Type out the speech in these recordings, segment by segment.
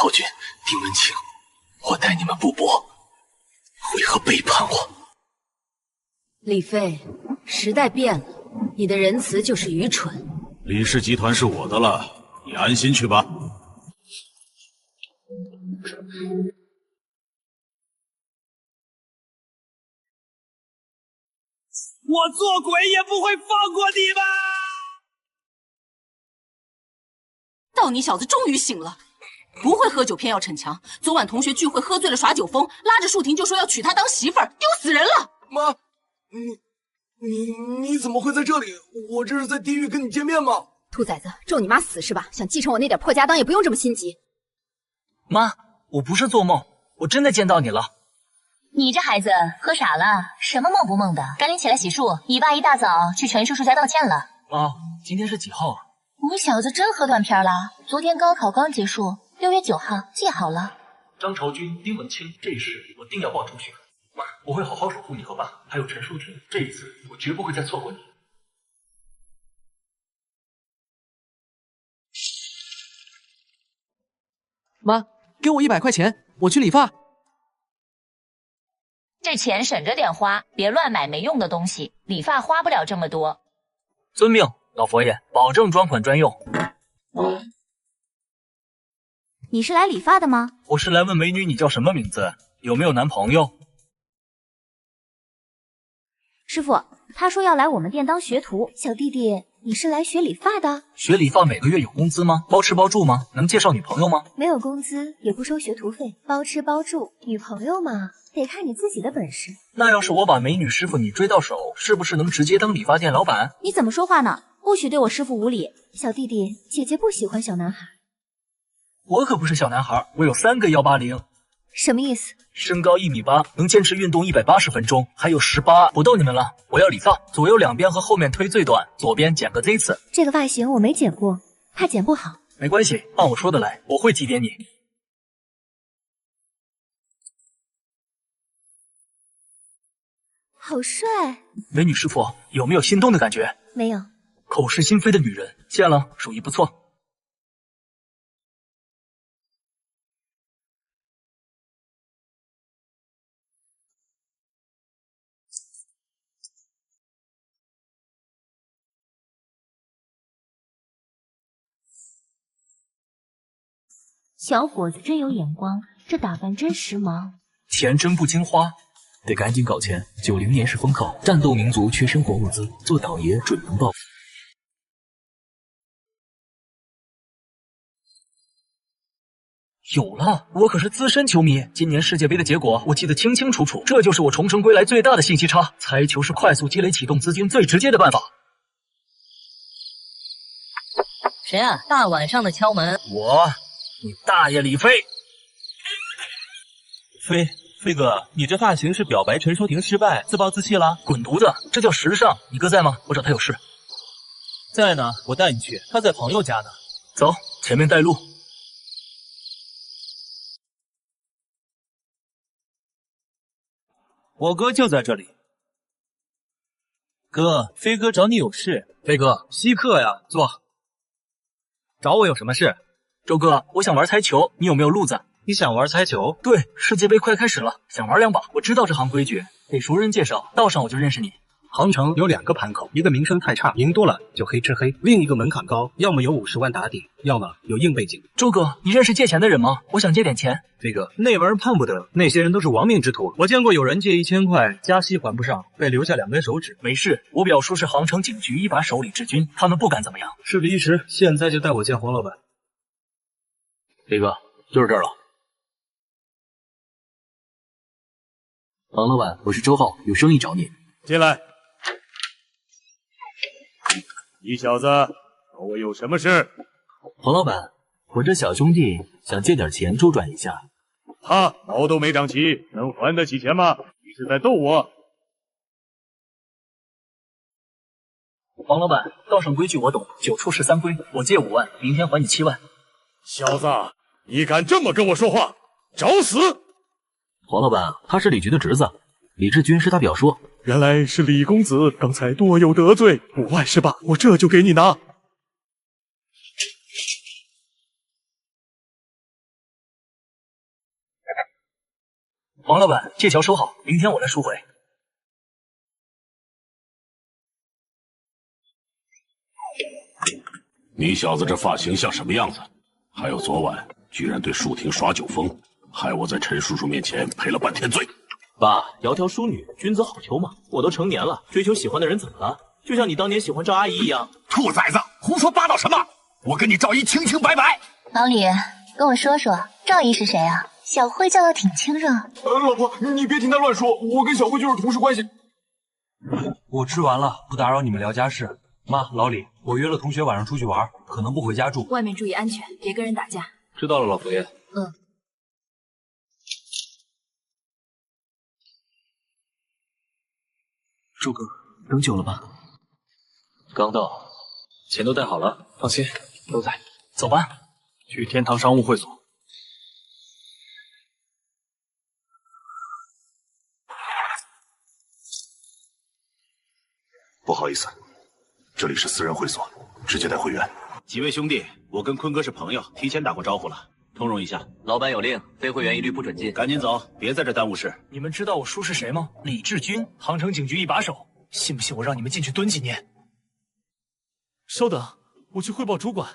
昭君、丁文清，我待你们不薄，为何背叛我？李飞，时代变了，你的仁慈就是愚蠢。李氏集团是我的了，你安心去吧。我做鬼也不会放过你们！道你小子终于醒了，不会喝酒偏要逞强。昨晚同学聚会喝醉了耍酒疯，拉着舒婷就说要娶她当媳妇儿，丢死人了！妈，你怎么会在这里？我这是在地狱跟你见面吗？兔崽子，咒你妈死是吧？想继承我那点破家当也不用这么心急。妈，我不是做梦，我真的见到你了。你这孩子喝傻了，什么梦不梦的？赶紧起来洗漱，你爸一大早去全叔叔家道歉了。妈，今天是几号啊？你小子真喝断片了。昨天高考刚结束，6月9号记好了。张朝君、丁文清，这事我定要报出去。妈，我会好好守护你和爸，还有陈淑婷。这一次我绝不会再错过你。妈，给我100块钱，我去理发。这钱省着点花，别乱买没用的东西。理发花不了这么多。遵命，老佛爷，保证专款专用。你是来理发的吗？我是来问美女你叫什么名字，有没有男朋友？师傅，他说要来我们店当学徒。小弟弟，你是来学理发的？学理发每个月有工资吗？包吃包住吗？能介绍女朋友吗？没有工资，也不收学徒费，包吃包住。女朋友嘛，得看你自己的本事。那要是我把美女师傅你追到手，是不是能直接当理发店老板？你怎么说话呢？不许对我师傅无礼。小弟弟，姐姐不喜欢小男孩。我可不是小男孩，我有3个180。什么意思？身高1米8，能坚持运动180分钟，还有18。不逗你们了，我要理发，左右两边和后面推最短，左边剪个 Z 字。这个发型我没剪过，怕剪不好。没关系，按我说的来，我会提点你。好帅！美女师傅，有没有心动的感觉？没有。口是心非的女人，见了，手艺不错。小伙子真有眼光，这打扮真时髦。钱真不经花，得赶紧搞钱。90年是风口，战斗民族缺生活物资，做倒爷准能暴富。有了，我可是资深球迷，今年世界杯的结果我记得清清楚楚，这就是我重生归来最大的信息差。猜球是快速积累启动资金最直接的办法。谁啊？大晚上的敲门？我，你大爷李飞！飞哥，你这发型是表白陈淑婷失败，自暴自弃了？滚犊子，这叫时尚。你哥在吗？我找他有事。在呢，我带你去，他在朋友家呢。走，前面带路。我哥就在这里。哥，飞哥找你有事。飞哥，稀客呀，坐。找我有什么事？周哥，我想玩猜球，你有没有路子？你想玩猜球？对，世界杯快开始了，想玩2把。我知道这行规矩，得熟人介绍，到上我就认识你。杭城有2个盘口，一个名声太差，赢多了就黑吃黑；另一个门槛高，要么有50万打底，要么有硬背景。周哥，你认识借钱的人吗？我想借点钱。飞哥，那玩意儿碰不得，那些人都是亡命之徒。我见过有人借1000块，加息还不上，被留下2根手指。没事，我表叔是杭城警局一把手里之军，他们不敢怎么样。事不宜迟，现在就带我见黄老板。飞哥，就是这儿了。黄老板，我是周浩，有生意找你。进来。你小子找我有什么事？黄老板，我这小兄弟想借点钱周转一下。他毛都没长齐，能还得起钱吗？你是在逗我？黄老板，道上规矩我懂，9处是3规，我借5万，明天还你7万。小子，你敢这么跟我说话，找死！黄老板，他是李局的侄子，李志军是他表叔。原来是李公子，刚才多有得罪，5万是吧？我这就给你拿。王老板，借条收好，明天我来赎回。你小子这发型像什么样子？还有昨晚居然对树婷耍酒疯，害我在陈叔叔面前赔了半天罪。爸，窈窕淑女，君子好逑嘛。我都成年了，追求喜欢的人怎么了？就像你当年喜欢赵阿姨一样。兔崽子，胡说八道什么？我跟你赵姨清清白白。老李，跟我说说，赵姨是谁啊？小慧叫的挺亲热。老婆，你别听他乱说，我跟小慧就是同事关系。我吃完了，不打扰你们聊家事。妈，老李，我约了同学晚上出去玩，可能不回家住。外面注意安全，别跟人打架。知道了，老佛爷。周哥，等久了吧？刚到，钱都带好了，放心，都在。走吧，去天堂商务会所。不好意思，这里是私人会所，直接带会员。几位兄弟，我跟坤哥是朋友，提前打过招呼了，通融一下。老板有令，非会员一律不准进。赶紧走，别在这耽误事。你们知道我叔是谁吗？李志军，杭城警局一把手。信不信我让你们进去蹲几年？稍等，我去汇报主管。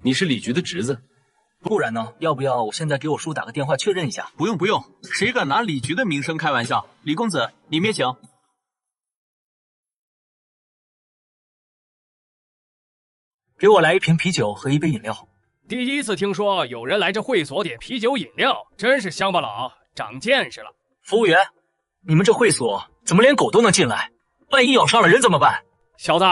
你是李局的侄子，不然呢？要不要我现在给我叔打个电话确认一下？不用不用，谁敢拿李局的名声开玩笑？李公子，里面请。给我来一瓶啤酒和一杯饮料。第一次听说有人来这会所点啤酒饮料，真是乡巴佬，长见识了。服务员，你们这会所怎么连狗都能进来？万一咬伤了人怎么办？小子，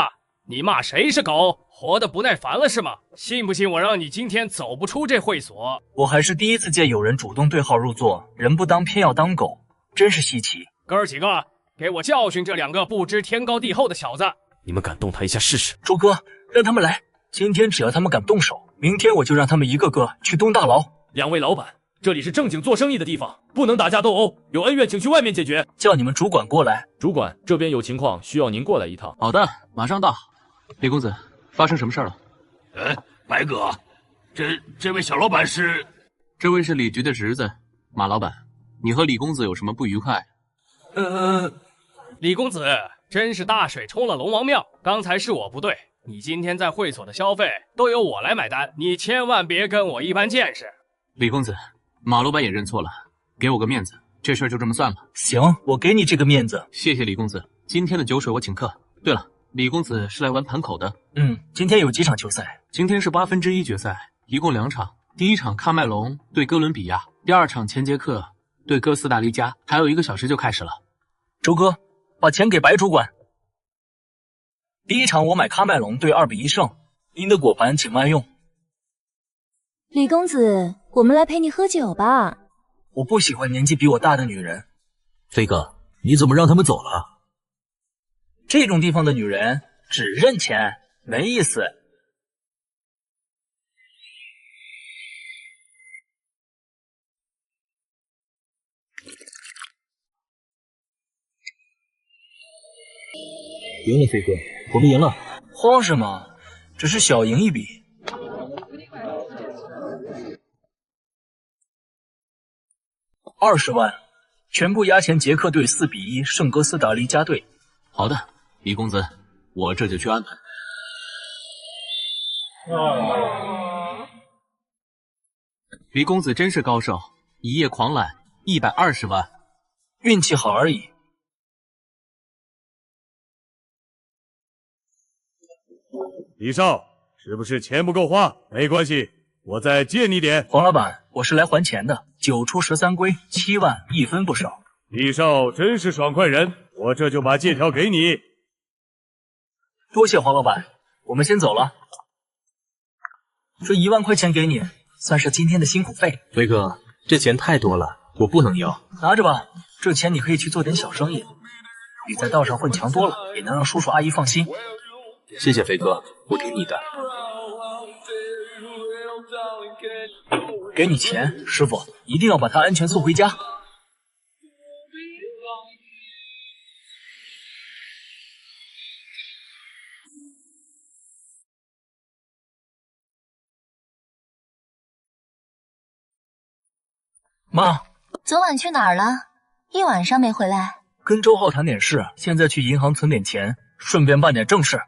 你骂谁是狗？活得不耐烦了是吗？信不信我让你今天走不出这会所？我还是第一次见有人主动对号入座，人不当偏要当狗，真是稀奇。哥儿几个，给我教训这两个不知天高地厚的小子！你们敢动他一下试试？周哥，让他们来。今天只要他们敢动手，明天我就让他们一个个去蹲大牢。两位老板，这里是正经做生意的地方，不能打架斗殴，有恩怨请去外面解决。叫你们主管过来。主管，这边有情况需要您过来一趟。好的，马上到。李公子，发生什么事了？白哥，这位小老板是？这位是李局的侄子，马老板。你和李公子有什么不愉快？李公子真是大水冲了龙王庙，刚才是我不对。你今天在会所的消费都由我来买单，你千万别跟我一般见识。李公子，马老板也认错了，给我个面子，这事儿就这么算了。行，我给你这个面子。谢谢李公子，今天的酒水我请客。对了，李公子是来玩盘口的。今天有几场球赛？今天是1/8决赛，一共2场。第一场喀麦隆对哥伦比亚，第二场前捷克对哥斯达黎加，还有1个小时就开始了。周哥，把钱给白主管。第一场我买喀麦隆对2-1胜，您的果盘请慢用。李公子，我们来陪你喝酒吧。我不喜欢年纪比我大的女人。飞哥，你怎么让他们走了？这种地方的女人只认钱，没意思。赢了，飞哥，我们赢了。慌什么？只是小赢一笔。20万，全部押钱捷克队4-1胜哥斯达黎加队。好的，李公子，我这就去安排。李公子真是高手，一夜狂揽120万，运气好而已。李少，是不是钱不够花？没关系，我再借你点。黄老板，我是来还钱的。9出13归，7万，1分不少。李少真是爽快人，我这就把借条给你。多谢黄老板，我们先走了。这1万块钱给你，算是今天的辛苦费。飞哥，这钱太多了，我不能要。拿着吧，这钱你可以去做点小生意，比在道上混强多了，也能让叔叔阿姨放心。谢谢飞哥，我听你的。给你钱，师傅一定要把他安全送回家。妈，昨晚去哪儿了？一晚上没回来。跟周浩谈点事，现在去银行存点钱，顺便办点正事。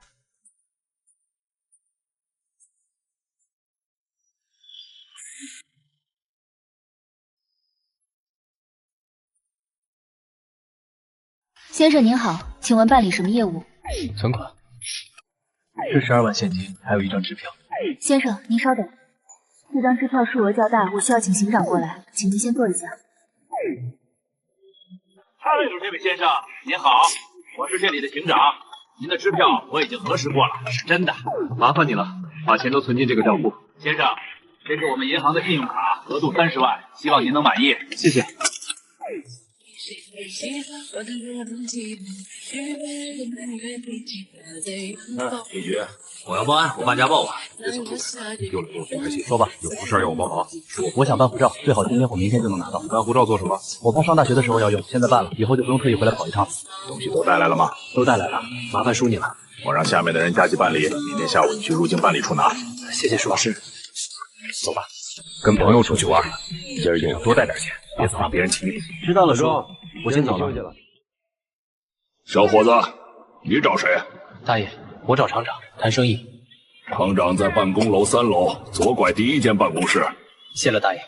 先生您好，请问办理什么业务？存款。这12万现金，还有一张支票。先生，您稍等，这张支票数额较大，我需要请行长过来，请您先坐一下。Hello， 这位先生，您好，我是这里的行长。您的支票我已经核实过了，是真的。麻烦你了，把钱都存进这个账户。先生，这是我们银行的信用卡，额度30万，希望您能满意。谢谢。李局，我要报案，我办家暴啊！这小兔又来跟我寻开心。说吧，有什么事要我帮忙？我想办护照，最好今天或明天就能拿到。办护照做什么？我怕上大学的时候要用，现在办了，以后就不用特意回来跑一趟。东西都带来了吗？都带来了，麻烦叔你了。我让下面的人加急办理，明天下午你去入境办理处拿。谢谢舒老师。走吧，跟朋友出去玩，今儿也要多带点钱，别总让别人请你。知道了，叔，我先走了。小伙子，你找谁？大爷，我找厂长谈生意。厂长在办公楼3楼，左拐第1间办公室。谢了，大爷。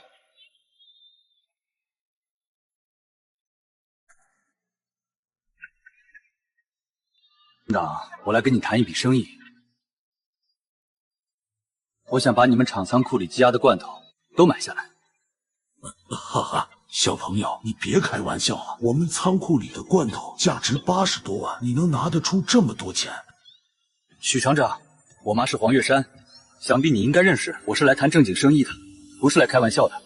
厂长，我来跟你谈一笔生意。我想把你们厂仓库里积压的罐头都买下来。哈哈，小朋友，你别开玩笑了。我们仓库里的罐头价值80多万，你能拿得出这么多钱？许厂长，我妈是黄月山，想必你应该认识。我是来谈正经生意的，不是来开玩笑的。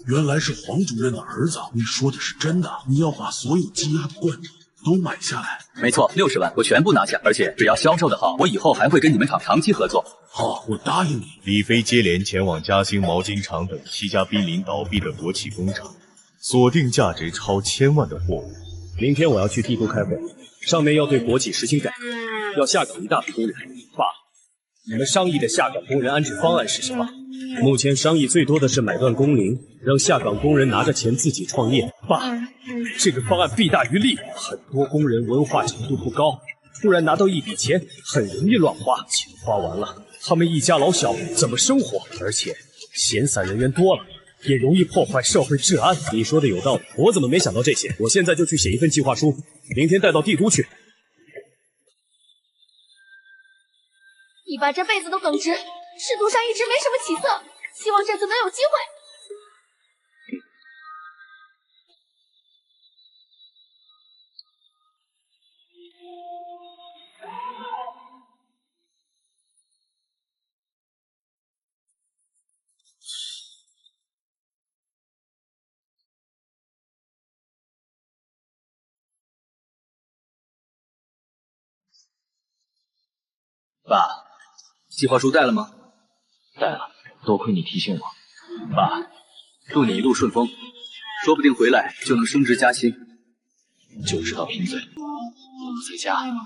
原来是黄主任的儿子，你说的是真的？你要把所有积压的罐头都买下来？没错，60万我全部拿下，而且只要销售的好，我以后还会跟你们厂长期合作。好，我答应你。李飞接连前往嘉兴毛巾厂等7家濒临倒闭的国企工厂，锁定价值超1000万的货物。明天我要去帝都开会，上面要对国企实行改革，要下岗一大批工人。爸，你们商议的下岗工人安置方案是什么？目前商议最多的是买断工龄，让下岗工人拿着钱自己创业。爸，这个方案弊大于利，很多工人文化程度不高，突然拿到一笔钱，很容易乱花，钱花完了，他们一家老小怎么生活？而且闲散人员多了，也容易破坏社会治安。你说的有道理，我怎么没想到这些？我现在就去写一份计划书，明天带到帝都去。你爸这辈子都耿直，仕途上一直没什么起色，希望这次能有机会。爸，计划书带了吗？带了，多亏你提醒我。爸，祝你一路顺风，说不定回来就能升职加薪。就知道贫嘴，在家听你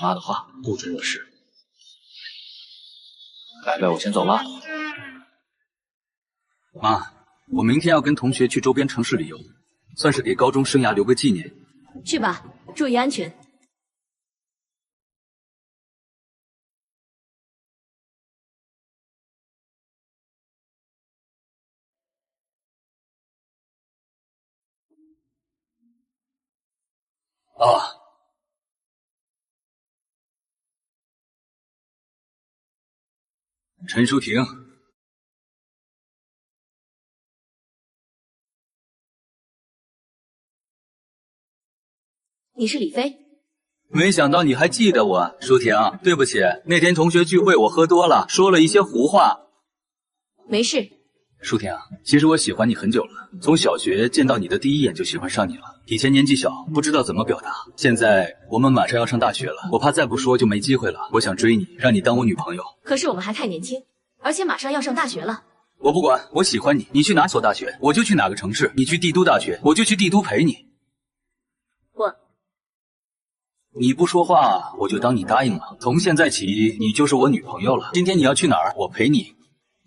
妈的话，不准惹事。拜拜，我先走了。妈，我明天要跟同学去周边城市旅游，算是给高中生涯留个纪念。去吧，注意安全。啊，陈淑婷，你是李飞？没想到你还记得我，淑婷。对不起，那天同学聚会我喝多了，说了一些胡话。没事。淑婷，其实我喜欢你很久了，从小学见到你的第一眼就喜欢上你了。以前年纪小，不知道怎么表达，现在我们马上要上大学了，我怕再不说就没机会了。我想追你，让你当我女朋友。可是我们还太年轻，而且马上要上大学了。我不管，我喜欢你，你去哪所大学，我就去哪个城市；你去帝都大学，我就去帝都陪你。你不说话，我就当你答应了。从现在起，你就是我女朋友了。今天你要去哪儿，我陪你。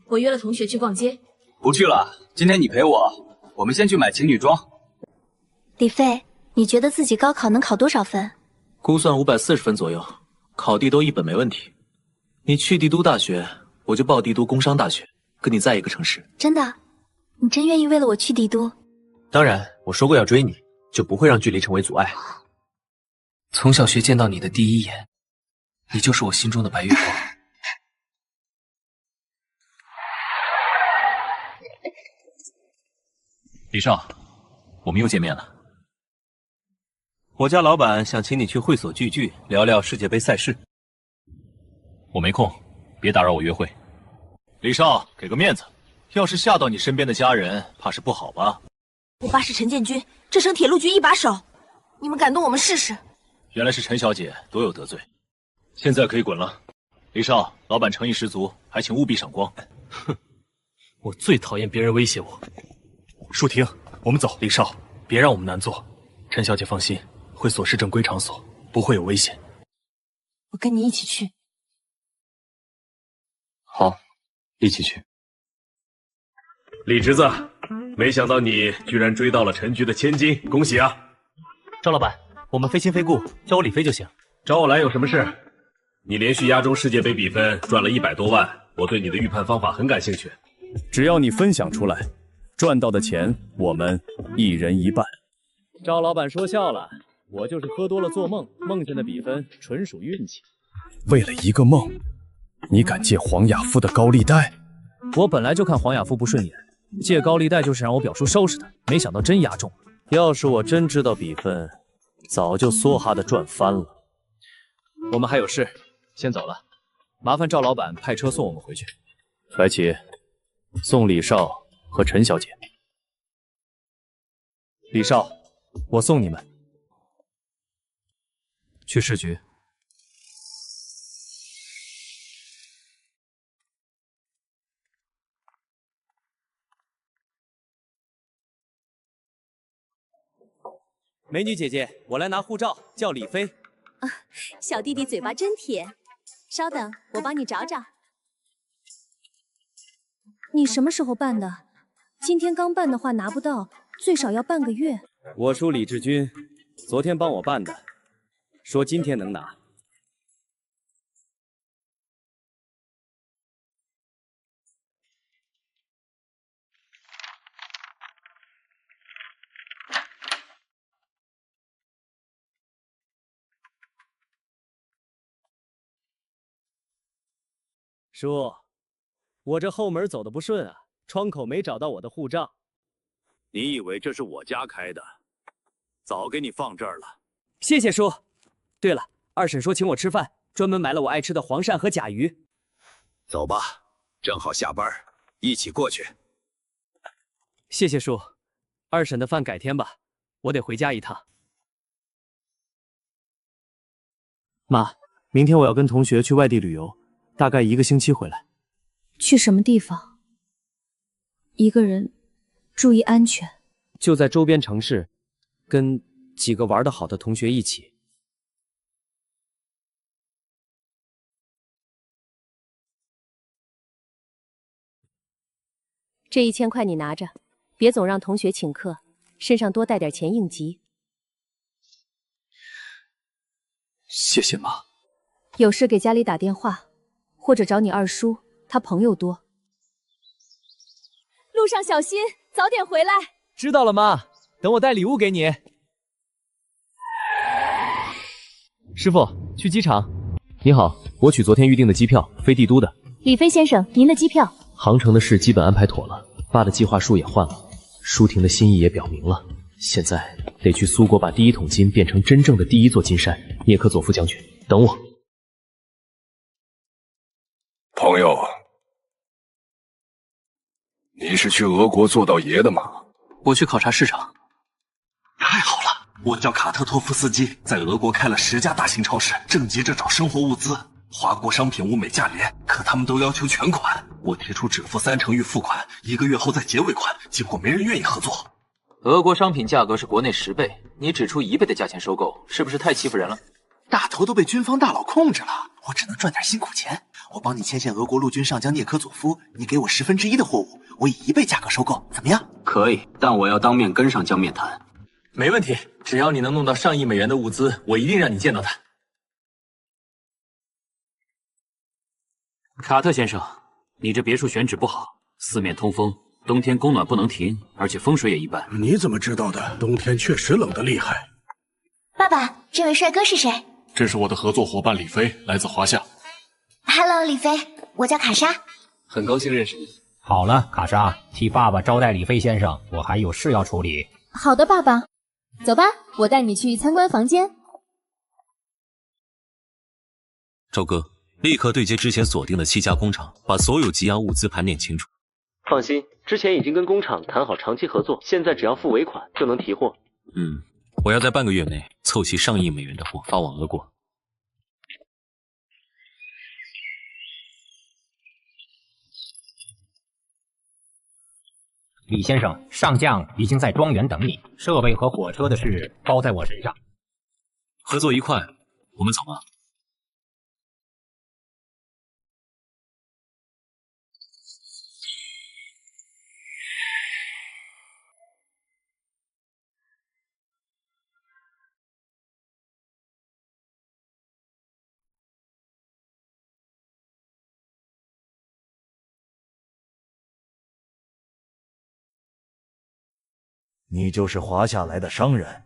我约了同学去逛街。不去了，今天你陪我，我们先去买情侣装。李飞，你觉得自己高考能考多少分？估算540分左右，考帝都一本没问题。你去帝都大学，我就报帝都工商大学，跟你在一个城市。真的？你真愿意为了我去帝都？当然，我说过要追你，就不会让距离成为阻碍。从小学见到你的第一眼，你就是我心中的白月光。李少，我们又见面了。我家老板想请你去会所聚聚，聊聊世界杯赛事。我没空，别打扰我约会。李少，给个面子，要是吓到你身边的家人，怕是不好吧？我爸是陈建军，这省铁路局一把手，你们敢动我们试试？原来是陈小姐，多有得罪。现在可以滚了。李少，老板诚意十足，还请务必赏光。哼，我最讨厌别人威胁我。舒婷，我们走。李少，别让我们难做。陈小姐放心，会所是正规场所，不会有危险。我跟你一起去。好，一起去。李侄子，没想到你居然追到了陈局的千金，恭喜啊！赵老板，我们非亲非故，叫我李飞就行。找我来有什么事？你连续压中世界杯比分赚了100多万，我对你的预判方法很感兴趣。只要你分享出来，赚到的钱我们一人一半。赵老板说笑了，我就是喝多了做梦，梦见的比分纯属运气。为了一个梦，你敢借黄雅夫的高利贷？我本来就看黄雅夫不顺眼，借高利贷就是让我表叔收拾他，没想到真压中了。要是我真知道比分，早就梭哈的赚翻了。我们还有事，先走了。麻烦赵老板派车送我们回去。白起，送李少和陈小姐。李少，我送你们去市局。美女姐姐，我来拿护照，叫李飞。啊，小弟弟嘴巴真甜。稍等，我帮你找找。你什么时候办的？今天刚办的话拿不到，最少要半个月。我叔李志军昨天帮我办的，说今天能拿。叔，我这后门走的不顺啊，窗口没找到我的护照。你以为这是我家开的？早给你放这儿了。谢谢叔。对了，二婶说请我吃饭，专门买了我爱吃的黄鳝和甲鱼。走吧，正好下班，一起过去。谢谢叔，二婶的饭改天吧，我得回家一趟。妈，明天我要跟同学去外地旅游。大概1个星期回来。去什么地方？一个人，注意安全。就在周边城市，跟几个玩得好的同学一起。这1000块你拿着，别总让同学请客，身上多带点钱应急。谢谢妈。有事给家里打电话。或者找你二叔，他朋友多。路上小心，早点回来。知道了，妈。等我带礼物给你。师傅，去机场。你好，我取昨天预订的机票，飞帝都的。李飞先生，您的机票。航程的事基本安排妥了，爸的计划书也换了，舒婷的心意也表明了。现在得去苏国把第1桶金变成真正的第1座金山。涅科佐夫将军，等我。朋友，你是去俄国做道爷的吗？我去考察市场。太好了，我叫卡特托夫斯基，在俄国开了10家大型超市，正急着找生活物资。华国商品物美价廉，可他们都要求全款。我提出只付30%预付款，1个月后再结尾款，结果没人愿意合作。俄国商品价格是国内10倍，你只出1倍的价钱收购，是不是太欺负人了？大头都被军方大佬控制了，我只能赚点辛苦钱。我帮你牵线俄国陆军上将涅科佐夫，你给我1/10的货物，我以1倍价格收购，怎么样？可以，但我要当面跟上江面谈。没问题，只要你能弄到上亿美元的物资，我一定让你见到他。卡特先生，你这别墅选址不好，四面通风，冬天供暖不能停，而且风水也一般。你怎么知道的？冬天确实冷得厉害。爸爸，这位帅哥是谁？这是我的合作伙伴李飞，来自华夏。Hello， 李飞，我叫卡莎。很高兴认识你。好了，卡莎，替爸爸招待李飞先生，我还有事要处理。好的，爸爸。走吧，我带你去参观房间。赵哥，立刻对接之前锁定的7家工厂，把所有积压物资盘点清楚。放心，之前已经跟工厂谈好长期合作，现在只要付尾款就能提货。我要在半个月内凑齐上亿美元的货发往俄国。李先生，上将已经在庄园等你，设备和火车的事包在我身上。合作愉快，我们走吧。你就是华夏来的商人，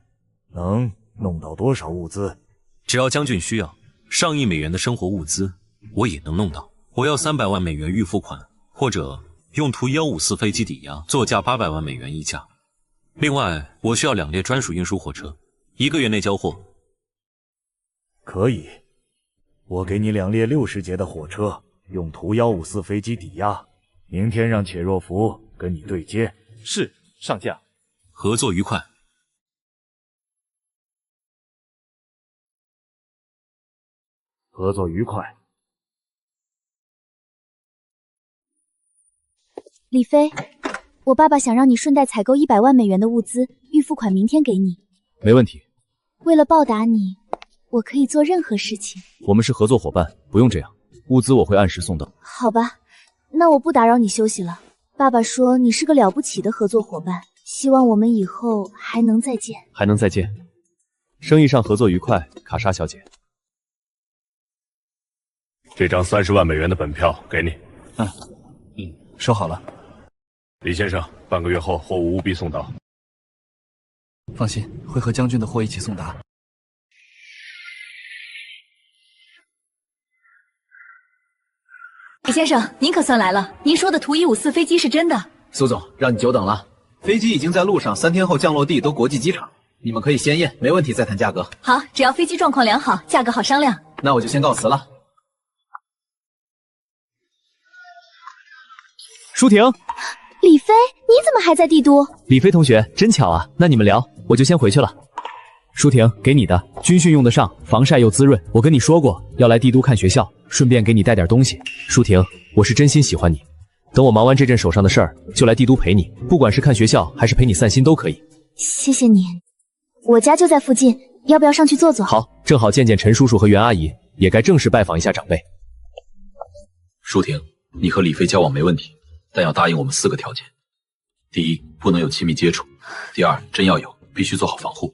能弄到多少物资？只要将军需要，上亿美元的生活物资，我也能弄到。我要300万美元预付款，或者用图154飞机抵押，作价800万美元一架。另外，我需要2列专属运输火车，1个月内交货。可以，我给你2列60节的火车，用图154飞机抵押。明天让且若弗跟你对接。是，上将。合作愉快。合作愉快。李飞，我爸爸想让你顺带采购100万美元的物资，预付款明天给你。没问题。为了报答你，我可以做任何事情。我们是合作伙伴，不用这样。物资我会按时送到。好吧，那我不打扰你休息了。爸爸说你是个了不起的合作伙伴。希望我们以后还能再见。还能再见。生意上合作愉快，卡莎小姐。这张30万美元的本票给你。收好了。李先生，半个月后货物务必送到。放心，会和将军的货一起送达。李先生，您可算来了。您说的图154飞机是真的？苏总，让你久等了。飞机已经在路上，3天后降落地都国际机场，你们可以先验，没问题再谈价格。好，只要飞机状况良好，价格好商量。那我就先告辞了。舒婷，李飞，你怎么还在帝都？李飞同学，真巧啊，那你们聊，我就先回去了。舒婷，给你的，军训用得上，防晒又滋润。我跟你说过要来帝都看学校，顺便给你带点东西。舒婷，我是真心喜欢你。等我忙完这阵手上的事儿，就来帝都陪你，不管是看学校还是陪你散心都可以。谢谢你，我家就在附近，要不要上去坐坐？好，正好见见陈叔叔和袁阿姨，也该正式拜访一下长辈。舒婷，你和李飞交往没问题，但要答应我们4个条件：第一，不能有亲密接触；第二，真要有，必须做好防护；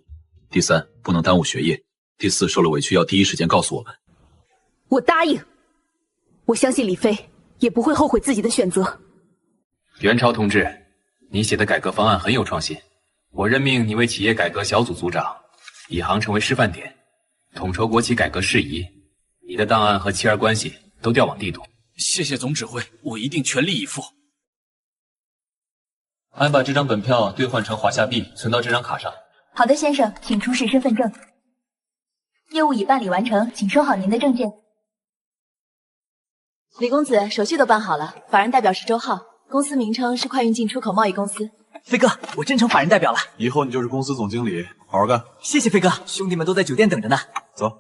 第三，不能耽误学业；第四，受了委屈要第一时间告诉我们。我答应，我相信李飞也不会后悔自己的选择。元朝同志，你写的改革方案很有创新，我任命你为企业改革小组组长，以航成为示范点，统筹国企改革事宜。你的档案和妻儿关系都调往帝都。谢谢总指挥，我一定全力以赴。俺把这张本票兑换成华夏币，存到这张卡上。好的，先生，请出示身份证。业务已办理完成，请收好您的证件。李公子，手续都办好了，法人代表是周浩，公司名称是快运进出口贸易公司。飞哥，我真成法人代表了，以后你就是公司总经理，好好干。谢谢飞哥，兄弟们都在酒店等着呢。走。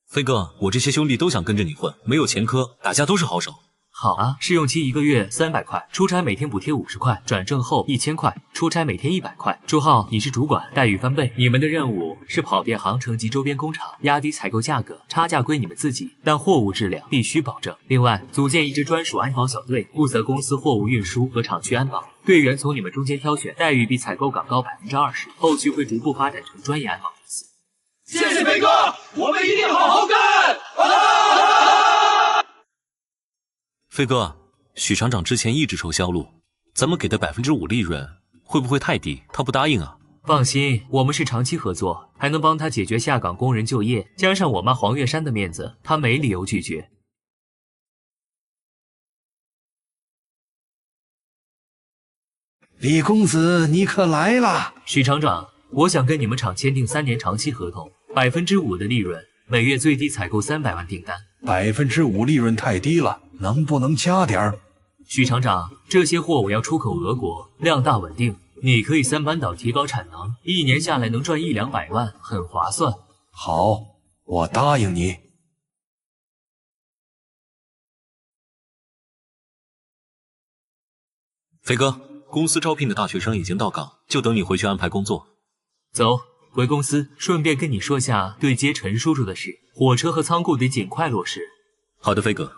飞哥，我这些兄弟都想跟着你混，没有前科，大家都是好手。好啊，试用期1个月300块，出差每天补贴50块，转正后1000块，出差每天100块。朱浩，你是主管，待遇翻倍。你们的任务是跑遍航城及周边工厂，压低采购价格，差价归你们自己，但货物质量必须保证。另外，组建一支专属安保小队，负责公司货物运输和厂区安保。队员从你们中间挑选，待遇比采购岗高20%，后续会逐步发展成专业安保公司。谢谢飞哥，我们一定好好干！飞哥，许厂长之前一直愁销路，咱们给的5%利润会不会太低？他不答应啊。放心，我们是长期合作，还能帮他解决下岗工人就业，加上我妈黄月山的面子，他没理由拒绝。李公子，你可来了！许厂长，我想跟你们厂签订3年长期合同，5%的利润，每月最低采购300万订单。5%利润太低了，能不能加点儿？许厂长，这些货我要出口俄国，量大稳定，你可以3班倒提高产能，1年下来能赚100-200万，很划算。好，我答应你。飞哥，公司招聘的大学生已经到岗，就等你回去安排工作。走，回公司，顺便跟你说下对接陈叔叔的事，火车和仓库得尽快落实。好的，飞哥。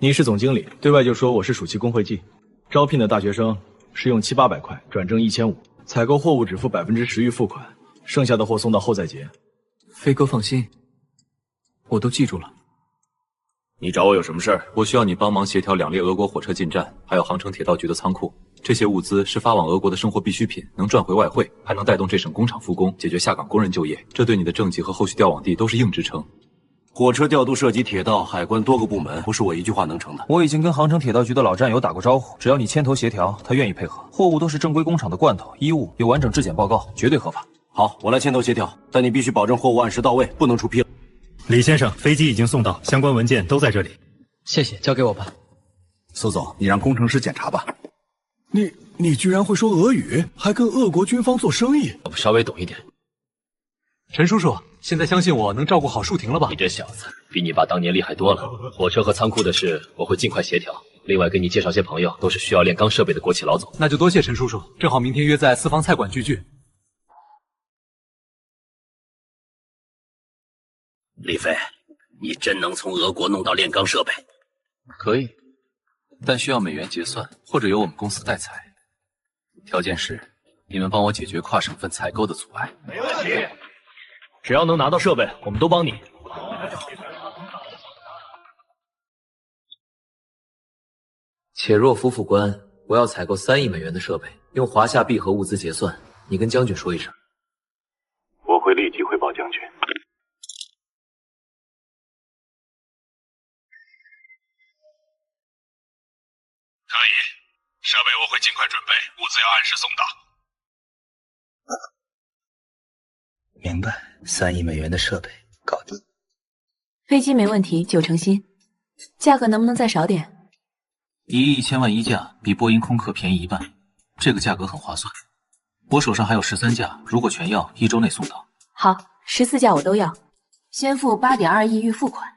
你是总经理，对外就说我是暑期工会季，招聘的大学生是用700-800块，转正1500，采购货物只付10%预付款，剩下的货送到后再结。飞哥放心，我都记住了。你找我有什么事儿？我需要你帮忙协调2列俄国火车进站，还有航城铁道局的仓库。这些物资是发往俄国的生活必需品，能赚回外汇，还能带动这省工厂复工，解决下岗工人就业。这对你的政绩和后续调往地都是硬支撑。火车调度涉及铁道、海关多个部门，不是我一句话能成的。我已经跟航城铁道局的老战友打过招呼，只要你牵头协调，他愿意配合。货物都是正规工厂的罐头、衣物，有完整质检报告，绝对合法。好，我来牵头协调，但你必须保证货物按时到位，不能出纰漏。李先生，飞机已经送到，相关文件都在这里。谢谢，交给我吧。苏总，你让工程师检查吧。你居然会说俄语，还跟俄国军方做生意？我稍微懂一点。陈叔叔，现在相信我能照顾好树婷了吧？你这小子比你爸当年厉害多了。火车和仓库的事我会尽快协调，另外给你介绍些朋友，都是需要炼钢设备的国企老总。那就多谢陈叔叔，正好明天约在四方菜馆聚聚。李飞，你真能从俄国弄到炼钢设备？可以，但需要美元结算，或者由我们公司代采。条件是你们帮我解决跨省份采购的阻碍。没问题，只要能拿到设备，我们都帮你。且若夫副官，我要采购3亿美元的设备，用华夏币和物资结算。你跟将军说一声。我会立即汇报将军。可以，设备我会尽快准备，物资要按时送到。明白，3亿美元的设备搞定。飞机没问题，9成新，价格能不能再少点1亿1000万1架，比波音空客便宜1半，这个价格很划算。我手上还有13架，如果全要，1周内送到。好，14架我都要，先付8.2亿预付款。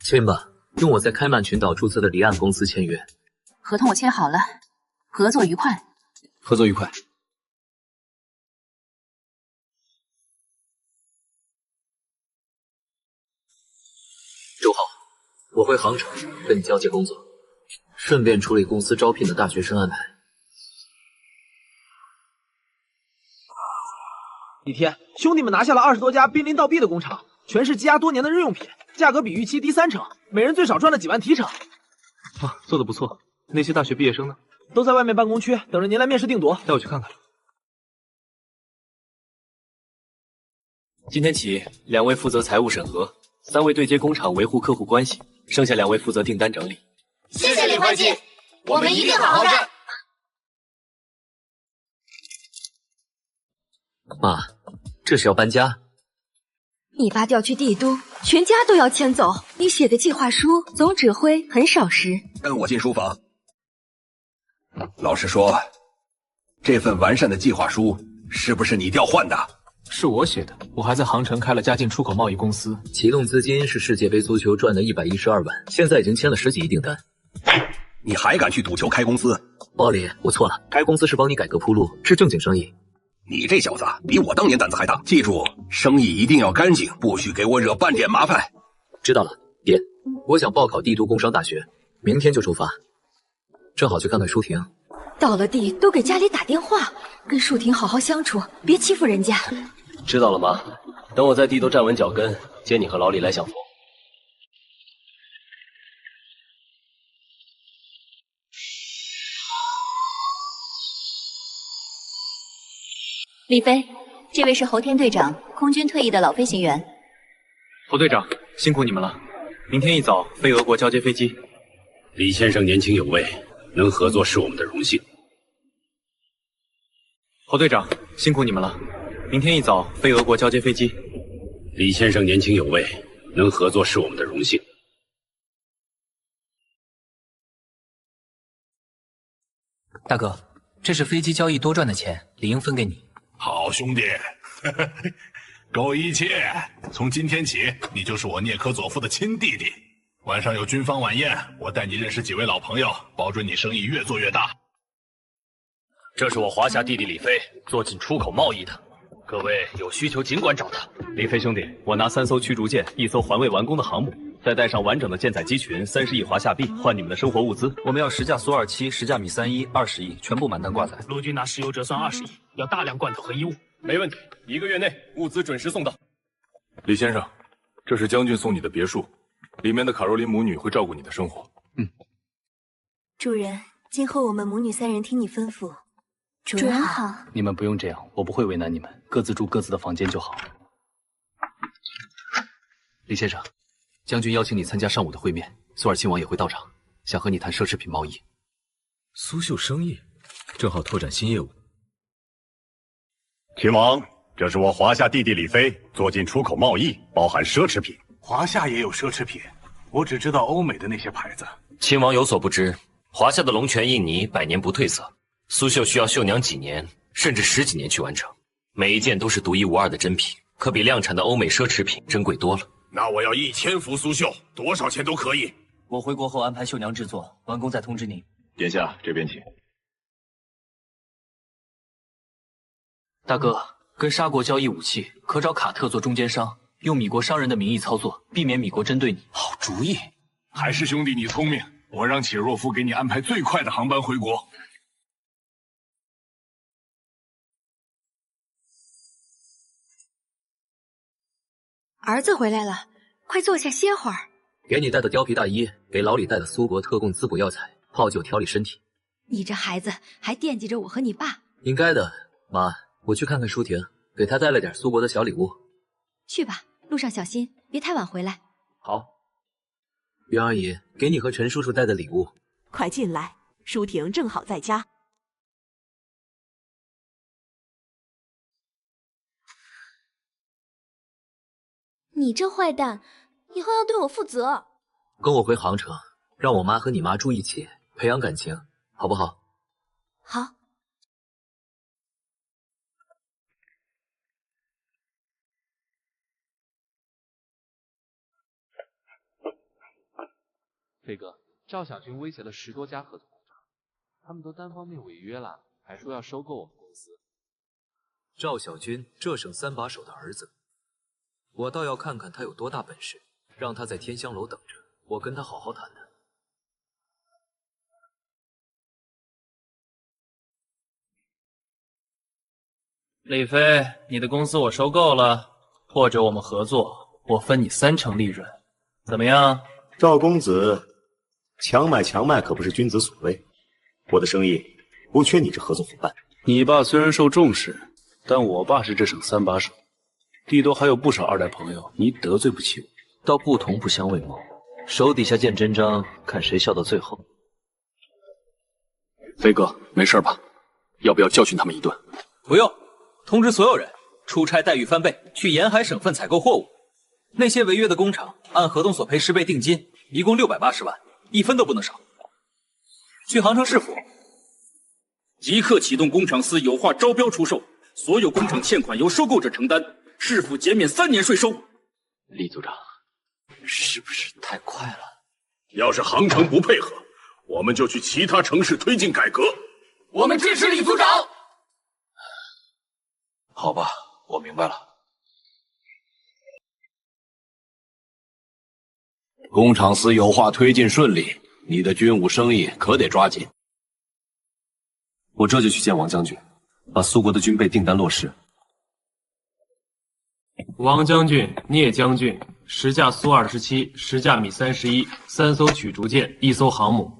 签吧，用我在开曼群岛注册的离岸公司签约。合同我签好了，合作愉快。合作愉快。周浩，我回航城跟你交接工作，顺便处理公司招聘的大学生安排。一天，兄弟们拿下了20多家濒临倒闭的工厂，全是积压多年的日用品，价格比预期低3成，每人最少赚了几万提成。做得不错。那些大学毕业生呢？都在外面办公区等着您来面试定夺。带我去看看。今天起，2位负责财务审核，3位对接工厂维护客户关系，剩下2位负责订单整理。谢谢李会计，我们一定好好干。妈，这是要搬家？你爸调去帝都，全家都要迁走。你写的计划书，总指挥很少时。跟我进书房。老实说，这份完善的计划书是不是你调换的？是我写的，我还在杭城开了家进出口贸易公司，启动资金是世界杯足球赚的112万，现在已经签了10几亿订单。你还敢去赌球开公司？鲍里，我错了，开公司是帮你改革铺路，是正经生意。你这小子比我当年胆子还大，记住，生意一定要干净，不许给我惹半点麻烦。知道了，爹。我想报考帝都工商大学，明天就出发，正好去看看舒婷。到了地都给家里打电话，跟舒婷好好相处，别欺负人家。知道了吗？等我在帝都站稳脚跟，接你和老李来享福。李飞，这位是侯天队长，空军退役的老飞行员。侯队长，辛苦你们了。明天一早飞俄国交接飞机。李先生年轻有为，能合作是我们的荣幸。侯队长，辛苦你们了。明天一早飞俄国交接飞机。李先生年轻有为，能合作是我们的荣幸。大哥，这是飞机交易多赚的钱，理应分给你。好兄弟，够义气！从今天起，你就是我聂科佐夫的亲弟弟。晚上有军方晚宴，我带你认识几位老朋友，保准你生意越做越大。这是我华夏弟弟李飞，做进出口贸易的。各位有需求尽管找他。李飞兄弟，我拿3艘驱逐舰，1艘环卫完工的航母，再带上完整的舰载机群，30亿华夏币换你们的生活物资。我们要10架苏27，10架米31， 20亿，全部满单挂载。陆军拿石油折算20亿，要大量罐头和衣物。没问题，1个月内物资准时送到。李先生，这是将军送你的别墅，里面的卡若琳母女会照顾你的生活。主人，今后我们母女3人听你吩咐。主人好。你们不用这样，我不会为难你们，各自住各自的房间就好。李先生，将军邀请你参加上午的会面，苏尔亲王也会到场，想和你谈奢侈品贸易。苏绣生意，正好拓展新业务。亲王，这是我华夏弟弟李飞做进出口贸易，包含奢侈品。华夏也有奢侈品，我只知道欧美的那些牌子。亲王有所不知，华夏的龙泉印泥100年不褪色，苏绣需要绣娘几年，甚至10几年去完成，每一件都是独一无二的珍品，可比量产的欧美奢侈品珍贵多了。那我要1000幅苏绣，多少钱都可以。我回国后安排绣娘制作，完工再通知您。殿下，这边请。大哥，跟沙国交易武器，可找卡特做中间商，用米国商人的名义操作，避免米国针对你。好主意，还是兄弟你聪明。我让且若夫给你安排最快的航班回国。儿子回来了，快坐下歇会儿。给你带的貂皮大衣，给老李带的苏国特供滋补药材，泡酒调理身体。你这孩子还惦记着我和你爸。应该的，妈，我去看看舒婷，给她带了点苏国的小礼物。去吧，路上小心，别太晚回来。好。袁阿姨，给你和陈叔叔带的礼物。快进来，舒婷正好在家。你这坏蛋，以后要对我负责。跟我回杭城，让我妈和你妈住一起，培养感情，好不好？好。飞哥，赵小军威胁了10多家合作工厂，他们都单方面违约了，还说要收购我们公司。赵小军，这省3把手的儿子，我倒要看看他有多大本事，让他在天香楼等着，我跟他好好谈谈。李飞，你的公司我收购了，或者我们合作，我分你30%利润，怎么样？赵公子，强买可不是君子所为。我的生意不缺你这合作伙伴。你爸虽然受重视，但我爸是这省3把手，帝都还有不少2代朋友，你得罪不起我。道不同不相为谋，手底下见真章，看谁笑到最后。飞哥，没事吧？要不要教训他们一顿？不用，通知所有人，出差待遇翻倍，去沿海省份采购货物。那些违约的工厂，按合同索赔10倍定金，一共680万，1分都不能少。去杭城市府，即刻启动工厂司有化招标出售，所有工厂欠款由收购者承担，市府减免3年税收。李组长，是不是太快了？要是杭城不配合，我们就去其他城市推进改革。我们支持李组长。好吧，我明白了。工厂私有化推进顺利，你的军武生意可得抓紧。我这就去见王将军，把苏国的军备订单落实。王将军、聂将军，10架苏27，10架米31，3艘驱逐舰，1艘航母，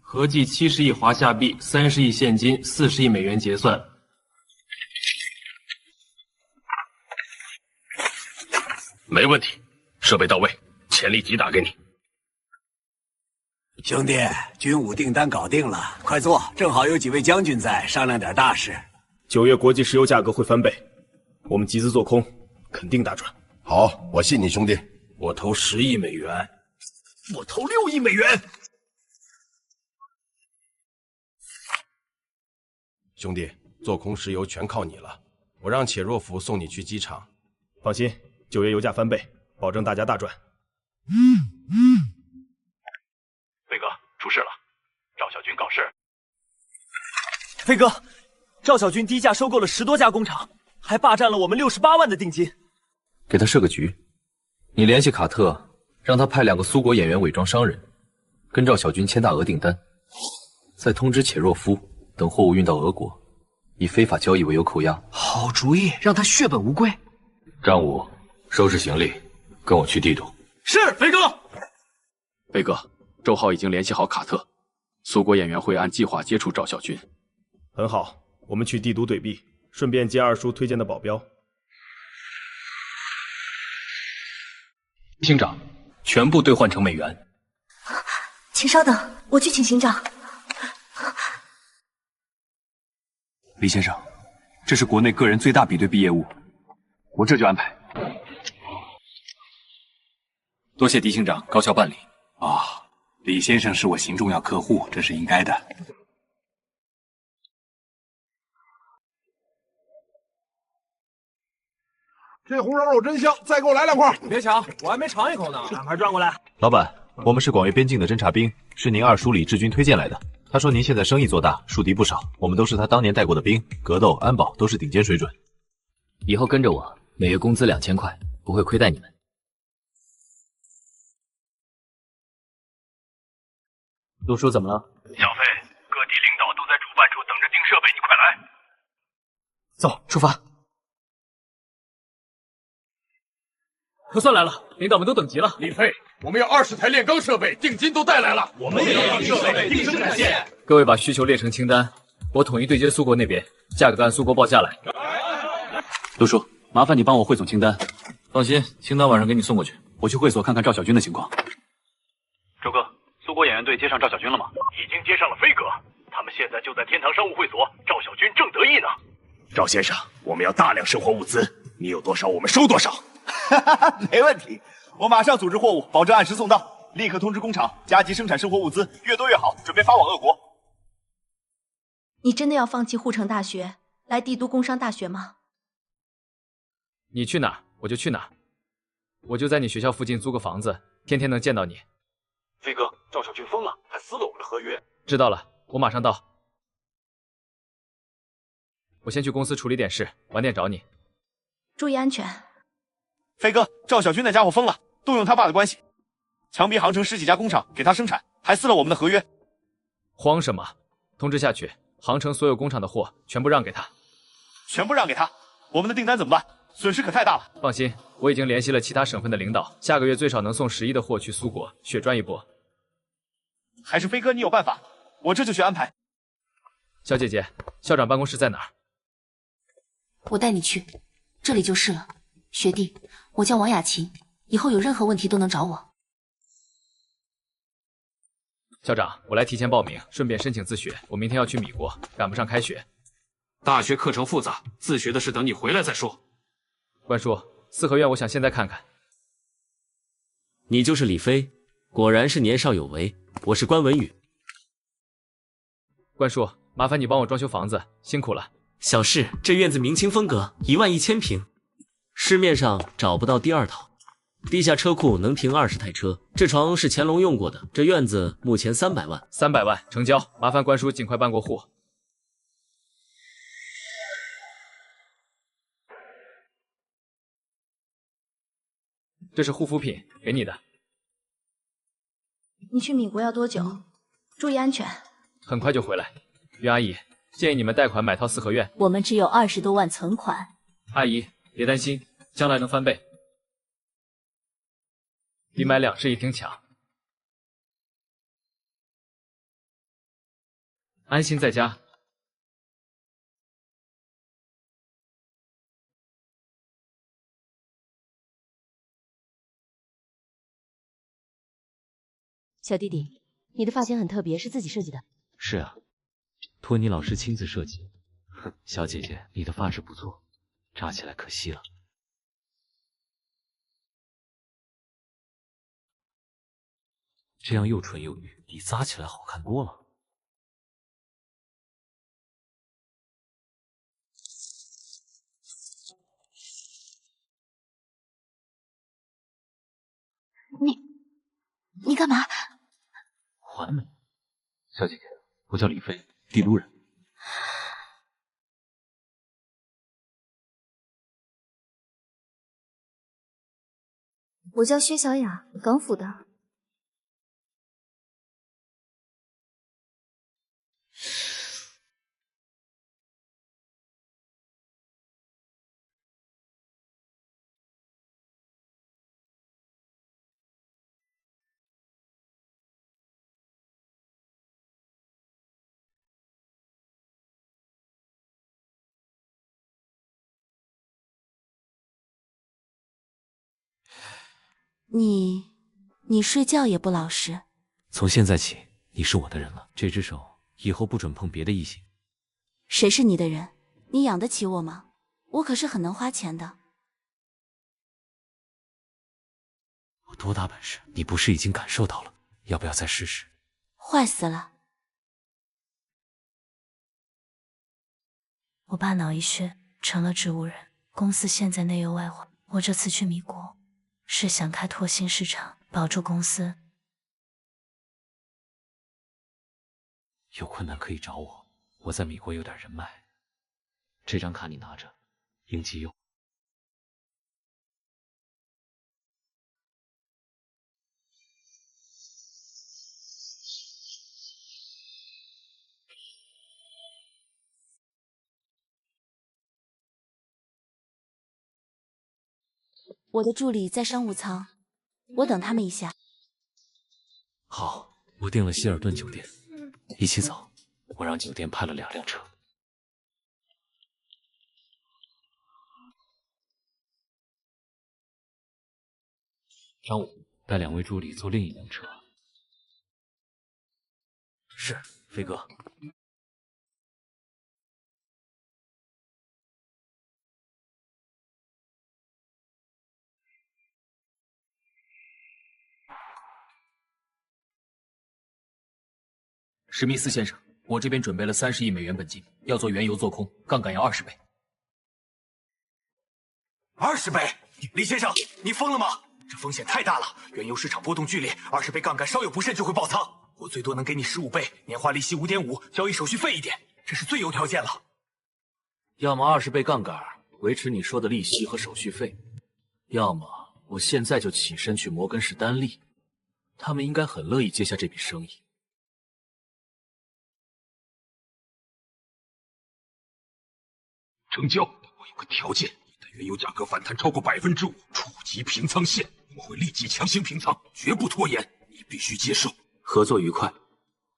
合计70亿华夏币，30亿现金，40亿美元结算。没问题，设备到位，潜力击打给你。兄弟，军武订单搞定了，快坐，正好有几位将军在，商量点大事。9月国际石油价格会翻倍，我们集资做空，肯定大赚。好，我信你兄弟。我投10亿美元，我投6亿美元。兄弟，做空石油全靠你了，我让且若夫送你去机场。放心，9月油价翻倍，保证大家大赚。飞哥，出事了，赵小军搞事。飞哥，赵小军低价收购了10多家工厂，还霸占了我们68万的定金。给他设个局，你联系卡特，让他派2个苏国演员伪装商人，跟赵小军签大额订单，再通知且若夫，等货物运到俄国，以非法交易为由扣押。好主意，让他血本无归。张武，收拾行李，跟我去帝都。是，飞哥。飞哥，周浩已经联系好卡特，苏国演员会按计划接触赵小军。很好，我们去帝都对币，顺便接二叔推荐的保镖。行长，全部兑换成美元。请稍等，我去请行长。李先生，这是国内个人最大比对币业务，我这就安排。多谢狄行长高效办理。李先生是我行重要客户，这是应该的。这红烧肉真香，再给我来2块。别抢，我还没尝一口呢。赶快转过来。老板，我们是广越边境的侦察兵，是您二叔李志军推荐来的。他说您现在生意做大，树敌不少，我们都是他当年带过的兵，格斗、安保都是顶尖水准。以后跟着我，每月工资2000块，不会亏待你们。陆叔怎么了？小飞，各地领导都在主办处等着订设备，你快来。走，出发。核算来了，领导们都等急了。李飞，我们要20台炼钢设备，定金都带来了。我们也要设备定生产线。各位把需求列成清单，我统一对接苏国那边，价格按苏国报价来。陆叔，麻烦你帮我汇总清单。放心，清单晚上给你送过去。我去会所看看赵小军的情况。周哥，苏国演员队接上赵小军了吗？已经接上了飞哥，他们现在就在天堂商务会所，赵小军正得意呢。赵先生，我们要大量生活物资，你有多少我们收多少。没问题，我马上组织货物，保证按时送到。立刻通知工厂加急生产生活物资，越多越好，准备发往俄国。你真的要放弃护城大学，来帝都工商大学吗？你去哪我就去哪，我就在你学校附近租个房子，天天能见到你。飞哥，赵小军疯了，还撕了我们的合约。知道了，我马上到。我先去公司处理点事，晚点找你。注意安全。飞哥，赵小军那家伙疯了，动用他爸的关系，强逼杭城10几家工厂给他生产，还撕了我们的合约。慌什么？通知下去，杭城所有工厂的货全部让给他。全部让给他？我们的订单怎么办？损失可太大了。放心，我已经联系了其他省份的领导，下个月最少能送10亿的货去苏国，血赚一波。还是飞哥你有办法，我这就去安排。小姐姐，校长办公室在哪儿？我带你去，这里就是了。学弟，我叫王雅琴，以后有任何问题都能找我。校长，我来提前报名，顺便申请自学。我明天要去米国，赶不上开学。大学课程复杂，自学的事等你回来再说。关叔，四合院我想现在看看。你就是李飞，果然是年少有为。我是关文宇。关叔，麻烦你帮我装修房子，辛苦了。小事，这院子明清风格，11000平，市面上找不到第二套。地下车库能停20台车，这床是乾隆用过的。这院子目前300万，300万成交，麻烦官叔尽快办过户。这是护肤品，给你的。你去米国要多久？注意安全。很快就回来。于阿姨，建议你们贷款买套4合院。我们只有20多万存款。阿姨，别担心，将来能翻倍。比买2室1厅强。安心在家。小弟弟，你的发型很特别，是自己设计的？是啊，托尼老师亲自设计。哼，小姐姐，你的发质不错，扎起来可惜了。这样又纯又欲，比扎起来好看多了。你干嘛？完美，小姐姐，我叫李飞，帝都人。我叫薛小雅，港府的。你睡觉也不老实。从现在起，你是我的人了，这只手以后不准碰别的异性。谁是你的人？你养得起我吗？我可是很能花钱的。我多大本事，你不是已经感受到了？要不要再试试？坏死了！我爸脑溢血，成了植物人，公司现在内忧外患。我这次去米国，是想开拓新市场，保住公司。有困难可以找我，我在米国有点人脉。这张卡你拿着，应急用。我的助理在商务舱，我等他们一下。好，我订了希尔顿酒店，一起走。我让酒店派了2辆车。张武带2位助理坐另一辆车。是，飞哥。史密斯先生，我这边准备了30亿美元本金，要做原油做空，杠杆要20倍。20倍？李先生，你疯了吗？这风险太大了，原油市场波动剧烈，20倍杠杆稍有不慎就会爆仓。我最多能给你15倍，年化利息5.5%，交易手续费1点，这是最优条件了。要么20倍杠杆，维持你说的利息和手续费；要么我现在就起身去摩根士丹利，他们应该很乐意接下这笔生意。成交。我有个条件，一旦原油价格反弹超过5%，触及平仓线，我会立即强行平仓，绝不拖延。你必须接受。合作愉快。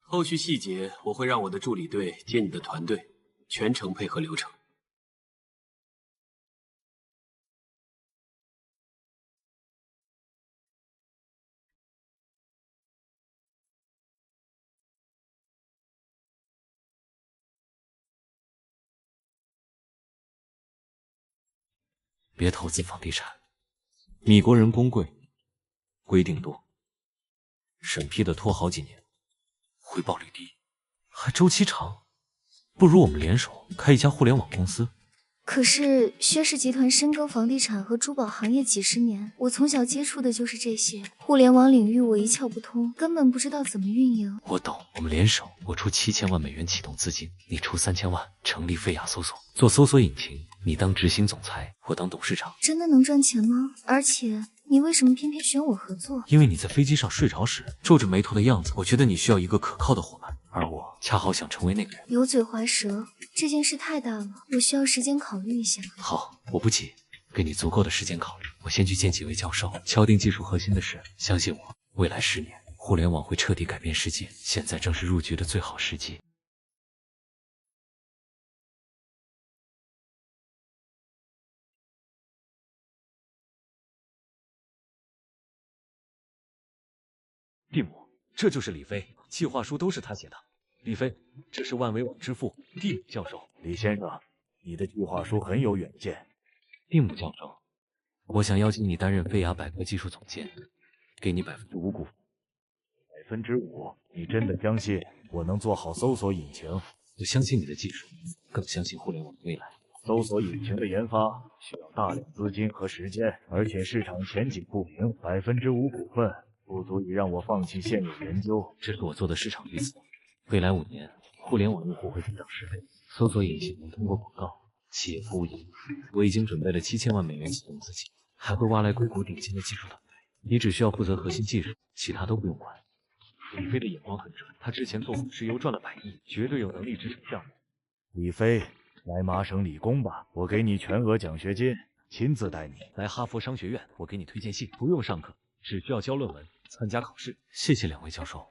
后续细节我会让我的助理队接你的团队，全程配合流程。别投资房地产，米国人工贵，规定多，审批的拖好几年，回报率低，还周期长，不如我们联手开一家互联网公司。可是薛氏集团深耕房地产和珠宝行业几10年，我从小接触的就是这些，互联网领域我一窍不通，根本不知道怎么运营。我懂，我们联手，我出7000万美元启动资金，你出3000万成立飞雅搜索，做搜索引擎，你当执行总裁，我当董事长。真的能赚钱吗？而且你为什么偏偏选我合作？因为你在飞机上睡着时皱着眉头的样子，我觉得你需要一个可靠的伙伴，而我恰好想成为那个人。油嘴滑舌，这件事太大了，我需要时间考虑一下。好，我不急，给你足够的时间考虑。我先去见几位教授，敲定技术核心的事。相信我，未来10年，互联网会彻底改变世界。现在正是入局的最好时机。蒂姆，这就是李飞，计划书都是他写的。李飞，这是万维网之父蒂姆教授。李先生，你的计划书很有远见。蒂姆教授，我想邀请你担任飞雅百科技术总监，给你5%股份。5%？你真的相信我能做好搜索引擎？我相信你的技术，更相信互联网的未来。搜索引擎的研发需要大量资金和时间，而且市场前景不明，5%股份不足以让我放弃现有研究。这是我做的市场预测，未来5年，互联网用户会增长10倍，搜索引擎能通过广告、企业服务盈利。我已经准备了7000万美元启动资金，还会挖来硅谷顶尖的技术团队。你只需要负责核心技术，其他都不用管。李飞的眼光很准，他之前做过石油赚了100亿，绝对有能力支撑项目。李飞，来麻省理工吧，我给你全额奖学金，亲自带你。来哈佛商学院，我给你推荐信，不用上课，只需要交论文、参加考试。谢谢2位教授，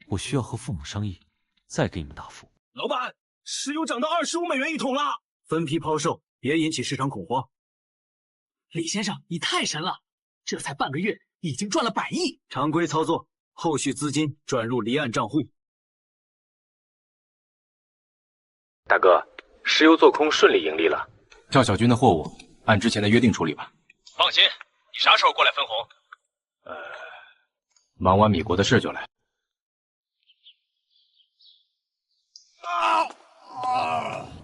我需要和父母商议，再给你们答复。老板，石油涨到25美元一桶了，分批抛售，别引起市场恐慌。李先生，你太神了，这才半个月已经赚了100亿。常规操作，后续资金转入离岸账户。大哥，石油做空顺利盈利了。赵小军的货物按之前的约定处理吧。放心，你啥时候过来分红？忙完米国的事就来。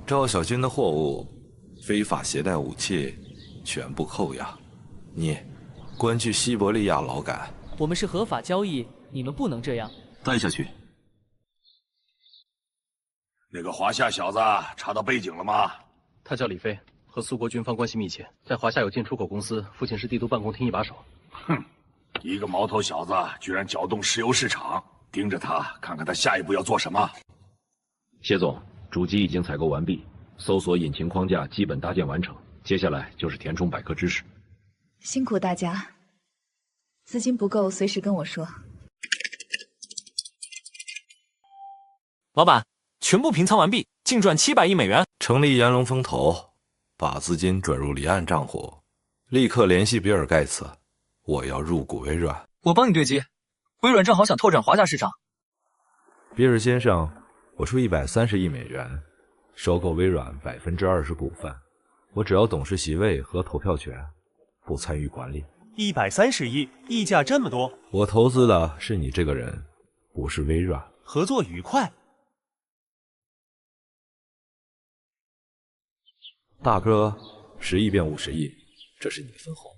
赵小军的货物非法携带武器，全部扣押。你关去西伯利亚劳改。我们是合法交易，你们不能这样。带下去。那个华夏小子查到背景了吗？他叫李飞，和苏国军方关系密切，在华夏有进出口公司，父亲是帝都办公厅一把手。哼，一个毛头小子居然搅动石油市场，盯着他，看看他下一步要做什么。谢总，主机已经采购完毕，搜索引擎框架基本搭建完成，接下来就是填充百科知识。辛苦大家，资金不够随时跟我说。老板，全部平仓完毕，净赚700亿美元。成立炎龙风投，把资金转入离岸账户，立刻联系比尔盖茨，我要入股微软。我帮你对接，微软正好想拓展华夏市场。比尔先生，我出130亿美元，收购微软20%股份，我只要董事席位和投票权，不参与管理。130亿，溢价这么多。我投资的是你这个人，不是微软。合作愉快。大哥，10亿变50亿，这是你的分红。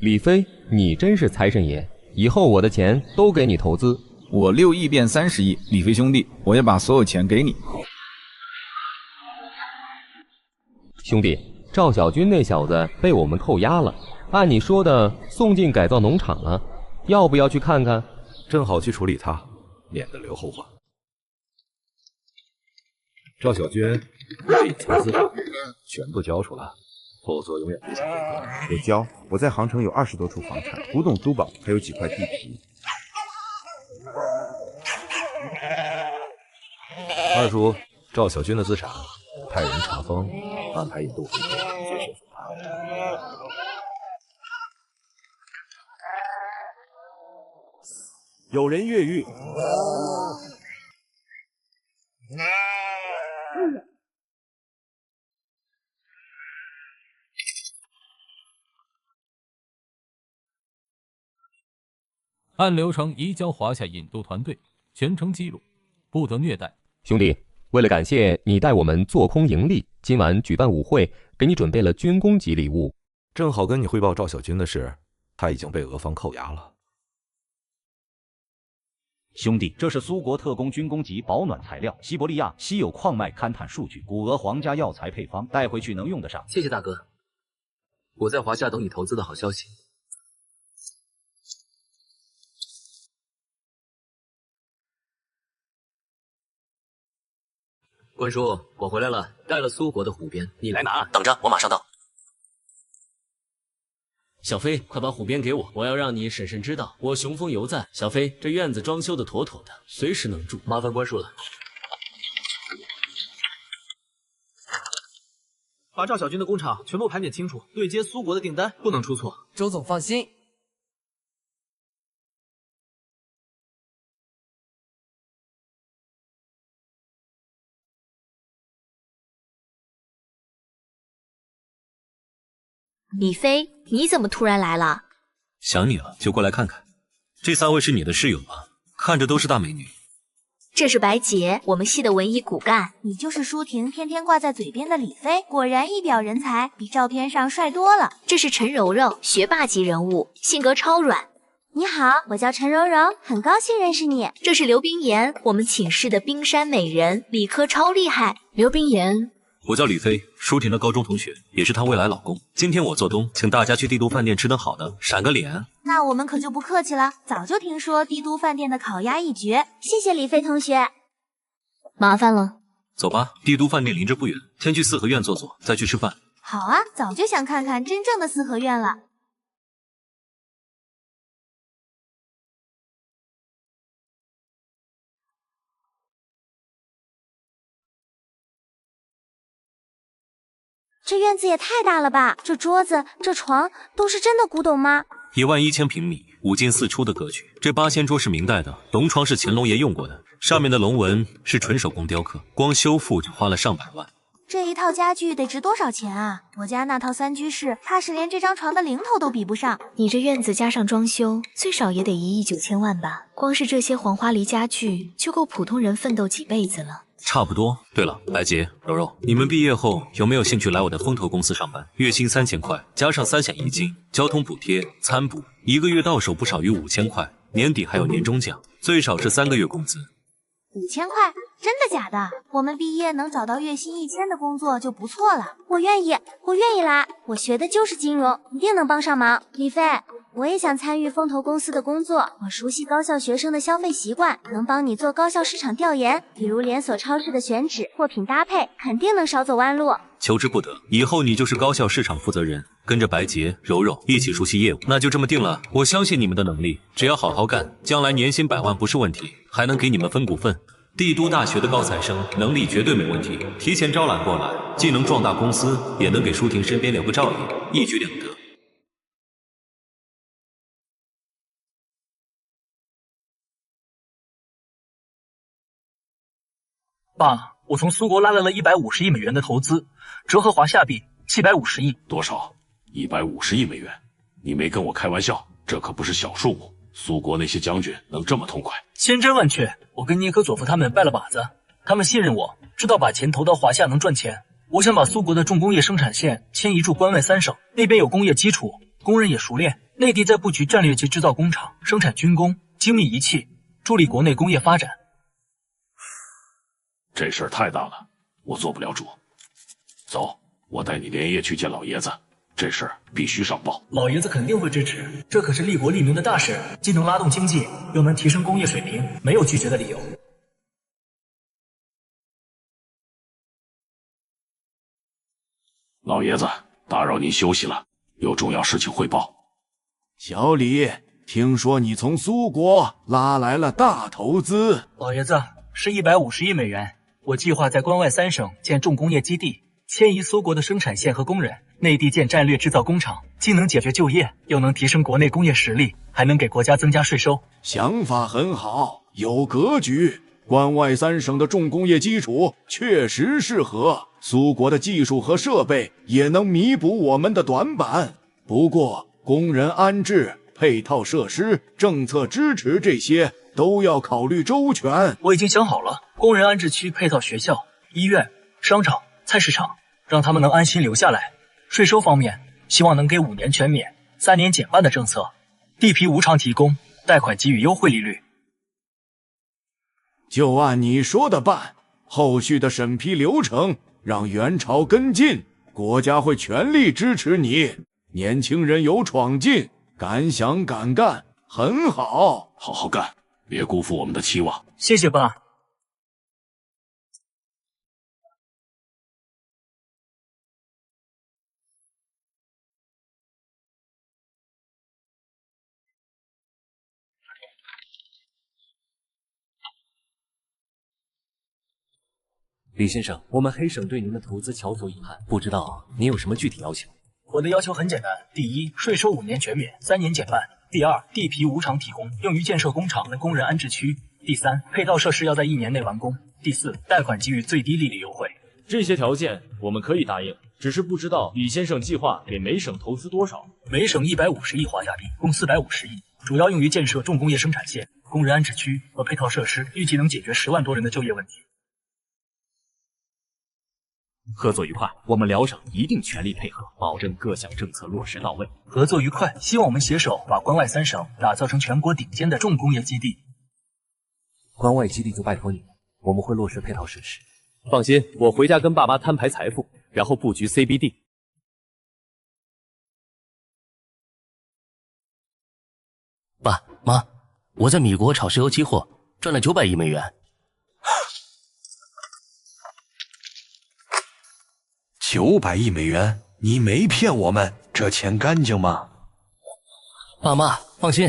李飞，你真是财神爷，以后我的钱都给你投资。我6亿变30亿，李飞兄弟，我也把所有钱给你。兄弟，赵小军那小子被我们扣押了，按你说的送进改造农场了，要不要去看看？正好去处理他，免得留后患。赵小军，隐藏资产全部交出来，否则永远别想回国。我交，我在杭城有20多处房产，古董珠宝，还有几块地皮。二叔，赵小军的资产，派人查封，安排引渡回国，接受审判。有人越狱。按流程移交华夏引渡团队，全程记录，不得虐待。兄弟，为了感谢你带我们做空盈利，今晚举办舞会，给你准备了军工级礼物。正好跟你汇报赵小军的事，他已经被俄方扣押了。兄弟，这是苏国特供军工级保暖材料，西伯利亚稀有矿脉勘探数据，古俄皇家药材配方，带回去能用得上。谢谢大哥，我在华夏等你投资的好消息。关叔，我回来了，带了苏国的虎鞭，你来拿。等着，我马上到。小飞，快把虎鞭给我，我要让你婶婶知道我雄风犹在。小飞，这院子装修的妥妥的，随时能住。麻烦关叔了。把赵小军的工厂全部盘点清楚，对接苏国的订单不能出错。周总放心。李飞，你怎么突然来了？想你了，就过来看看。这3位是你的室友吧？看着都是大美女。这是白洁，我们系的文艺骨干。你就是舒婷天天挂在嘴边的李飞，果然一表人才，比照片上帅多了。这是陈柔柔，学霸级人物，性格超软。你好，我叫陈柔柔，很高兴认识你。这是刘冰妍，我们寝室的冰山美人，理科超厉害。刘冰妍。我叫李飞，舒婷的高中同学，也是她未来老公。今天我做东，请大家去帝都饭店吃顿好的，闪个脸。那我们可就不客气了，早就听说帝都饭店的烤鸭一绝，谢谢李飞同学。麻烦了。走吧，帝都饭店离这不远，先去四合院坐坐，再去吃饭。好啊，早就想看看真正的四合院了。这院子也太大了吧！这桌子、这床都是真的古董吗？11000平米，5进4出的格局。这8000桌是明代的，龙床是乾隆爷用过的，上面的龙纹是纯手工雕刻，光修复就花了上百万。这一套家具得值多少钱啊？我家那套3居室，怕是连这张床的零头都比不上。你这院子加上装修，最少也得1亿9千万吧？光是这些黄花梨家具，就够普通人奋斗几辈子了。差不多。对了，白洁、柔柔，你们毕业后有没有兴趣来我的风投公司上班？月薪3000块，加上3险1金、交通补贴、餐补，1个月到手不少于5000块，年底还有年终奖，最少是3个月工资。5000块？真的假的？我们毕业能找到月薪1000的工作就不错了。我愿意来，我学的就是金融，一定能帮上忙。李飞，我也想参与风投公司的工作，我熟悉高校学生的消费习惯，能帮你做高校市场调研，比如连锁超市的选址、货品搭配，肯定能少走弯路。求之不得，以后你就是高校市场负责人，跟着白洁、柔柔一起熟悉业务，那就这么定了。我相信你们的能力，只要好好干，将来年薪100万不是问题，还能给你们分股份。帝都大学的高材生能力绝对没问题，提前招揽过来，既能壮大公司，也能给舒婷身边留个照应，一举两得。爸，我从苏国拉来了150亿美元的投资，折合华夏币750亿。多少？150亿美元？你没跟我开玩笑，这可不是小数目。苏国那些将军能这么痛快？千真万确，我跟涅科佐夫他们拜了把子，他们信任我，知道把钱投到华夏能赚钱。我想把苏国的重工业生产线迁移驻关外3省，那边有工业基础，工人也熟练。内地在布局战略级制造工厂，生产军工、精密仪器，助力国内工业发展。这事儿太大了，我做不了主。走，我带你连夜去见老爷子。这事儿必须上报，老爷子肯定会支持，这可是利国利民的大事，既能拉动经济，又能提升工业水平，没有拒绝的理由。老爷子，打扰您休息了，有重要事情汇报。小李，听说你从苏国拉来了大投资。老爷子，是150亿美元，我计划在关外3省建重工业基地，迁移苏国的生产线和工人。内地建战略制造工厂，既能解决就业，又能提升国内工业实力，还能给国家增加税收。想法很好，有格局。关外3省的重工业基础确实适合，苏国的技术和设备也能弥补我们的短板。不过，工人安置、配套设施、政策支持这些都要考虑周全。我已经想好了，工人安置区配套学校、医院、商场、菜市场，让他们能安心留下来。税收方面，希望能给5年全免、3年减半的政策，地皮无偿提供，贷款给予优惠利率。就按你说的办，后续的审批流程让元朝跟进，国家会全力支持你。年轻人有闯劲，敢想敢干，很好，好好干，别辜负我们的期望。谢谢爸。李先生，我们黑省对您的投资翘首以盼，不知道您有什么具体要求？我的要求很简单：第一，税收5年全免，3年减半；第二，地皮无偿提供，用于建设工厂和工人安置区；第三，配套设施要在1年内完工；第四，贷款给予最低利率优惠。这些条件我们可以答应，只是不知道李先生计划给每省投资多少。每省150亿华夏币，共450亿，主要用于建设重工业生产线、工人安置区和配套设施，预计能解决10万多人的就业问题。合作愉快，我们辽省一定全力配合，保证各项政策落实到位。合作愉快，希望我们携手把关外3省打造成全国顶尖的重工业基地。关外基地就拜托你，我们会落实配套设施。放心，我回家跟爸妈摊牌财富，然后布局 CBD。爸妈，我在米国炒石油期货赚了900亿美元。900亿美元，你没骗我们，这钱干净吗？爸妈放心，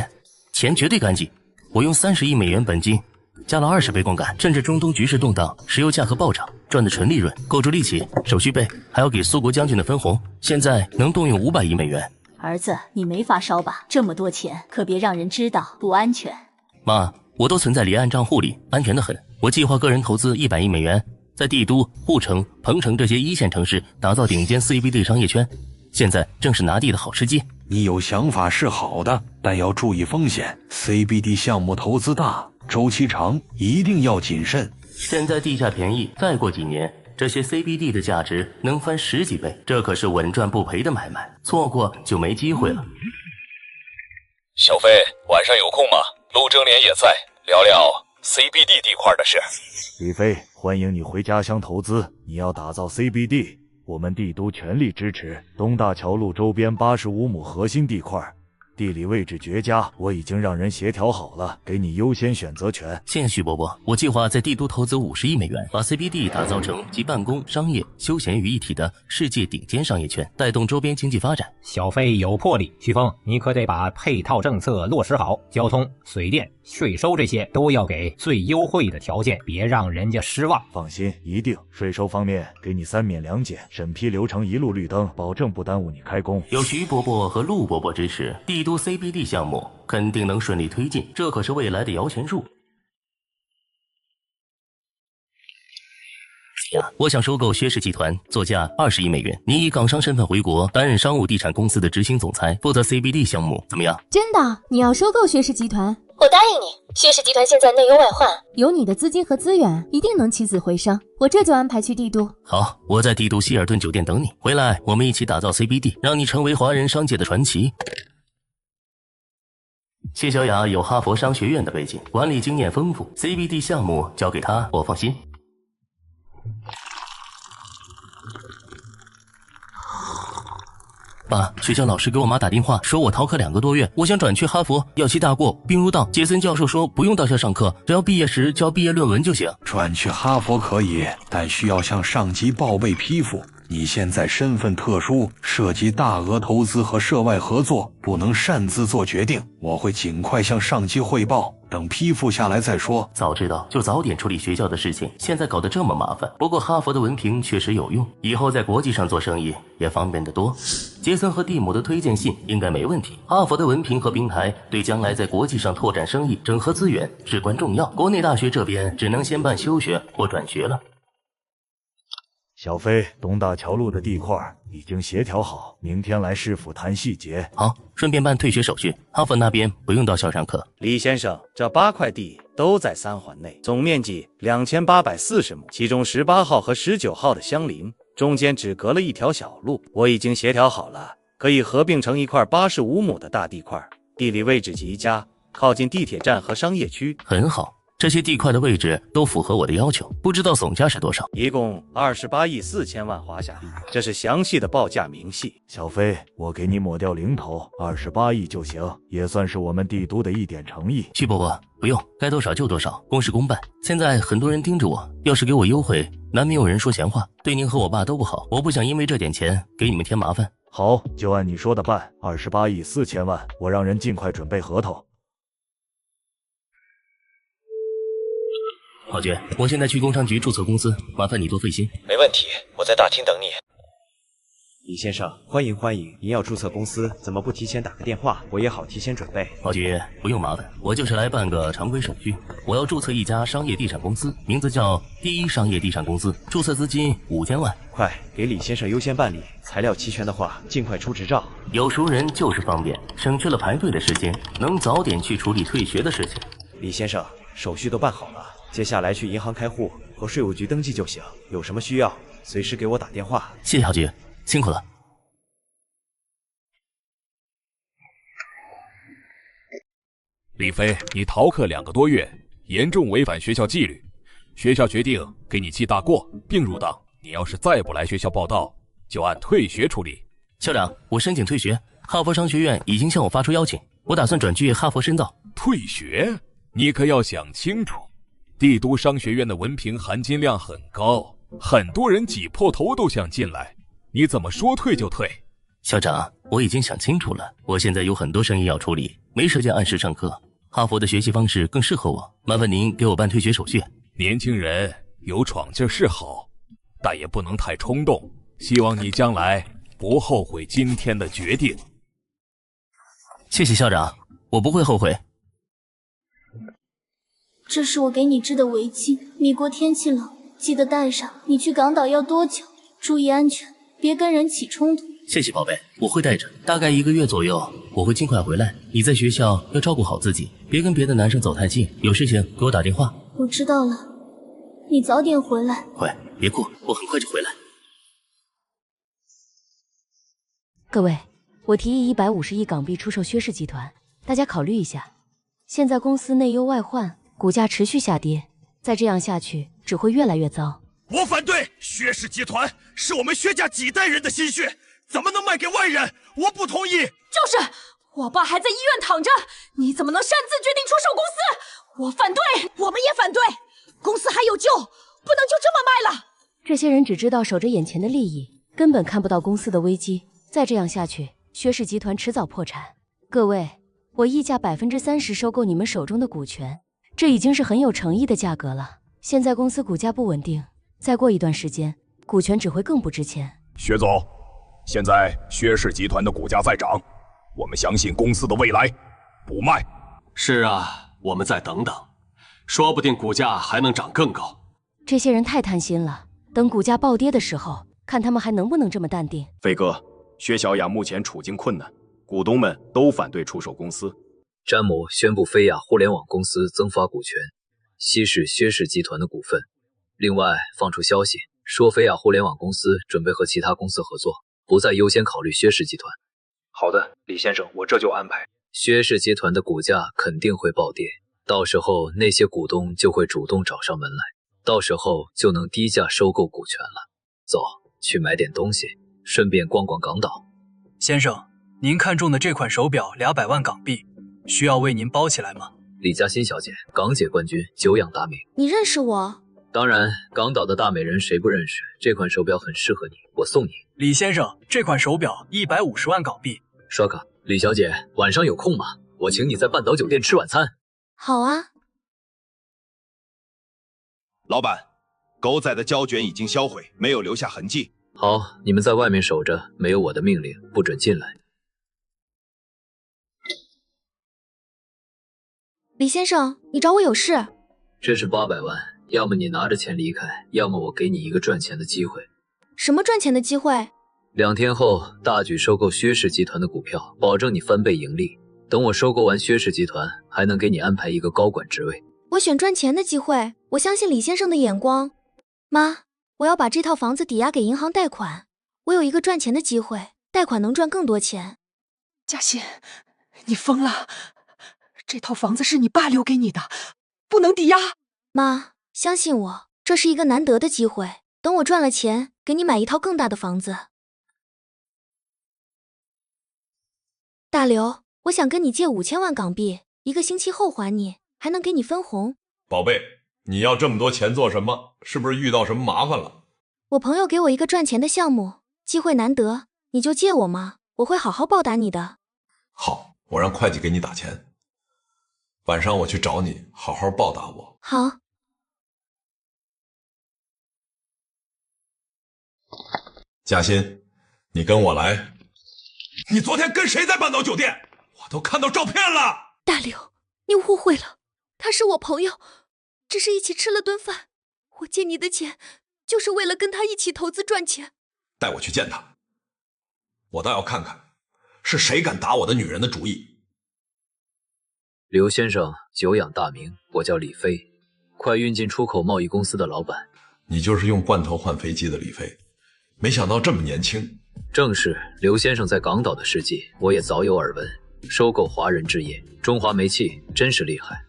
钱绝对干净。我用30亿美元本金，加了20倍杠杆，趁着中东局势动荡，石油价格暴涨，赚的纯利润，购置利息、手续费，还要给苏国将军的分红，现在能动用500亿美元。儿子，你没发烧吧？这么多钱，可别让人知道，不安全。妈，我都存在离岸账户里，安全的很。我计划个人投资100亿美元。在帝都、护城、彭城这些1线城市打造顶尖 CBD 商业圈，现在正是拿地的好时机。你有想法是好的，但要注意风险。CBD 项目投资大，周期长，一定要谨慎。现在地价便宜，再过几年，这些 CBD 的价值能翻10几倍，这可是稳赚不赔的买卖，错过就没机会了。小飞，晚上有空吗？陆征联也在，聊聊 CBD 地块的事。李飞，欢迎你回家乡投资。你要打造 CBD， 我们帝都全力支持。东大桥路周边85亩核心地块，地理位置绝佳，我已经让人协调好了，给你优先选择权。谢谢徐伯伯，我计划在帝都投资50亿美元，把 CBD 打造成集办公、商业、休闲于一体的世界顶尖商业圈，带动周边经济发展。小飞有魄力，徐峰，你可得把配套政策落实好，交通、水电、税收这些都要给最优惠的条件，别让人家失望。放心，一定。税收方面给你3免2减，审批流程一路绿灯，保证不耽误你开工。有徐伯伯和陆伯伯支持，帝都 CBD 项目肯定能顺利推进，这可是未来的摇钱树。我想收购薛氏集团，作价20亿美元。你以港商身份回国，担任商务地产公司的执行总裁，负责 CBD 项目，怎么样？真的？你要收购薛氏集团？我答应你。薛氏集团现在内忧外患，有你的资金和资源，一定能起死回生。我这就安排去帝都。好，我在帝都希尔顿酒店等你，回来我们一起打造 CBD， 让你成为华人商界的传奇。谢小雅有哈佛商学院的背景，管理经验丰富 ，CBD 项目交给她，我放心。爸，学校老师给我妈打电话，说我逃课2个多月，我想转去哈佛，要期大过，兵入道。杰森教授说不用到校上课，只要毕业时交毕业论文就行。转去哈佛可以，但需要向上级报备批复。你现在身份特殊，涉及大额投资和涉外合作，不能擅自做决定。我会尽快向上级汇报，等批复下来再说。早知道就早点处理学校的事情，现在搞得这么麻烦。不过哈佛的文凭确实有用，以后在国际上做生意也方便得多。杰森和蒂姆的推荐信应该没问题。哈佛的文凭和平台对将来在国际上拓展生意、整合资源至关重要。国内大学这边只能先办休学或转学了。小飞，东大桥路的地块已经协调好，明天来市府谈细节。好，顺便办退学手续。哈佛那边不用到校上课。李先生，这8块地都在3环内，总面积2840亩，其中18号和19号的相邻，中间只隔了一条小路。我已经协调好了，可以合并成一块85亩的大地块，地理位置极佳，靠近地铁站和商业区。很好，这些地块的位置都符合我的要求，不知道总价是多少？一共28亿4000万华夏币，这是详细的报价明细。小飞，我给你抹掉零头，28亿就行，也算是我们帝都的一点诚意。徐伯伯，不用，该多少就多少，公事公办。现在很多人盯着我，要是给我优惠，难免有人说闲话，对您和我爸都不好。我不想因为这点钱给你们添麻烦。好，就按你说的办，28亿4000万，我让人尽快准备合同。郝爵，我现在去工商局注册公司，麻烦你多费心。没问题，我在大厅等你。李先生，欢迎欢迎！您要注册公司，怎么不提前打个电话？我也好提前准备。郝爵，不用麻烦，我就是来办个常规手续。我要注册一家商业地产公司，名字叫第一商业地产公司，注册资金5000万。快，给李先生优先办理，材料齐全的话，尽快出执照。有熟人就是方便，省去了排队的时间，能早点去处理退学的事情。李先生，手续都办好了，接下来去银行开户和税务局登记就行。有什么需要，随时给我打电话。谢谢郝爵，辛苦了。李飞，你逃课2个多月，严重违反学校纪律，学校决定给你记大过，并入党。你要是再不来学校报到，就按退学处理。校长，我申请退学，哈佛商学院已经向我发出邀请，我打算转去哈佛深造。退学？你可要想清楚，帝都商学院的文凭含金量很高，很多人挤破头都想进来，你怎么说退就退？校长，我已经想清楚了，我现在有很多生意要处理，没时间按时上课。哈佛的学习方式更适合我，麻烦您给我办退学手续。年轻人有闯劲是好，但也不能太冲动，希望你将来不后悔今天的决定。谢谢校长，我不会后悔。这是我给你织的围巾，米国天气冷，记得带上。你去港岛要多久？注意安全，别跟人起冲突。谢谢宝贝，我会带着，大概1个月左右，我会尽快回来。你在学校要照顾好自己，别跟别的男生走太近，有事情给我打电话。我知道了，你早点回来。会，别哭，我很快就回来。各位，我提议150亿港币出售薛氏集团，大家考虑一下。现在公司内忧外患，股价持续下跌，再这样下去只会越来越糟。我反对！薛氏集团是我们薛家几代人的心血，怎么能卖给外人？我不同意！就是我爸还在医院躺着，你怎么能擅自决定出售公司？我反对，我们也反对。公司还有救，不能就这么卖了。这些人只知道守着眼前的利益，根本看不到公司的危机。再这样下去，薛氏集团迟早破产。各位，我溢价30%收购你们手中的股权，这已经是很有诚意的价格了。现在公司股价不稳定，再过一段时间，股权只会更不值钱。薛总，现在薛氏集团的股价在涨，我们相信公司的未来，不卖。是啊，我们再等等，说不定股价还能涨更高。这些人太贪心了，等股价暴跌的时候，看他们还能不能这么淡定。飞哥，薛小雅目前处境困难，股东们都反对出售公司。詹姆宣布飞亚互联网公司增发股权，稀释薛氏集团的股份。另外放出消息说，飞亚互联网公司准备和其他公司合作，不再优先考虑薛氏集团。好的，李先生，我这就安排。薛氏集团的股价肯定会暴跌，到时候那些股东就会主动找上门来，到时候就能低价收购股权了。走，去买点东西，顺便逛逛港岛。先生，您看中的这款手表200万港币，需要为您包起来吗？李嘉欣小姐，港姐冠军，久仰大名。你认识我？当然，港岛的大美人谁不认识？这款手表很适合你，我送你。李先生，这款手表150万港币。刷卡。李小姐，晚上有空吗？我请你在半岛酒店吃晚餐。好啊。老板，狗仔的胶卷已经销毁，没有留下痕迹。好，你们在外面守着，没有我的命令，不准进来。李先生，你找我有事？这是800万，要么你拿着钱离开，要么我给你一个赚钱的机会。什么赚钱的机会？2天后大举收购薛氏集团的股票，保证你翻倍盈利。等我收购完薛氏集团，还能给你安排一个高管职位。我选赚钱的机会，我相信李先生的眼光。妈，我要把这套房子抵押给银行贷款，我有一个赚钱的机会，贷款能赚更多钱。嘉欣，你疯了！这套房子是你爸留给你的，不能抵押。妈，相信我，这是一个难得的机会。等我赚了钱，给你买一套更大的房子。大刘，我想跟你借5000万港币，1个星期后还你，还能给你分红。宝贝，你要这么多钱做什么？是不是遇到什么麻烦了？我朋友给我一个赚钱的项目，机会难得，你就借我嘛，我会好好报答你的。好，我让会计给你打钱。晚上我去找你，好好报答我。好。嘉欣，你跟我来。你昨天跟谁在半岛酒店？我都看到照片了。大刘，你误会了，他是我朋友，只是一起吃了顿饭。我借你的钱，就是为了跟他一起投资赚钱。带我去见他，我倒要看看是谁敢打我的女人的主意。刘先生久仰大名，我叫李飞，快运进出口贸易公司的老板。你就是用罐头换飞机的李飞，没想到这么年轻。正是，刘先生在港岛的事迹我也早有耳闻，收购华人置业，中华煤气真是厉害。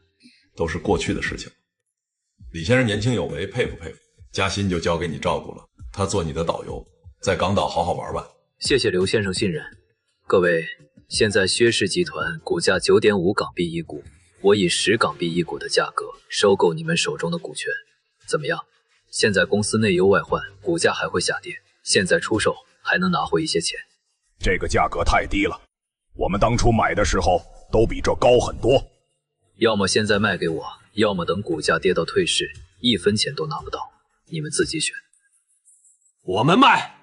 都是过去的事情。李先生年轻有为，佩服佩服。嘉欣就交给你照顾了，他做你的导游，在港岛好好玩玩。谢谢刘先生信任。各位，现在薛氏集团股价9.5港币一股，我以10港币一股的价格收购你们手中的股权，怎么样？现在公司内忧外患，股价还会下跌，现在出售还能拿回一些钱。这个价格太低了，我们当初买的时候都比这高很多。要么现在卖给我，要么等股价跌到退市，1分钱都拿不到，你们自己选。我们卖。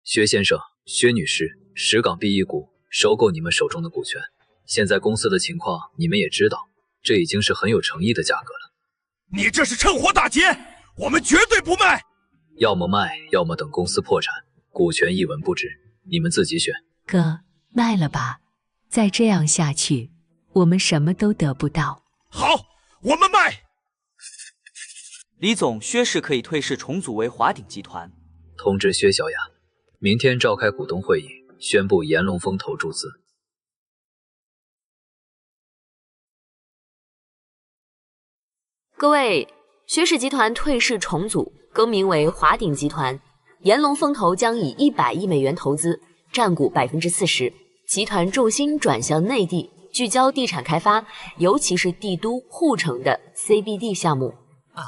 薛先生、薛女士，10港币一股，收购你们手中的股权。现在公司的情况你们也知道，这已经是很有诚意的价格了。你这是趁火打劫，我们绝对不卖。要么卖，要么等公司破产，股权一文不值，你们自己选。哥，卖了吧，再这样下去，我们什么都得不到。好，我们卖。李总，薛氏可以退市重组为华鼎集团。通知薛小雅，明天召开股东会议，宣布炎龙风投注资。各位，薛氏集团退市重组，更名为华鼎集团，炎龙风投将以100亿美元投资，占股40%。集团重心转向内地，聚焦地产开发，尤其是帝都、护城的 CBD 项目。啊？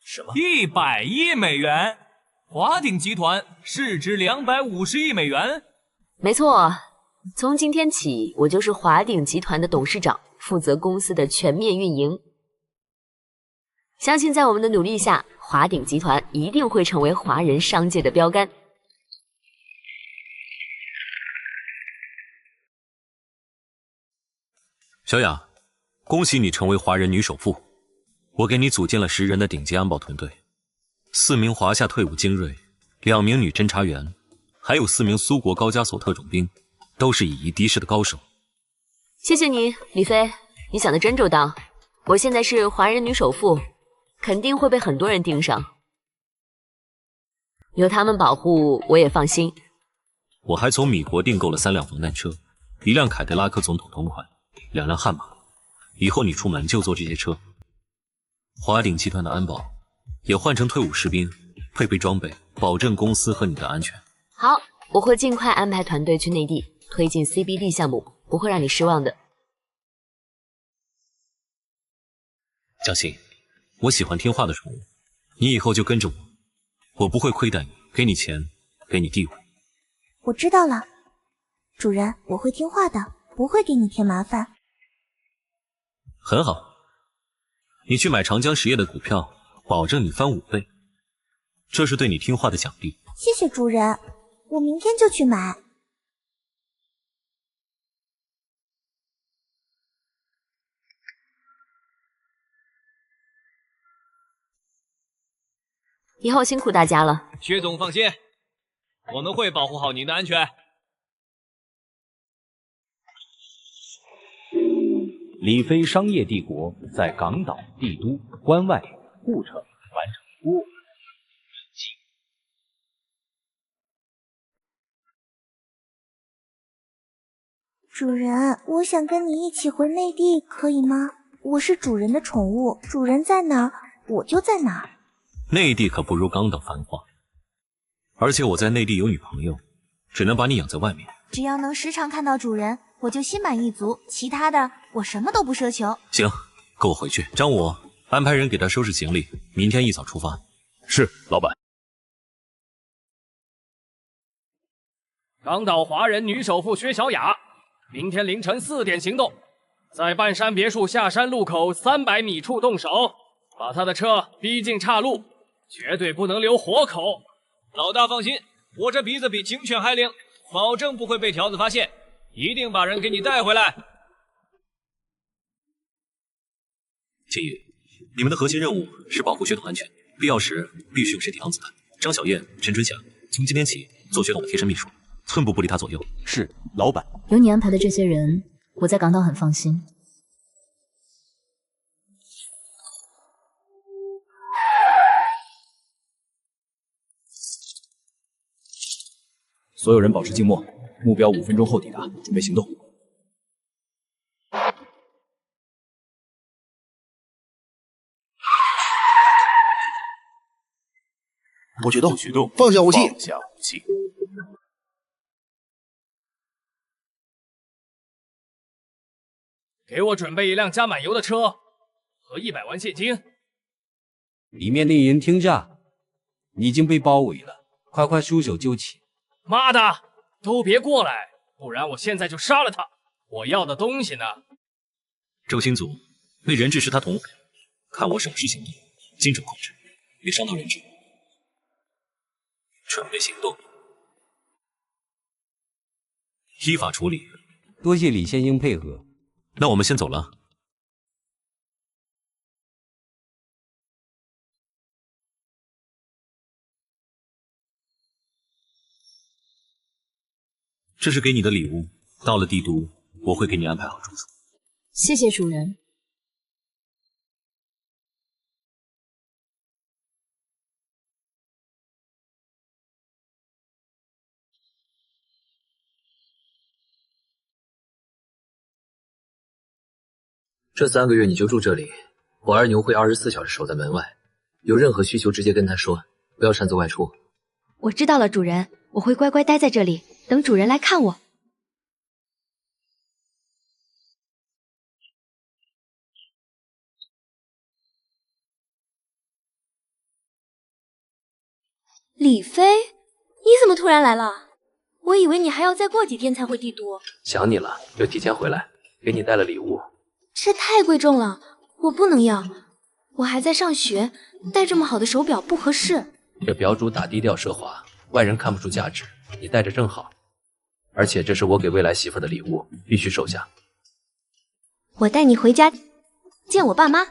什么？100亿美元？华鼎集团市值250亿美元？没错，从今天起，我就是华鼎集团的董事长，负责公司的全面运营。相信在我们的努力下，华鼎集团一定会成为华人商界的标杆。小雅，恭喜你成为华人女首富。我给你组建了10人的顶级安保团队，4名华夏退伍精锐，2名女侦查员，还有4名苏国高加索特种兵，都是以夷敌视的高手。谢谢你，李飞，你想得真周到。我现在是华人女首富，肯定会被很多人盯上，有他们保护，我也放心。我还从米国订购了3辆防弹车，1辆凯迪拉克总统同款，2辆悍马。以后你出门就坐这些车。华鼎集团的安保也换成退伍士兵，配备装备，保证公司和你的安全。好，我会尽快安排团队去内地推进 CBD 项目，不会让你失望的。嘉欣，我喜欢听话的宠物，你以后就跟着我，我不会亏待你，给你钱，给你地位。我知道了，主人，我会听话的，不会给你添麻烦。很好，你去买长江实业的股票，保证你翻5倍，这是对你听话的奖励。谢谢主人，我明天就去买。以后辛苦大家了。薛总放心，我们会保护好您的安全。李飞商业帝国在港岛、帝都、关外、护城完成多。主人，我想跟你一起回内地，可以吗？我是主人的宠物，主人在哪儿，我就在哪儿。内地可不如港岛繁华，而且我在内地有女朋友，只能把你养在外面。只要能时常看到主人，我就心满意足，其他的我什么都不奢求。行，跟我回去。张武，安排人给他收拾行李，明天一早出发。是，老板。港岛华人女首富薛小雅，明天凌晨4点行动，在半山别墅下山路口300米处动手，把他的车逼进岔路，绝对不能留活口。老大放心，我这鼻子比警犬还灵，保证不会被条子发现，一定把人给你带回来。秦宇，你们的核心任务是保护血统安全，必要时必须用身体挡子弹。张小燕、陈春霞从今天起做血统的贴身秘书，寸步不离他左右。是，老板。有你安排的这些人，我在港岛很放心。所有人保持静默，目标5分钟后抵达，准备行动。不许动！放下武器！放下武器！给我准备一辆加满油的车和100万现金。里面令人听诈，你已经被包围了，快束手就擒！妈的，都别过来，不然我现在就杀了他！我要的东西呢？周星祖，那人质是他同伙，看我手势行动，精准控制，别伤到人质。准备行动，依法处理。多谢李先生配合。那我们先走了。这是给你的礼物，到了帝都，我会给你安排好住宿。谢谢主人。这3个月你就住这里，我二牛会24小时守在门外，有任何需求直接跟他说，不要擅自外出。我知道了，主人，我会乖乖待在这里，等主人来看我。李飞，你怎么突然来了？我以为你还要再过几天才回帝都。想你了，就提前回来，给你带了礼物。这太贵重了，我不能要。我还在上学，戴这么好的手表不合适。这表主打低调奢华，外人看不出价值，你戴着正好。而且这是我给未来媳妇的礼物，必须收下。我带你回家见我爸妈。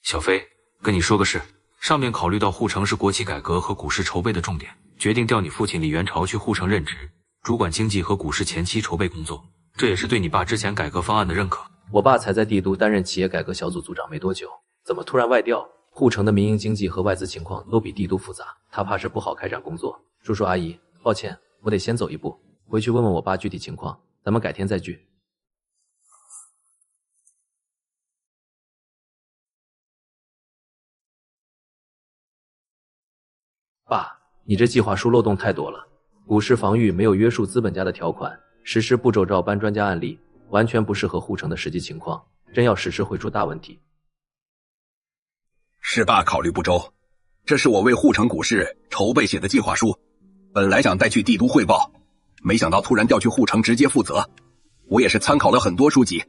小飞，跟你说个事，上面考虑到护城是国企改革和股市筹备的重点，决定调你父亲李元朝去护城任职，主管经济和股市前期筹备工作。这也是对你爸之前改革方案的认可。我爸才在帝都担任企业改革小组组长没多久，怎么突然外调？护城的民营经济和外资情况都比帝都复杂，他怕是不好开展工作。叔叔阿姨，抱歉，我得先走一步，回去问问我爸具体情况，咱们改天再聚。爸，你这计划书漏洞太多了，股市防御没有约束资本家的条款，实施步骤照搬专家案例，完全不适合护城的实际情况，真要实施会出大问题。是爸考虑不周，这是我为护城股市筹备写的计划书，本来想带去帝都汇报，没想到突然调去护城直接负责。我也是参考了很多书籍，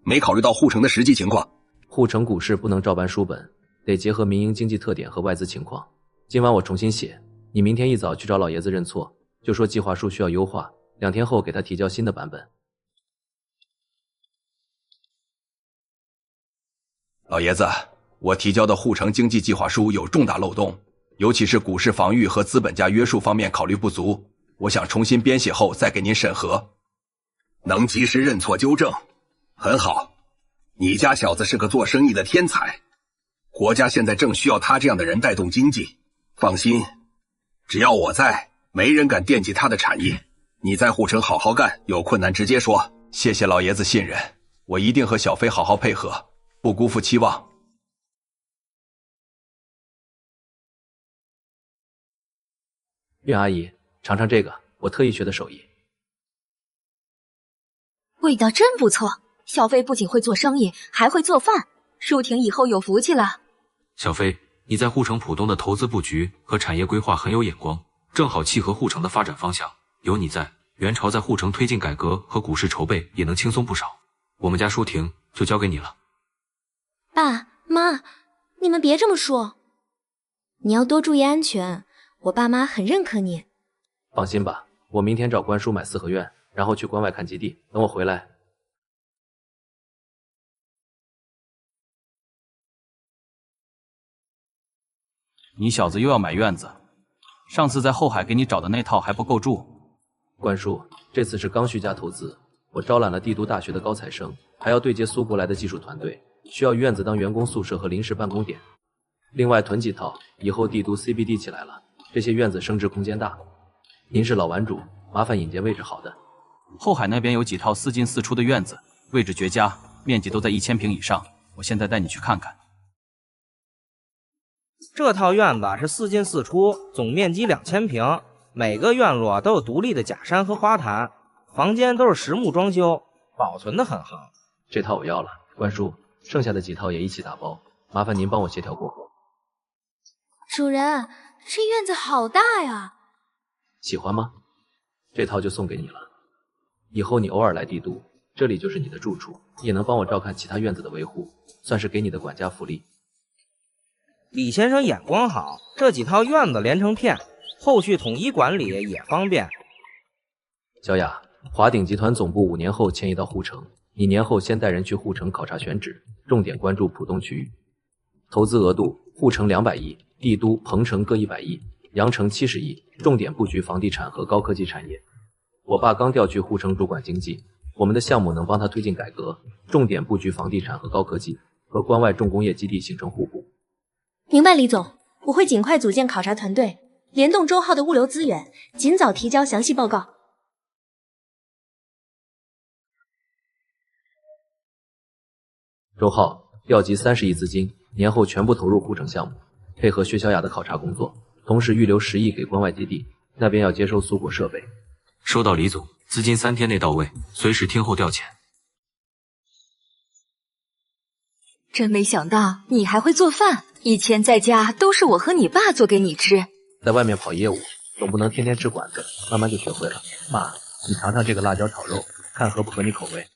没考虑到护城的实际情况。护城股市不能照搬书本，得结合民营经济特点和外资情况。今晚我重新写，你明天一早去找老爷子认错，就说计划书需要优化，2天后给他提交新的版本。老爷子，我提交的护城经济计划书有重大漏洞，尤其是股市防御和资本家约束方面考虑不足，我想重新编写后再给您审核。能及时认错纠正，很好。你家小子是个做生意的天才，国家现在正需要他这样的人带动经济。放心，只要我在，没人敢惦记他的产业。你在护城好好干，有困难直接说。谢谢老爷子信任，我一定和小飞好好配合，不辜负期望。韵阿姨，尝尝这个，我特意学的手艺。味道真不错，小飞不仅会做生意，还会做饭，舒婷以后有福气了。小飞，你在护城浦东的投资布局和产业规划很有眼光，正好契合护城的发展方向。有你在，元朝在护城推进改革和股市筹备也能轻松不少。我们家舒婷就交给你了。爸妈，你们别这么说，你要多注意安全，我爸妈很认可你。放心吧，我明天找关叔买4合院，然后去关外看基地，等我回来。你小子又要买院子，上次在后海给你找的那套还不够住。关叔，这次是刚需加投资，我招揽了帝都大学的高材生，还要对接苏国来的技术团队，需要院子当员工宿舍和临时办公点。另外囤几套，以后帝都 CBD 起来了，这些院子升值空间大。您是老玩主，麻烦引荐位置好的。后海那边有几套4进4出的院子，位置绝佳，面积都在1000平以上。我现在带你去看看。这套院子是4进4出，总面积2000平，每个院落都有独立的假山和花坛，房间都是实木装修，保存得很好。这套我要了，关叔，剩下的几套也一起打包，麻烦您帮我协调过后。主人，这院子好大呀！喜欢吗？这套就送给你了。以后你偶尔来帝都，这里就是你的住处，也能帮我照看其他院子的维护，算是给你的管家福利。李先生眼光好，这几套院子连成片，后续统一管理也方便。小雅，华鼎集团总部5年后迁移到护城，你年后先带人去护城考察选址，重点关注浦东区域。投资额度，护城200亿，帝都、彭城各100亿，阳城70亿，重点布局房地产和高科技产业。我爸刚调去护城主管经济，我们的项目能帮他推进改革，重点布局房地产和高科技，和关外重工业基地形成互补。明白，李总，我会尽快组建考察团队，联动周浩的物流资源，尽早提交详细报告。周浩调集30亿资金，年后全部投入护城项目，配合薛小雅的考察工作，同时预留10亿给关外基地，那边要接收苏国设备。收到，李总，资金3天内到位，随时听候调遣。真没想到你还会做饭，以前在家都是我和你爸做给你吃。在外面跑业务，总不能天天吃馆子，慢慢就学会了。妈，你尝尝这个辣椒炒肉，看合不合你口味。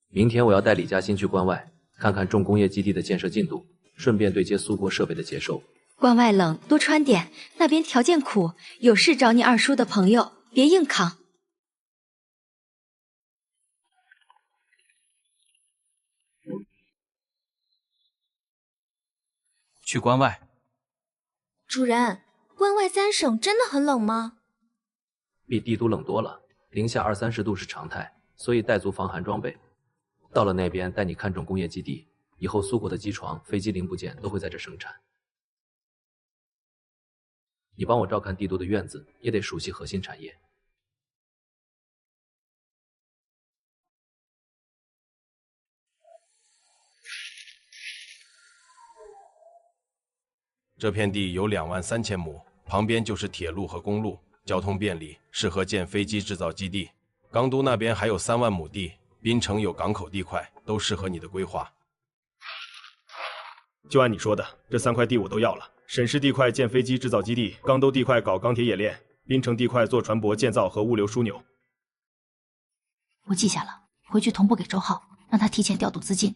明天我要带李嘉欣去关外，看看重工业基地的建设进度，顺便对接苏国设备的接收。关外冷，多穿点，那边条件苦，有事找你二叔的朋友，别硬扛。去关外。主人，关外3省真的很冷吗？比帝都冷多了，零下20-30度是常态，所以带足防寒装备。到了那边带你看重工业基地，以后苏国的机床、飞机零部件都会在这生产。你帮我照看帝都的院子，也得熟悉核心产业。这片地有23000亩，旁边就是铁路和公路，交通便利，适合建飞机制造基地。钢都那边还有3万亩地，滨城有港口地块，都适合你的规划。就按你说的，这3块地我都要了。沈氏地块建飞机制造基地，钢都地块搞钢铁冶炼，滨城地块做船舶建造和物流枢纽。我记下了，回去同步给周浩，让他提前调度资金。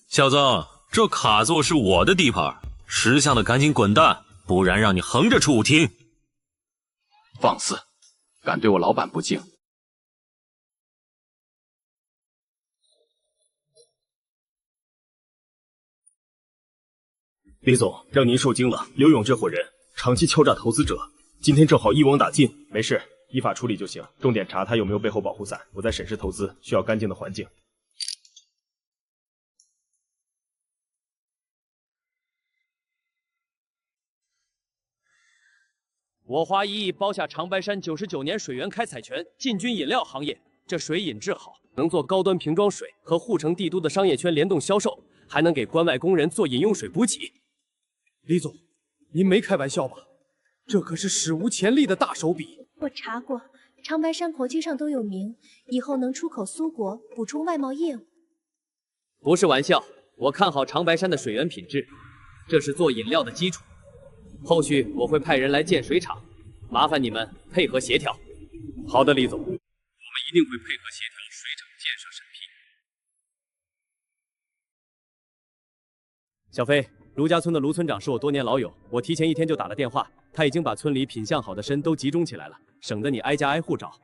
小子，这卡座是我的地盘，识相的赶紧滚蛋，不然让你横着出舞厅。放肆！敢对我老板不敬。李总，让您受惊了。刘勇这伙人长期敲诈投资者，今天正好一网打尽。没事，依法处理就行。重点查他有没有背后保护伞。我在审视投资，需要干净的环境。我花1亿包下长白山99年水源开采权，进军饮料行业。这水饮质好，能做高端瓶装水，和护城帝都的商业圈联动销售，还能给关外工人做饮用水补给。李总，您没开玩笑吧？这可是史无前例的大手笔。我查过，长白山国际上都有名，以后能出口苏国，补充外贸业务。不是玩笑，我看好长白山的水源品质，这是做饮料的基础。后续我会派人来建水厂，麻烦你们配合协调。好的，李总，我们一定会配合协调水厂建设审批。小飞，卢家村的卢村长是我多年老友，我提前1天就打了电话，他已经把村里品相好的参都集中起来了，省得你挨家挨户找。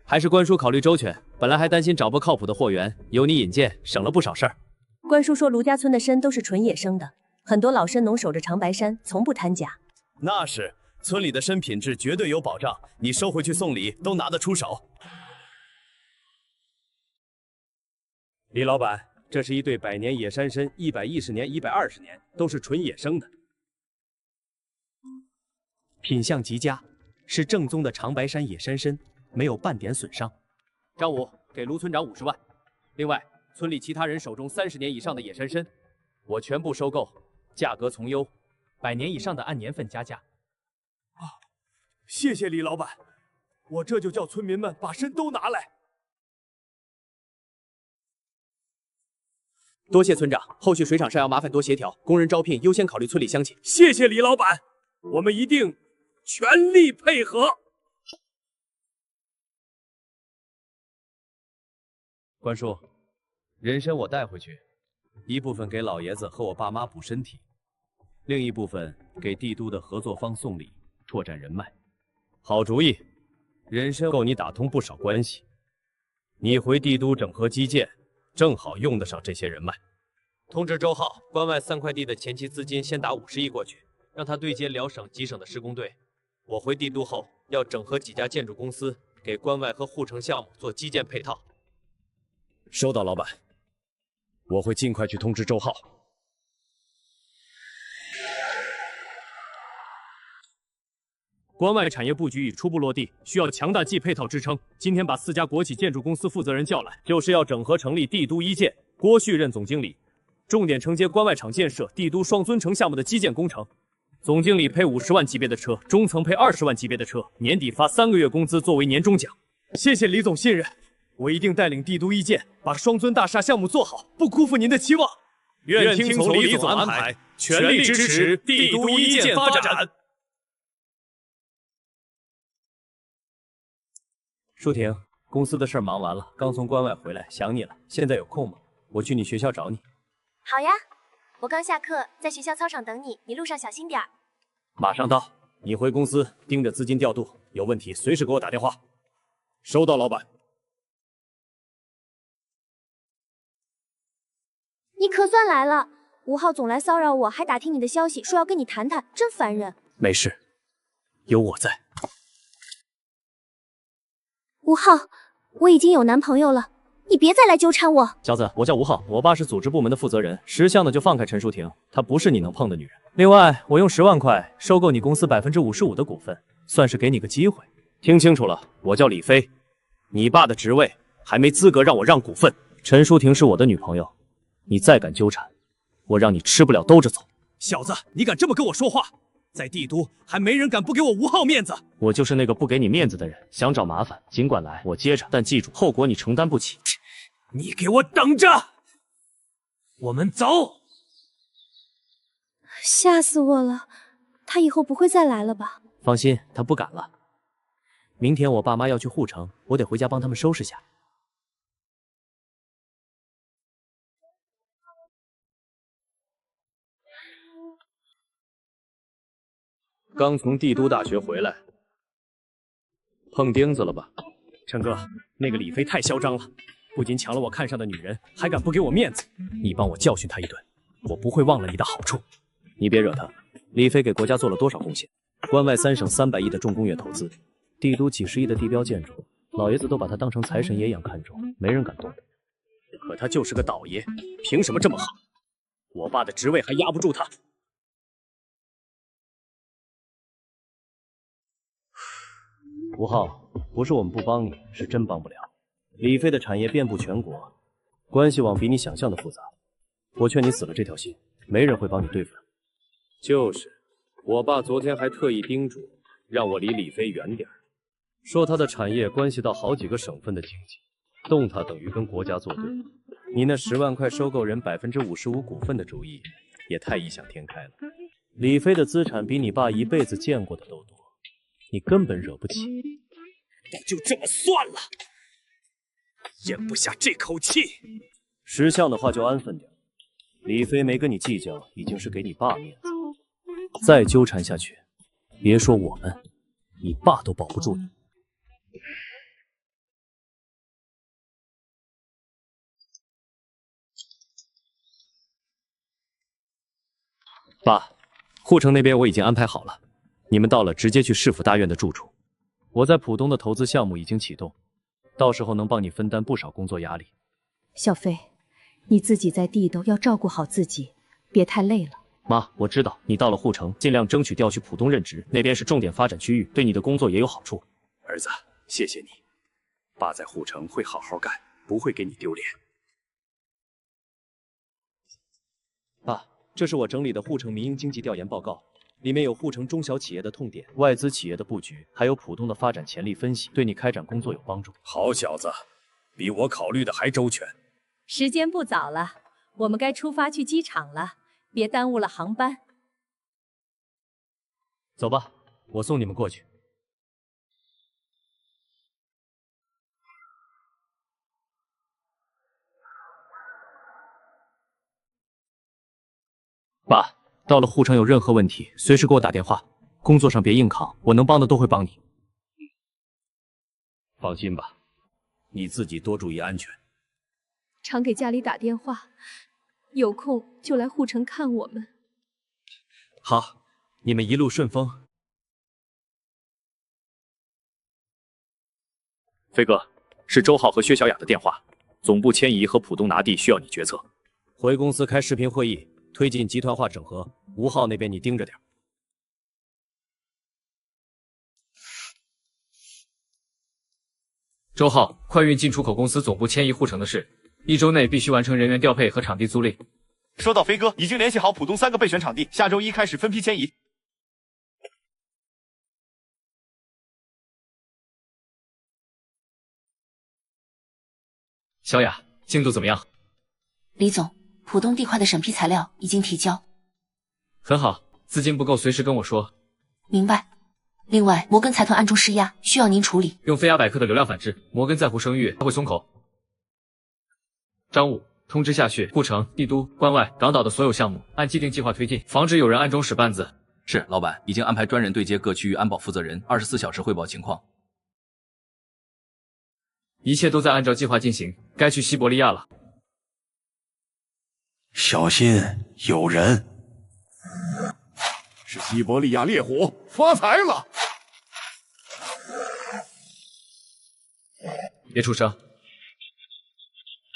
还是关叔考虑周全，本来还担心找不靠谱的货源，有你引荐，省了不少事儿。关叔说卢家村的参都是纯野生的，很多老参农守着长白山，从不贪假。那是，村里的参品质绝对有保障，你收回去送礼都拿得出手。李老板，这是一对100年野山参，110年、120年，都是纯野生的，品相极佳，是正宗的长白山野山参，没有半点损伤。张武，给卢村长50万。另外，村里其他人手中30年以上的野山参，我全部收购，价格从优，100年以上的按年份加价。谢谢李老板，我这就叫村民们把参都拿来。多谢村长，后续水厂上要麻烦多协调，工人招聘优先考虑村里乡亲。谢谢李老板，我们一定全力配合。关叔，人参我带回去，一部分给老爷子和我爸妈补身体，另一部分给帝都的合作方送礼，拓展人脉。好主意，人参够你打通不少关系。你回帝都整合基建，正好用得上这些人脉。通知周浩，关外3块地的前期资金先打50亿过去，让他对接辽省几省的施工队。我回帝都后，要整合几家建筑公司，给关外和护城项目做基建配套。收到，老板，我会尽快去通知周浩。关外产业布局已初步落地，需要强大技配套支撑。今天把4家国企建筑公司负责人叫来，就是要整合成立帝都一建。郭旭任总经理，重点承接关外厂建设帝都双尊城项目的基建工程。总经理配50万级别的车，中层配20万级别的车，年底发3个月工资作为年终奖。谢谢李总信任，我一定带领帝都一建把双尊大厦项目做好，不辜负您的期望。愿听从李总安排，全力支持帝都一建发展。舒婷，公司的事儿忙完了，刚从关外回来，想你了。现在有空吗？我去你学校找你。好呀，我刚下课，在学校操场等你，你路上小心点儿。马上到。你回公司盯着资金调度，有问题随时给我打电话。收到，老板。你可算来了，5号总来骚扰我，还打听你的消息，说要跟你谈谈，真烦人。没事，有我在。5号，我已经有男朋友了，你别再来纠缠我。小子，我叫吴浩，我爸是组织部门的负责人，10项的就放开陈淑婷，她不是你能碰的女人。另外，我用10万块收购你公司55%的股份，算是给你个机会。听清楚了，我叫李飞，你爸的职位还没资格让我让股份。陈淑婷是我的女朋友，你再敢纠缠，我让你吃不了兜着走。小子，你敢这么跟我说话？在帝都还没人敢不给我吴浩面子。我就是那个不给你面子的人，想找麻烦尽管来，我接着，但记住后果你承担不起。你给我等着，我们走。吓死我了，他以后不会再来了吧？放心，他不敢了。明天我爸妈要去护城，我得回家帮他们收拾下。刚从帝都大学回来，碰钉子了吧？陈哥，那个李飞太嚣张了，不仅抢了我看上的女人，还敢不给我面子。你帮我教训他一顿，我不会忘了你的好处。你别惹他。李飞给国家做了多少贡献？关外3省300亿的重工业投资，帝都几十亿的地标建筑，老爷子都把他当成财神爷一样看重，没人敢动。可他就是个倒爷，凭什么这么好？我爸的职位还压不住他。吴昊，不是我们不帮你，是真帮不了。李飞的产业遍布全国，关系网比你想象的复杂。我劝你死了这条心，没人会帮你对付他。就是，我爸昨天还特意叮嘱让我离李飞远点儿，说他的产业关系到好几个省份的经济，动他等于跟国家作对。你那10万块收购人55%股份的主意，也太异想天开了。李飞的资产比你爸一辈子见过的都多，你根本惹不起。那就这么算了，咽不下这口气。识相的话就安分点。李飞没跟你计较，已经是给你爸面子。再纠缠下去，别说我们，你爸都保不住你。爸，护城那边我已经安排好了，你们到了直接去市府大院的住处。我在浦东的投资项目已经启动，到时候能帮你分担不少工作压力。小飞，你自己在地斗要照顾好自己，别太累了。妈，我知道你到了护城，尽量争取调去浦东任职，那边是重点发展区域，对你的工作也有好处。儿子，谢谢你，爸在护城会好好干，不会给你丢脸。爸，这是我整理的护城民营经济调研报告，里面有护城中小企业的痛点、外资企业的布局，还有浦东的发展潜力分析，对你开展工作有帮助。好小子，比我考虑的还周全。时间不早了，我们该出发去机场了，别耽误了航班。走吧，我送你们过去。爸，到了护城有任何问题，随时给我打电话。工作上别硬扛，我能帮的都会帮你。放心吧，你自己多注意安全。常给家里打电话，有空就来护城看我们。好，你们一路顺风。飞哥，是周浩和薛小雅的电话，总部迁移和浦东拿地需要你决策。回公司开视频会议，推进集团化整合。吴昊那边你盯着点。周浩，快运进出口公司总部迁移护城的事，1周内必须完成人员调配和场地租赁。收到，飞哥，已经联系好浦东3个备选场地，下周1开始分批迁移。小雅，进度怎么样？李总，浦东地块的审批材料已经提交。很好，资金不够随时跟我说。明白。另外，摩根财团暗中施压，需要您处理。用飞亚百科的流量反制，摩根在乎声誉，他会松口。张武，通知下去，护城、帝都、关外、港岛的所有项目按既定计划推进，防止有人暗中使绊子。是，老板，已经安排专人对接各区域安保负责人，24小时汇报情况。一切都在按照计划进行，该去西伯利亚了。小心，有人！是西伯利亚烈火，发财了！别出声！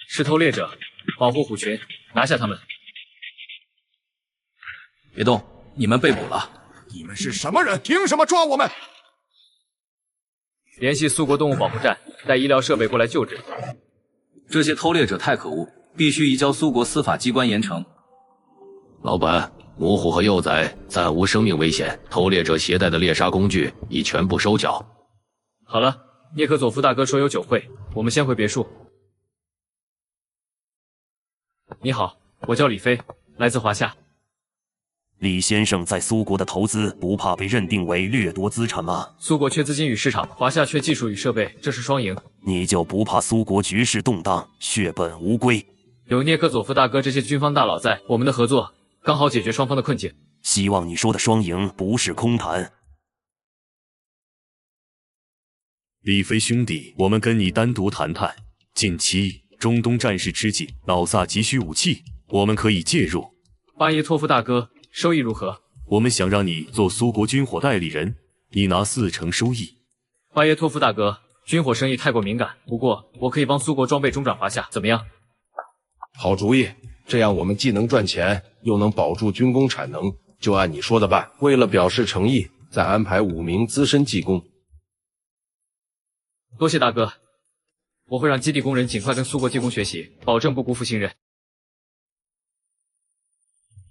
是偷猎者，保护虎群，拿下他们！别动，你们被捕了！你们是什么人？凭什么抓我们？联系苏国动物保护站，带医疗设备过来救治。这些偷猎者太可恶，必须移交苏国司法机关严惩。老板，母虎和幼崽暂无生命危险，偷猎者携带的猎杀工具已全部收缴。好了，涅克佐夫大哥说有酒会，我们先回别墅。你好，我叫李飞，来自华夏。李先生在苏国的投资不怕被认定为掠夺资产吗？苏国缺资金与市场，华夏缺技术与设备，这是双赢。你就不怕苏国局势动荡，血本无归？有涅克佐夫大哥这些军方大佬在，我们的合作刚好解决双方的困境。希望你说的双赢不是空谈。李飞兄弟，我们跟你单独谈谈。近期中东战事吃紧，老萨急需武器，我们可以介入。巴耶托夫大哥，收益如何？我们想让你做苏国军火代理人，你拿40%收益。巴耶托夫大哥，军火生意太过敏感，不过我可以帮苏国装备中转华夏，怎么样？好主意，这样我们既能赚钱，又能保住军工产能。就按你说的办。为了表示诚意，再安排5名资深技工。多谢大哥，我会让基地工人尽快跟苏国技工学习，保证不辜负信任。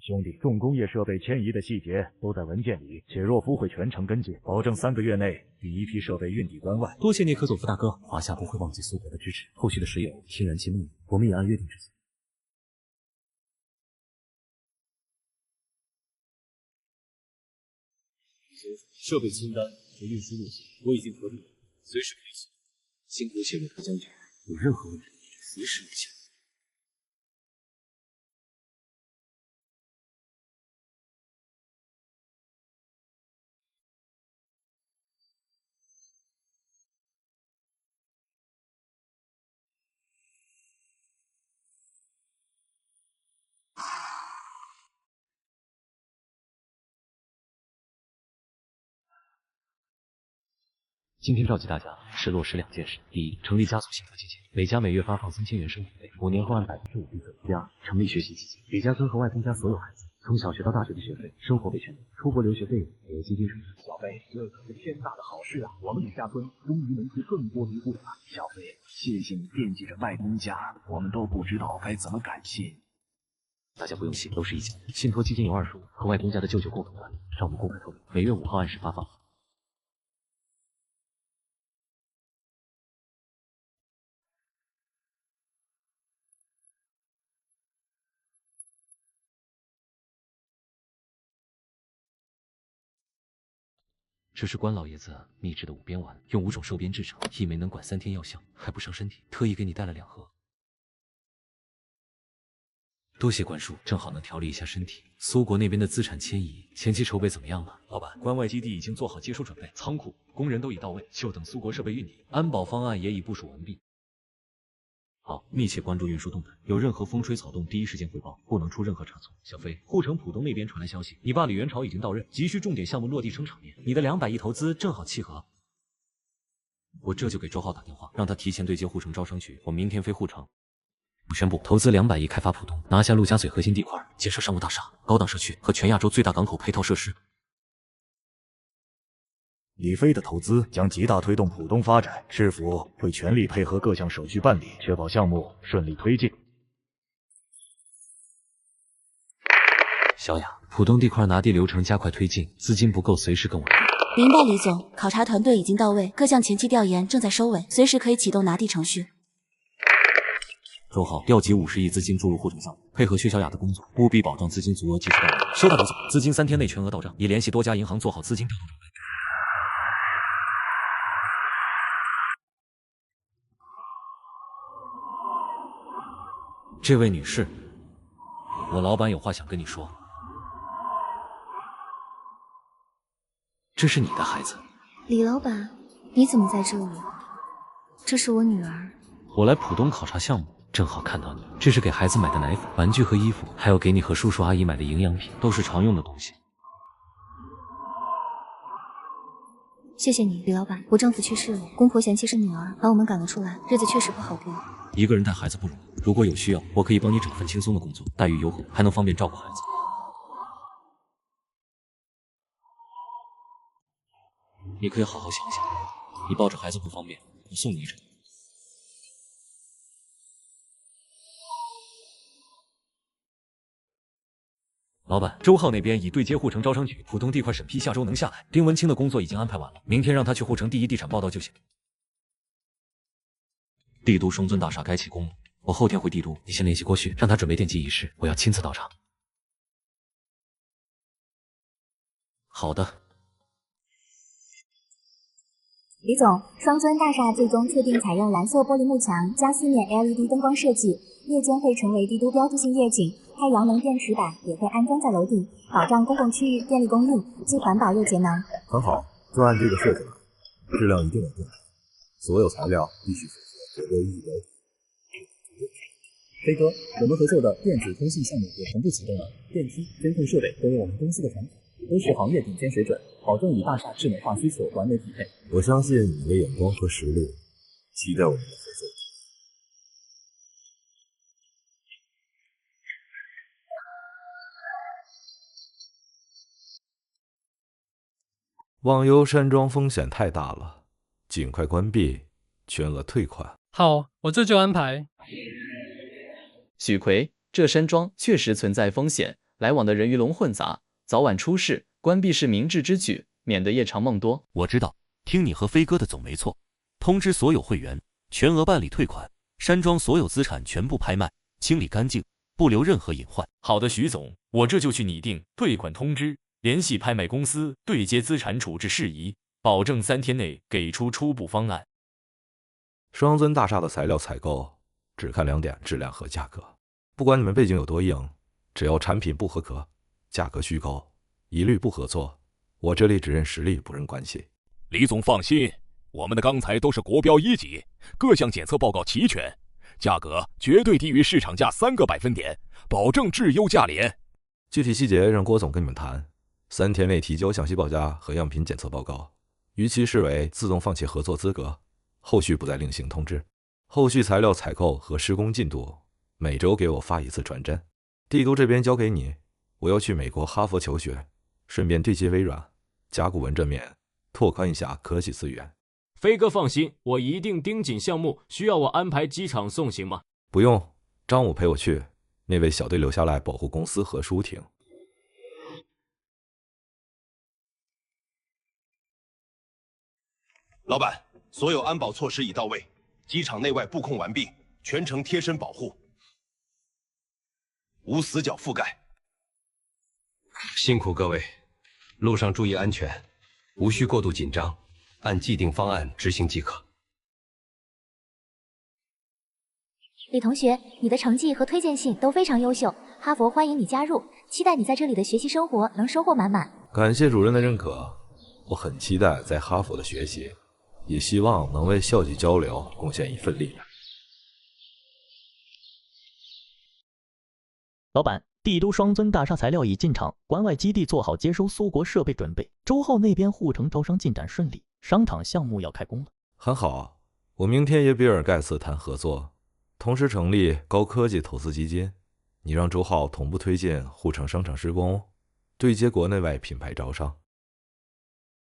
兄弟，重工业设备迁移的细节都在文件里，且若夫会全程跟进，保证3个月内第一批设备运抵关外。多谢涅科佐夫大哥，华夏不会忘记苏国的支持，后续的石油、天然气牧业，我们也按约定执行。设备清单和运输路线我已经核对了，随时可以行动。辛苦谢洛特将军，有任何问题随时联系。今天召集大家是落实2件事：第一，成立家族信托基金，每家每月发放3000元生活费，5年后按5%递增；第二，成立学习基金，给家村和外公家所有孩子从小学到大学的学费、生活费全免，出国留学费用也由基金承担。小飞，这可是天大的好事啊！我们李家村终于能出更多尼姑了。小飞，谢谢你惦记着外公家，我们都不知道该怎么感谢。大家不用谢，都是一家人。信托基金由2叔和外公家的舅舅共同管理，账目公开透明，每月5号按时发放。这是关老爷子秘制的5边丸，用5种兽鞭制成，一枚能管3天药效，还不伤身体，特意给你带了2盒。多谢关叔，正好能调理一下身体。苏国那边的资产迁移前期筹备怎么样了？老板，关外基地已经做好接收准备，仓库、工人都已到位，就等苏国设备运抵，安保方案也已部署完毕。好，密切关注运输动态，有任何风吹草动，第一时间汇报，不能出任何差错。小飞，护城浦东那边传来消息，你爸李元朝已经到任，急需重点项目落地撑场面，你的200亿投资正好契合。我这就给周浩打电话，让他提前对接护城招商局，我明天飞护城。我宣布投资200亿开发浦东，拿下陆家嘴核心地块，建设商务大厦、高档社区和全亚洲最大港口配套设施。李飞的投资将极大推动浦东发展，市府会全力配合各项手续办理，确保项目顺利推进。小雅，浦东地块拿地流程加快推进，资金不够随时跟我说。明白，李总，考察团队已经到位，各项前期调研正在收尾，随时可以启动拿地程序。周浩，调集50亿资金注入护城项目，配合薛小雅的工作，务必保障资金足额及时到位。收到，刘总，资金3天内全额到账，已联系多家银行做好资金调动准备。这位女士，我老板有话想跟你说。这是你的孩子。李老板，你怎么在这里？这是我女儿。我来浦东考察项目，正好看到你。这是给孩子买的奶粉、玩具和衣服，还有给你和叔叔阿姨买的营养品，都是常用的东西。谢谢你，李老板。我丈夫去世了，公婆嫌弃是女儿，把我们赶了出来，日子确实不好过。一个人带孩子不容易，如果有需要，我可以帮你找份轻松的工作，待遇优厚，还能方便照顾孩子。你可以好好想想，你抱着孩子不方便，我送你一程。老板，周浩那边已对接护城招商局，浦东地块审批下周能下来。丁文清的工作已经安排完了，明天让他去护城第一地产报道就行。帝都双尊大厦该起工了，我后天回帝都，你先联系郭旭，让他准备奠基仪式，我要亲自到场。好的。李总，双尊大厦最终确定采用蓝色玻璃幕墙加4面 LED 灯光设计，夜间会成为帝都标志性夜景。太阳能电池板也会安装在楼顶，保障公共区域电力供应，既环保又节能。很好，就按这个设计了，质量一定稳定。所有材料必须符合国标1标准。飞哥，我们合作的电子通信项目也同步启动了，电梯、监控设备都有我们公司的产品，都是行业顶尖水准，保证与大厦智能化需求完美匹配。我相信你的眼光和实力，期待我们的合作。忘忧山庄风险太大了，尽快关闭，全额退款。好，我这就安排。许奎，这山庄确实存在风险，来往的人鱼龙混杂，早晚出事，关闭是明智之举，免得夜长梦多。我知道，听你和飞哥的总没错。通知所有会员，全额办理退款，山庄所有资产全部拍卖，清理干净，不留任何隐患。好的，徐总，我这就去拟定退款通知，联系拍卖公司对接资产处置事宜，保证3天内给出初步方案。双尊大厦的材料采购只看2点：质量和价格。不管你们背景有多硬，只要产品不合格，价格虚高，一律不合作。我这里只认实力，不认关系。李总放心，我们的钢材都是国标1级，各项检测报告齐全，价格绝对低于市场价3个百分点，保证质优价廉。具体细节让郭总跟你们谈。3天内提交详细报价和样品检测报告，逾期视为自动放弃合作资格，后续不再另行通知。后续材料采购和施工进度，每周给我发1次传真。帝都这边交给你，我要去美国哈佛求学，顺便对接微软、甲骨文这面，拓宽一下科技资源。飞哥放心，我一定盯紧项目。需要我安排机场送行吗？不用，张武陪我去，那位小队留下来保护公司和舒婷。老板，所有安保措施已到位，机场内外布控完毕，全程贴身保护，无死角覆盖。辛苦各位，路上注意安全，无需过度紧张，按既定方案执行即可。李同学，你的成绩和推荐信都非常优秀，哈佛欢迎你加入，期待你在这里的学习生活能收获满满。感谢主任的认可，我很期待在哈佛的学习，也希望能为校际交流贡献一份力。老板，帝都双尊大厦材料已进场，关外基地做好接收苏国设备准备。周浩那边护城招商进展顺利，商场项目要开工了。很好，我明天约比尔盖茨谈合作，同时成立高科技投资基金。你让周浩同步推进护城商场施工，对接国内外品牌招商。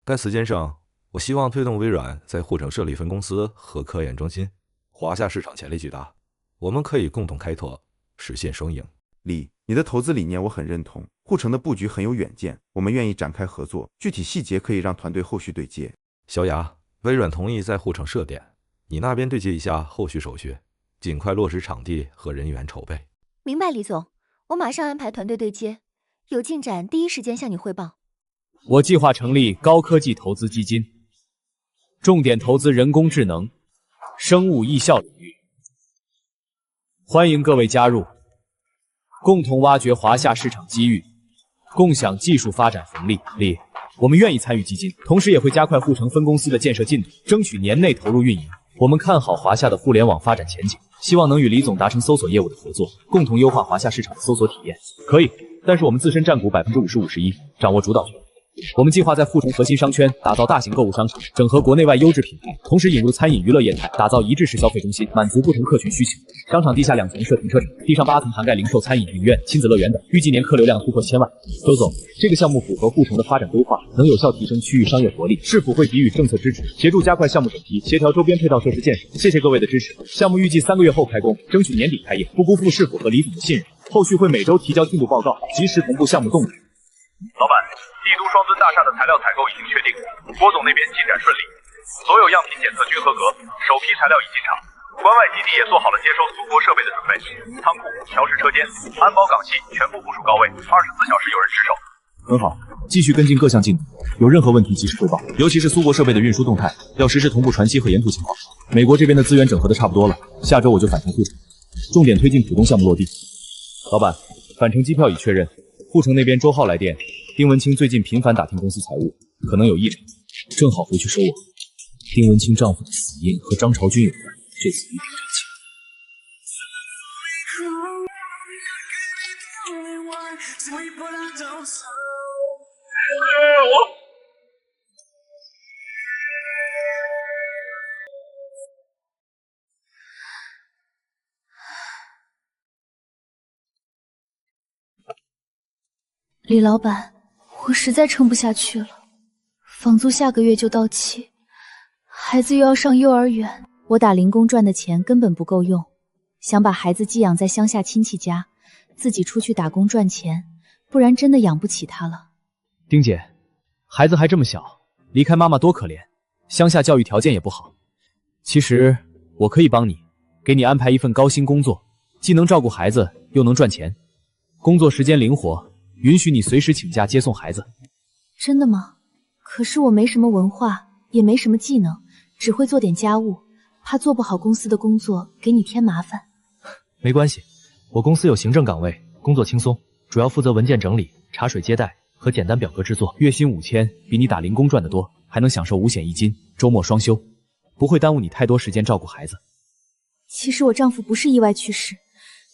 盖茨先生，我希望推动微软在护城设立分公司和科研中心，华夏市场潜力巨大，我们可以共同开拓，实现双赢。李，你的投资理念我很认同，护城的布局很有远见，我们愿意展开合作，具体细节可以让团队后续对接。小雅，微软同意在护城设点，你那边对接一下后续手续，尽快落实场地和人员筹备。明白，李总，我马上安排团队对接，有进展第一时间向你汇报。我计划成立高科技投资基金，重点投资人工智能、生物医效领域，欢迎各位加入，共同挖掘华夏市场机遇，共享技术发展红利。李，我们愿意参与基金，同时也会加快护城分公司的建设进度，争取年内投入运营。我们看好华夏的互联网发展前景，希望能与李总达成搜索业务的合作，共同优化华夏市场的搜索体验。可以，但是我们自身占股50%、51%，掌握主导权。我们计划在护城核心商圈打造大型购物商场，整合国内外优质品牌，同时引入餐饮娱乐业态，打造一致式消费中心，满足不同客群需求。商场地下2层设停车场，地上8层涵盖零售、餐饮、影院、亲子乐园等，预计年客流量突破1000万。周总，这个项目符合护城的发展规划，能有效提升区域商业活力，是否会给予政策支持，协助加快项目审批，协调周边配套设施建设？谢谢各位的支持。项目预计3个月后开工，争取年底开业，不辜负市府和李总的信任。后续会每周提交进度报告，及时同步项目动态。老板，帝都双尊大厦的材料采购已经确定，郭总那边进展顺利，所有样品检测均合格，首批材料已进场，关外基地也做好了接收苏国设备的准备，仓库、调试车间、安保岗系全部部署到位，24小时有人值守。很好，继续跟进各项进度，有任何问题及时汇报，尤其是苏国设备的运输动态，要实时同步传息和沿途情况。美国这边的资源整合的差不多了，下周我就返程护城，重点推进浦东项目落地。老板，返程机票已确认，护城那边周浩来电，丁文清最近频繁打听公司财务，可能有异常，正好回去收我。丁文清丈夫的死因和张朝军有关，这次一定查清。李老板，我实在撑不下去了，房租下个月就到期，孩子又要上幼儿园，我打零工赚的钱根本不够用，想把孩子寄养在乡下亲戚家，自己出去打工赚钱，不然真的养不起他了。丁姐，孩子还这么小，离开妈妈多可怜，乡下教育条件也不好。其实我可以帮你，给你安排一份高薪工作，既能照顾孩子，又能赚钱，工作时间灵活，允许你随时请假接送孩子。真的吗？可是我没什么文化，也没什么技能，只会做点家务，怕做不好公司的工作，给你添麻烦。没关系，我公司有行政岗位，工作轻松，主要负责文件整理、茶水接待和简单表格制作，月薪5000，比你打零工赚得多，还能享受5险1金，周末双休，不会耽误你太多时间照顾孩子。其实我丈夫不是意外去世，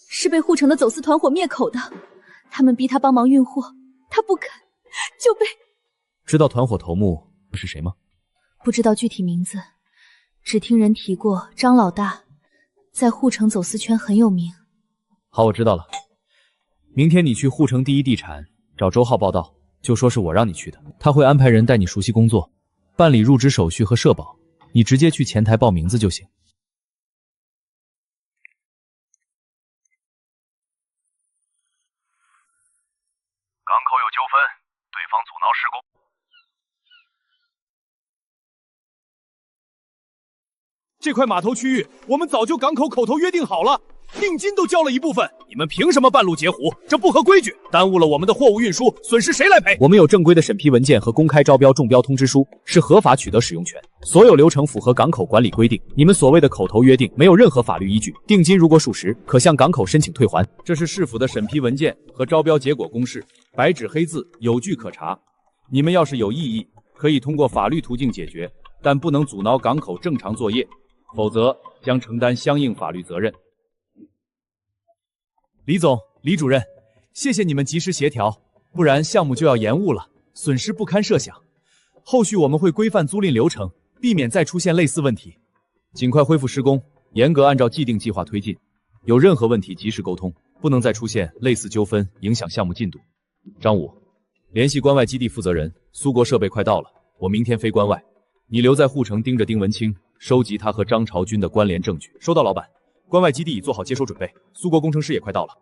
是被护城的走私团伙灭口的，他们逼他帮忙运货，他不肯，就被……知道团伙头目是谁吗？不知道具体名字，只听人提过张老大，在护城走私圈很有名。好，我知道了。明天你去护城第一地产找周浩报道，就说是我让你去的，他会安排人带你熟悉工作，办理入职手续和社保，你直接去前台报名字就行。港口有纠纷，对方阻挠施工。这块码头区域，我们早就港口口头约定好了，定金都交了一部分，你们凭什么半路截胡？这不合规矩，耽误了我们的货物运输，损失谁来赔？我们有正规的审批文件和公开招标中标通知书，是合法取得使用权，所有流程符合港口管理规定。你们所谓的口头约定没有任何法律依据，定金如果属实，可向港口申请退还。这是市府的审批文件和招标结果公示，白纸黑字，有据可查。你们要是有异议，可以通过法律途径解决，但不能阻挠港口正常作业，否则将承担相应法律责任。李总、李主任，谢谢你们及时协调，不然项目就要延误了，损失不堪设想。后续我们会规范租赁流程，避免再出现类似问题。尽快恢复施工，严格按照既定计划推进。有任何问题及时沟通，不能再出现类似纠纷，影响项目进度。张武，联系关外基地负责人，苏国设备快到了，我明天飞关外，你留在护城盯着丁文清，收集他和张朝军的关联证据。收到，老板。关外基地已做好接收准备，苏国工程师也快到了。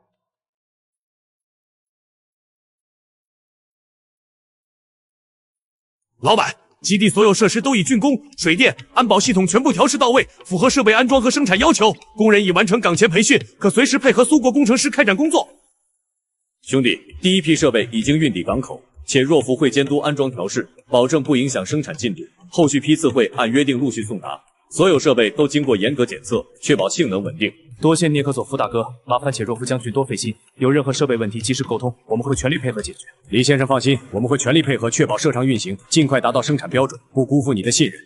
老板，基地所有设施都已竣工，水电、安保系统全部调试到位，符合设备安装和生产要求。工人已完成岗前培训，可随时配合苏国工程师开展工作。兄弟，第一批设备已经运抵港口，且若福会监督安装调试，保证不影响生产进度。后续批次会按约定陆续送达。所有设备都经过严格检测，确保性能稳定。多谢涅克索夫大哥，麻烦且若夫将军多费心。有任何设备问题及时沟通，我们会全力配合解决。李先生放心，我们会全力配合，确保设厂运行，尽快达到生产标准，不辜负你的信任。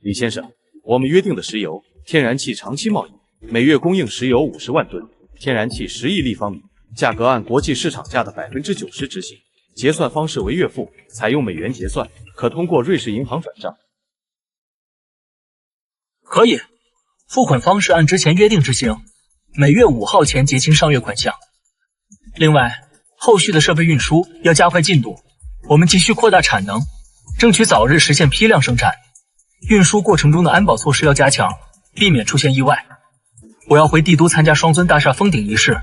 李先生，我们约定的石油、天然气长期贸易，每月供应石油50万吨，天然气10亿立方米，价格按国际市场价的90%执行，结算方式为月付，采用美元结算，可通过瑞士银行转账。可以，付款方式按之前约定执行，每月5号前结清上月款项。另外，后续的设备运输要加快进度，我们急需扩大产能，争取早日实现批量生产。运输过程中的安保措施要加强，避免出现意外。我要回帝都参加双尊大厦封顶仪式，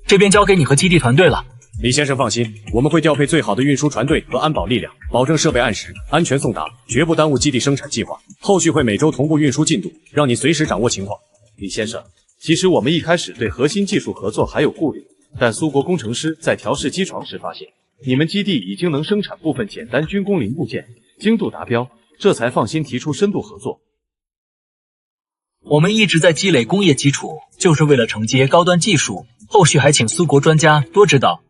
这边交给你和基地团队了。李先生放心，我们会调配最好的运输船队和安保力量，保证设备按时、安全送达，绝不耽误基地生产计划。后续会每周同步运输进度，让你随时掌握情况。李先生，其实我们一开始对核心技术合作还有顾虑，但苏国工程师在调试机床时发现，你们基地已经能生产部分简单军工零部件，精度达标，这才放心提出深度合作。我们一直在积累工业基础，就是为了承接高端技术，后续还请苏国专家多指导。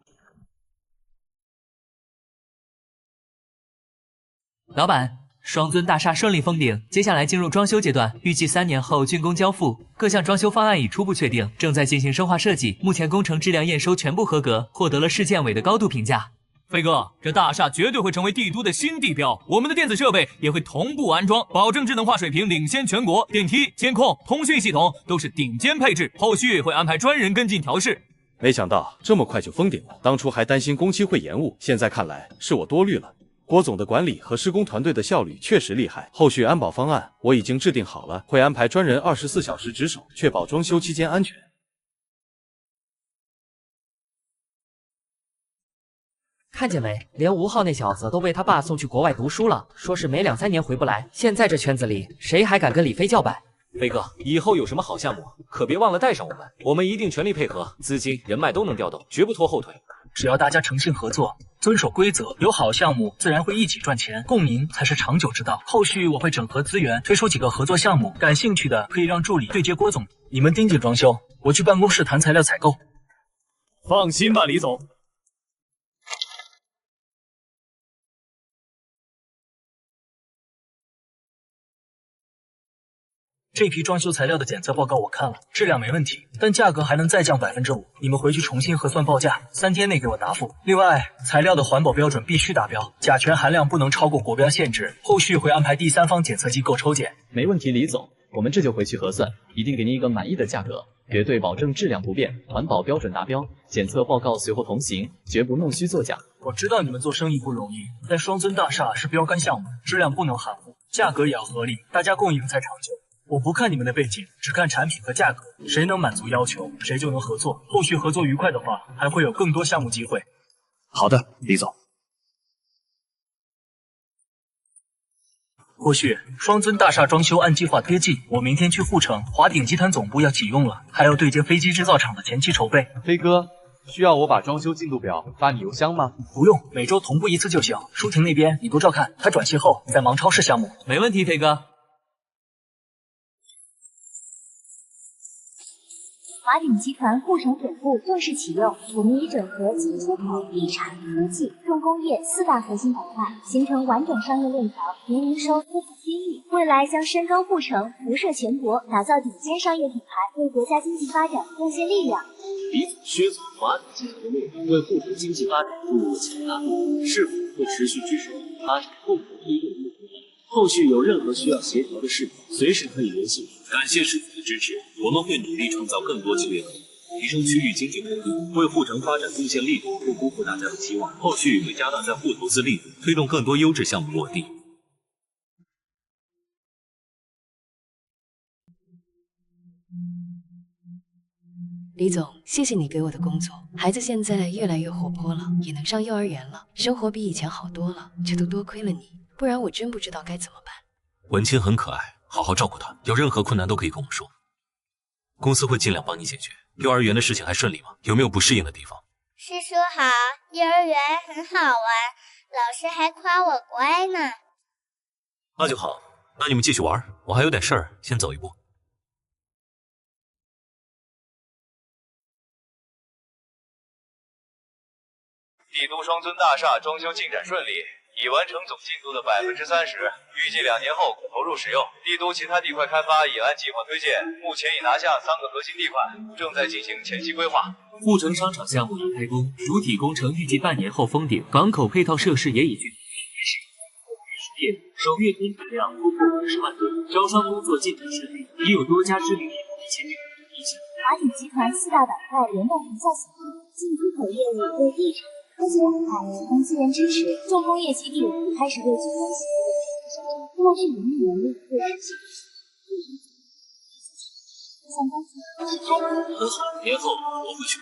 老板，双尊大厦顺利封顶，接下来进入装修阶段，预计3年后竣工交付。各项装修方案已初步确定，正在进行深化设计。目前工程质量验收全部合格，获得了市建委的高度评价。飞哥，这大厦绝对会成为帝都的新地标，我们的电子设备也会同步安装，保证智能化水平领先全国。电梯、监控、通讯系统都是顶尖配置，后续会安排专人跟进调试。没想到这么快就封顶了，当初还担心工期会延误，现在看来是我多虑了。郭总的管理和施工团队的效率确实厉害，后续安保方案我已经制定好了，会安排专人24小时值守，确保装修期间安全。看见没，连吴昊那小子都被他爸送去国外读书了，说是没2、3年回不来。现在这圈子里，谁还敢跟李飞叫板？飞哥，以后有什么好项目，可别忘了带上我们，我们一定全力配合，资金、人脉都能调动，绝不拖后腿。只要大家诚信合作，遵守规则，有好项目自然会一起赚钱，共赢才是长久之道。后续我会整合资源，推出几个合作项目，感兴趣的可以让助理对接郭总，你们盯紧装修，我去办公室谈材料采购。放心吧，李总。这批装修材料的检测报告我看了，质量没问题，但价格还能再降5%。你们回去重新核算报价，3天内给我答复。另外，材料的环保标准必须达标，甲醛含量不能超过国标限制。后续会安排第三方检测机构抽检。没问题，李总，我们这就回去核算，一定给您一个满意的价格，绝对保证质量不变，环保标准达标，检测报告随后同行，绝不弄虚作假。我知道你们做生意不容易，但双尊大厦是标杆项目，质量不能含糊，价格也要合理，大家共赢才长久。我不看你们的背景，只看产品和价格，谁能满足要求，谁就能合作。后续合作愉快的话，还会有更多项目机会。好的，李总。后续双尊大厦装修按计划推进，我明天去阜成华鼎集团总部要启用了，还要对接飞机制造厂的前期筹备。飞哥，需要我把装修进度表发你邮箱吗？不用，每周同步1次就行。舒婷那边你多照看，他转系后在忙超市项目。没问题，飞哥。华鼎集团阜成总部正式启用，我们已整合进出口、地产、科技、重工业4大核心板块，形成完整商业链条，年营收突破1000亿。未来将深耕阜成，辐射全国，打造顶尖商业品牌，为国家经济发展贡献力量。李总、薛总、华鼎集团的目的为阜成经济发展注入了强大动力，是否会持续支持你发展，共同推动目标？后续有任何需要协调的事宜，随时可以联系我。感谢师傅的支持，我们会努力创造更多就业可能，提升区域经济活力，为阜成发展贡献力度，不辜负大家的期望。后续会加大在沪投资力度，推动更多优质项目落地。李总，谢谢你给我的工作，孩子现在越来越活泼了，也能上幼儿园了，生活比以前好多了，这都多亏了你，不然我真不知道该怎么办。文清很可爱，好好照顾她，有任何困难都可以跟我们说，公司会尽量帮你解决。幼儿园的事情还顺利吗？有没有不适应的地方？师叔好，幼儿园很好玩，老师还夸我乖呢。那就好，那你们继续玩，我还有点事儿，先走一步。帝都双尊大厦装修进展顺利，已完成总进度的30%，预计2年后可投入使用。帝都其他地块开发也按计划推进，目前已拿下3个核心地块，正在进行前期规划。阜成商场项目已开工，主体工程预计半年后封顶，港口配套设施也已具体开始。首月吞吐量突破50万吨，招商工作进展顺利，已有多家知名品牌签约。华鼎集团4大板块联动一下协议，进出口业务为地产、科技板块提供资源支持，重工业基地开始为军工企业的后续盈利能力会实现。很好，年后我会去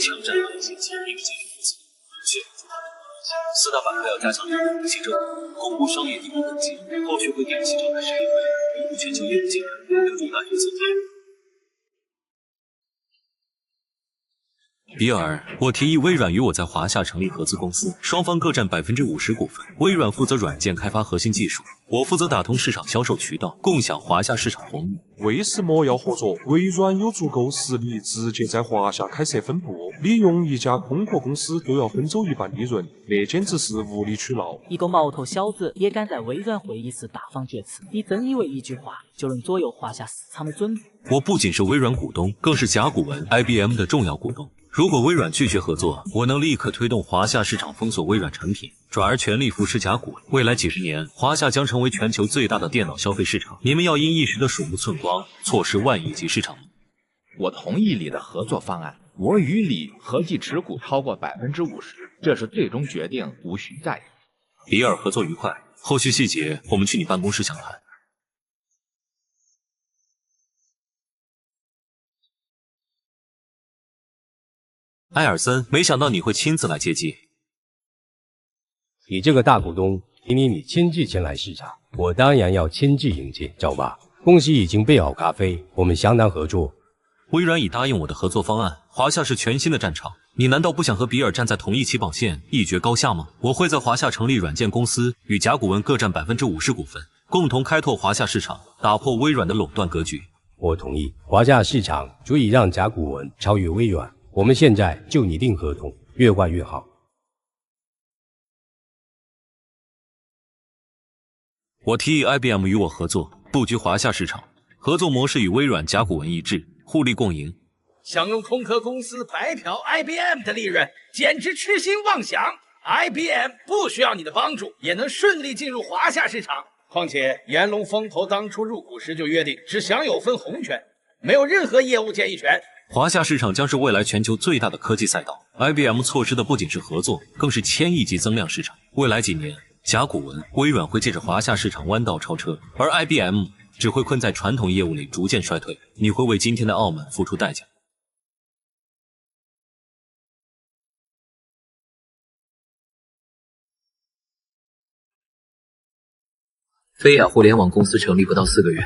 强占核心竞争力。4大板块要加强产品竞争，公布商业地位登记，后续会定期召开审议会，维护全球业务进展，有重大决策。比尔，我提议微软与我在华夏成立合资公司，双方各占50%股份。微软负责软件开发核心技术，我负责打通市场销售渠道，共享华夏市场红利。为什么要合作？微软有足够实力直接在华夏开设分部，利用一家空壳公司就要分走一半利润，那简直是无理取闹。一个毛头小子也敢在微软会议室大放厥词，你真以为一句话就能左右华夏市场的准部？我不仅是微软股东，更是甲骨文、IBM 的重要股东。如果微软拒绝合作，我能立刻推动华夏市场封锁微软产品，转而全力扶持甲骨文。未来几十年，华夏将成为全球最大的电脑消费市场。你们要因一时的鼠目寸光，错失万亿级市场。我同意李的合作方案，我与李合计持股超过50%，这是最终决定，无需再议。比尔，合作愉快，后续细节我们去你办公室详谈。埃尔森，没想到你会亲自来接机。你这个大股东提议你亲自前来视察，我当然要亲自迎接。走吧，公司已经备好咖啡，我们相当合作。微软已答应我的合作方案，华夏是全新的战场。你难道不想和比尔站在同一起跑线，一决高下吗？我会在华夏成立软件公司，与甲骨文各占50%股份，共同开拓华夏市场，打破微软的垄断格局。我同意，华夏市场足以让甲骨文超越微软。我们现在就拟定合同，越快越好。我提议 IBM 与我合作，布局华夏市场，合作模式与微软、甲骨文一致，互利共赢。想用空壳公司白嫖 IBM 的利润，简直痴心妄想。IBM 不需要你的帮助，也能顺利进入华夏市场。况且炎龙风投当初入股时就约定，只享有分红权，没有任何业务建议权。华夏市场将是未来全球最大的科技赛道。IBM 错失的不仅是合作，更是1000亿级增量市场。未来几年，甲骨文、微软会借着华夏市场弯道超车，而 IBM 只会困在传统业务里逐渐衰退。你会为今天的傲慢付出代价。飞亚互联网公司成立不到4个月，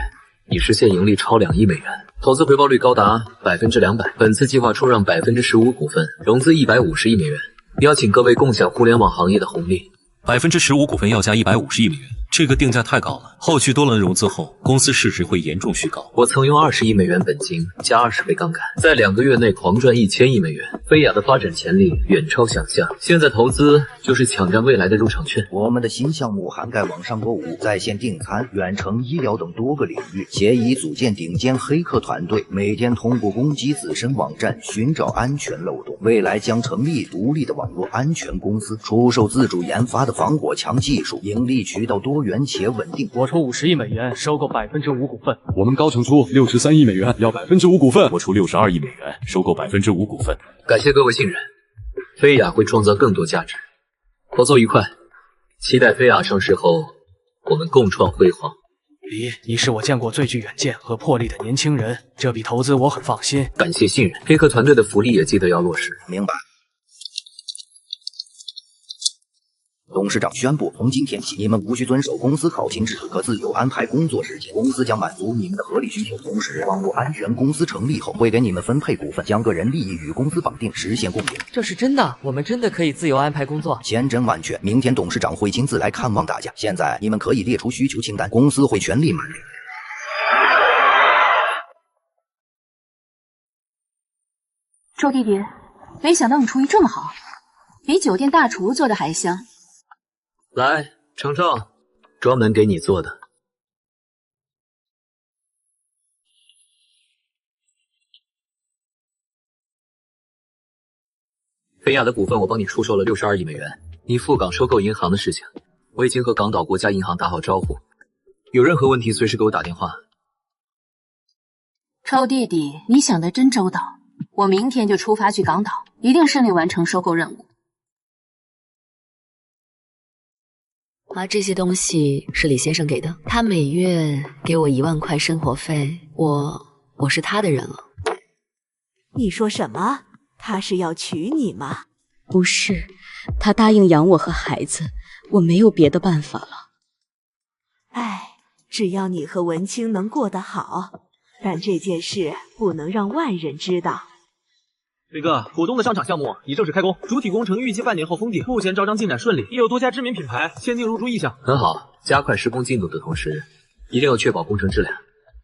已实现盈利超2亿美元，投资回报率高达200%。本次计划出让15%股份，融资150亿美元，邀请各位共享互联网行业的红利。15%股份要加150亿美元，这个定价太高了。后续多轮融资后，公司市值会严重虚高。我曾用20亿美元本金加20倍杠杆，在2个月内狂赚1000亿美元。飞亚的发展潜力远超想象，现在投资就是抢占未来的入场券。我们的新项目涵盖网上购物、在线订餐、远程医疗等多个领域，协议组建顶尖黑客团队，每天通过攻击自身网站寻找安全漏洞。未来将成立独立的网络安全公司，出售自主研发的防火墙技术，盈利渠道多元且稳定。我出50亿美元收购5%股份。我们高层出63亿美元，要5%股份。我出62亿美元，收购5%股份。感谢各位信任，飞亚会创造更多价值。合作愉快，期待飞亚上市后，我们共创辉煌。李，你是我见过最具远见和魄力的年轻人，这笔投资我很放心。感谢信任，黑客团队的福利也记得要落实。明白。董事长宣布，从今天起，你们无需遵守公司考勤制度，可自由安排工作时间。公司将满足你们的合理需求，同时，网络安全公司成立后会给你们分配股份，将个人利益与公司绑定，实现共赢。这是真的，我们真的可以自由安排工作，千真万确。明天董事长会亲自来看望大家。现在你们可以列出需求清单，公司会全力满足。周弟弟，没想到你厨艺这么好，比酒店大厨做的还香。来，程程，专门给你做的。飞亚的股份我帮你出售了62亿美元，你赴港收购银行的事情，我已经和港岛国家银行打好招呼，有任何问题随时给我打电话。周弟弟，你想得真周到，我明天就出发去港岛，一定顺利完成收购任务。这些东西是李先生给的，他每月给我1万块生活费，我是他的人了。你说什么？他是要娶你吗？不是，他答应养我和孩子，我没有别的办法了。哎，只要你和文清能过得好，但这件事不能让外人知道。飞哥，浦东的商场项目已正式开工，主体工程预计半年后封顶，目前招商进展顺利，亦有多家知名品牌签订入驻意向。很好，加快施工进度的同时，一定要确保工程质量。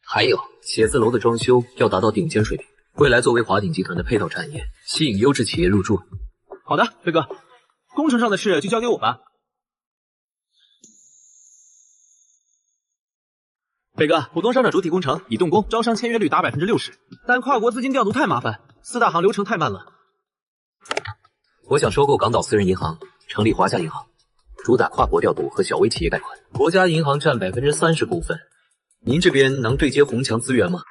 还有，写字楼的装修要达到顶尖水平，未来作为华鼎集团的配套产业，吸引优质企业入驻。好的，飞哥，工程上的事就交给我吧。飞哥，浦东商场主体工程已动工，招商签约率达60%，但跨国资金调度太麻烦，四大行流程太慢了。我想收购港岛私人银行，成立华夏银行，主打跨国调度和小微企业贷款。国家银行占30%股份，您这边能对接宏强资源吗？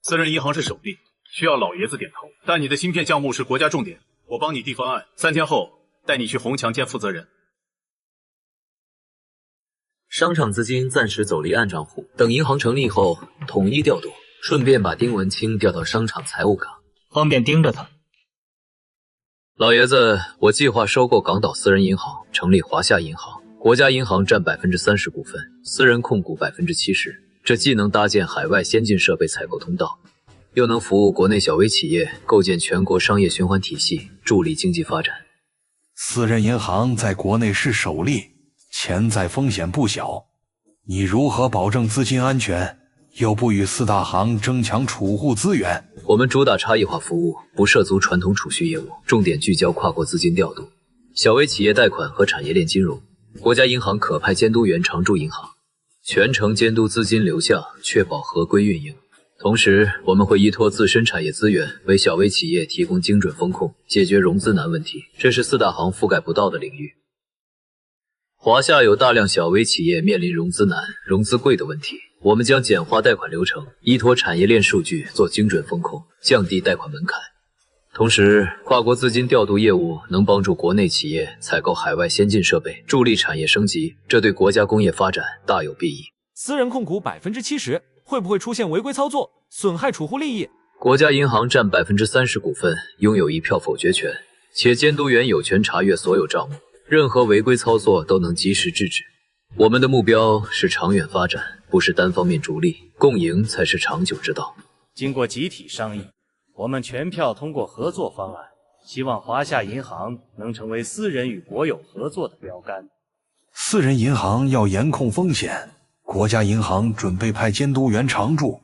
私人银行是首例，需要老爷子点头。但你的芯片项目是国家重点，我帮你递方案，3天后带你去宏强见负责人。商场资金暂时走离岸账户，等银行成立后统一调度，顺便把丁文清调到商场财务岗，方便盯着他。老爷子，我计划收购港岛私人银行，成立华夏银行，国家银行占30%股份，私人控股70%。这既能搭建海外先进设备采购通道，又能服务国内小微企业，构建全国商业循环体系，助力经济发展。私人银行在国内是首例，潜在风险不小。你如何保证资金安全，又不与四大行争抢储户资源？我们主打差异化服务，不涉足传统储蓄业务，重点聚焦跨国资金调度、小微企业贷款和产业链金融。国家银行可派监督员常驻银行，全程监督资金流向，确保合规运营。同时，我们会依托自身产业资源，为小微企业提供精准风控，解决融资难问题，这是四大行覆盖不到的领域。华夏有大量小微企业面临融资难、融资贵的问题，我们将简化贷款流程，依托产业链数据做精准风控，降低贷款门槛。同时，跨国资金调度业务能帮助国内企业采购海外先进设备，助力产业升级，这对国家工业发展大有裨益。私人控股70%，会不会出现违规操作，损害储户利益？国家银行占30%股份，拥有1票否决权，且监督员有权查阅所有账目，任何违规操作都能及时制止。我们的目标是长远发展，不是单方面逐利，共赢才是长久之道。经过集体商议，我们全票通过合作方案，希望华夏银行能成为私人与国有合作的标杆。私人银行要严控风险，国家银行准备派监督员常驻。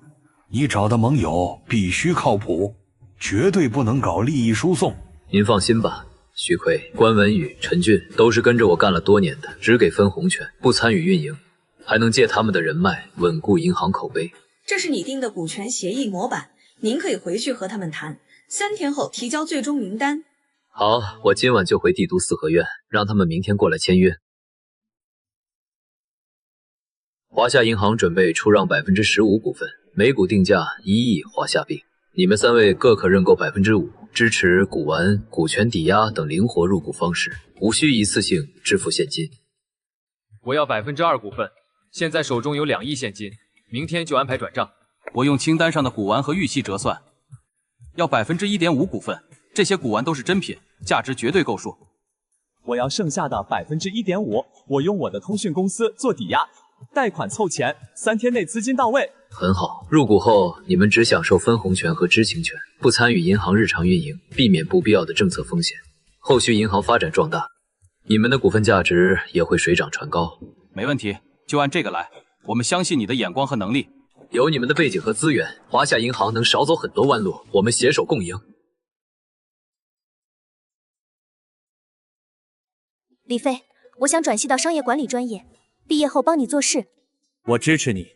你找的盟友必须靠谱，绝对不能搞利益输送。您放心吧，徐奎、关文宇、陈俊都是跟着我干了多年的，只给分红权，不参与运营，还能借他们的人脉稳固银行口碑。这是拟定的股权协议模板，您可以回去和他们谈，3天后提交最终名单。好，我今晚就回帝都四合院，让他们明天过来签约。华夏银行准备出让15%股份，每股定价1亿华夏币。你们3位各可认购5%，支持股完、股权抵押等灵活入股方式，无需一次性支付现金。我要2%股份，现在手中有2亿现金，明天就安排转账。我用清单上的股丸和玉器折算，要1.5%股份，这些股丸都是真品，价值绝对够数。我要剩下的1.5%，我用我的通讯公司做抵押，贷款凑钱，3天内资金到位。很好，入股后你们只享受分红权和知情权，不参与银行日常运营，避免不必要的政策风险。后续银行发展壮大，你们的股份价值也会水涨船高。没问题，就按这个来，我们相信你的眼光和能力。有你们的背景和资源，华夏银行能少走很多弯路，我们携手共赢。李飞，我想转系到商业管理专业，毕业后帮你做事。我支持你。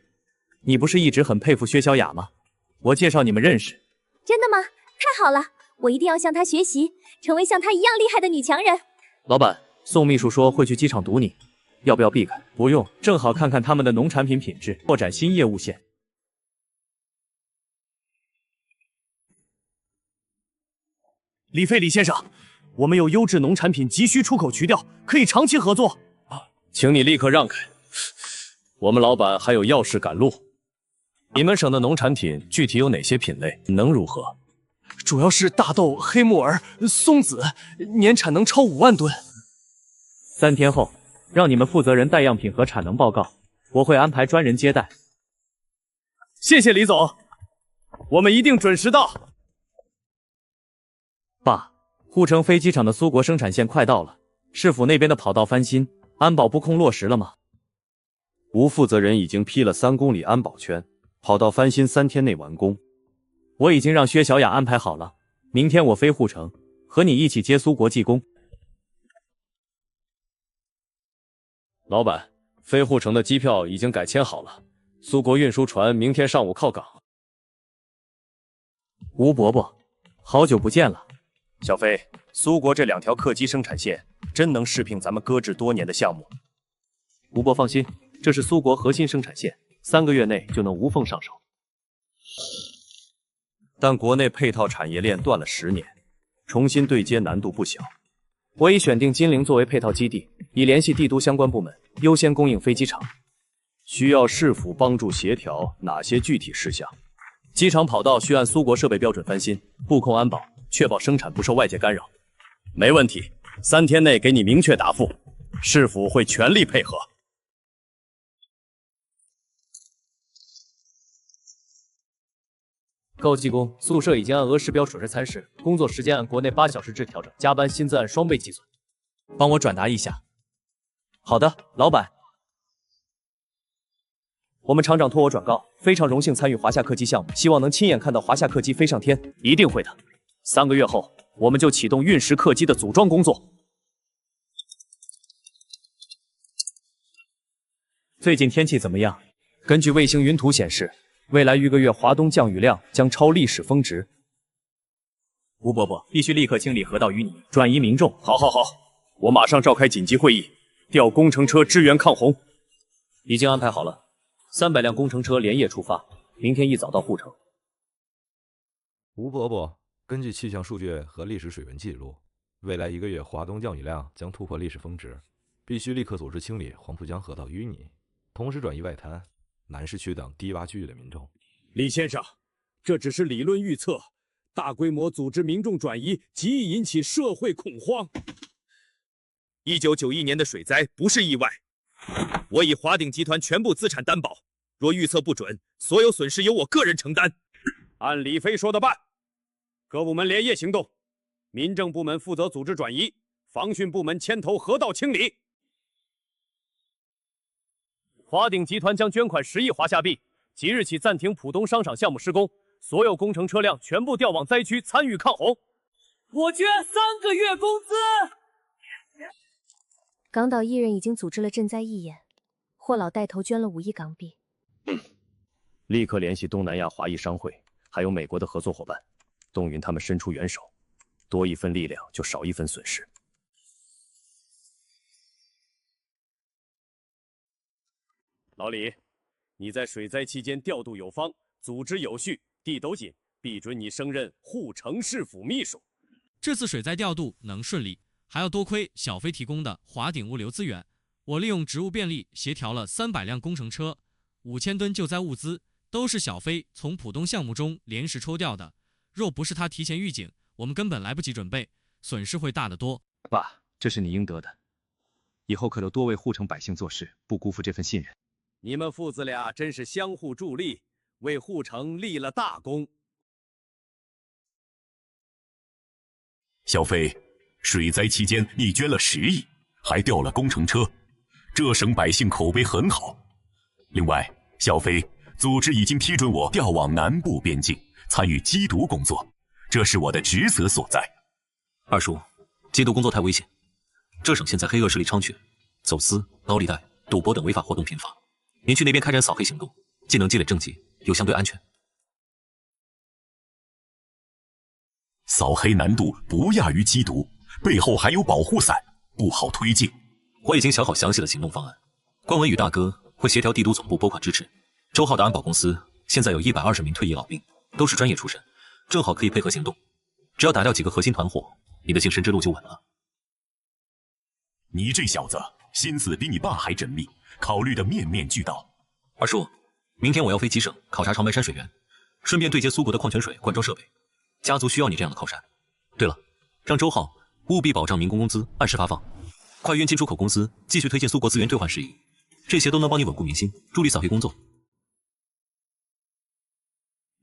你不是一直很佩服薛小雅吗？我介绍你们认识。真的吗？太好了，我一定要向她学习，成为像她一样厉害的女强人。老板，宋秘书说会去机场堵你，要不要避开？不用，正好看看他们的农产品品质，拓展新业务线。李飞，李先生，我们有优质农产品急需出口渠调，可以长期合作。请你立刻让开，我们老板还有要事赶路。你们省的农产品具体有哪些品类？能如何？主要是大豆、黑木耳、松子，年产能超5万吨。3天后，让你们负责人带样品和产能报告，我会安排专人接待。谢谢李总。我们一定准时到。爸，护城飞机场的苏国生产线快到了，市府那边的跑道翻新，安保布控落实了吗？吴负责人已经批了3公里安保圈，跑道翻新3天内完工。我已经让薛小雅安排好了，明天我飞护城，和你一起接苏国技工。老板，飞护城的机票已经改签好了，苏国运输船明天上午靠港。吴伯伯，好久不见了。小飞，苏国这2条客机生产线真能适应咱们搁置多年的项目。吴伯放心，这是苏国核心生产线，3个月内就能无缝上手。但国内配套产业链断了10年，重新对接难度不小。我已选定金陵作为配套基地，已联系帝都相关部门，优先供应飞机场。需要市府帮助协调哪些具体事项？机场跑道需按苏国设备标准翻新，布控安保，确保生产不受外界干扰。没问题，3天内给你明确答复，市府会全力配合。高技工，宿舍已经按俄时标准时餐食，工作时间按国内8小时制调整，加班薪资按双倍计算。帮我转达一下。好的，老板。我们厂长托我转告，非常荣幸参与华夏客机项目，希望能亲眼看到华夏客机飞上天。一定会的。3个月后，我们就启动运10客机的组装工作。最近天气怎么样？根据卫星云图显示，未来1个月华东降雨量将超历史峰值。吴伯伯，必须立刻清理河道淤泥，转移民众。好，我马上召开紧急会议，调工程车支援抗洪。已经安排好了，300辆工程车连夜出发，明天一早到护城。吴伯伯，根据气象数据和历史水文记录，未来1个月华东降雨量将突破历史峰值，必须立刻组织清理黄浦江河道淤泥，同时转移外滩、南市区等低洼区域的民众。李先生，这只是理论预测，大规模组织民众转移极易引起社会恐慌。1991年的水灾不是意外，我以华鼎集团全部资产担保，若预测不准，所有损失由我个人承担。按李飞说的办，各部门连夜行动，民政部门负责组织转移，防汛部门牵头河道清理。华鼎集团将捐款10亿华夏币，即日起暂停浦东商场项目施工，所有工程车辆全部调往灾区参与抗洪。我捐3个月工资。港岛艺人已经组织了赈灾义演，霍老带头捐了5亿港币。立刻联系东南亚华裔商会，还有美国的合作伙伴，动员他们伸出援手，多一分力量就少一分损失。老李，你在水灾期间调度有方，组织有序，地都紧，必准你升任护城市府秘书。这次水灾调度能顺利，还要多亏小飞提供的华鼎物流资源。我利用职务便利协调了300辆工程车，5000吨救灾物资都是小飞从浦东项目中临时抽调的。若不是他提前预警，我们根本来不及准备，损失会大得多。爸，这是你应得的，以后可都多为护城百姓做事，不辜负这份信任。你们父子俩真是相互助力，为护城立了大功。小飞，水灾期间你捐了10亿，还调了工程车，这省百姓口碑很好。另外，小飞，组织已经批准我调往南部边境参与缉毒工作，这是我的职责所在。二叔，缉毒工作太危险，这省现在黑恶势力猖獗，走私、高利贷、赌博等违法活动频发。您去那边开展扫黑行动，既能积累政绩，又相对安全。扫黑难度不亚于缉毒，背后还有保护伞，不好推进。我已经想好详细的行动方案，关文宇大哥会协调帝都总部拨款支持。周浩的安保公司现在有120名退役老兵，都是专业出身，正好可以配合行动。只要打掉几个核心团伙，你的晋升之路就稳了。你这小子心思比你爸还缜密，考虑的面面俱到。二叔，明天我要飞吉省考察长白山水源，顺便对接苏国的矿泉水灌装设备。家族需要你这样的靠山。对了，让周浩务必保障民工工资按时发放，快运进出口公司继续推进苏国资源兑换事宜，这些都能帮你稳固民心，助力扫黑工作。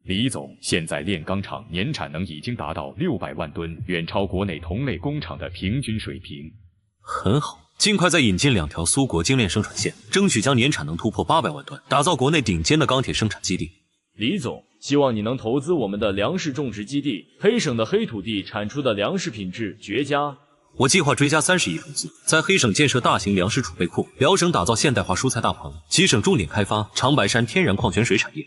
李总，现在炼钢厂年产能已经达到600万吨，远超国内同类工厂的平均水平。很好，尽快再引进2条苏国精炼生产线，争取将年产能突破800万吨，打造国内顶尖的钢铁生产基地。李总，希望你能投资我们的粮食种植基地，黑省的黑土地产出的粮食品质绝佳。我计划追加30亿投资，在黑省建设大型粮食储备库，辽省打造现代化蔬菜大棚，其省重点开发长白山天然矿泉水产业。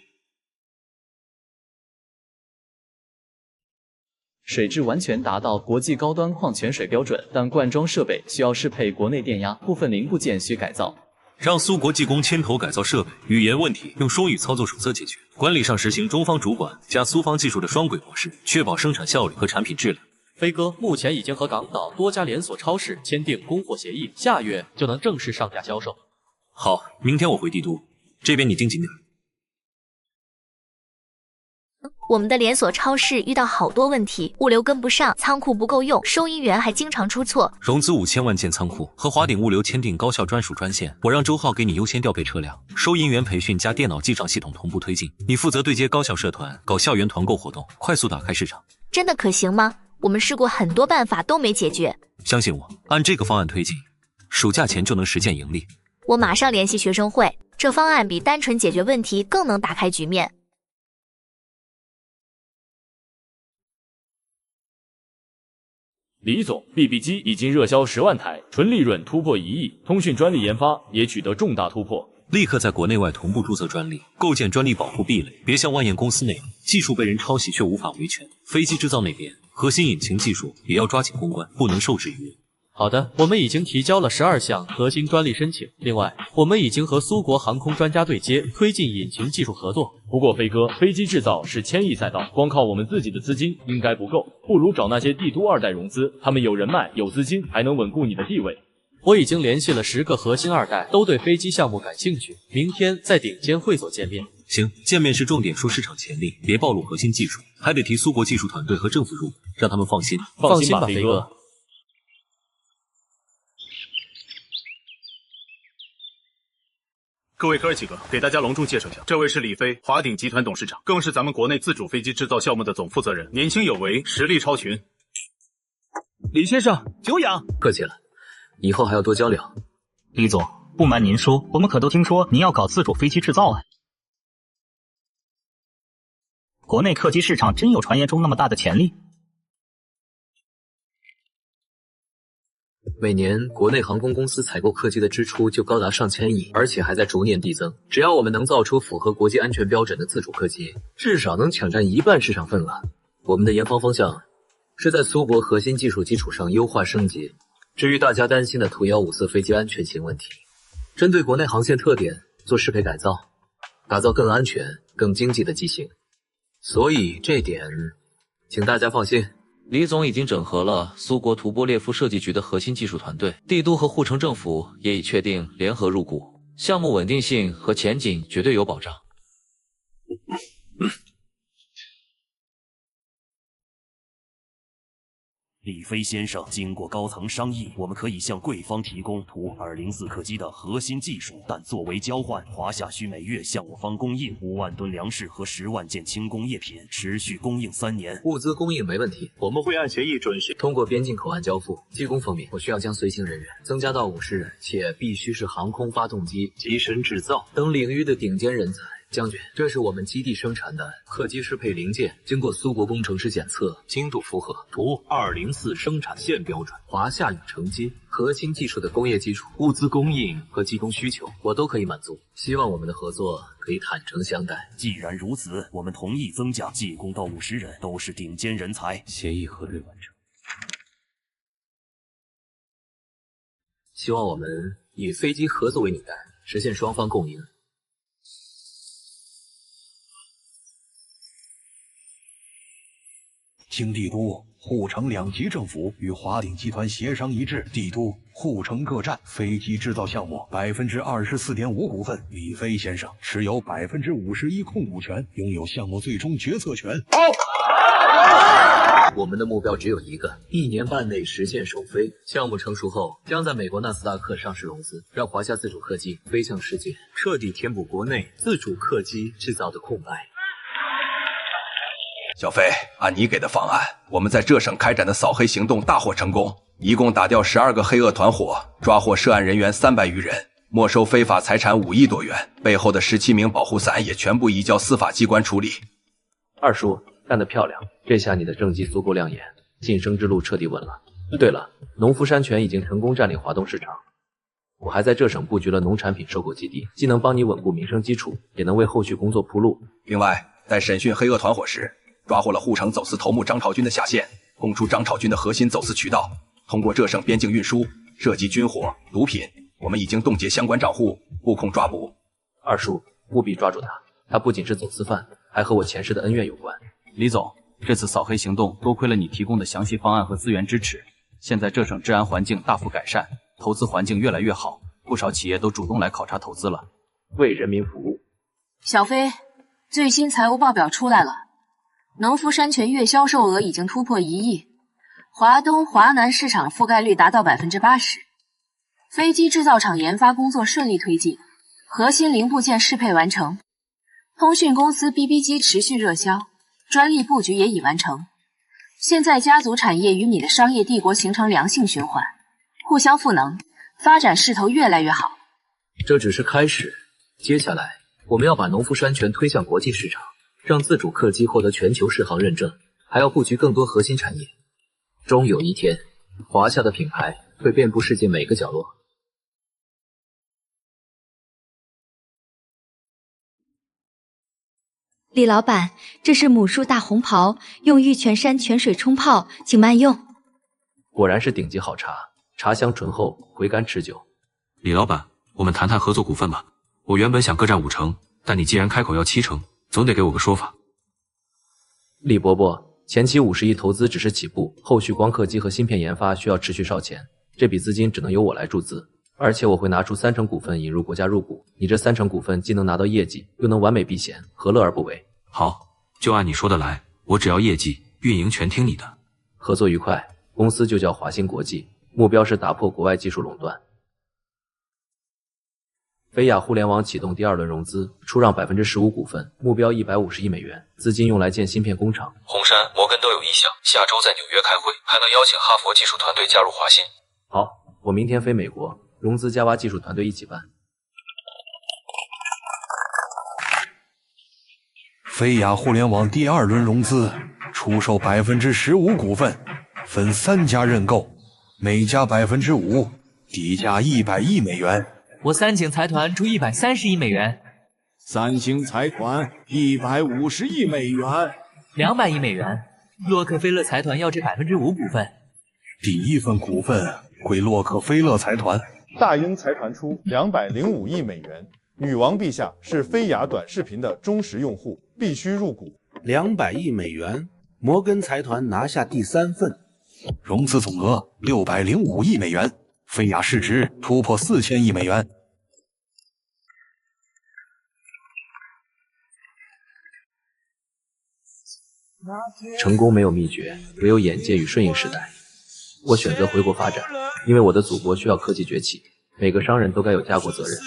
水质完全达到国际高端矿泉水标准，但灌装设备需要适配国内电压，部分零部件需改造。让苏国技工牵头改造设备，语言问题用双语操作手册解决。管理上实行中方主管加苏方技术的双轨模式，确保生产效率和产品质量。飞哥目前已经和港岛多家连锁超市签订供货协议，下月就能正式上架销售。好，明天我回帝都，这边你盯紧点。我们的连锁超市遇到好多问题，物流跟不上，仓库不够用，收银员还经常出错。融资5000万建仓库，和华鼎物流签订高效专属专线。我让周浩给你优先调配车辆，收银员培训加电脑记账系统同步推进。你负责对接高校社团，搞校园团购活动，快速打开市场。真的可行吗？我们试过很多办法都没解决。相信我，按这个方案推进，暑假前就能实现盈利。我马上联系学生会，这方案比单纯解决问题更能打开局面。李总 ，BB 机已经热销10万台，纯利润突破1亿，通讯专利研发也取得重大突破。立刻在国内外同步注册专利，构建专利保护壁垒，别像万燕公司那样，技术被人抄袭却无法维权。飞机制造那边，核心引擎技术也要抓紧攻关，不能受制于人。好的，我们已经提交了12项核心专利申请。另外，我们已经和苏国航空专家对接，推进引擎技术合作。不过，飞哥，飞机制造是千亿赛道，光靠我们自己的资金应该不够，不如找那些帝都2代融资，他们有人脉、有资金，还能稳固你的地位。我已经联系了10个核心2代，都对飞机项目感兴趣。明天在顶尖会所见面。行，见面时重点说市场潜力，别暴露核心技术，还得提苏国技术团队和政府入股，让他们放心。放心吧，飞哥。各位哥儿几个，给大家隆重介绍一下，这位是李飞，华鼎集团董事长，更是咱们国内自主飞机制造项目的总负责人，年轻有为，实力超群。李先生，久仰。客气了，以后还要多交流。李总，不瞒您说，我们可都听说您要搞自主飞机制造啊。国内客机市场真有传言中那么大的潜力？每年国内航空公司采购客机的支出就高达上千亿，而且还在逐年递增。只要我们能造出符合国际安全标准的自主客机，至少能抢占1半市场份额。我们的研发方向是在苏国核心技术基础上优化升级。至于大家担心的图154飞机安全性问题，针对国内航线特点做适配改造，打造更安全、更经济的机型。所以这点，请大家放心。李总已经整合了苏国图波列夫设计局的核心技术团队，帝都和沪城政府也已确定联合入股，项目稳定性和前景绝对有保障。李飞先生，经过高层商议，我们可以向贵方提供图204客机的核心技术，但作为交换，华夏需每月向我方供应5万吨粮食和10万件轻工业品，持续供应3年。物资供应没问题，我们会按协议准许通过边境口岸交付。技工方面，我需要将随行人员增加到50人，且必须是航空发动机、机身制造等领域的顶尖人才。将军，这是我们基地生产的客机适配零件，经过苏国工程师检测，精度符合图204生产线标准。华夏有成机，核心技术的工业基础、物资供应和技工需求，我都可以满足。希望我们的合作可以坦诚相待。既然如此，我们同意增加技工到50人，都是顶尖人才。协议核对完成。希望我们以飞机合作为纽带，实现双方共赢。经帝都、沪城2级政府与华鼎集团协商一致，帝都、沪城各站飞机制造项目24.5%股份，李飞先生持有51%控股权，拥有项目最终决策权。我们的目标只有一个，1年半内实现首飞。项目成熟后，将在美国纳斯达克上市融资，让华夏自主客机飞向世界，彻底填补国内自主客机制造的空白。小飞，按你给的方案，我们在这省开展的扫黑行动大获成功，一共打掉12个黑恶团伙，抓获涉案人员300余人，没收非法财产5亿多元，背后的17名保护伞也全部移交司法机关处理。二叔，干得漂亮！这下你的政绩足够亮眼，晋升之路彻底稳了。对了，农夫山泉已经成功占领华东市场，我还在这省布局了农产品收购基地，既能帮你稳固民生基础，也能为后续工作铺路。另外，在审讯黑恶团伙时，抓获了护城走私头目张朝军的下线，供出张朝军的核心走私渠道，通过这省边境运输，涉及军火、毒品，我们已经冻结相关账户，布控抓捕。二叔，务必抓住他，他不仅是走私犯，还和我前世的恩怨有关。李总，这次扫黑行动多亏了你提供的详细方案和资源支持，现在这省治安环境大幅改善，投资环境越来越好，不少企业都主动来考察投资了。为人民服务。小飞，最新财务报表出来了，农夫山泉月销售额已经突破1亿，华东、华南市场覆盖率达到80%，飞机制造厂研发工作顺利推进，核心零部件适配完成，通讯公司 BB 机持续热销，专利布局也已完成。现在家族产业与你的商业帝国形成良性循环，互相赋能，发展势头越来越好。这只是开始，接下来我们要把农夫山泉推向国际市场，让自主客机获得全球适航认证，还要布局更多核心产业。终有一天，华夏的品牌会遍布世界每个角落。李老板，这是母树大红袍，用玉泉山泉水冲泡，请慢用。果然是顶级好茶，茶香醇厚，回甘持久。李老板，我们谈谈合作股份吧。我原本想各占5成，但你既然开口要7成，总得给我个说法。李伯伯，前期50亿投资只是起步，后续光刻机和芯片研发需要持续烧钱，这笔资金只能由我来注资，而且我会拿出3成股份引入国家入股，你这3成股份既能拿到业绩，又能完美避险，何乐而不为？好，就按你说的来，我只要业绩，运营全听你的。合作愉快，公司就叫华兴国际，目标是打破国外技术垄断。飞亚互联网启动第2轮融资，出让15%股份，目标150亿美元，资金用来建芯片工厂。红杉、摩根都有意向，下周在纽约开会，还能邀请哈佛技术团队加入华兴。好，我明天飞美国，融资加挖技术团队一起办。飞亚互联网第2轮融资，出售15%股份，分3家认购，每家5%，底价100亿美元。我三井财团出130亿美元，三星财团150亿美元，200亿美元。洛克菲勒财团要这5%股份，第1份股份归洛克菲勒财团。大英财团出205亿美元。女王陛下是飞亚短视频的忠实用户，必须入股。200亿美元，摩根财团拿下第3份，融资总额605亿美元，飞亚市值突破4000亿美元。成功没有秘诀，唯有眼界与顺应时代。我选择回国发展，因为我的祖国需要科技崛起，每个商人都该有家国责任。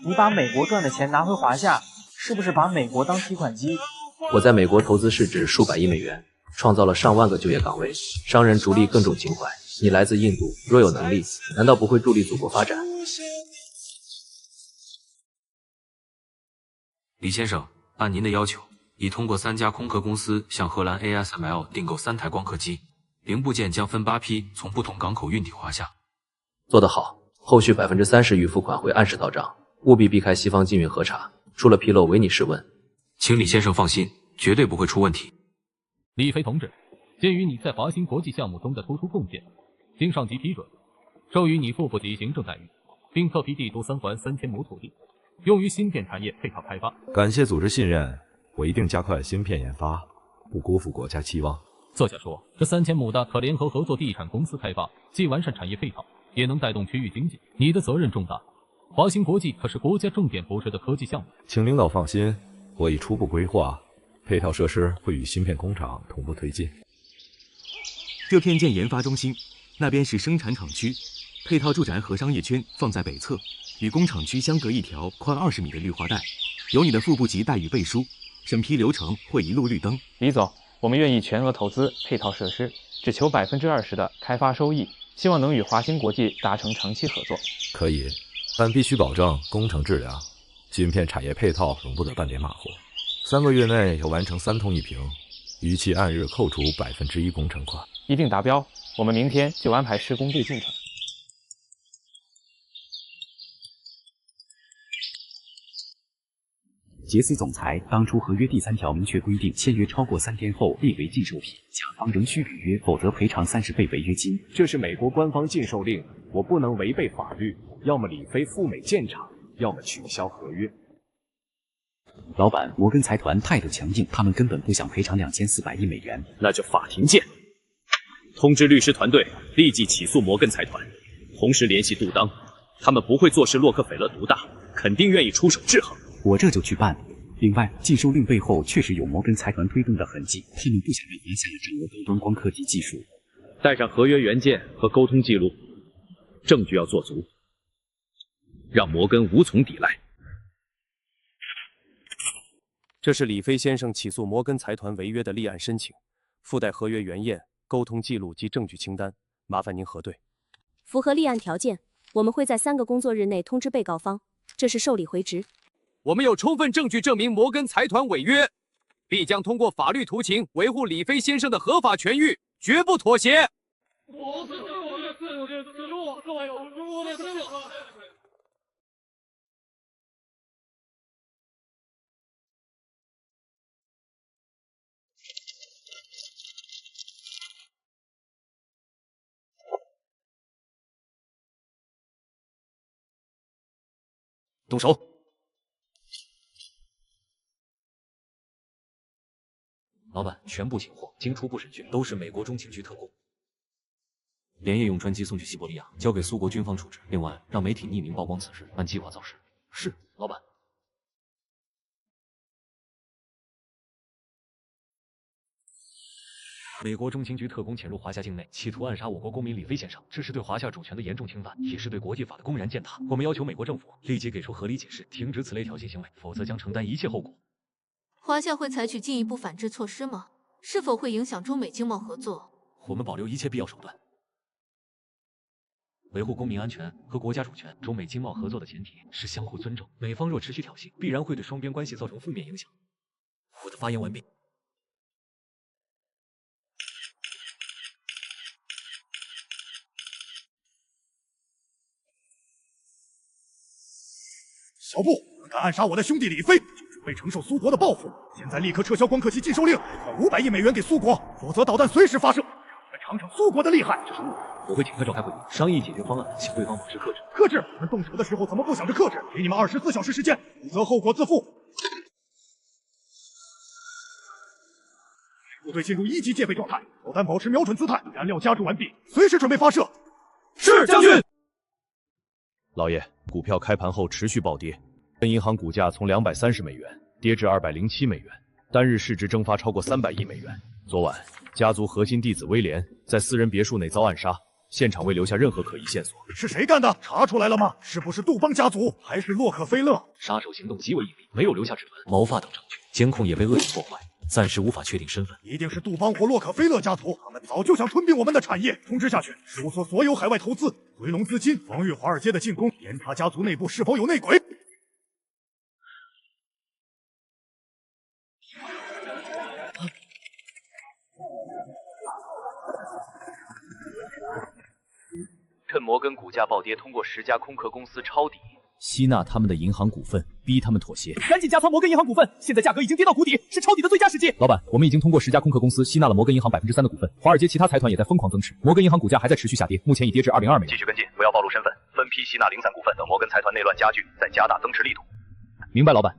你把美国赚的钱拿回华夏，是不是把美国当提款机？我在美国投资市值数百亿美元，创造了上万个就业岗位，商人逐利更重情怀。你来自印度，若有能力，难道不会助力祖国发展？李先生，按您的要求，已通过3家空壳公司向荷兰 ASML 订购3台光刻机，零部件将分8批从不同港口运抵华夏。做得好，后续30%预付款会按时到账，务必避开西方禁运核查，出了纰漏唯你是问。请李先生放心，绝对不会出问题。李飞同志，鉴于你在华兴国际项目中的突出贡献，经上级批准，授予你副部级行政待遇，并特批帝都3环3000亩土地，用于芯片产业配套开发。感谢组织信任，我一定加快芯片研发，不辜负国家期望。侧下说，这3000亩的可联合合作地产公司开发，既完善产业配套，也能带动区域经济。你的责任重大，华兴国际可是国家重点扶持的科技项目。请领导放心，我已初步规划，配套设施会与芯片工厂同步推进。这片建研发中心，那边是生产厂区，配套住宅和商业圈放在北侧，与工厂区相隔一条宽20米的绿化带，有你的副部级待遇背书，审批流程会一路绿灯。李总，我们愿意全额投资配套设施，只求20%的开发收益，希望能与华星国际达成长期合作。可以，但必须保证工程质量，芯片产业配套容不得半点马虎。3个月内要完成3通1平，逾期按日扣除1%工程款。一定达标，我们明天就安排施工队进城。杰斯总裁，当初合约第3条明确规定，签约超过3天后列为禁售品，甲方仍需履约，否则赔偿30倍违约金。这是美国官方禁售令，我不能违背法律，要么李飞赴美建厂，要么取消合约。老板，摩根财团态度强硬，他们根本不想赔偿2400亿美元。那就法庭见。通知律师团队立即起诉摩根财团，同时联系杜当，他们不会坐视洛克菲勒独大，肯定愿意出手制衡。我这就去办。另外，禁售令背后确实有摩根财团推动的痕迹，他们不想让华夏掌握高端光科技技术。带上合约原件和沟通记录，证据要做足，让摩根无从抵赖。这是李飞先生起诉摩根财团违约的立案申请，附带合约原验、沟通记录及证据清单，麻烦您核对。符合立案条件，我们会在3个工作日内通知被告方，这是受理回执。我们有充分证据证明摩根财团违约，必将通过法律途径维护李飞先生的合法权益，绝不妥协。动手！老板，全部请获，经初步审讯，都是美国中情局特工。连夜用专机送去西伯利亚，交给苏国军方处置。另外，让媒体匿名曝光此事，按计划造势。是，老板。美国中情局特工潜入华夏境内，企图暗杀我国公民李飞先生，这是对华夏主权的严重侵犯，也是对国际法的公然践踏。我们要求美国政府立即给出合理解释，停止此类挑衅行为，否则将承担一切后果。华夏会采取进一步反制措施吗？是否会影响中美经贸合作？我们保留一切必要手段，维护公民安全和国家主权。中美经贸合作的前提是相互尊重，美方若持续挑衅，必然会对双边关系造成负面影响。我的发言完毕。小布，敢暗杀我的兄弟李飞，就是为承受苏国的报复。现在立刻撤销光刻机禁售令，还500亿美元给苏国，否则导弹随时发射，让你们尝尝苏国的厉害。这是我会尽快召开会议，商议解决方案，请对方保持克制。克制？我们动手的时候怎么不想着克制？给你们24小时时间，否则后果自负。部队进入1级戒备状态，导弹保持瞄准姿态，燃料加注完毕，随时准备发射。是，将军。老爷，股票开盘后持续暴跌，跟银行股价从230美元跌至207美元，单日市值蒸发超过300亿美元。昨晚，家族核心弟子威廉在私人别墅内遭暗杀，现场未留下任何可疑线索。是谁干的？查出来了吗？是不是杜邦家族，还是洛克菲勒？杀手行动极为隐蔽，没有留下指纹、毛发等证据，监控也被恶意破坏，暂时无法确定身份。一定是杜邦或洛克菲勒家族，他们早就想吞并我们的产业。通知下去，事务所所有海外投资回笼资金，防御华尔街的进攻，严查家族内部是否有内鬼。趁摩根股价暴跌，通过10家空壳公司抄底，吸纳他们的银行股份，逼他们妥协。赶紧加仓摩根银行股份，现在价格已经跌到谷底，是抄底的最佳时机。老板，我们已经通过10家空壳公司吸纳了摩根银行3%的股份，华尔街其他财团也在疯狂增持，摩根银行股价还在持续下跌，目前已跌至202美元。继续跟进，不要暴露身份，分批吸纳零散股份，等摩根财团内乱加剧，再加大增持力度。明白，老板。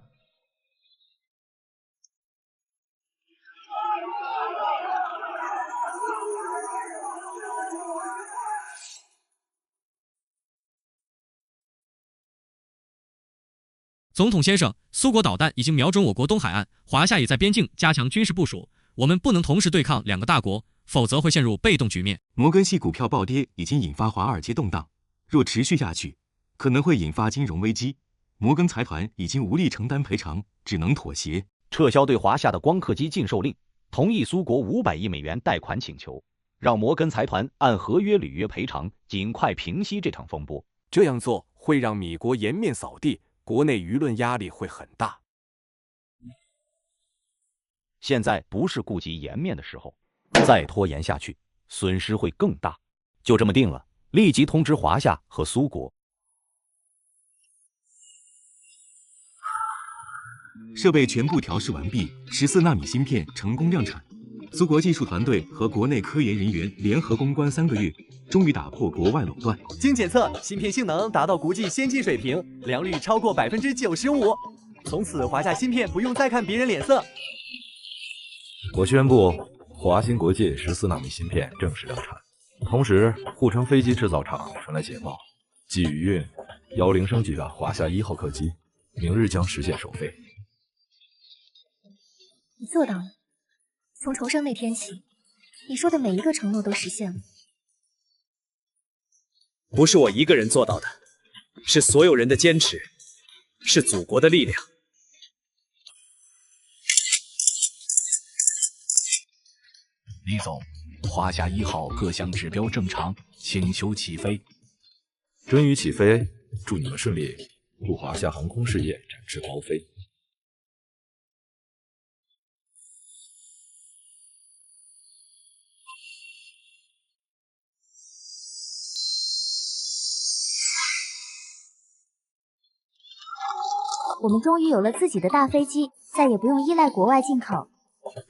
总统先生，苏国导弹已经瞄准我国东海岸，华夏也在边境加强军事部署。我们不能同时对抗2个大国，否则会陷入被动局面。摩根系股票暴跌已经引发华尔街动荡，若持续下去，可能会引发金融危机。摩根财团已经无力承担赔偿，只能妥协，撤销对华夏的光刻机禁售令，同意苏国500亿美元贷款请求，让摩根财团按合约履约赔偿，尽快平息这场风波。这样做会让米国颜面扫地，国内舆论压力会很大。现在不是顾及颜面的时候，再拖延下去，损失会更大。就这么定了，立即通知华夏和苏国。设备全部调试完毕，14纳米芯片成功量产。苏国技术团队和国内科研人员联合攻关3个月，终于打破国外垄断。经检测，芯片性能达到国际先进水平，良率超过95%。从此，华夏芯片不用再看别人脸色。我宣布，华新国际14纳米芯片正式量产。同时，护城飞机制造厂传来捷报，继宇运、10升级的华夏1号客机，明日将实现首飞。你做到了。从重生那天起，你说的每一个承诺都实现了。不是我一个人做到的，是所有人的坚持，是祖国的力量。李总，华夏1号各项指标正常，请求起飞。臻于起飞，祝你们顺利，祝华夏航空事业展翅高飞。我们终于有了自己的大飞机，再也不用依赖国外进口。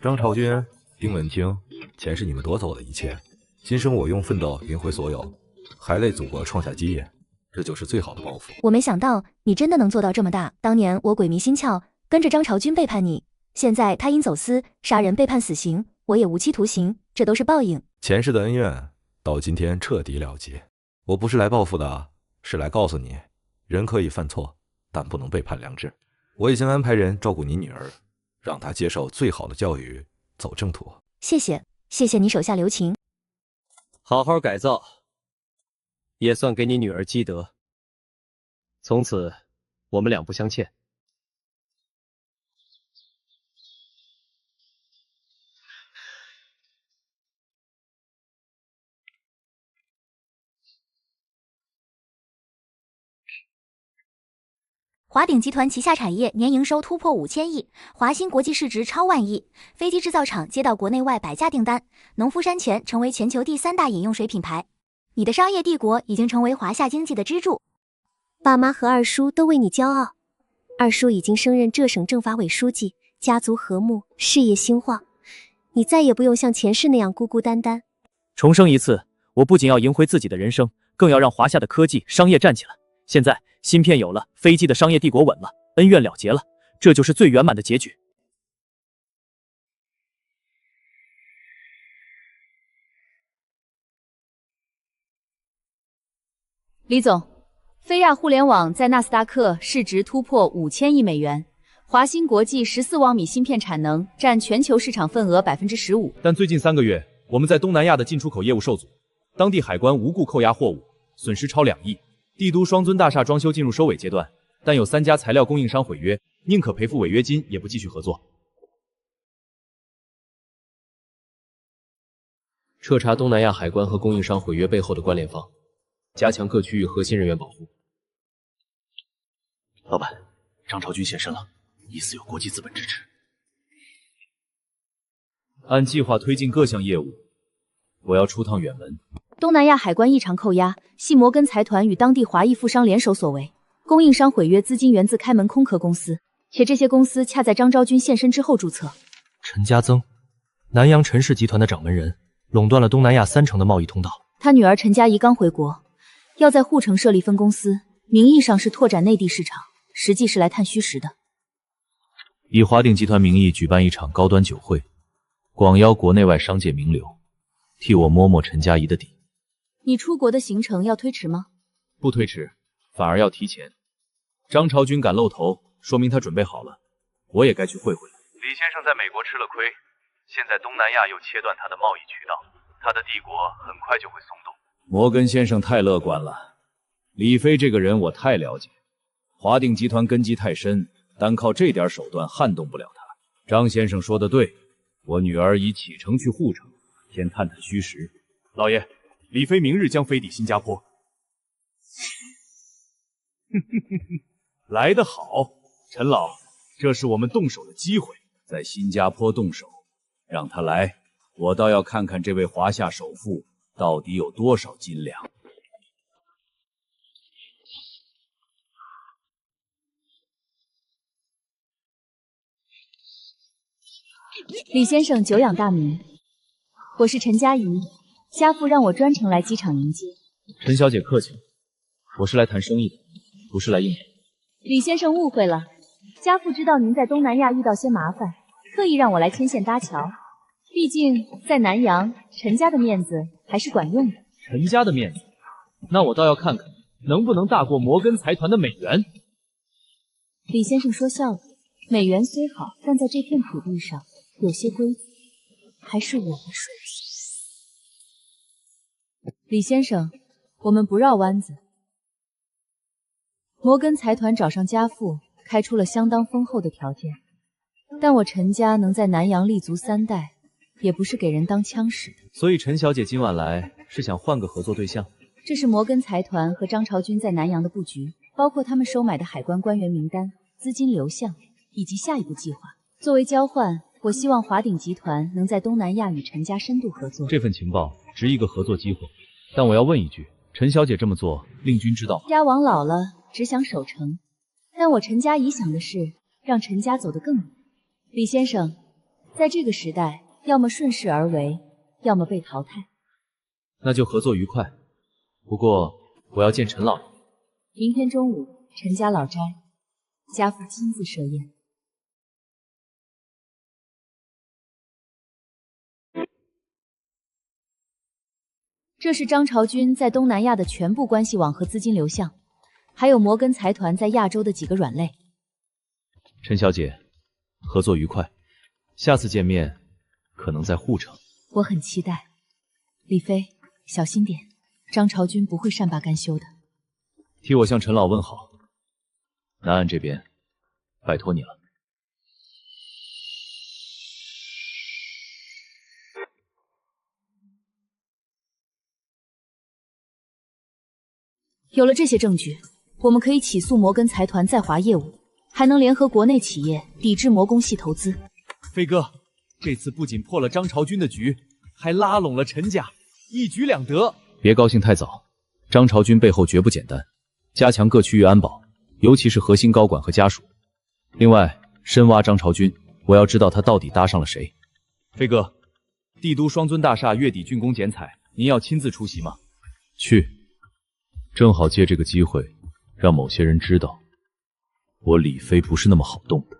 张朝军、丁文清，前世你们夺走了一切，今生我用奋斗赢回所有，还为祖国创下基业，这就是最好的报复。我没想到你真的能做到这么大。当年我鬼迷心窍，跟着张朝军背叛你，现在他因走私杀人被判死刑，我也无期徒刑，这都是报应。前世的恩怨到今天彻底了结。我不是来报复的，是来告诉你，人可以犯错，但不能背叛良知。我已经安排人照顾你女儿，让她接受最好的教育，走正途。谢谢，谢谢你手下留情。好好改造，也算给你女儿积德。从此，我们两不相欠。华鼎集团旗下产业年营收突破5000亿，华新国际市值超万亿，飞机制造厂接到国内外100家订单，农夫山泉成为全球第3大饮用水品牌。你的商业帝国已经成为华夏经济的支柱，爸妈和二叔都为你骄傲。二叔已经升任浙省政法委书记，家族和睦，事业兴旺，你再也不用像前世那样孤孤单单。重生一次，我不仅要赢回自己的人生，更要让华夏的科技商业站起来。现在芯片有了，飞机的商业帝国稳了，恩怨了结了，这就是最圆满的结局。李总，飞亚互联网在纳斯达克市值突破5000亿美元，华新国际14微米芯片产能占全球市场份额15%。但最近3个月，我们在东南亚的进出口业务受阻，当地海关无故扣押货物，损失超2亿。帝都双尊大厦装修进入收尾阶段，但有3家材料供应商毁约，宁可赔付违约金也不继续合作。彻查东南亚海关和供应商毁约背后的关联方，加强各区域核心人员保护。老板，张朝军现身了，疑似有国际资本支持。按计划推进各项业务，我要出趟远门。东南亚海关异常扣押，系摩根财团与当地华裔富商联手所为。供应商毁约资金源自开门空壳公司，且这些公司恰在张昭君现身之后注册。陈家增，南洋陈氏集团的掌门人，垄断了东南亚30%的贸易通道。他女儿陈佳怡刚回国，要在沪城设立分公司，名义上是拓展内地市场，实际是来探虚实的。以华鼎集团名义举办一场高端酒会，广邀国内外商界名流，替我摸摸陈佳怡的底。你出国的行程要推迟吗？不推迟，反而要提前。张朝军敢露头，说明他准备好了，我也该去会会。李先生在美国吃了亏，现在东南亚又切断他的贸易渠道，他的帝国很快就会松动。摩根先生太乐观了，李飞这个人我太了解，华鼎集团根基太深，单靠这点手段撼动不了他。张先生说的对，我女儿已启程去沪城，先探探虚实。老爷，李妃明日将飞抵新加坡。来得好，陈老，这是我们动手的机会，在新加坡动手，让他来，我倒要看看这位华夏首富到底有多少斤两。李先生久仰大名，我是陈佳怡，家父让我专程来机场迎接。陈小姐客气了，我是来谈生意的，不是来应酬。李先生误会了，家父知道您在东南亚遇到些麻烦，特意让我来牵线搭桥。毕竟在南洋，陈家的面子还是管用的。陈家的面子，那我倒要看看能不能大过摩根财团的美元。李先生说笑了，美元虽好，但在这片土地上有些规则，还是我们说了算。李先生，我们不绕弯子。摩根财团找上家父，开出了相当丰厚的条件，但我陈家能在南洋立足3代，也不是给人当枪使的。所以陈小姐今晚来是想换个合作对象？这是摩根财团和张朝军在南洋的布局，包括他们收买的海关官员名单、资金流向以及下一步计划。作为交换，我希望华鼎集团能在东南亚与陈家深度合作。这份情报值一个合作机会，但我要问一句，陈小姐这么做，令君知道吗？家王老了，只想守城，但我陈家怡想的是让陈家走得更远。李先生，在这个时代，要么顺势而为，要么被淘汰。那就合作愉快。不过我要见陈老爷。明天中午，陈家老斋，家父亲自设宴。这是张朝军在东南亚的全部关系网和资金流向，还有摩根财团在亚洲的几个软肋。陈小姐，合作愉快，下次见面可能在沪城。我很期待。李飞，小心点，张朝军不会善罢甘休的。替我向陈老问好。南岸这边，拜托你了。有了这些证据，我们可以起诉摩根财团在华业务，还能联合国内企业抵制摩公系投资。飞哥，这次不仅破了张朝军的局，还拉拢了陈家，一举两得。别高兴太早，张朝军背后绝不简单，加强各区域安保，尤其是核心高管和家属。另外，深挖张朝军，我要知道他到底搭上了谁。飞哥，帝都双尊大厦月底竣工剪彩，您要亲自出席吗？去。正好借这个机会，让某些人知道，我李飞不是那么好动的。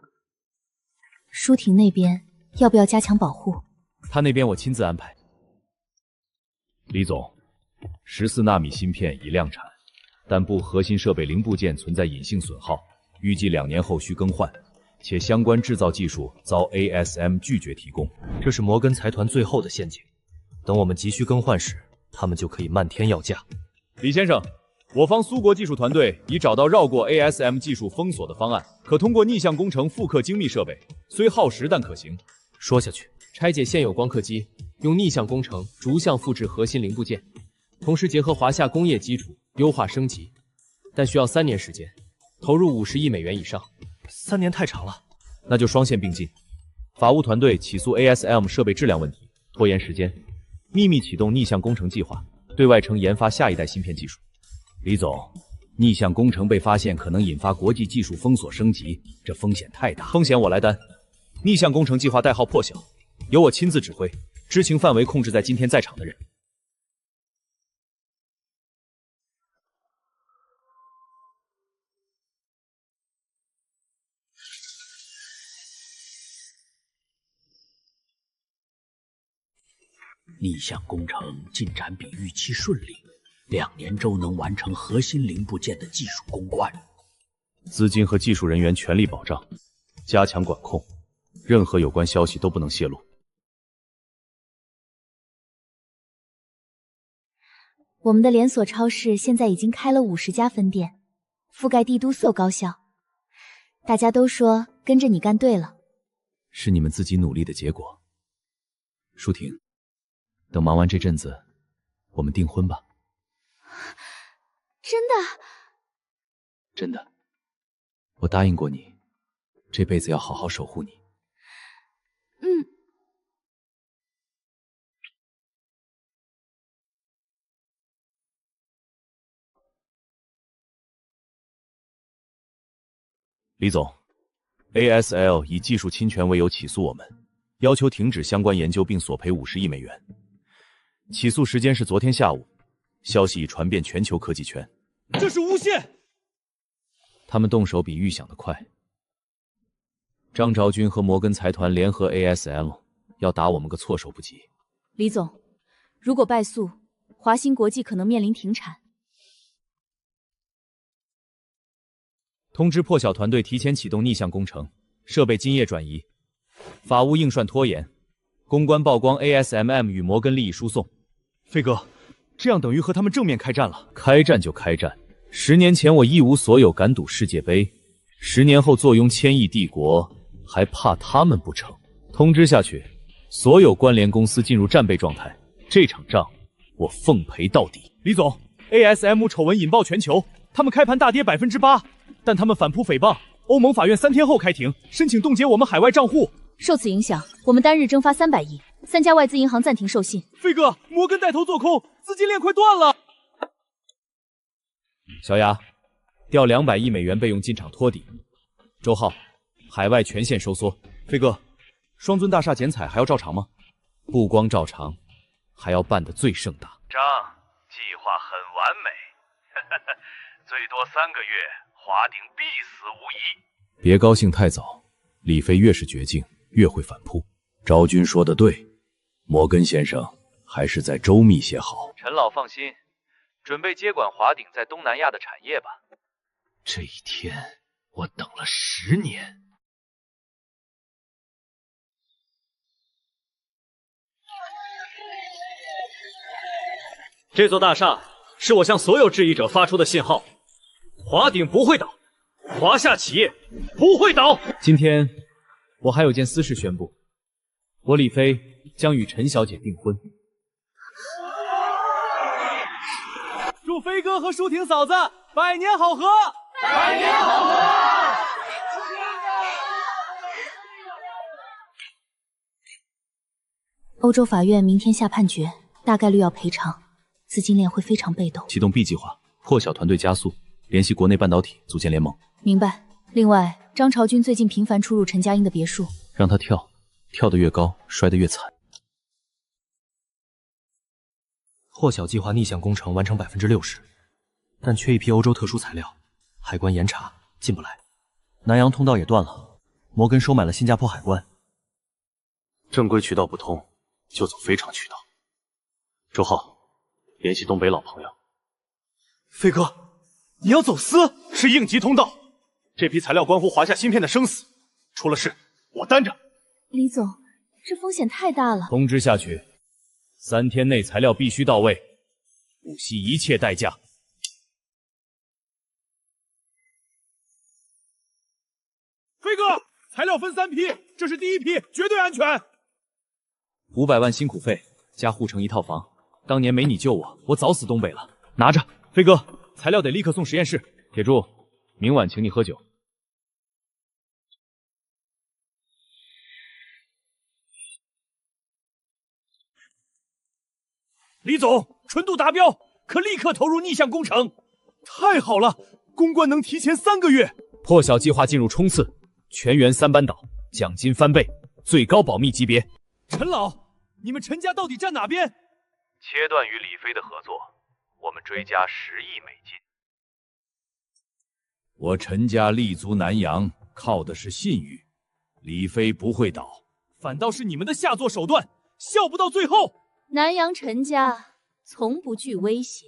舒婷那边要不要加强保护？他那边我亲自安排。李总，14纳米芯片已量产，但部核心设备零部件存在隐性损耗，预计2年后需更换，且相关制造技术遭 ASM 拒绝提供。这是摩根财团最后的陷阱，等我们急需更换时，他们就可以漫天要价。李先生，我方苏国技术团队已找到绕过 ASM 技术封锁的方案，可通过逆向工程复刻精密设备，虽耗时但可行。说下去，拆解现有光刻机，用逆向工程逐项复制核心零部件，同时结合华夏工业基础优化升级，但需要3年时间，投入50亿美元以上。3年太长了，那就双线并进。法务团队起诉 ASM 设备质量问题，拖延时间，秘密启动逆向工程计划，对外承研发下一代芯片技术。李总，逆向工程被发现可能引发国际技术封锁升级，这风险太大。风险我来担。逆向工程计划代号破晓，由我亲自指挥，知情范围控制在今天在场的人。逆向工程进展比预期顺利，2年周能完成核心零部件的技术攻关。资金和技术人员全力保障，加强管控，任何有关消息都不能泄露。我们的连锁超市现在已经开了50家分店，覆盖帝都所有高校。大家都说跟着你干对了。是你们自己努力的结果。舒婷，等忙完这阵子，我们订婚吧。真的？真的，我答应过你，这辈子要好好守护你。嗯。李总 ，ASL 以技术侵权为由起诉我们，要求停止相关研究并索赔50亿美元。起诉时间是昨天下午，消息已传遍全球科技圈。这是诬陷！他们动手比预想的快。张昭军和摩根财团联合 ASL， 要打我们个措手不及。李总，如果败诉，华兴国际可能面临停产。通知破晓团队提前启动逆向工程，设备今夜转移，法务印涮拖延，公关曝光 ASMM 与摩根利益输送。飞哥，这样等于和他们正面开战了。开战就开战。10年前我一无所有敢赌世界杯，10年后坐拥1000亿帝国，还怕他们不成？通知下去，所有关联公司进入战备状态。这场仗我奉陪到底。李总 ，ASM 丑闻引爆全球，他们开盘大跌8%，但他们反扑诽谤，欧盟法院3天后开庭，申请冻结我们海外账户。受此影响，我们单日蒸发300亿，3家外资银行暂停授信。飞哥，摩根带头做空，资金链快断了。小雅，调200亿美元备用进场托底。周浩，海外全线收缩。飞哥，双尊大厦剪彩还要照常吗？不光照常，还要办得最盛大。张，计划很完美，最多3个月，华鼎必死无疑。别高兴太早，李飞越是绝境，越会反扑。昭君说的对，摩根先生还是再周密些好。陈老放心，准备接管华鼎在东南亚的产业吧。这一天，我等了10年。这座大厦是我向所有质疑者发出的信号：华鼎不会倒，华夏企业不会倒。今天我还有件私事宣布，我李飞将与陈小姐订婚。祝飞哥和舒婷嫂子百年好合！百年好合！欧洲法院明天下判决，大概率要赔偿，资金链会非常被动。启动 B 计划，破晓团队加速，联系国内半导体，组建联盟。明白。另外，张朝军最近频繁出入陈佳音的别墅，让他跳，跳得越高，摔得越惨。破晓计划逆向工程完成60%，但缺一批欧洲特殊材料，海关严查进不来。南洋通道也断了，摩根收买了新加坡海关。正规渠道不通，就走非常渠道。周浩，联系东北老朋友。飞哥，你要走私？是应急通道，这批材料关乎华夏芯片的生死，出了事我担着。李总，这风险太大了。通知下去，3天内材料必须到位，不惜一切代价。飞哥，材料分3批，这是第1批，绝对安全。500万辛苦费加护城1套房，当年没你救我，我早死东北了。拿着，飞哥，材料得立刻送实验室。铁柱，明晚请你喝酒。李总，纯度达标，可立刻投入逆向工程。太好了，公关能提前3个月。破晓计划进入冲刺，全员3班倒，奖金翻倍，最高保密级别。陈老，你们陈家到底站哪边？切断与李飞的合作，我们追加10亿美金。我陈家立足南洋，靠的是信誉，李飞不会倒，反倒是你们的下作手段，笑不到最后。南洋陈家从不惧威胁。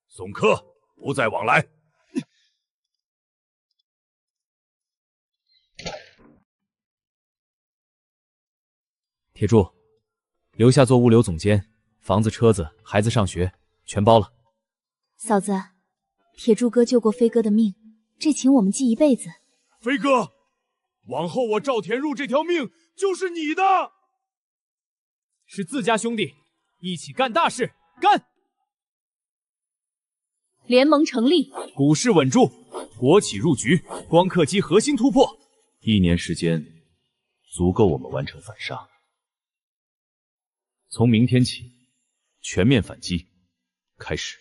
送客，不再往来。铁柱，留下做物流总监，房子、车子、孩子上学全包了。嫂子，铁柱哥救过飞哥的命，这情我们记一辈子。飞哥，往后我赵田入这条命就是你的。是自家兄弟，一起干大事，干！联盟成立，股市稳住，国企入局，光刻机核心突破。1年时间，足够我们完成反杀。从明天起，全面反击开始。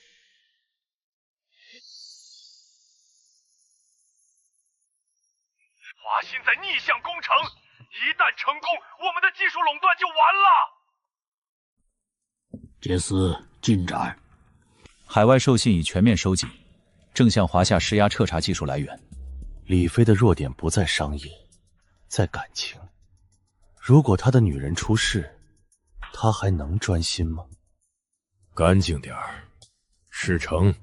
华鑫在逆向工程，一旦成功，我们的技术垄断就完了。杰斯，进展。海外授信已全面收紧，正向华夏施压彻查技术来源。李飞的弱点不在商业，在感情。如果他的女人出事，他还能专心吗？干净点儿，事成，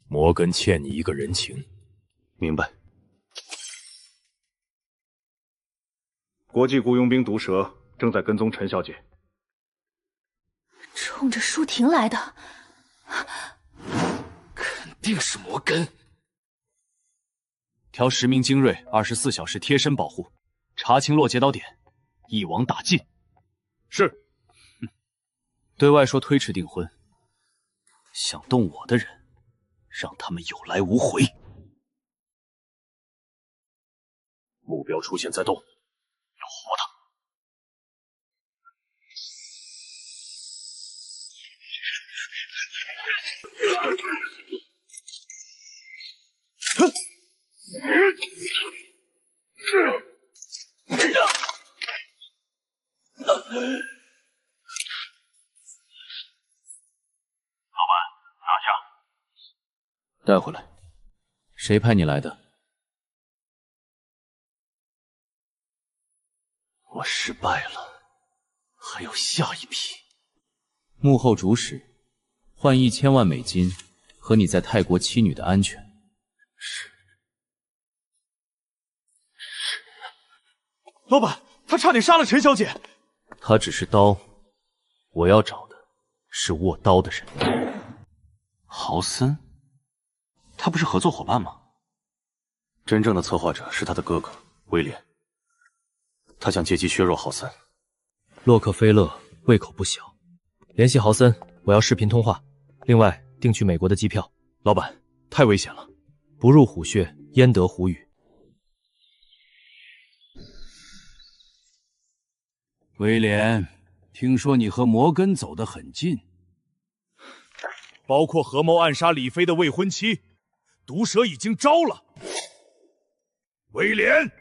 摩根欠你一个人情。明白。国际雇佣兵毒蛇正在跟踪陈小姐。冲着舒婷来的，肯定是摩根。调10名精锐，24小时贴身保护，查清落劫刀点，一网打尽。是。对外说推迟订婚，想动我的人，让他们有来无回。目标出现在动，要活的。带回来。谁派你来的？我失败了，还有下一批。幕后主使，换1000万美金和你在泰国妻女的安全。老板，他差点杀了陈小姐。他只是刀，我要找的是握刀的人。豪森，他不是合作伙伴吗？真正的策划者是他的哥哥威廉，他想借机削弱豪森。洛克菲勒胃口不小，联系豪森，我要视频通话，另外订去美国的机票。老板，太危险了，不入虎穴，焉得虎语。威廉，听说你和摩根走得很近，包括合谋暗杀李飞的未婚妻，毒蛇已经招了。威廉，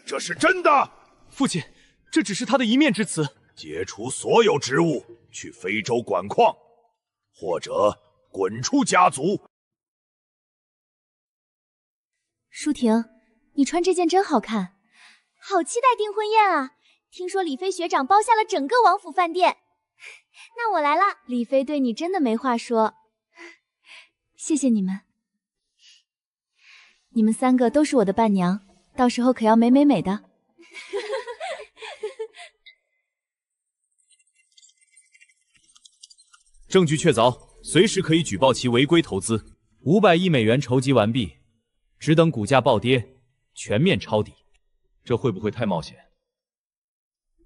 这是真的？父亲，这只是他的一面之词。解除所有职务，去非洲管矿，或者滚出家族。舒婷，你穿这件真好看，好期待订婚宴啊！听说李飞学长包下了整个王府饭店，那我来了。李飞对你真的没话说，谢谢你们。你们3个都是我的伴娘，到时候可要美美美的。证据确凿，随时可以举报其违规投资。500亿美元筹集完毕，只等股价暴跌，全面抄底。这会不会太冒险？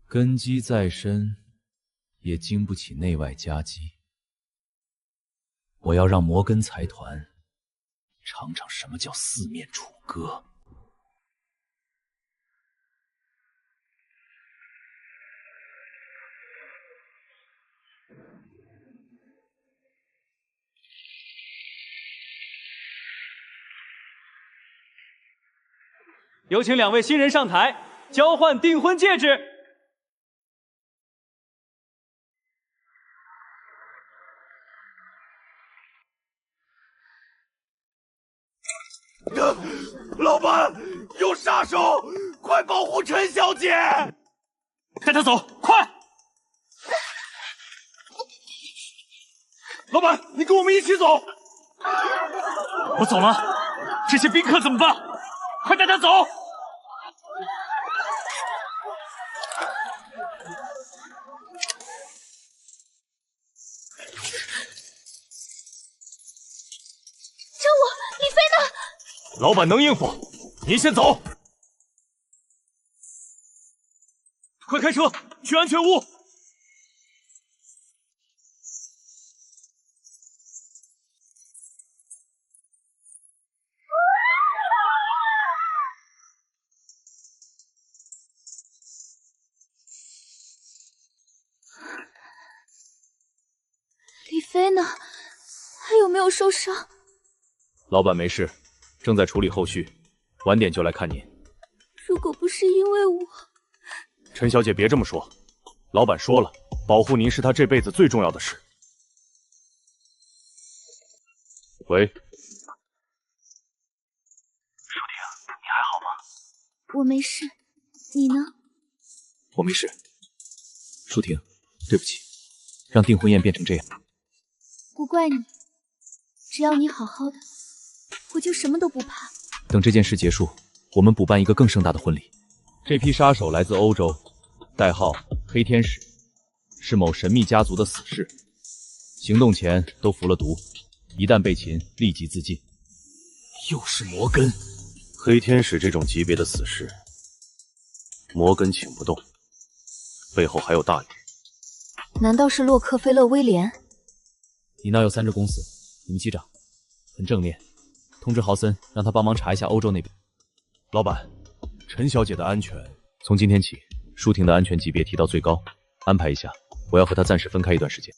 根基再深，也经不起内外夹击。我要让摩根财团尝尝什么叫四面楚歌。有请2位新人上台，交换订婚戒指。老板，有杀手，快保护陈小姐！带她走，快！老板，你跟我们一起走。我走了，这些宾客怎么办？快带他走！救我！李飞呢？老板能应付，您先走。快开车，去安全屋。飞呢？他有没有受伤？老板没事，正在处理后续，晚点就来看您。如果不是因为我，陈小姐别这么说，老板说了，保护您是他这辈子最重要的事。喂，舒婷，你还好吗？我没事，你呢？我没事。舒婷，对不起，让订婚宴变成这样。不怪你，只要你好好的，我就什么都不怕。等这件事结束，我们补办一个更盛大的婚礼。这批杀手来自欧洲，代号黑天使，是某神秘家族的死士，行动前都服了毒，一旦被擒，立即自尽。又是摩根，黑天使这种级别的死士，摩根请不动，背后还有大鱼。难道是洛克菲勒威廉？你那有3只公司，你们机长很正面，通知豪森让他帮忙查一下欧洲那边。老板，陈小姐的安全，从今天起，舒婷的安全级别提到最高，安排一下，我要和她暂时分开一段时间，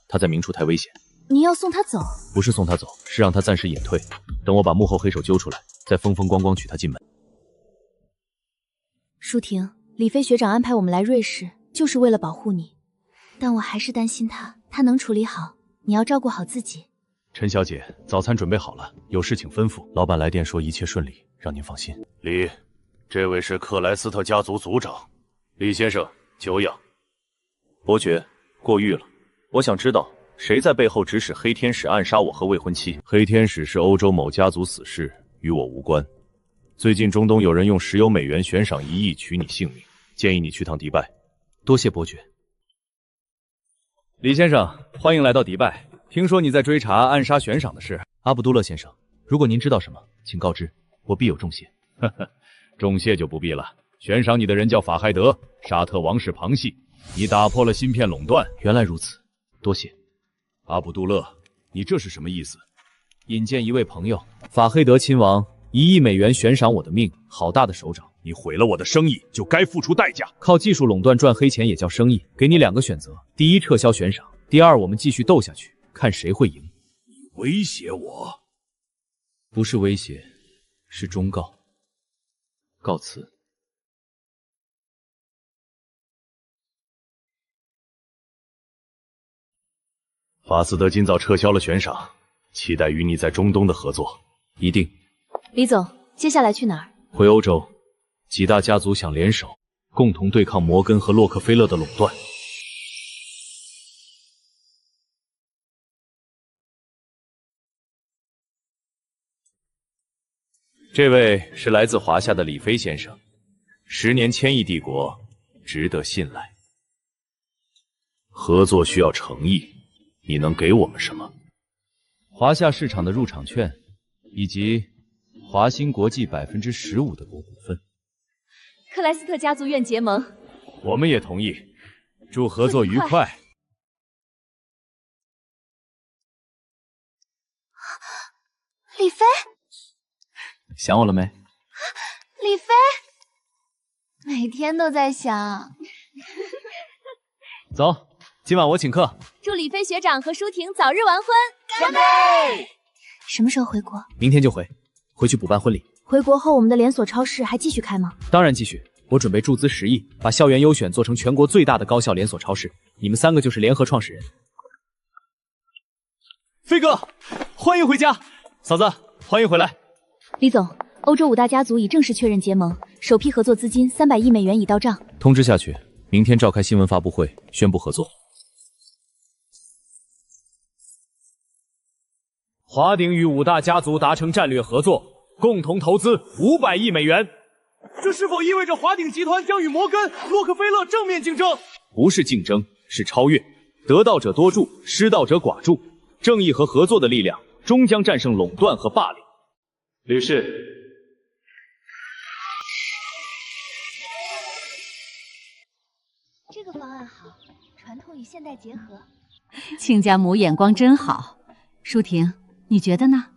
她在明处太危险。你要送他走？不是送她走，是让她暂时隐退，等我把幕后黑手揪出来，再风风光光娶她进门。舒婷，李飞学长安排我们来瑞士，就是为了保护你，但我还是担心他能处理好，你要照顾好自己。陈小姐，早餐准备好了，有事请吩咐。老板来电说一切顺利，让您放心。李，这位是克莱斯特家族族长，李先生，久仰。伯爵，过誉了。我想知道谁在背后指使黑天使暗杀我和未婚妻？黑天使是欧洲某家族死士，与我无关。最近中东有人用10有美元悬赏1亿取你性命，建议你去趟迪拜。多谢伯爵。李先生，欢迎来到迪拜。听说你在追查暗杀悬赏的事。阿卜杜勒先生，如果您知道什么，请告知，我必有重谢。呵呵，重谢就不必了。悬赏你的人叫法海德，沙特王室旁系，你打破了芯片垄断。原来如此，多谢。阿卜杜勒，你这是什么意思？引荐一位朋友，法黑德亲王1亿美元悬赏我的命，好大的手掌！你毁了我的生意，就该付出代价。靠技术垄断赚黑钱也叫生意？给你2个选择：第一，撤销悬赏；第二，我们继续斗下去，看谁会赢。你威胁我？不是威胁，是忠告。告辞。法斯德今早撤销了悬赏，期待与你在中东的合作。一定。李总，接下来去哪儿？回欧洲。几大家族想联手，共同对抗摩根和洛克菲勒的垄断。这位是来自华夏的李飞先生，10年千亿帝国，值得信赖。合作需要诚意，你能给我们什么？华夏市场的入场券，以及华兴国际15%的股份。克莱斯特家族愿结盟，我们也同意。祝合作愉快。李飞，想我了没？李飞，每天都在想。走，今晚我请客。祝李飞学长和舒婷早日完婚，干杯！什么时候回国？明天就回，回去补办婚礼。回国后，我们的连锁超市还继续开吗？当然继续，我准备注资10亿，把校园优选做成全国最大的高校连锁超市。你们3个就是联合创始人。飞哥，欢迎回家。嫂子，欢迎回来。李总，欧洲5大家族已正式确认结盟，首批合作资金300亿美元已到账。通知下去，明天召开新闻发布会，宣布合作。华鼎与5大家族达成战略合作。共同投资500亿美元，这是否意味着华鼎集团将与摩根、洛克菲勒正面竞争？不是竞争，是超越。得道者多助，失道者寡助。正义和合作的力量终将战胜垄断和霸凌。吕氏，这个方案好，传统与现代结合。亲家母眼光真好，舒婷，你觉得呢？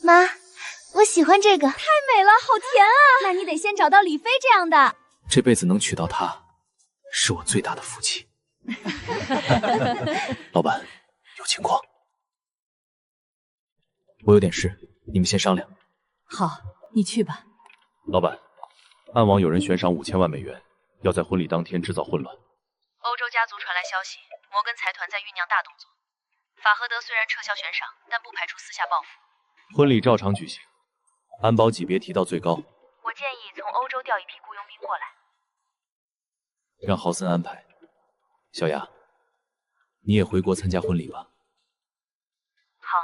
妈，我喜欢这个，太美了，好甜啊！那你得先找到李飞这样的。这辈子能娶到她，是我最大的福气。老板，有情况。我有点事，你们先商量。好，你去吧。老板，暗网有人悬赏5000万美元，要在婚礼当天制造混乱。欧洲家族传来消息，摩根财团在酝酿大动作。法赫德虽然撤销悬赏，但不排除私下报复。婚礼照常举行，安保级别提到最高。我建议从欧洲调一批雇佣兵过来。让豪森安排。小雅，你也回国参加婚礼吧。好。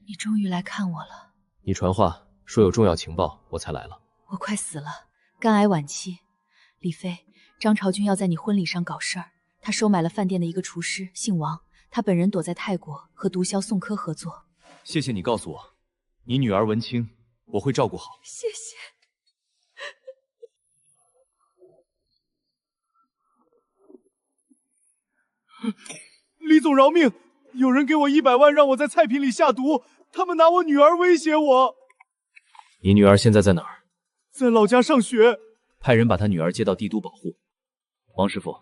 你终于来看我了。你传话说有重要情报，我才来了。我快死了，肝癌晚期。李飞，张朝军要在你婚礼上搞事儿。他收买了饭店的一个厨师，姓王，他本人躲在泰国和毒枭宋柯合作。谢谢你告诉我，你女儿文清，我会照顾好。谢谢。李总饶命！有人给我100万，让我在菜品里下毒，他们拿我女儿威胁我。你女儿现在在哪儿？在老家上学。派人把他女儿接到帝都保护。王师傅，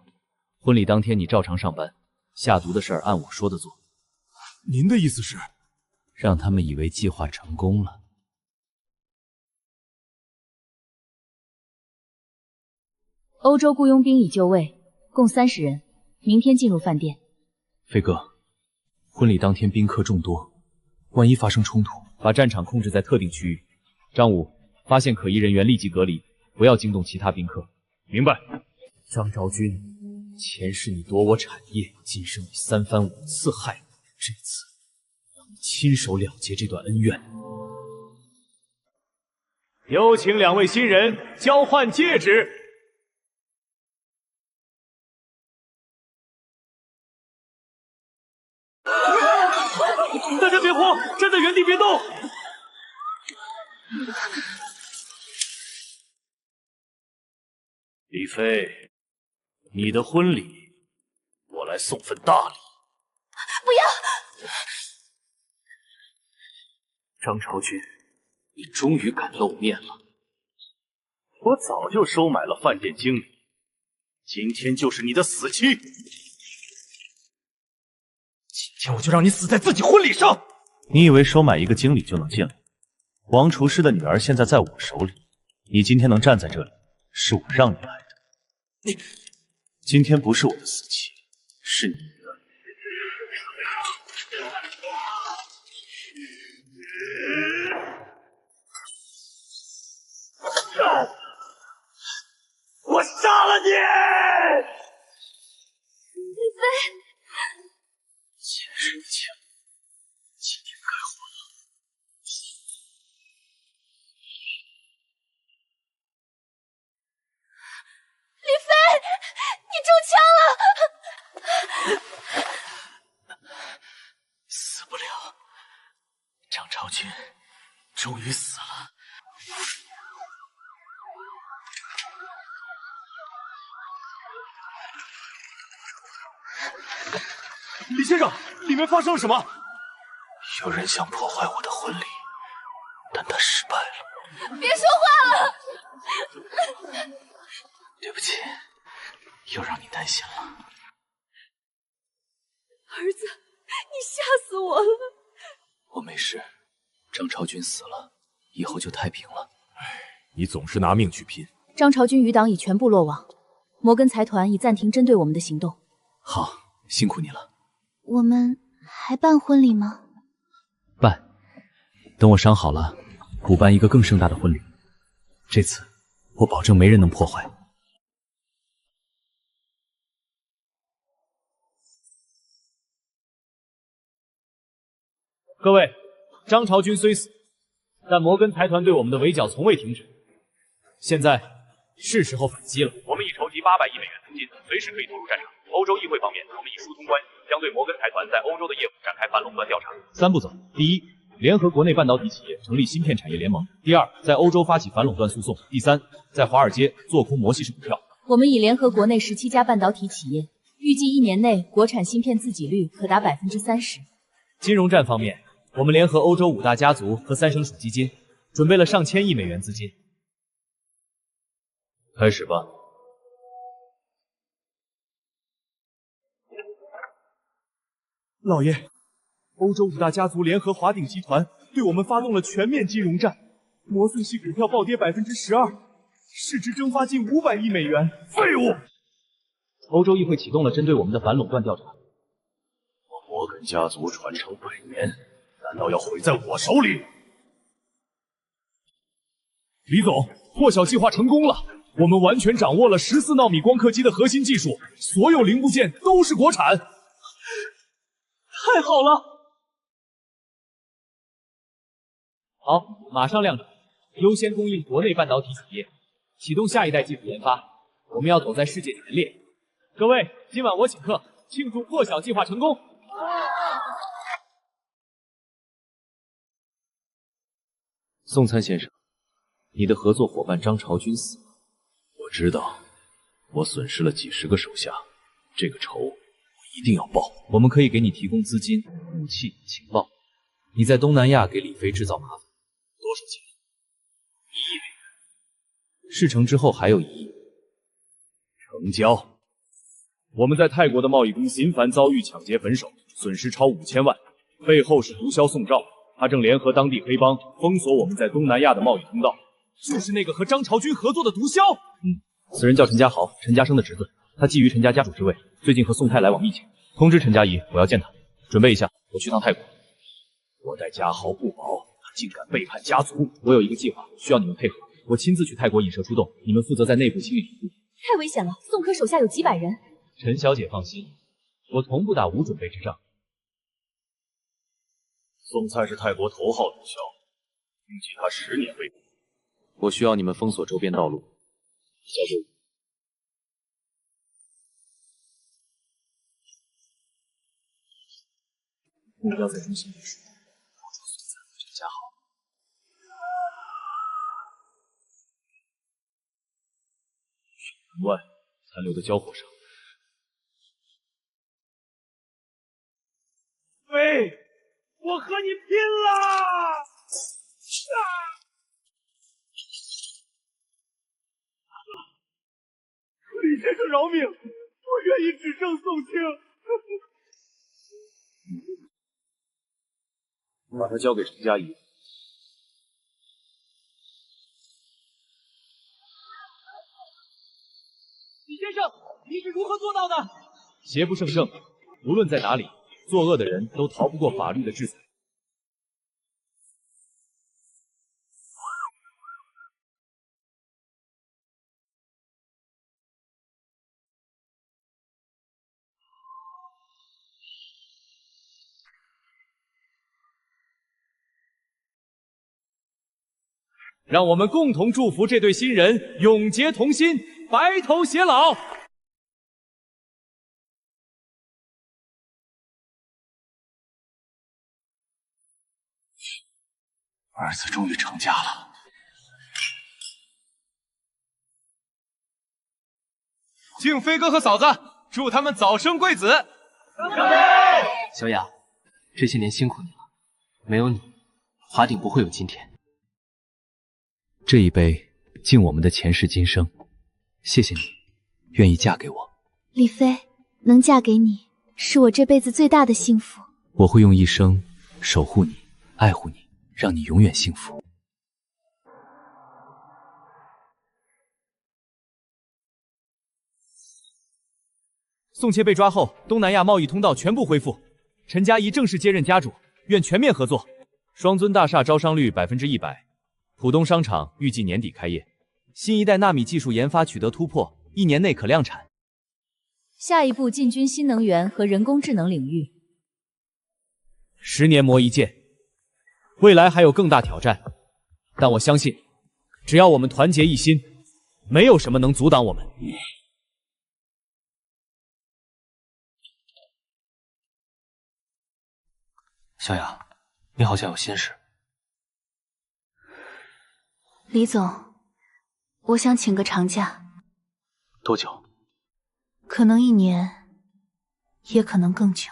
婚礼当天你照常上班，下毒的事儿按我说的做。您的意思是？让他们以为计划成功了。欧洲雇佣兵已就位，共30人，明天进入饭店。飞哥，婚礼当天宾客众多，万一发生冲突，把战场控制在特定区域。张武，发现可疑人员立即隔离，不要惊动其他宾客。明白。张昭君，前世你夺我产业，今生你3番5次害我，这次让你亲手了结这段恩怨。有请2位新人交换戒指。大家别慌，站在原地别动。李飞，你的婚礼，我来送份大礼。不要！张朝军，你终于敢露面了。我早就收买了饭店经理，今天就是你的死期。今天我就让你死在自己婚礼上！你以为收买一个经理就能进来？王厨师的女儿现在在我手里，你今天能站在这里，是我让你来的。今天不是我的死期，是你的。我杀了你！李飞，前世的情，今天该还了。李飞，你中枪了！死不了，张朝军终于死了。李先生，里面发生了什么？有人想破坏我的婚礼，但他失败了。别说话了！对不起，又让你担心了。儿子，你吓死我了！我没事，张朝军死了，以后就太平了。你总是拿命去拼。张朝军余党已全部落网，摩根财团已暂停针对我们的行动。好，辛苦你了。我们还办婚礼吗？办，等我伤好了，补办一个更盛大的婚礼。这次我保证没人能破坏。各位，张朝军虽死，但摩根财团对我们的围剿从未停止。现在是时候反击了。我们已筹集800亿美元资金，随时可以投入战场。欧洲议会方面，我们已疏通关系，将对摩根财团在欧洲的业务展开反垄断调查。3步走：第一，联合国内半导体企业成立芯片产业联盟；第二，在欧洲发起反垄断诉讼；第三，在华尔街做空摩西士股票。我们已联合国内17家半导体企业，预计1年内国产芯片自给率可达30%。金融战方面，我们联合欧洲5大家族和3省属基金，准备了上千亿美元资金。开始吧。老爷，欧洲五大家族联合华鼎集团对我们发动了全面金融战，魔素系股票暴跌12%，市值蒸发近500亿美元。废物！欧洲议会启动了针对我们的反垄断调查。我摩根家族传承100年，难道要毁在我手里？李总，破晓计划成功了，我们完全掌握了14纳米光刻机的核心技术，所有零部件都是国产。太好了！好，马上量产，优先供应国内半导体企业，启动下一代技术研发。我们要走在世界前列。各位，今晚我请客，庆祝破晓计划成功。宋参先生，你的合作伙伴张朝军死了，我知道，我损失了几十个手下，这个仇我一定要报。我们可以给你提供资金、武器、情报，你在东南亚给李飞制造麻烦。多少钱？1亿美元。事成之后还有1亿。成交。我们在泰国的贸易公司频繁遭遇抢劫焚首，损失超5000万，背后是毒枭宋兆，他正联合当地黑帮封锁我们在东南亚的贸易通道。就是那个和张朝军合作的毒枭。此人叫陈家豪，陈家生的侄子，他觊觎陈家家主之位，最近和宋太来往密切。通知陈家仪，我要见他。准备一下，我去趟泰国。我待家豪不保，他竟敢背叛家族。我有一个计划，需要你们配合。我亲自去泰国引蛇出洞，你们负责在内部清理土地。太危险了，宋科手下有几百人。陈小姐放心，我从不打无准备之仗。宋蔡是泰国头号毒枭，预计他10年未捕。我需要你们封锁周边道路。交给我。目标在中心位置，捕捉宋蔡和陈家豪。门外残留的交火上。飞，我和你拼了！李先生饶命，我愿意只证宋清。把他交给陈佳怡。李先生，你是如何做到的？邪不胜正，无论在哪里，作恶的人都逃不过法律的制裁。让我们共同祝福这对新人永结同心，白头偕老。儿子终于成家了。敬飞哥和嫂子，祝他们早生贵子。小雅，这些年辛苦你了，没有你，华鼎不会有今天。这一杯敬我们的前世今生，谢谢你，愿意嫁给我。李飞，能嫁给你，是我这辈子最大的幸福。我会用一生守护你，爱护你，让你永远幸福。宋切被抓后，东南亚贸易通道全部恢复，陈佳怡正式接任家主，愿全面合作。双尊大厦招商率100%，浦东商场预计年底开业，新一代纳米技术研发取得突破，1年内可量产。下一步进军新能源和人工智能领域。10年磨一剑，未来还有更大挑战，但我相信，只要我们团结一心，没有什么能阻挡我们。小雅，你好像有心事。李总，我想请个长假。多久？可能1年，也可能更久。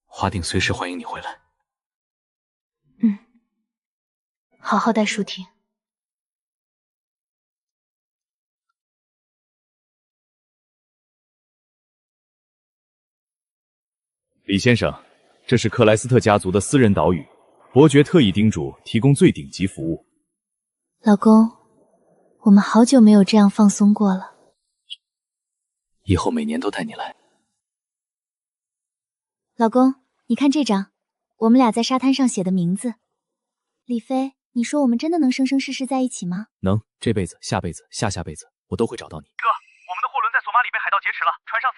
华鼎随时欢迎你回来。好好带舒婷。李先生，这是克莱斯特家族的私人岛屿，伯爵特意叮嘱提供最顶级服务。老公，我们好久没有这样放松过了。以后每年都带你来。老公，你看这张，我们俩在沙滩上写的名字。李飞，你说我们真的能生生世世在一起吗？能，这辈子、下辈子、下下辈子，我都会找到你。哥，我们的货轮在索马里被海盗劫持了，船上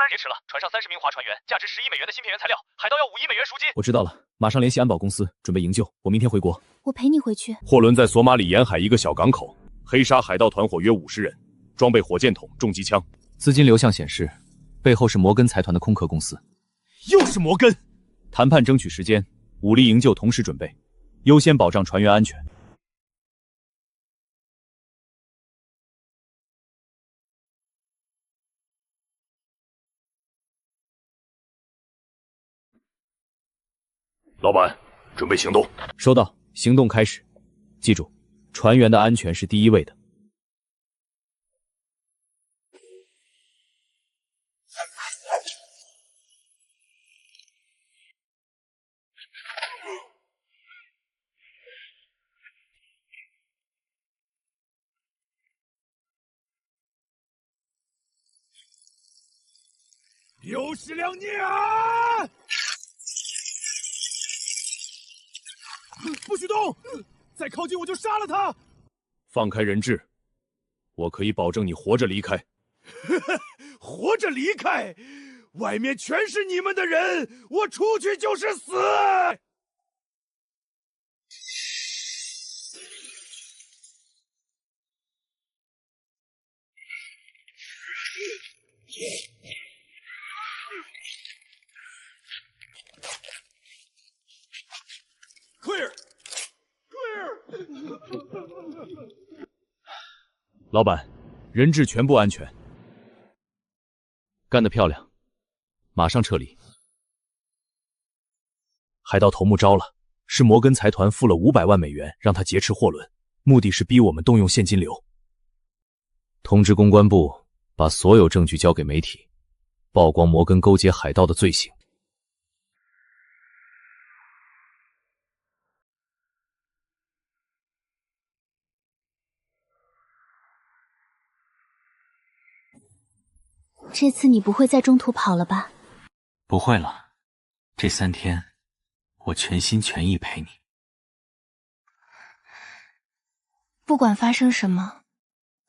30名划船员，价值10亿美元的芯片原材料，海盗要5亿美元赎金。我知道了，马上联系安保公司，准备营救。我明天回国。我陪你回去。货轮在索马里沿海一个小港口，黑沙海盗团伙约50人，装备火箭筒、重机枪。资金流向显示，背后是摩根财团的空壳公司。又是摩根！谈判争取时间，武力营救同时准备，优先保障船员安全。老板，准备行动。收到，行动开始。记住，船员的安全是第一位的。又是良娘！不许动！再靠近我就杀了他！放开人质，我可以保证你活着离开。活着离开？外面全是你们的人，我出去就是死！老板，人质全部安全，干得漂亮！马上撤离。海盗头目招了，是摩根财团付了500万美元让他劫持货轮，目的是逼我们动用现金流。通知公关部把所有证据交给媒体，曝光摩根勾结海盗的罪行。这次你不会在中途跑了吧？不会了，这3天我全心全意陪你。不管发生什么，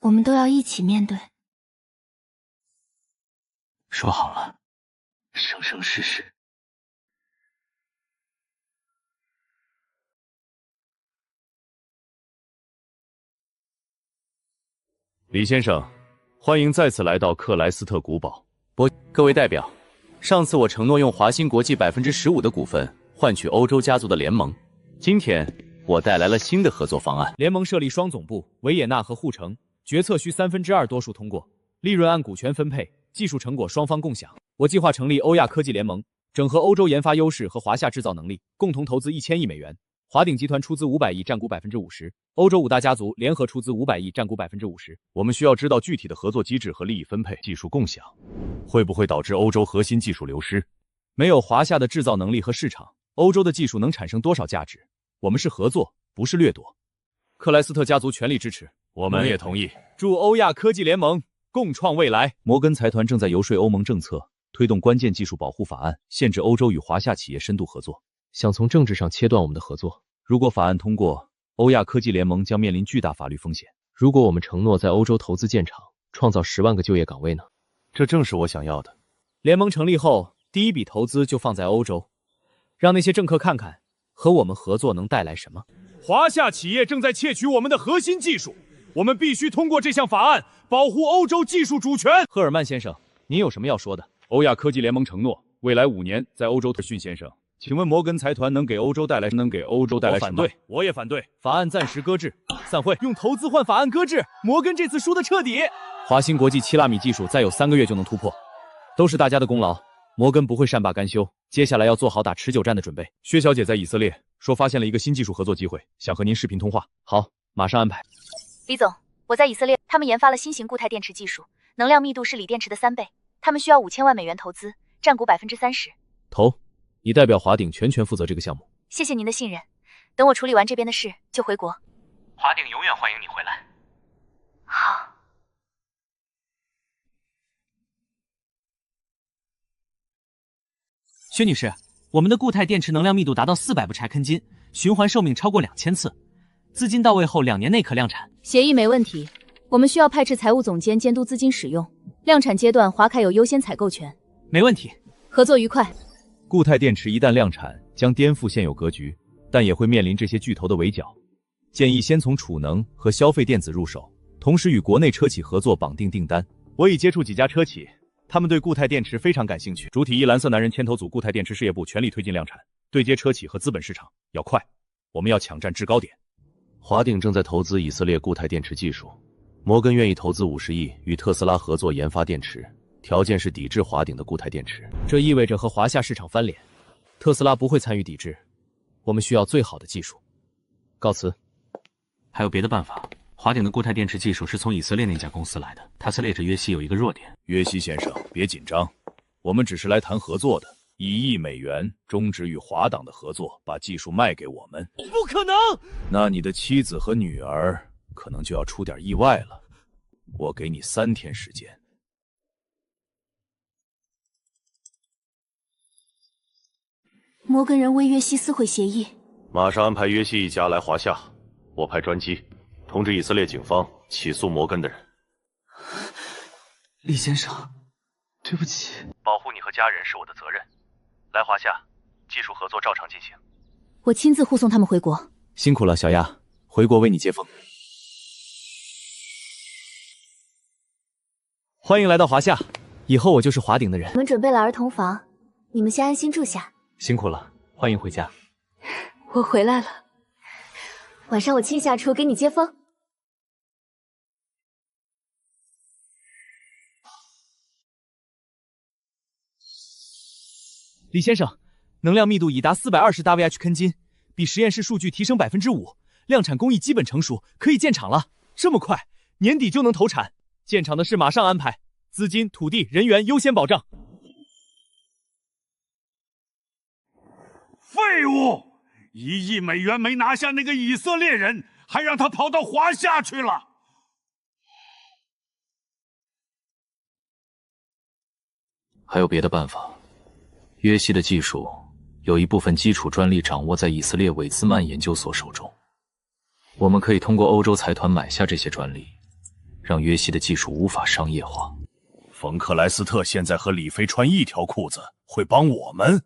我们都要一起面对。说好了，生生世世。李先生，欢迎再次来到克莱斯特古堡。各位代表，上次我承诺用华兴国际15%的股份换取欧洲家族的联盟，今天我带来了新的合作方案。联盟设立双总部，维也纳和护城，决策需2/3多数通过，利润按股权分配，技术成果双方共享。我计划成立欧亚科技联盟，整合欧洲研发优势和华夏制造能力，共同投资1000亿美元。华鼎集团出资500亿，占股50%；欧洲5大家族联合出资500亿，占股50%。我们需要知道具体的合作机制和利益分配。技术共享会不会导致欧洲核心技术流失？没有华夏的制造能力和市场，欧洲的技术能产生多少价值？我们是合作，不是掠夺。克莱斯特家族全力支持，我们也同意。祝欧亚科技联盟共创未来。摩根财团正在游说欧盟政策，推动关键技术保护法案，限制欧洲与华夏企业深度合作。想从政治上切断我们的合作。如果法案通过，欧亚科技联盟将面临巨大法律风险。如果我们承诺在欧洲投资建厂，创造10万个就业岗位呢？这正是我想要的。联盟成立后，第一笔投资就放在欧洲，让那些政客看看和我们合作能带来什么。华夏企业正在窃取我们的核心技术，我们必须通过这项法案保护欧洲技术主权。赫尔曼先生，您有什么要说的？欧亚科技联盟承诺未来5年在欧洲。逊先生，请问摩根财团能给欧洲带来什么？我反对，我也反对。法案暂时搁置，散会。用投资换法案搁置，摩根这次输得彻底。华兴国际7纳米技术再有3个月就能突破，都是大家的功劳。摩根不会善罢甘休，接下来要做好打持久战的准备。薛小姐在以色列说发现了一个新技术合作机会，想和您视频通话。好，马上安排。李总，我在以色列，他们研发了新型固态电池技术，能量密度是锂电池的3倍，他们需要5000万美元投资，占股30%。投，你代表华鼎全权负责这个项目。谢谢您的信任，等我处理完这边的事就回国。华鼎永远欢迎你回来。好。薛女士，我们的固态电池能量密度达到400部柴坑金，循环寿命超过2000次，资金到位后2年内可量产。协议没问题，我们需要派斥财务总监监督资金使用，量产阶段华凯有优先采购权。没问题，合作愉快。固态电池一旦量产，将颠覆现有格局，但也会面临这些巨头的围剿。建议先从储能和消费电子入手，同时与国内车企合作绑定订单。我已接触几家车企，他们对固态电池非常感兴趣。主体一蓝色男人牵头组固态电池事业部全力推进量产，对接车企和资本市场要快，我们要抢占制高点。华鼎正在投资以色列固态电池技术，摩根愿意投资50亿与特斯拉合作研发电池，条件是抵制华鼎的固态电池。这意味着和华夏市场翻脸，特斯拉不会参与抵制。我们需要最好的技术。告辞。还有别的办法？华鼎的固态电池技术是从以色列那家公司来的，他撕裂着约西有一个弱点。约西先生，别紧张，我们只是来谈合作的。1亿美元终止与华党的合作，把技术卖给我们。不可能！那你的妻子和女儿可能就要出点意外了。我给你3天时间。摩根人为约西撕毁协议，马上安排约西一家来华夏，我派专机通知以色列警方起诉摩根的人。李先生，对不起。保护你和家人是我的责任。来华夏，技术合作照常进行。我亲自护送他们回国。辛苦了，小亚，回国为你接风。欢迎来到华夏，以后我就是华鼎的人。我们准备了儿童房，你们先安心住下。辛苦了，欢迎回家。我回来了，晚上我亲下厨给你接风。李先生，能量密度已达420 WH 坑金，比实验室数据提升5%，量产工艺基本成熟，可以建厂了。这么快，年底就能投产，建厂的事马上安排，资金、土地、人员优先保障。废物！1亿美元没拿下那个以色列人，还让他跑到华夏去了。还有别的办法？约西的技术有一部分基础专利掌握在以色列韦兹曼研究所手中，我们可以通过欧洲财团买下这些专利，让约西的技术无法商业化。冯克莱斯特现在和李飞穿一条裤子，会帮我们？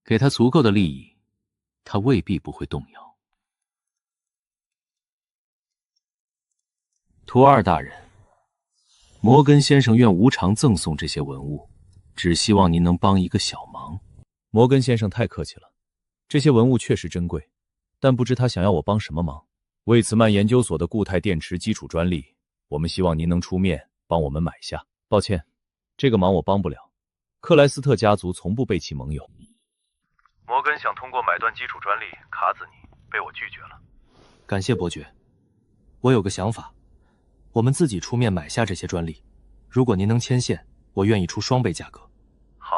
给他足够的利益，他未必不会动摇。图二大人，摩根先生愿无偿赠送这些文物，只希望您能帮一个小忙。摩根先生太客气了，这些文物确实珍贵，但不知他想要我帮什么忙。魏茨曼研究所的固态电池基础专利，我们希望您能出面帮我们买下。抱歉，这个忙我帮不了。克莱斯特家族从不背弃盟友。摩根想通过买断基础专利卡死你，被我拒绝了。感谢伯爵，我有个想法，我们自己出面买下这些专利，如果您能牵线，我愿意出双倍价格。好，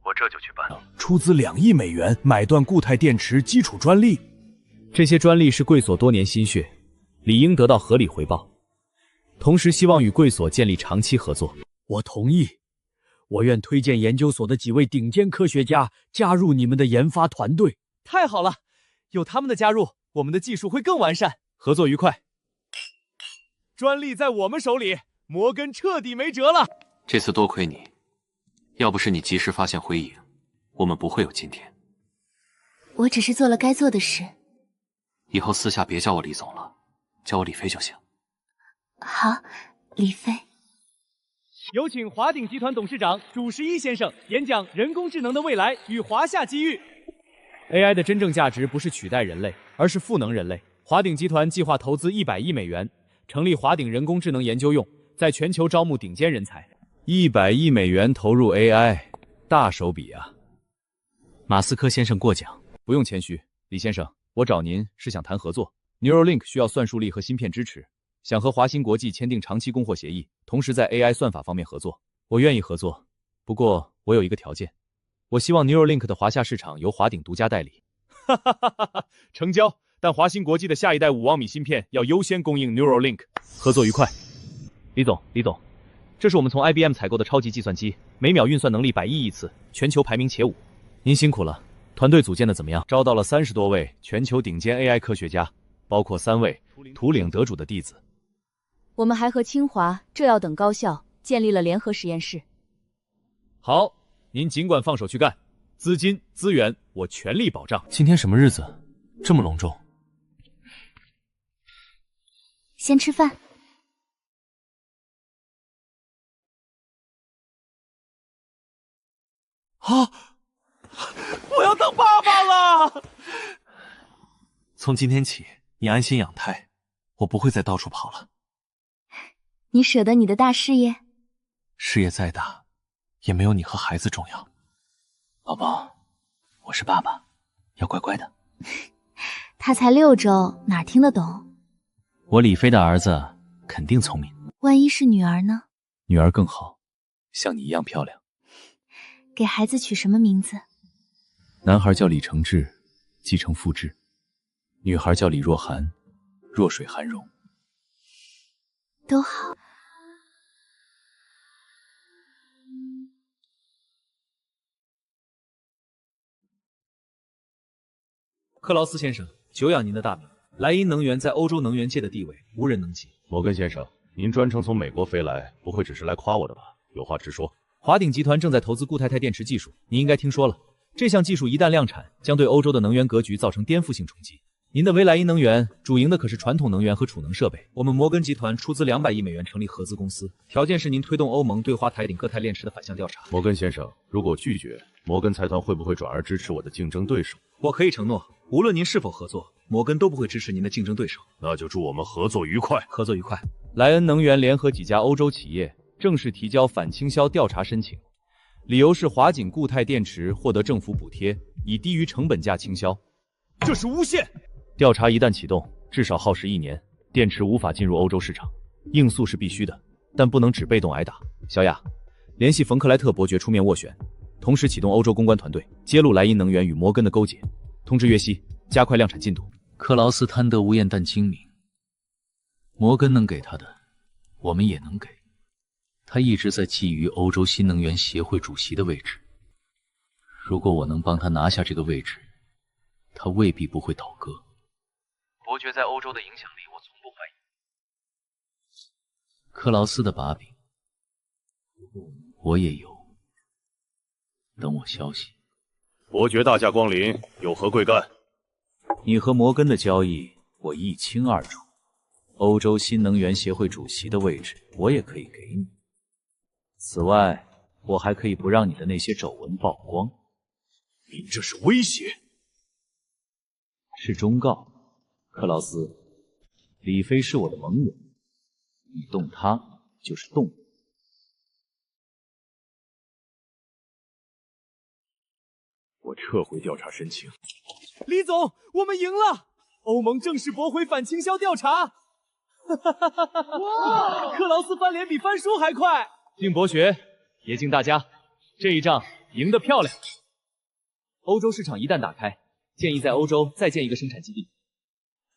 我这就去办。出资2亿美元买断固态电池基础专利，这些专利是贵所多年心血，理应得到合理回报。同时希望与贵所建立长期合作。我同意。我愿推荐研究所的几位顶尖科学家加入你们的研发团队。太好了，有他们的加入，我们的技术会更完善。合作愉快。专利在我们手里，摩根彻底没辙了。这次多亏你，要不是你及时发现灰影，我们不会有今天。我只是做了该做的事。以后私下别叫我李总了，叫我李飞就行。好，李飞。有请华鼎集团董事长主十一先生演讲人工智能的未来与华夏机遇。AI 的真正价值不是取代人类，而是赋能人类。华鼎集团计划投资100亿美元，成立华鼎人工智能研究用，在全球招募顶尖人才。100亿美元投入 AI， 大手笔啊！马斯克先生过奖。不用谦虚，李先生，我找您是想谈合作。Neuralink 需要算术力和芯片支持，想和华新国际签订长期供货协议，同时在 AI 算法方面合作。我愿意合作，不过我有一个条件，我希望 Neuralink 的华夏市场由华鼎独家代理。哈哈哈哈哈！成交。但华新国际的下一代5毫米芯片要优先供应 Neuralink。合作愉快。李总，这是我们从 IBM 采购的超级计算机，每秒运算能力100亿亿次，全球排名前5。您辛苦了。团队组建的怎么样？招到了30多位全球顶尖 AI 科学家，包括3位图灵得主的弟子。我们还和清华、浙药等高校建立了联合实验室。好，您尽管放手去干，资金资源我全力保障。今天什么日子，这么隆重？先吃饭。啊！我要当爸爸了！从今天起，你安心养胎，我不会再到处跑了。你舍得你的大事业？事业再大，也没有你和孩子重要。宝宝，我是爸爸，要乖乖的。他才6周，哪听得懂？我李飞的儿子肯定聪明，万一是女儿呢？女儿更好，像你一样漂亮。给孩子取什么名字？男孩叫李承志，继承父志；女孩叫李若涵，弱水涵容。都好。克劳斯先生，久仰您的大名，莱茵能源在欧洲能源界的地位无人能及。摩根先生，您专程从美国飞来，不会只是来夸我的吧？有话直说。华鼎集团正在投资固态态电池技术，你应该听说了。这项技术一旦量产，将对欧洲的能源格局造成颠覆性冲击。您的维莱茵能源主营的可是传统能源和储能设备，我们摩根集团出资200亿美元成立合资公司，条件是您推动欧盟对华台鼎各态炼池的反向调查。摩根先生，如果拒绝，摩根财团会不会转而支持我的竞争对手？我可以承诺，无论您是否合作，摩根都不会支持您的竞争对手。那就祝我们合作愉快。合作愉快。莱恩能源联合几家欧洲企业正式提交反倾销调查申请，理由是华景固态电池获得政府补贴，以低于成本价倾销。这是诬陷！调查一旦启动，至少耗时1年，电池无法进入欧洲市场。应诉是必须的，但不能只被动挨打。小雅，联系冯克莱特伯爵出面斡旋，同时启动欧洲公关团队，揭露莱茵能源与摩根的勾结。通知约西，加快量产进度。克劳斯贪得无厌但精明，摩根能给他的，我们也能给。他一直在觊觎欧洲新能源协会主席的位置，如果我能帮他拿下这个位置，他未必不会倒戈。伯爵在欧洲的影响力，我从不怀疑。克劳斯的把柄，我也有。等我消息。伯爵大驾光临，有何贵干？你和摩根的交易，我一清二楚。欧洲新能源协会主席的位置，我也可以给你。此外，我还可以不让你的那些丑闻曝光。你这是威胁？是忠告。克劳斯，李飞是我的盟友，你动他就是动我。我撤回调查申请。李总，我们赢了！欧盟正式驳回反倾销调查。哇！克劳斯翻脸比翻书还快。敬伯爵，也敬大家，这一仗赢得漂亮。欧洲市场一旦打开，建议在欧洲再建一个生产基地。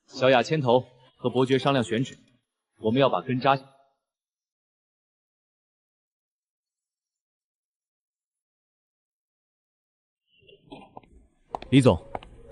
小雅牵头和伯爵商量选址，我们要把根扎下。李总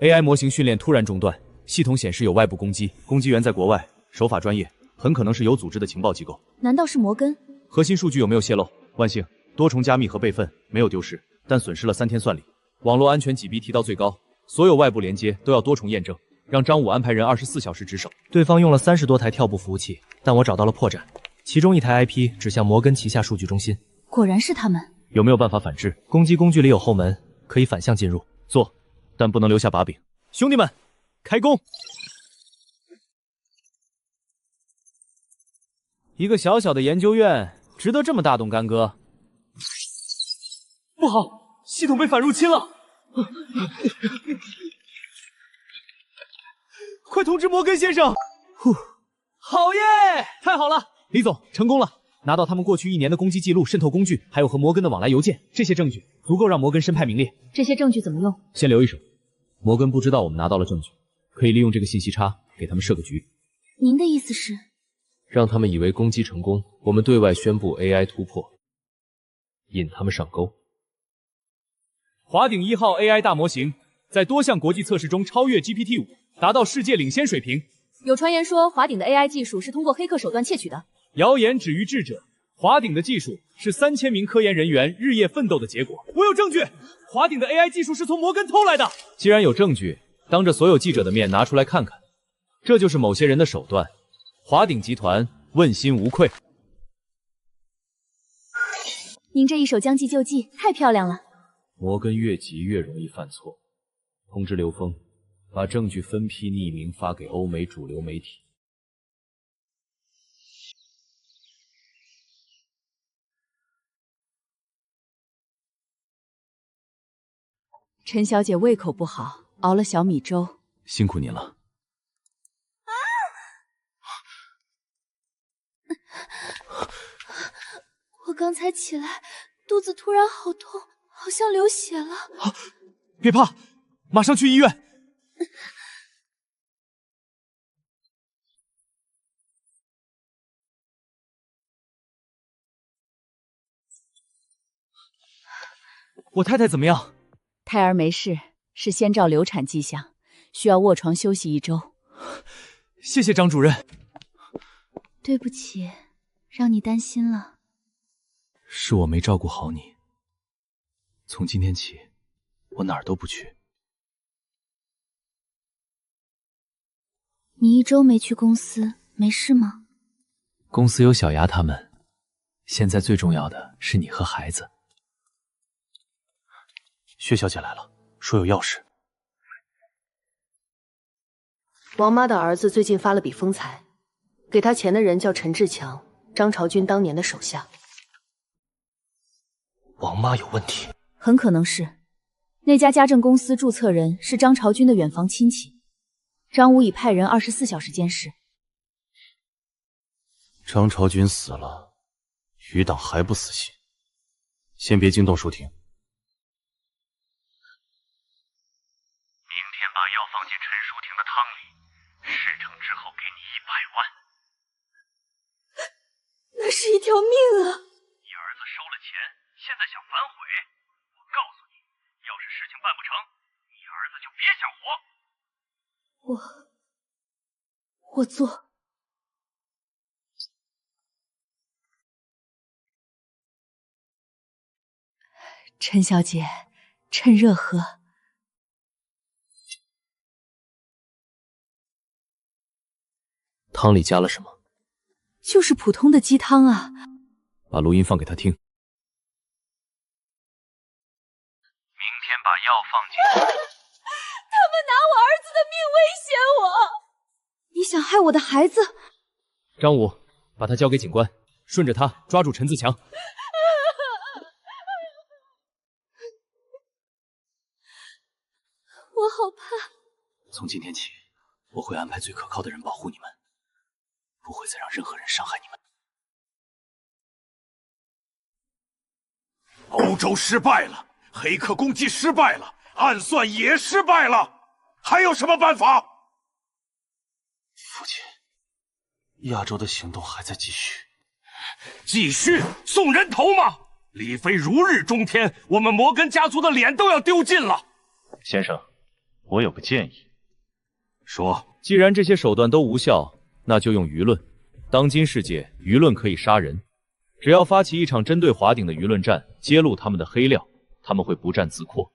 ，AI 模型训练突然中断，系统显示有外部攻击，攻击源在国外，手法专业，很可能是有组织的情报机构。难道是摩根？核心数据有没有泄露？万幸，多重加密和备份没有丢失，但损失了3天算力，网络安全级别提到最高，所有外部连接都要多重验证。让张武安排人24小时值守。对方用了30多台跳步服务器，但我找到了破绽，其中一台 IP 指向摩根旗下数据中心。果然是他们。有没有办法反制？攻击工具里有后门，可以反向进入。做，但不能留下把柄。兄弟们，开工！一个小小的研究院，值得这么大动干戈？不好，系统被反入侵了！快通知摩根先生！呼，好耶！太好了，李总成功了。拿到他们过去1年的攻击记录、渗透工具，还有和摩根的往来邮件，这些证据足够让摩根身败名裂。这些证据怎么用？先留一手，摩根不知道我们拿到了证据，可以利用这个信息差给他们设个局。您的意思是？让他们以为攻击成功，我们对外宣布 AI 突破，引他们上钩。华鼎1号 AI 大模型在多项国际测试中超越 GPT-5，达到世界领先水平。有传言说华鼎的 AI 技术是通过黑客手段窃取的。谣言止于智者，华鼎的技术是3000名科研人员日夜奋斗的结果。我有证据，华鼎的 AI 技术是从摩根偷来的。既然有证据，当着所有记者的面拿出来看看，这就是某些人的手段。华鼎集团问心无愧。您这一手将计就计，太漂亮了。摩根越急越容易犯错。通知刘峰，把证据分批匿名发给欧美主流媒体。陈小姐胃口不好，熬了小米粥。辛苦您了。我刚才起来，肚子突然好痛，好像流血了。别怕，马上去医院。我太太怎么样？胎儿没事，是先兆流产迹象，需要卧床休息1周。谢谢张主任。对不起，让你担心了。是我没照顾好你。从今天起，我哪儿都不去。你1周没去公司，没事吗？公司有小牙他们，现在最重要的是你和孩子。薛小姐来了，说有要事。王妈的儿子最近发了笔疯财，给他钱的人叫陈志强，张朝军当年的手下。王妈有问题？很可能是。那家家政公司注册人是张朝军的远房亲戚，张武已派人24小时监视。张朝军死了，余党还不死心？先别惊动舒婷。明天把药放进陈淑婷的汤里，事成之后给你100万。那是一条命啊！你儿子收了钱，现在想反悔？我告诉你，要是事情办不成，你儿子就别想活。我做。陈小姐，趁热喝。汤里加了什么？就是普通的鸡汤啊。把录音放给他听。明天把药放进。他们拿我儿子的命威胁我！你想害我的孩子？张武，把他交给警官，顺着他抓住陈自强。我好怕。从今天起，我会安排最可靠的人保护你们，不会再让任何人伤害你们。欧洲失败了，黑客攻击失败了，暗算也失败了，还有什么办法？父亲，亚洲的行动还在继续。继续送人头吗？李飞如日中天，我们摩根家族的脸都要丢尽了。先生，我有个建议。说，既然这些手段都无效，那就用舆论。当今世界，舆论可以杀人。只要发起一场针对华鼎的舆论战，揭露他们的黑料，他们会不战自扩。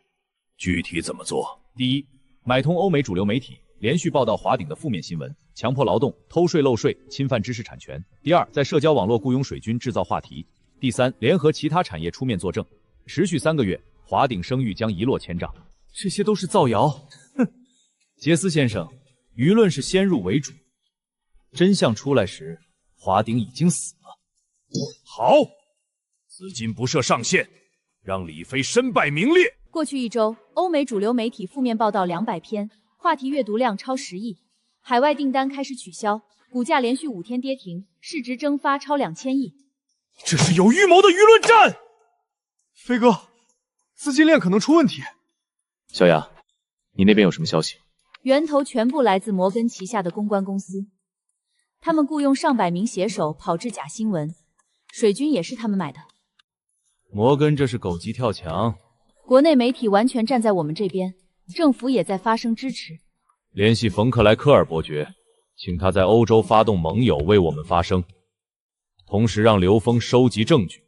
具体怎么做？第一，买通欧美主流媒体，连续报道华鼎的负面新闻，强迫劳动、偷税漏税、侵犯知识产权。第二，在社交网络雇佣水军制造话题。第三，联合其他产业出面作证，持续3个月，华鼎声誉将一落千丈。这些都是造谣。哼，杰斯先生，舆论是先入为主，真相出来时，华鼎已经死了。好，资金不设上限，让李飞身败名裂。过去1周，欧美主流媒体负面报道200篇，话题阅读量超10亿，海外订单开始取消，股价连续5天跌停，市值蒸发超2000亿。这是有预谋的舆论战。飞哥，资金链可能出问题。小雅，你那边有什么消息？源头全部来自摩根旗下的公关公司，他们雇佣上百名写手跑制假新闻，水军也是他们买的。摩根这是狗急跳墙，国内媒体完全站在我们这边，政府也在发声支持。联系冯克莱科尔伯爵，请他在欧洲发动盟友为我们发声，同时让刘峰收集证据，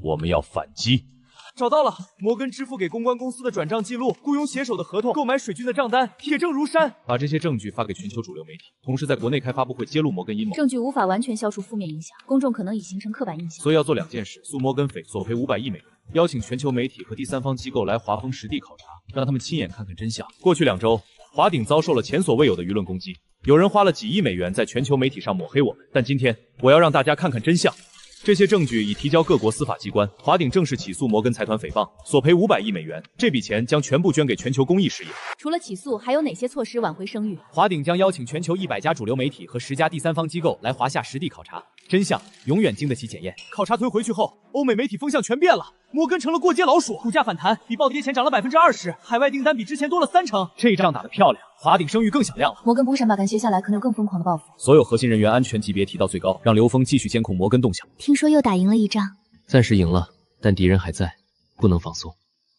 我们要反击。找到了，摩根支付给公关公司的转账记录、雇佣写手的合同、购买水军的账单，铁证如山。把这些证据发给全球主流媒体，同时在国内开发布会揭露摩根阴谋。证据无法完全消除负面影响，公众可能已形成刻板印象。所以要做2件事：诉摩根匪，索赔500亿美元，邀请全球媒体和第三方机构来华丰实地考察，让他们亲眼看看真相。过去2周，华鼎遭受了前所未有的舆论攻击，有人花了几亿美元在全球媒体上抹黑我们，但今天我要让大家看看真相。这些证据已提交各国司法机关，华鼎正式起诉摩根财团诽谤，索赔500亿美元，这笔钱将全部捐给全球公益事业。除了起诉，还有哪些措施挽回声誉？华鼎将邀请全球100家主流媒体和10家第三方机构来华夏实地考察，真相永远经得起检验。考察团回去后，欧美媒体风向全变了，摩根成了过街老鼠，股价反弹，比暴跌前涨了20%，海外订单比之前多了30%。这仗打得漂亮，华鼎声誉更响亮了。摩根不会善罢甘休，下来可能有更疯狂的报复。所有核心人员安全级别提到最高，让刘峰继续监控摩根动向。听说又打赢了一仗，暂时赢了，但敌人还在，不能放松。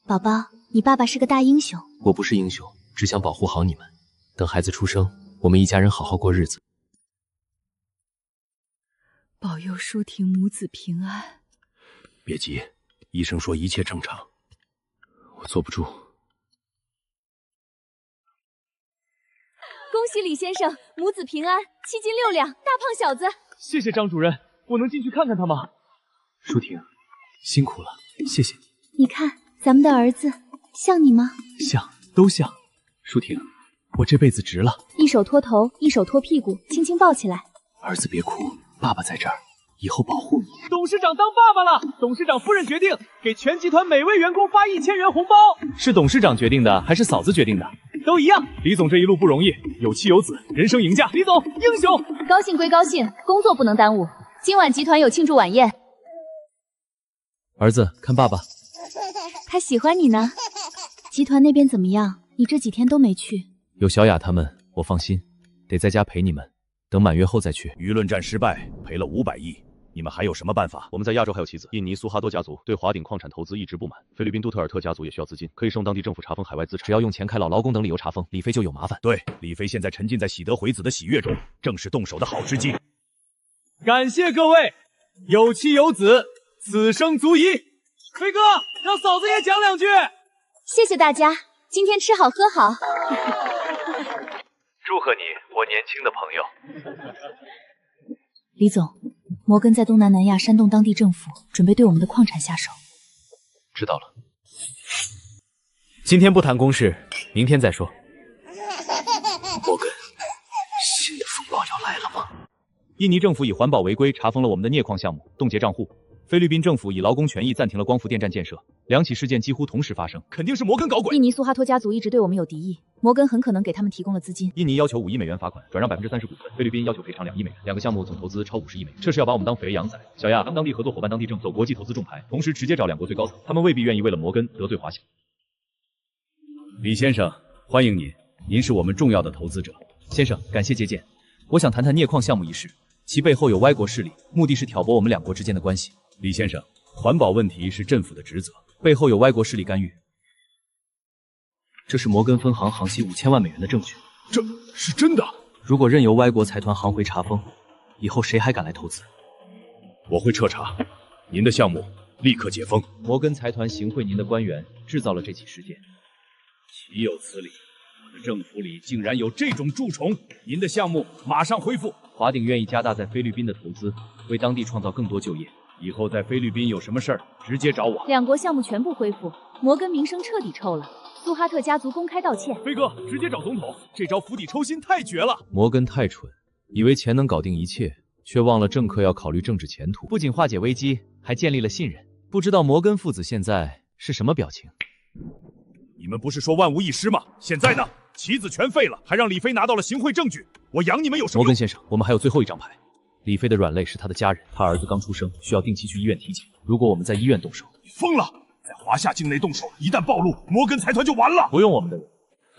宝宝，你爸爸是个大英雄。我不是英雄，只想保护好你们。等孩子出生，我们一家人好好过日子。保佑舒婷母子平安。别急，医生说一切正常。我坐不住。恭喜李先生，母子平安，7斤6两，大胖小子。谢谢张主任，我能进去看看他吗？舒婷，辛苦了，谢谢你。你看，咱们的儿子像你吗？像，都像。舒婷，我这辈子值了。一手托头，一手托屁股，轻轻抱起来。儿子别哭，爸爸在这儿，以后保护你。董事长当爸爸了，董事长夫人决定给全集团每位员工发1000元红包。是董事长决定的，还是嫂子决定的？都一样。李总这一路不容易，有妻有子，人生赢家。李总英雄。高兴归高兴，工作不能耽误。今晚集团有庆祝晚宴。儿子，看爸爸。他喜欢你呢。集团那边怎么样？你这几天都没去。有小雅他们，我放心，得在家陪你们，等满月后再去。舆论战失败，赔了500亿。你们还有什么办法？我们在亚洲还有棋子，印尼苏哈多家族对华鼎矿产投资一直不满，菲律宾杜特尔特家族也需要资金，可以送当地政府查封海外资产，只要用钱开老劳工等理由查封，李飞就有麻烦。对，李飞现在沉浸在喜得回子的喜悦中，正是动手的好时机。感谢各位，有妻有子，此生足矣。飞哥，让嫂子也讲2句。谢谢大家，今天吃好喝好。祝贺你，我年轻的朋友。李总，摩根在东南亚煽动当地政府，准备对我们的矿产下手。知道了。今天不谈公事，明天再说。摩根，新的风暴要来了吗？印尼政府以环保为规查封了我们的镍矿项目，冻结账户。菲律宾政府以劳工权益暂停了光伏电站建设，2起事件几乎同时发生，肯定是摩根搞鬼。印尼苏哈托家族一直对我们有敌意，摩根很可能给他们提供了资金。印尼要求5亿美元罚款，转让30%股份；菲律宾要求赔偿2亿美元，2个项目总投资超50亿美元。这是要把我们当肥羊宰。小亚当地合作伙伴当地政走国际投资重牌，同时直接找2国最高层，他们未必愿意为了摩根得罪华夏。李先生，欢迎您，您是我们重要的投资者。先生，感谢接见。我想谈谈镍矿项目一事，其背后有歪国势力，目的是挑拨我们2国之间的关系。李先生，环保问题是政府的职责，背后有歪国势力干预。这是摩根分行航息5000万美元的证据，这是真的。如果任由歪国财团航回查封，以后谁还敢来投资？我会彻查，您的项目立刻解封。摩根财团行贿您的官员，制造了这起事件，岂有此理！我的政府里竟然有这种蛀虫！您的项目马上恢复。华鼎愿意加大在菲律宾的投资，为当地创造更多就业。以后在菲律宾有什么事儿，直接找我。2国项目全部恢复，摩根名声彻底臭了。苏哈特家族公开道歉。飞哥，直接找总统，这招釜底抽薪太绝了。摩根太蠢，以为钱能搞定一切，却忘了政客要考虑政治前途。不仅化解危机，还建立了信任。不知道摩根父子现在是什么表情？你们不是说万无一失吗？现在呢？棋子全废了，还让李飞拿到了行贿证据，我养你们有什么用？摩根先生，我们还有最后一张牌。李飞的软肋是他的家人，他儿子刚出生，需要定期去医院体检。如果我们在医院动手，你疯了！在华夏境内动手，一旦暴露，摩根财团就完了。不用我们的人，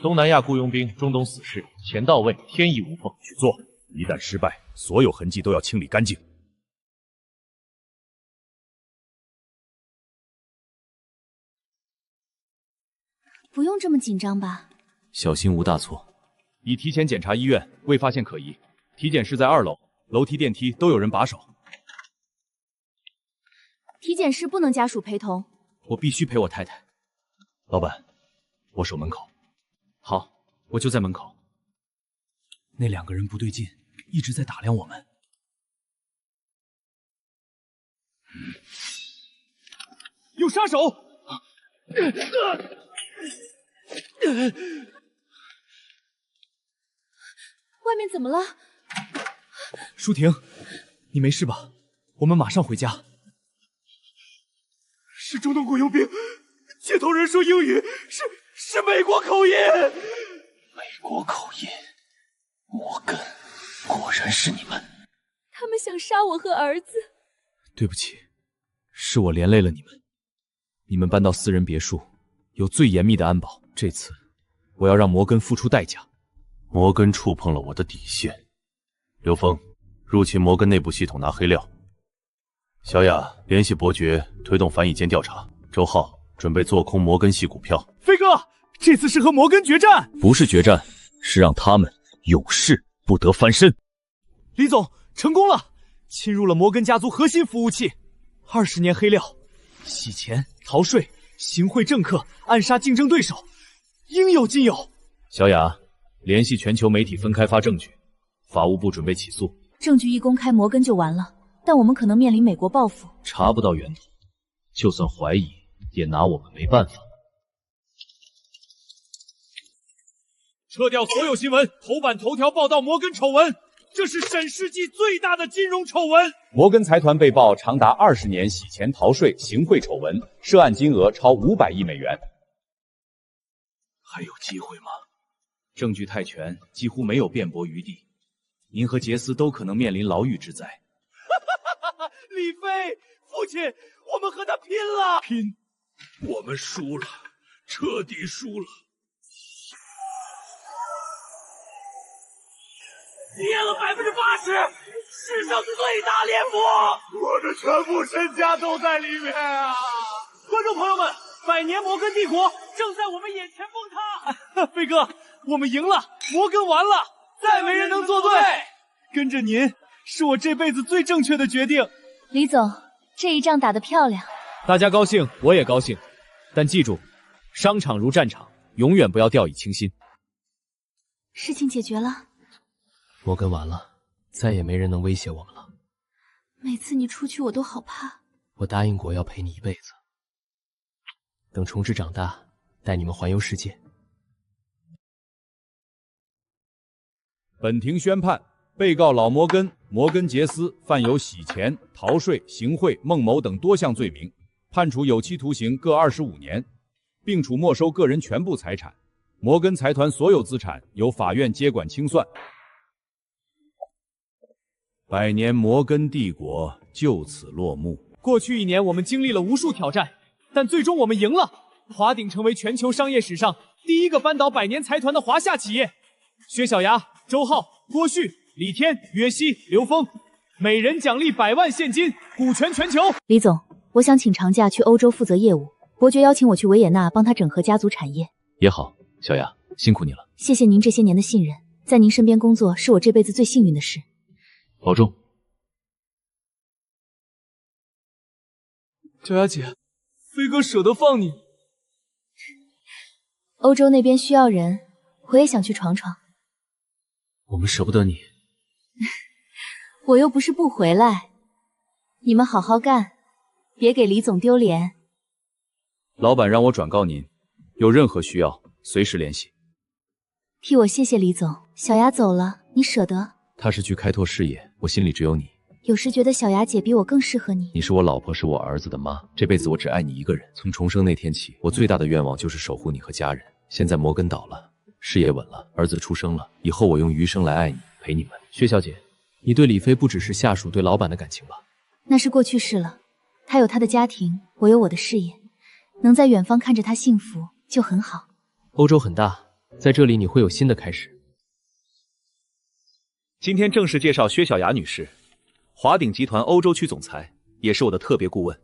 东南亚雇佣兵，中东死士，钱到位，天衣无缝，去做。一旦失败，所有痕迹都要清理干净。不用这么紧张吧？小心无大错。已提前检查医院，未发现可疑。体检室在2楼，楼梯、电梯都有人把守。体检室不能家属陪同，我必须陪我太太。老板，我守门口。好，我就在门口。那2个人不对劲，一直在打量我们。有杀手！外面怎么了？舒婷，你没事吧？我们马上回家。是中东雇佣兵，接头人说英语，是美国口音。美国口音，摩根，果然是你们。他们想杀我和儿子。对不起，是我连累了你们。你们搬到私人别墅，有最严密的安保。这次，我要让摩根付出代价。摩根触碰了我的底线。刘峰，入侵摩根内部系统拿黑料。小雅，联系伯爵，推动反乙间调查。周浩，准备做空摩根系股票。飞哥，这次是和摩根决战。不是决战，是让他们有事不得翻身。李总，成功了，侵入了摩根家族核心服务器，20年黑料，洗钱、逃税、行贿政客、暗杀竞争对手，应有尽有。小雅，联系全球媒体分开发证据，法务部准备起诉。证据一公开，摩根就完了，但我们可能面临美国报复。查不到源头，就算怀疑，也拿我们没办法。撤掉所有新闻，头版头条报道摩根丑闻，这是沈世纪最大的金融丑闻。摩根财团被曝长达20年洗钱逃税、行贿丑闻，涉案金额超500亿美元。还有机会吗？证据太全，几乎没有辩驳余地。您和杰斯都可能面临牢狱之灾。李飞，父亲，我们和他拼了！拼，我们输了，彻底输了。跌了80%，史上最大裂幅，我的全部身家都在里面啊！观众朋友们，100年摩根帝国正在我们眼前崩塌。飞哥，我们赢了，摩根完了，再没人能作对。跟着您是我这辈子最正确的决定。李总，这一仗打得漂亮。大家高兴，我也高兴。但记住，商场如战场，永远不要掉以轻心。事情解决了。摩根完了，再也没人能威胁我们了。每次你出去，我都好怕。我答应过要陪你一辈子，等重置长大，带你们环游世界。本庭宣判，被告老摩根、摩根杰斯犯有洗钱、逃税、行贿、孟谋等多项罪名，判处有期徒刑各25年，并处没收个人全部财产。摩根财团所有资产由法院接管清算。100年摩根帝国就此落幕。过去1年，我们经历了无数挑战，但最终我们赢了。华鼎成为全球商业史上第一个扳倒100年财团的华夏企业。薛小牙、周浩、郭旭、李天、约西、刘峰，每人奖励100万现金，股权全球。李总，我想请长假去欧洲负责业务，伯爵邀请我去维也纳帮他整合家族产业。也好，小雅，辛苦你了。谢谢您这些年的信任，在您身边工作是我这辈子最幸运的事。保重。小雅姐，飞哥舍得放你？欧洲那边需要人，我也想去闯闯。我们舍不得你。我又不是不回来，你们好好干，别给李总丢脸。老板让我转告您，有任何需要随时联系。替我谢谢李总。小雅走了，你舍得？他是去开拓事业，我心里只有你。有时觉得小雅姐比我更适合你。你是我老婆，是我儿子的妈，这辈子我只爱你一个人。从重生那天起，我最大的愿望就是守护你和家人。现在摩根倒了，事业稳了，儿子出生了，以后我用余生来爱你，陪你们。薛小姐，你对李飞不只是下属对老板的感情吧？那是过去式了。他有他的家庭，我有我的事业，能在远方看着他幸福就很好。欧洲很大，在这里你会有新的开始。今天正式介绍薛小雅女士，华鼎集团欧洲区总裁，也是我的特别顾问。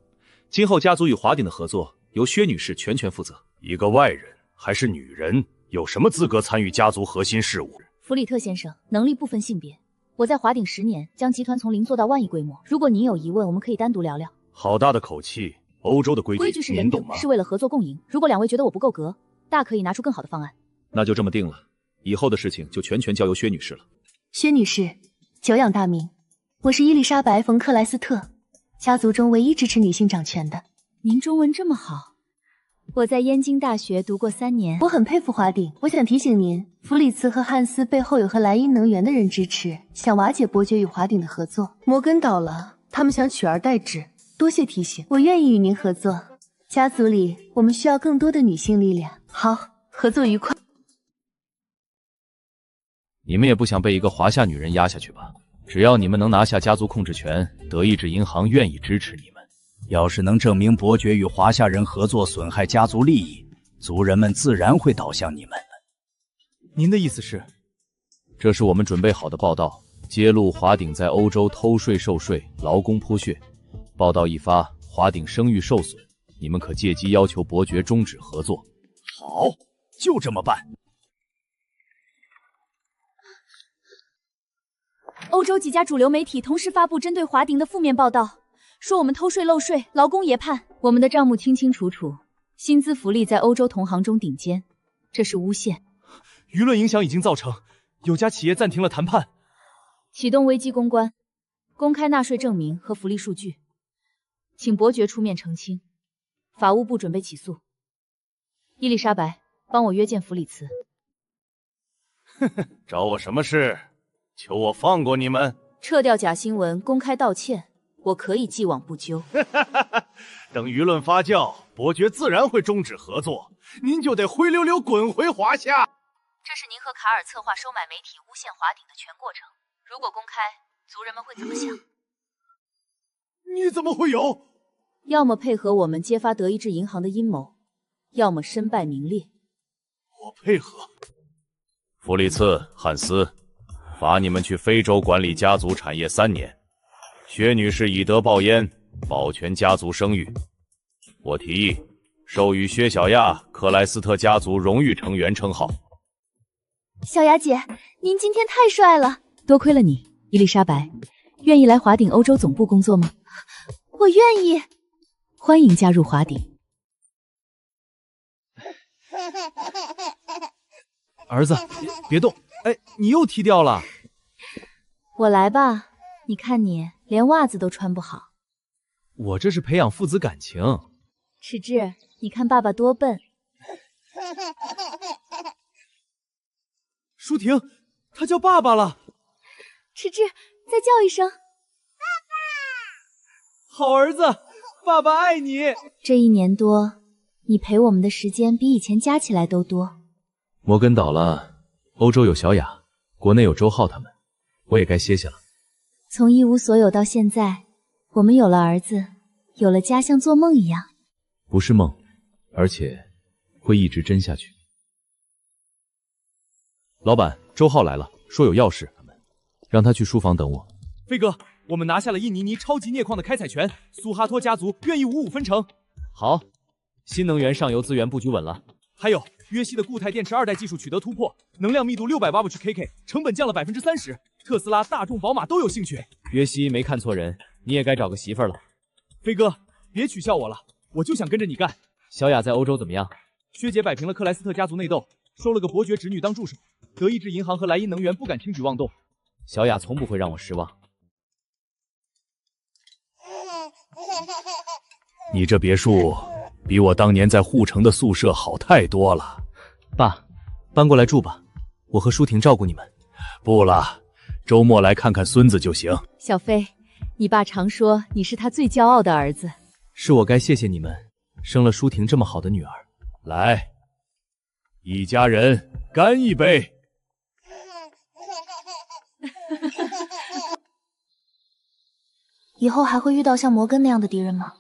今后家族与华鼎的合作由薛女士全权负责。一个外人还是女人，有什么资格参与家族核心事务？弗里特先生，能力不分性别。我在华鼎10年，将集团从零做到万亿规模。如果您有疑问，我们可以单独聊聊。好大的口气！欧洲的规矩是人懂吗？是为了合作共赢。如果两位觉得我不够格，大可以拿出更好的方案。那就这么定了，以后的事情就全权交由薛女士了。薛女士，久仰大名，我是伊丽莎白·冯·克莱斯特，家族中唯一支持女性掌权的。您中文这么好，我在燕京大学读过3年。我很佩服华鼎。我想提醒您，弗里茨和汉斯背后有和莱茵能源的人支持，想瓦解伯爵与华鼎的合作。摩根倒了，他们想取而代之。多谢提醒，我愿意与您合作。家族里我们需要更多的女性力量。好，合作愉快。你们也不想被一个华夏女人压下去吧？只要你们能拿下家族控制权，德意志银行愿意支持你们。要是能证明伯爵与华夏人合作损害家族利益，族人们自然会倒向你们。您的意思是？这是我们准备好的报道，揭露华鼎在欧洲偷税受税、劳工剥削。报道一发，华鼎声誉受损，你们可借机要求伯爵终止合作。好，就这么办。欧洲几家主流媒体同时发布针对华鼎的负面报道，说我们偷税漏税、劳工野叛。我们的账目清清楚楚，薪资福利在欧洲同行中顶尖，这是诬陷。舆论影响已经造成，有家企业暂停了谈判，启动危机公关，公开纳税证明和福利数据，请伯爵出面澄清。法务部准备起诉。伊丽莎白，帮我约见弗里茨。找我什么事？求我放过你们？撤掉假新闻，公开道歉，我可以既往不咎。等舆论发酵，伯爵自然会终止合作，您就得灰溜溜滚回华夏。这是您和卡尔策划收买媒体诬陷华鼎的全过程。如果公开，族人们会怎么想？你怎么会有？要么配合我们揭发德意志银行的阴谋，要么身败名裂。我配合。弗里茨、汉斯，罚你们去非洲管理家族产业3年。薛女士以德报焉，保全家族声誉。我提议授予薛小亚克莱斯特家族荣誉成员称号。小雅姐，您今天太帅了！多亏了你，伊丽莎白。愿意来华鼎欧洲总部工作吗？我愿意。欢迎加入华鼎。儿子，别动！哎，你又踢掉了。我来吧，你看你连袜子都穿不好。我这是培养父子感情。迟志，你看爸爸多笨。舒婷，他叫爸爸了。迟志，再叫一声。爸爸！好儿子，爸爸爱你。这1年多，你陪我们的时间比以前加起来都多。摩根倒了，欧洲有小雅，国内有周浩他们，我也该歇歇了。从一无所有到现在，我们有了儿子，有了家，像做梦一样。不是梦，而且会一直真下去。老板，周浩来了，说有要事，让他去书房等我。飞哥，我们拿下了印尼超级镍矿的开采权，苏哈托家族愿意55分成。好，新能源上游资源布局稳了。还有约西的固态电池2代技术取得突破，能量密度600瓦/kk， 成本降了30%，特斯拉、大众、宝马都有兴趣。约西没看错人，你也该找个媳妇儿了。飞哥，别取笑我了，我就想跟着你干。小雅在欧洲怎么样？薛姐摆平了克莱斯特家族内斗，收了个伯爵侄女当助手。德意志银行和莱茵能源不敢轻举妄动，小雅从不会让我失望。你这别墅比我当年在护城的宿舍好太多了。爸，搬过来住吧，我和舒婷照顾你们。不了，周末来看看孙子就行。小飞，你爸常说你是他最骄傲的儿子。是我该谢谢你们，生了舒婷这么好的女儿。来，一家人干一杯。以后还会遇到像摩根那样的敌人吗？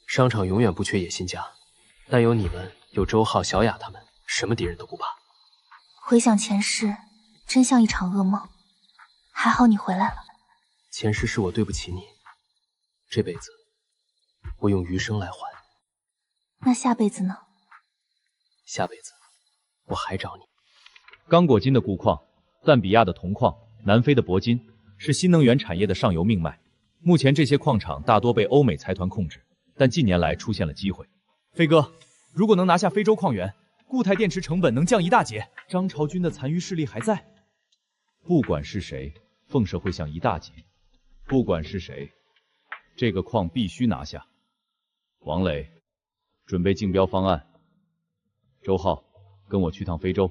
商场永远不缺野心家，但有你们，有周浩、小雅他们，什么敌人都不怕。回想前世，真像一场噩梦。还好你回来了。前世是我对不起你，这辈子我用余生来还。那下辈子呢？下辈子我还找你。刚果金的钴矿、赞比亚的铜矿、南非的铂金，是新能源产业的上游命脉。目前这些矿场大多被欧美财团控制，但近年来出现了机会。飞哥，如果能拿下非洲矿源，固态电池成本能降一大截。张朝军的残余势力还在。不管是谁，凤社会降一大截。不管是谁，这个矿必须拿下。王磊，准备竞标方案。周浩，跟我去趟非洲。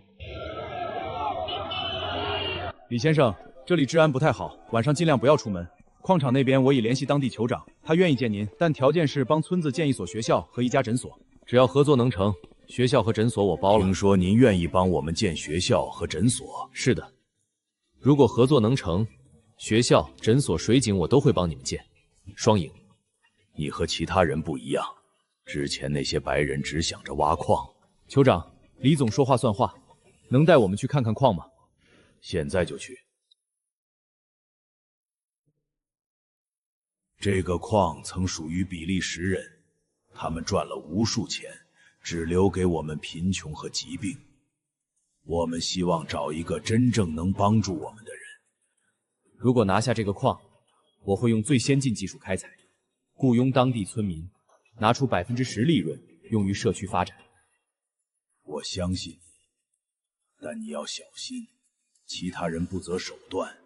李先生，这里治安不太好，晚上尽量不要出门。矿场那边我已联系当地酋长，他愿意见您，但条件是帮村子建一所学校和一家诊所。只要合作能成，学校和诊所我包了。听说您愿意帮我们建学校和诊所？是的，如果合作能成，学校、诊所、水井我都会帮你们建，双赢。你和其他人不一样，之前那些白人只想着挖矿。酋长，李总说话算话，能带我们去看看矿吗？现在就去。这个矿曾属于比利时人，他们赚了无数钱，只留给我们贫穷和疾病。我们希望找一个真正能帮助我们的人。如果拿下这个矿，我会用最先进技术开采，雇佣当地村民，拿出10%利润用于社区发展。我相信你，但你要小心，其他人不择手段。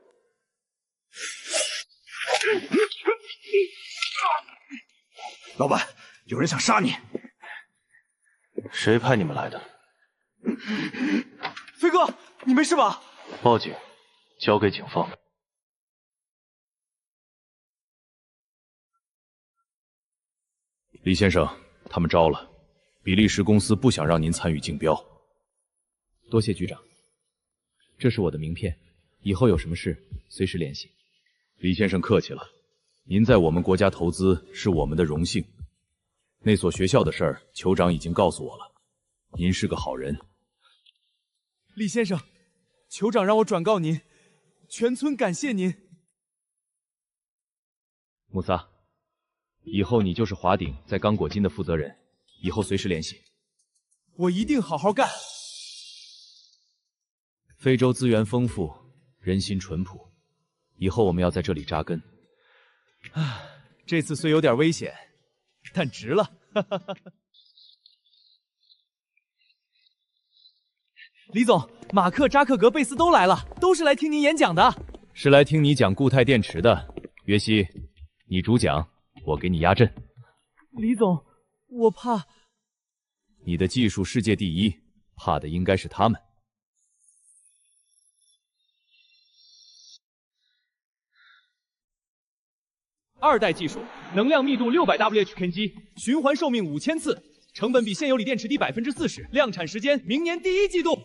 老板，有人想杀你。谁派你们来的？飞哥，你没事吧？报警，交给警方。李先生，他们招了，比利时公司不想让您参与竞标。多谢局长，这是我的名片，以后有什么事随时联系。李先生客气了，您在我们国家投资是我们的荣幸。那所学校的事儿，酋长已经告诉我了，您是个好人。李先生，酋长让我转告您，全村感谢您。穆萨，以后你就是华鼎在刚果金的负责人，以后随时联系。我一定好好干。非洲资源丰富，人心淳朴，以后我们要在这里扎根。这次虽有点危险，但值了。李总，马克、扎克格、贝斯都来了，都是来听您演讲的。是来听你讲固态电池的。约西，你主讲，我给你压阵。李总，我怕……你的技术世界第一，怕的应该是他们。2代技术，能量密度600Wh 肯基，循环寿命5000次，成本比现有锂电池低40%，量产时间明年第1季度。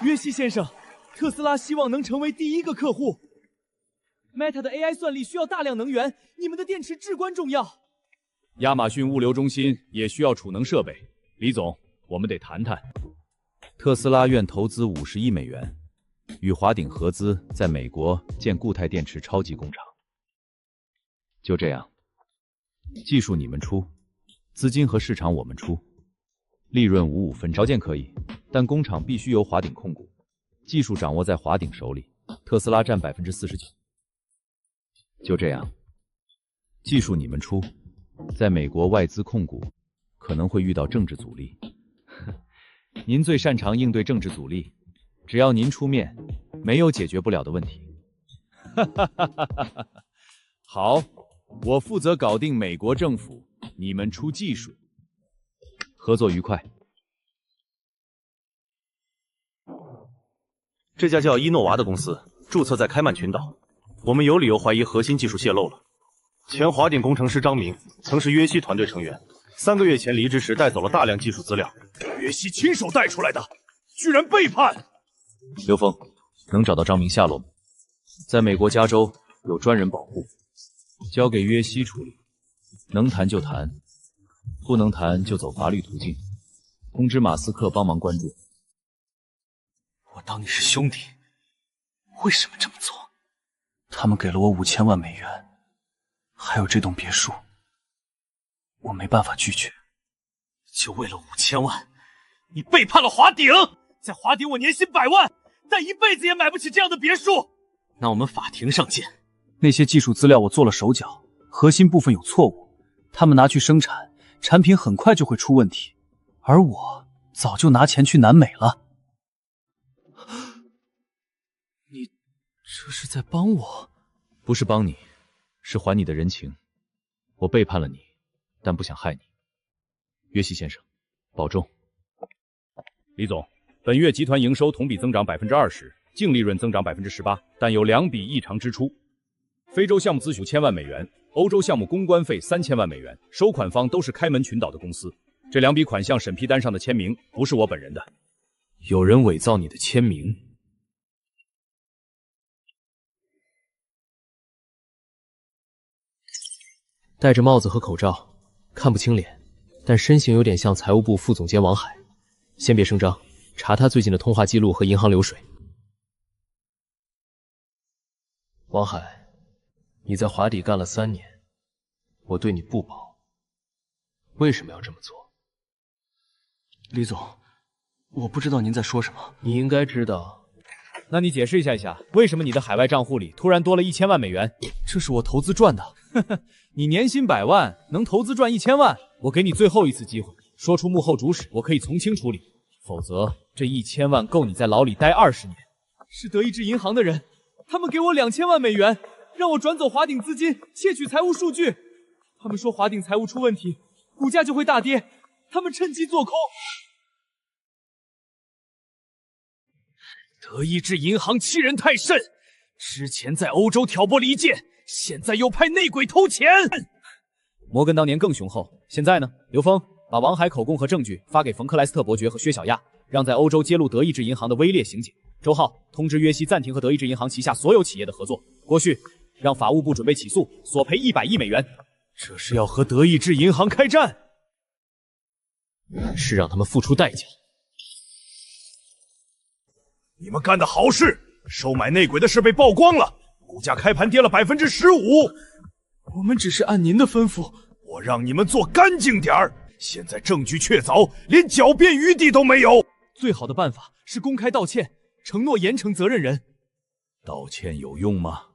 约西先生，特斯拉希望能成为第1个客户。Meta 的 AI 算力需要大量能源，你们的电池至关重要。亚马逊物流中心也需要储能设备。李总，我们得谈谈。特斯拉愿投资50亿美元，与华鼎合资，在美国建固态电池超级工厂。就这样，技术你们出，资金和市场我们出，利润55分，条件可以，但工厂必须由华鼎控股，技术掌握在华鼎手里，特斯拉占49%。就这样，技术你们出，在美国外资控股，可能会遇到政治阻力。您最擅长应对政治阻力，只要您出面，没有解决不了的问题。好。我负责搞定美国政府，你们出技术，合作愉快。这家叫伊诺娃的公司注册在开曼群岛，我们有理由怀疑核心技术泄露了。前华鼎工程师张明曾是约西团队成员，3个月前离职时带走了大量技术资料。约西亲手带出来的，居然背叛！刘峰，能找到张明下落吗？在美国加州有专人保护。交给约西处理，能谈就谈，不能谈就走法律途径。通知马斯克帮忙关注。我当你是兄弟，为什么这么做？他们给了我5000万美元，还有这栋别墅，我没办法拒绝。就为了5000万，你背叛了华鼎！在华鼎我年薪100万，但一辈子也买不起这样的别墅。那我们法庭上见。那些技术资料我做了手脚，核心部分有错误，他们拿去生产，产品很快就会出问题，而我早就拿钱去南美了。你这是在帮我？不是帮你，是还你的人情。我背叛了你，但不想害你。约西先生，保重。李总，本月集团营收同比增长20%，净利润增长18%，但有2笔异常支出。非洲项目资1000万美元，欧洲项目公关费3000万美元，收款方都是开门群岛的公司。这2笔款项审批单上的签名不是我本人的。有人伪造你的签名。戴着帽子和口罩，看不清脸，但身形有点像财务部副总监王海。先别声张，查他最近的通话记录和银行流水。王海，你在华底干了3年，我对你不薄，为什么要这么做？李总，我不知道您在说什么。你应该知道。那你解释一下，为什么你的海外账户里突然多了1000万美元？这是我投资赚的。呵呵，你年薪100万，能投资赚1000万？我给你最后一次机会，说出幕后主使，我可以从轻处理。否则，这1000万够你在牢里待20年。是德意志银行的人，他们给我2000万美元，让我转走华鼎资金，窃取财务数据。他们说华鼎财务出问题，股价就会大跌，他们趁机做空。德意志银行欺人太甚，之前在欧洲挑拨离间，现在又派内鬼偷钱。摩根当年更雄厚，现在呢？刘峰把王海口供和证据发给冯克莱斯特伯爵和薛小亚，让在欧洲揭露德意志银行的威劣刑警。周浩通知约西暂停和德意志银行旗下所有企业的合作。郭旭让法务部准备起诉，索赔100亿美元。这是要和德意志银行开战，是让他们付出代价。你们干的好事，收买内鬼的事被曝光了，股价开盘跌了15%。我们只是按您的吩咐，我让你们做干净点儿。现在证据确凿，连狡辩余地都没有。最好的办法是公开道歉，承诺严惩责任人。道歉有用吗？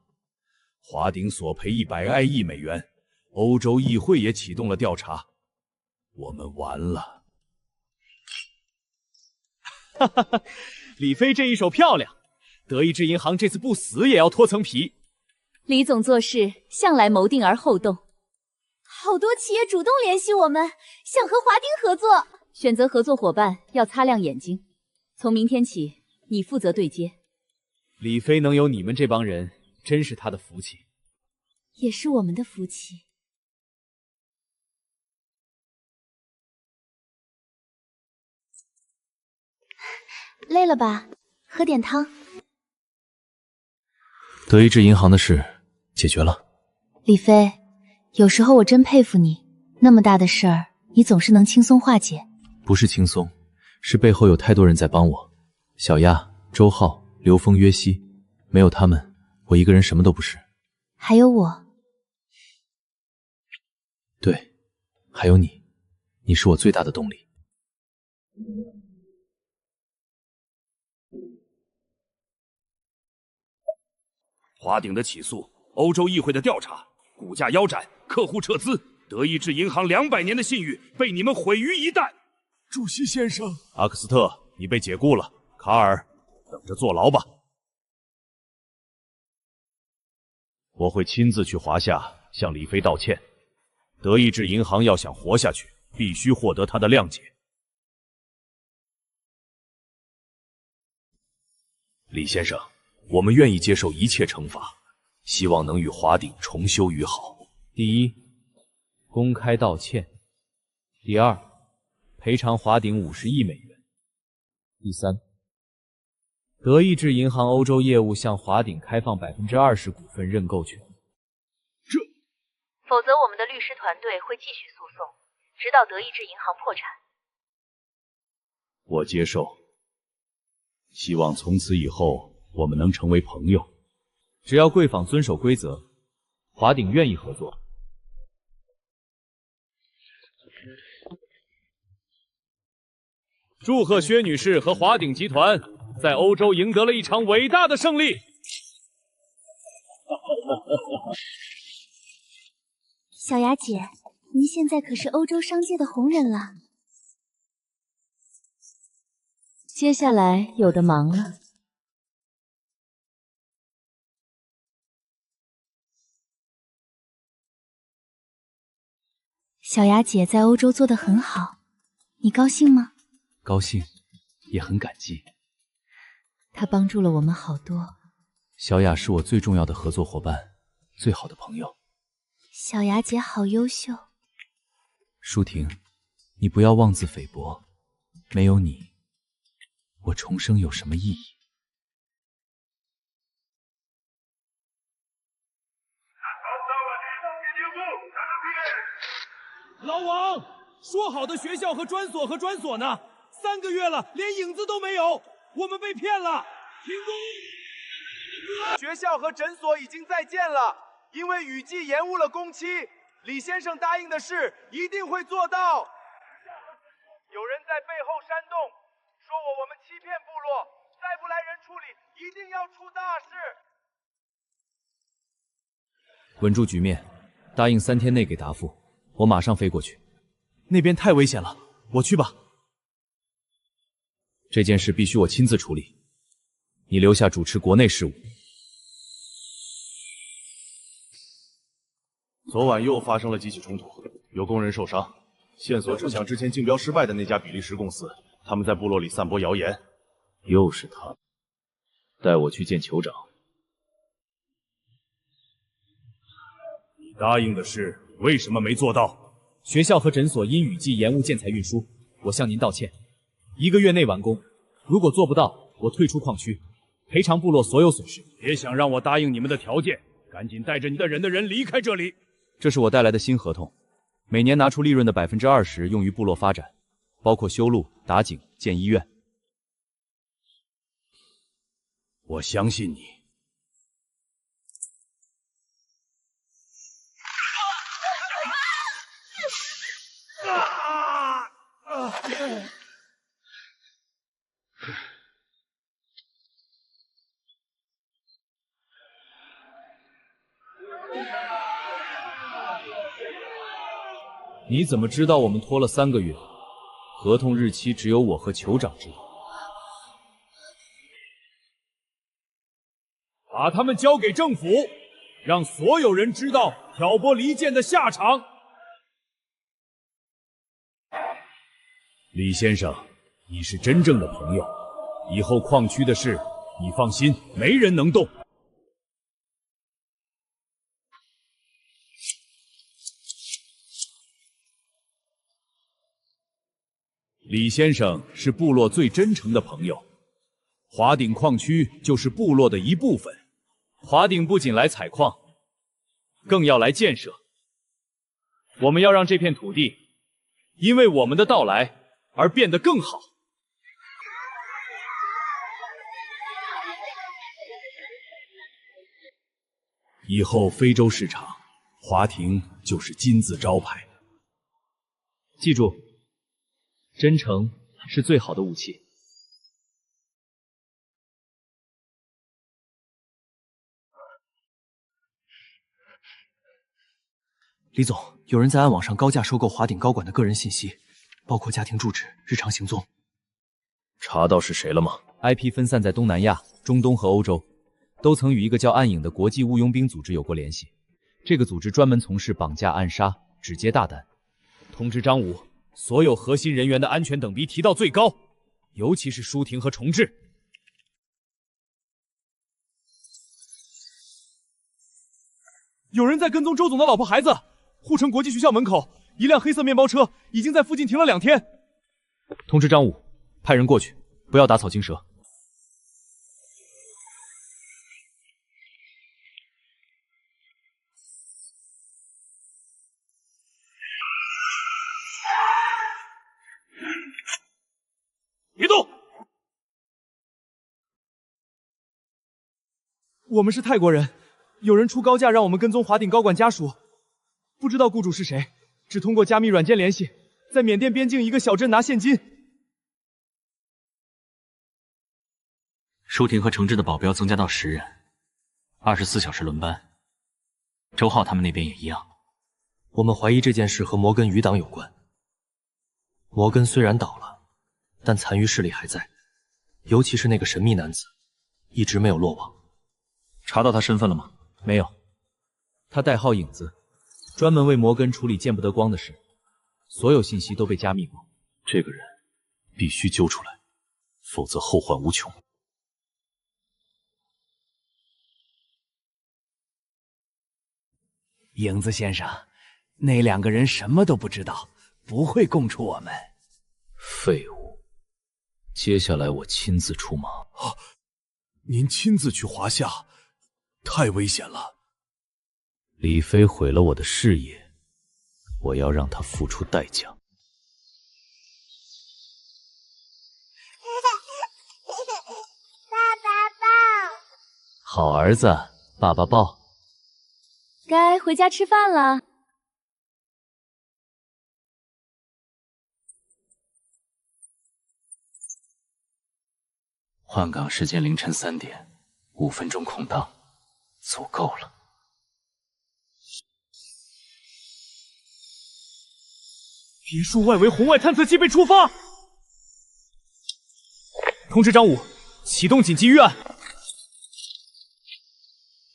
华鼎索赔100亿美元，欧洲议会也启动了调查，我们完了。哈哈哈，李飞这一手漂亮，德意志银行这次不死也要脱层皮。李总做事向来谋定而后动，好多企业主动联系我们，想和华鼎合作。选择合作伙伴要擦亮眼睛。从明天起，你负责对接。李飞能有你们这帮人，真是他的福气，也是我们的福气。累了吧？喝点汤。德意志银行的事解决了。李飞，有时候我真佩服你，那么大的事儿，你总是能轻松化解。不是轻松，是背后有太多人在帮我。小亚、周浩、刘峰、约西，没有他们，我一个人什么都不是。还有我。对，还有你，你是我最大的动力。华鼎的起诉，欧洲议会的调查，股价腰斩，客户撤资，德意志银行200年的信誉被你们毁于一旦。主席先生，阿克斯特，你被解雇了。卡尔，等着坐牢吧。我会亲自去华夏向李飞道歉。德意志银行要想活下去，必须获得他的谅解。李先生，我们愿意接受一切惩罚，希望能与华鼎重修于好。第一，公开道歉；第二，赔偿华鼎50亿美元；第三，德意志银行欧洲业务向华鼎开放20%股份认购权。否则我们的律师团队会继续诉讼，直到德意志银行破产。我接受，希望从此以后我们能成为朋友。只要贵坊遵守规则，华鼎愿意合作。祝贺薛女士和华鼎集团在欧洲赢得了一场伟大的胜利。小雅姐，您现在可是欧洲商界的红人了。接下来有的忙了。小雅姐在欧洲做得很好，你高兴吗？高兴，也很感激。她帮助了我们好多。小雅是我最重要的合作伙伴，最好的朋友。小雅姐好优秀。舒婷，你不要妄自菲薄，没有你，我重生有什么意义？老王，说好的学校和专所呢？3个月了，连影子都没有，我们被骗了！停工！学校和诊所已经再见了，因为雨季延误了工期。李先生答应的事一定会做到。有人在背后煽动，说我们欺骗部落，再不来人处理，一定要出大事。稳住局面，答应3天内给答复。我马上飞过去。那边太危险了，我去吧。这件事必须我亲自处理，你留下主持国内事务。昨晚又发生了几起冲突，有工人受伤，线索指向之前竞标失败的那家比利时公司，他们在部落里散播谣言。又是他，带我去见酋长。你答应的事为什么没做到？学校和诊所因雨季延误建材运输，我向您道歉。1个月内完工，如果做不到，我退出矿区，赔偿部落所有损失。别想让我答应你们的条件，赶紧带着你的人离开这里。这是我带来的新合同，每年拿出利润的20%用于部落发展，包括修路、打井、建医院。我相信你。你怎么知道我们拖了3个月？合同日期只有我和酋长知道。把他们交给政府，让所有人知道挑拨离间的下场。李先生，你是真正的朋友，以后矿区的事，你放心，没人能动。李先生是部落最真诚的朋友，华鼎矿区就是部落的一部分。华鼎不仅来采矿，更要来建设。我们要让这片土地因为我们的到来而变得更好。以后非洲市场，华庭就是金字招牌。记住，真诚是最好的武器。李总，有人在暗网上高价收购华鼎高管的个人信息，包括家庭住址、日常行踪。查到是谁了吗 ？IP 分散在东南亚、中东和欧洲，都曾与一个叫暗影的国际雇佣兵组织有过联系。这个组织专门从事绑架、暗杀，只接大单。通知张武，所有核心人员的安全等级提到最高，尤其是舒婷和重志。有人在跟踪周总的老婆孩子。护城国际学校门口，一辆黑色面包车已经在附近停了2天。通知张武，派人过去，不要打草惊蛇。我们是泰国人，有人出高价让我们跟踪华鼎高管家属，不知道雇主是谁，只通过加密软件联系，在缅甸边境一个小镇拿现金。舒婷和程志的保镖增加到10人，24小时轮班。周浩他们那边也一样。我们怀疑这件事和摩根余党有关。摩根虽然倒了，但残余势力还在，尤其是那个神秘男子，一直没有落网。查到他身份了吗？没有，他代号影子，专门为摩根处理见不得光的事，所有信息都被加密过。这个人必须揪出来，否则后患无穷。影子先生，那2个人什么都不知道，不会供出我们。废物！接下来我亲自出马。您亲自去华夏，太危险了。李飞毁了我的事业，我要让他付出代价。爸爸抱。好儿子，爸爸抱。该回家吃饭了。换岗时间凌晨3点，5分钟空档，足够了。别墅外围红外探测器被触发，通知张武，启动紧急预案。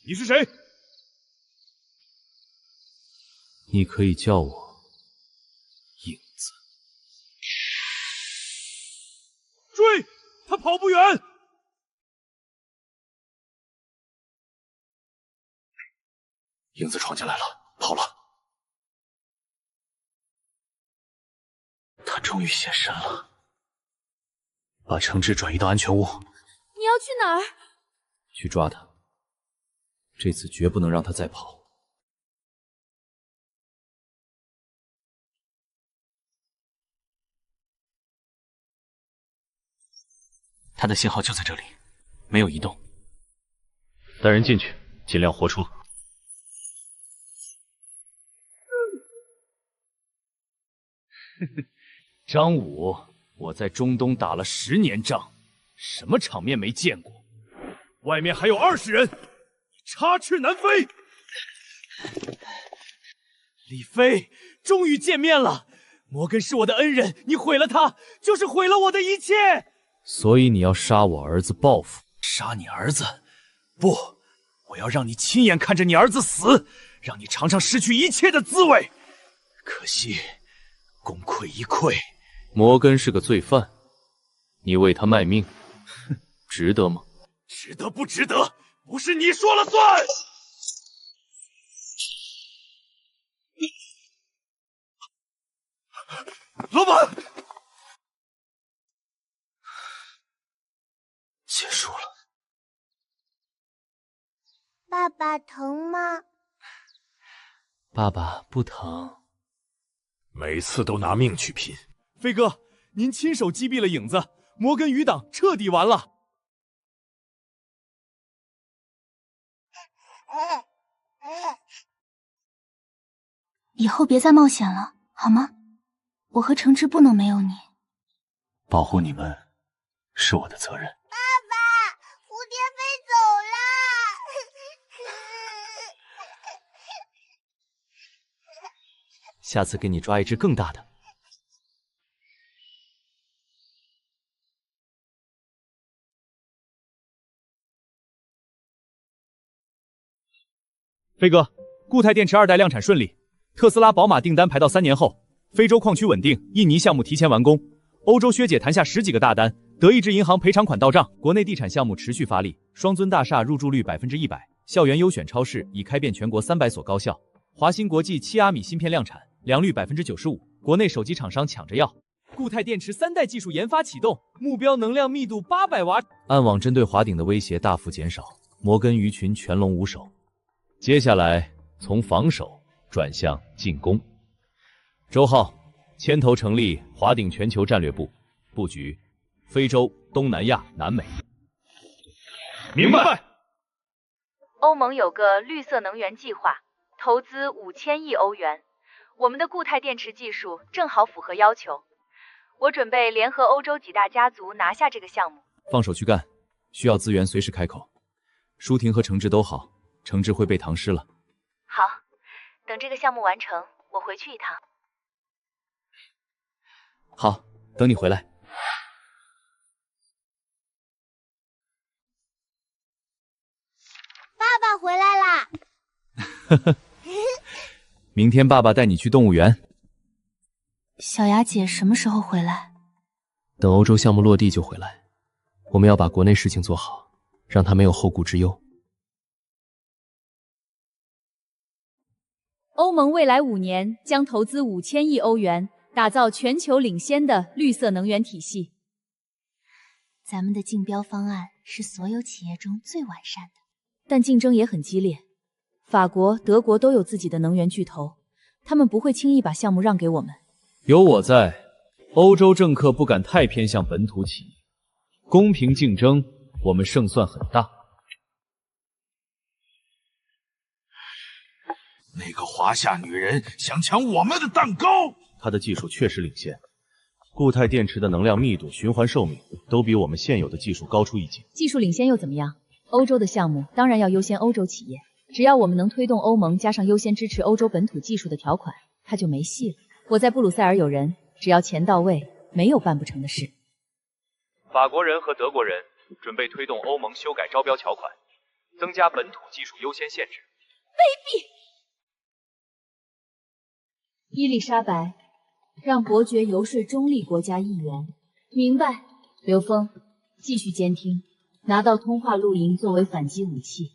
你是谁？你可以叫我影子。追！他跑不远。影子闯进来了，跑了。他终于现身了。把程志转移到安全屋。你要去哪儿？去抓他。这次绝不能让他再跑。他的信号就在这里，没有移动。带人进去，尽量活出。张武，我在中东打了10年仗，什么场面没见过？外面还有20人，你插翅难飞。李飞，终于见面了。摩根是我的恩人，你毁了他，就是毁了我的一切。所以你要杀我儿子报复？杀你儿子？不，我要让你亲眼看着你儿子死，让你尝尝失去一切的滋味。可惜，功亏一篑。摩根是个罪犯，你为他卖命，值得吗？值得不值得，不是你说了算。老板，结束了。爸爸疼吗？爸爸不疼。每次都拿命去拼。飞哥，您亲手击毙了影子，摩根余党彻底完了。以后别再冒险了，好吗？我和程志不能没有你。保护你们是我的责任。爸爸，蝴蝶飞走了。下次给你抓一只更大的。飞哥，固态电池2代量产顺利，特斯拉、宝马订单排到3年后，非洲矿区稳定，印尼项目提前完工，欧洲削减谈下10几个大单，德意志银行赔偿款到账，国内地产项目持续发力，双尊大厦入住率100%，校园优选超市已开遍全国300所高校，华新国际7阿米芯片量产，良率95%，国内手机厂商抢着要。固态电池3代技术研发启动，目标能量密度800瓦。暗网针对华鼎的威胁大幅减少，摩根鱼群全龙无首。接下来从防守转向进攻。周浩牵头成立华鼎全球战略部，布局非洲、东南亚、南美。明白。欧盟有个绿色能源计划，投资5000亿欧元，我们的固态电池技术正好符合要求。我准备联合欧洲几大家族拿下这个项目。放手去干，需要资源随时开口。舒婷和程志都好，程志会背唐诗了。好，等这个项目完成，我回去一趟。好，等你回来。爸爸回来啦！明天爸爸带你去动物园。小雅姐什么时候回来？等欧洲项目落地就回来。我们要把国内事情做好，让他没有后顾之忧。欧盟未来5年将投资5000亿欧元，打造全球领先的绿色能源体系。咱们的竞标方案是所有企业中最完善的，但竞争也很激烈。法国、德国都有自己的能源巨头，他们不会轻易把项目让给我们。有我在，欧洲政客不敢太偏向本土企业，公平竞争，我们胜算很大。那个华夏女人想抢我们的蛋糕。她的技术确实领先，固态电池的能量密度、循环寿命都比我们现有的技术高出一截。技术领先又怎么样？欧洲的项目当然要优先欧洲企业，只要我们能推动欧盟加上优先支持欧洲本土技术的条款，它就没戏了。我在布鲁塞尔有人，只要钱到位，没有办不成的事。法国人和德国人准备推动欧盟修改招标条款，增加本土技术优先限制。卑鄙！伊丽莎白，让伯爵游说中立国家议员。明白。刘峰，继续监听，拿到通话录音作为反击武器。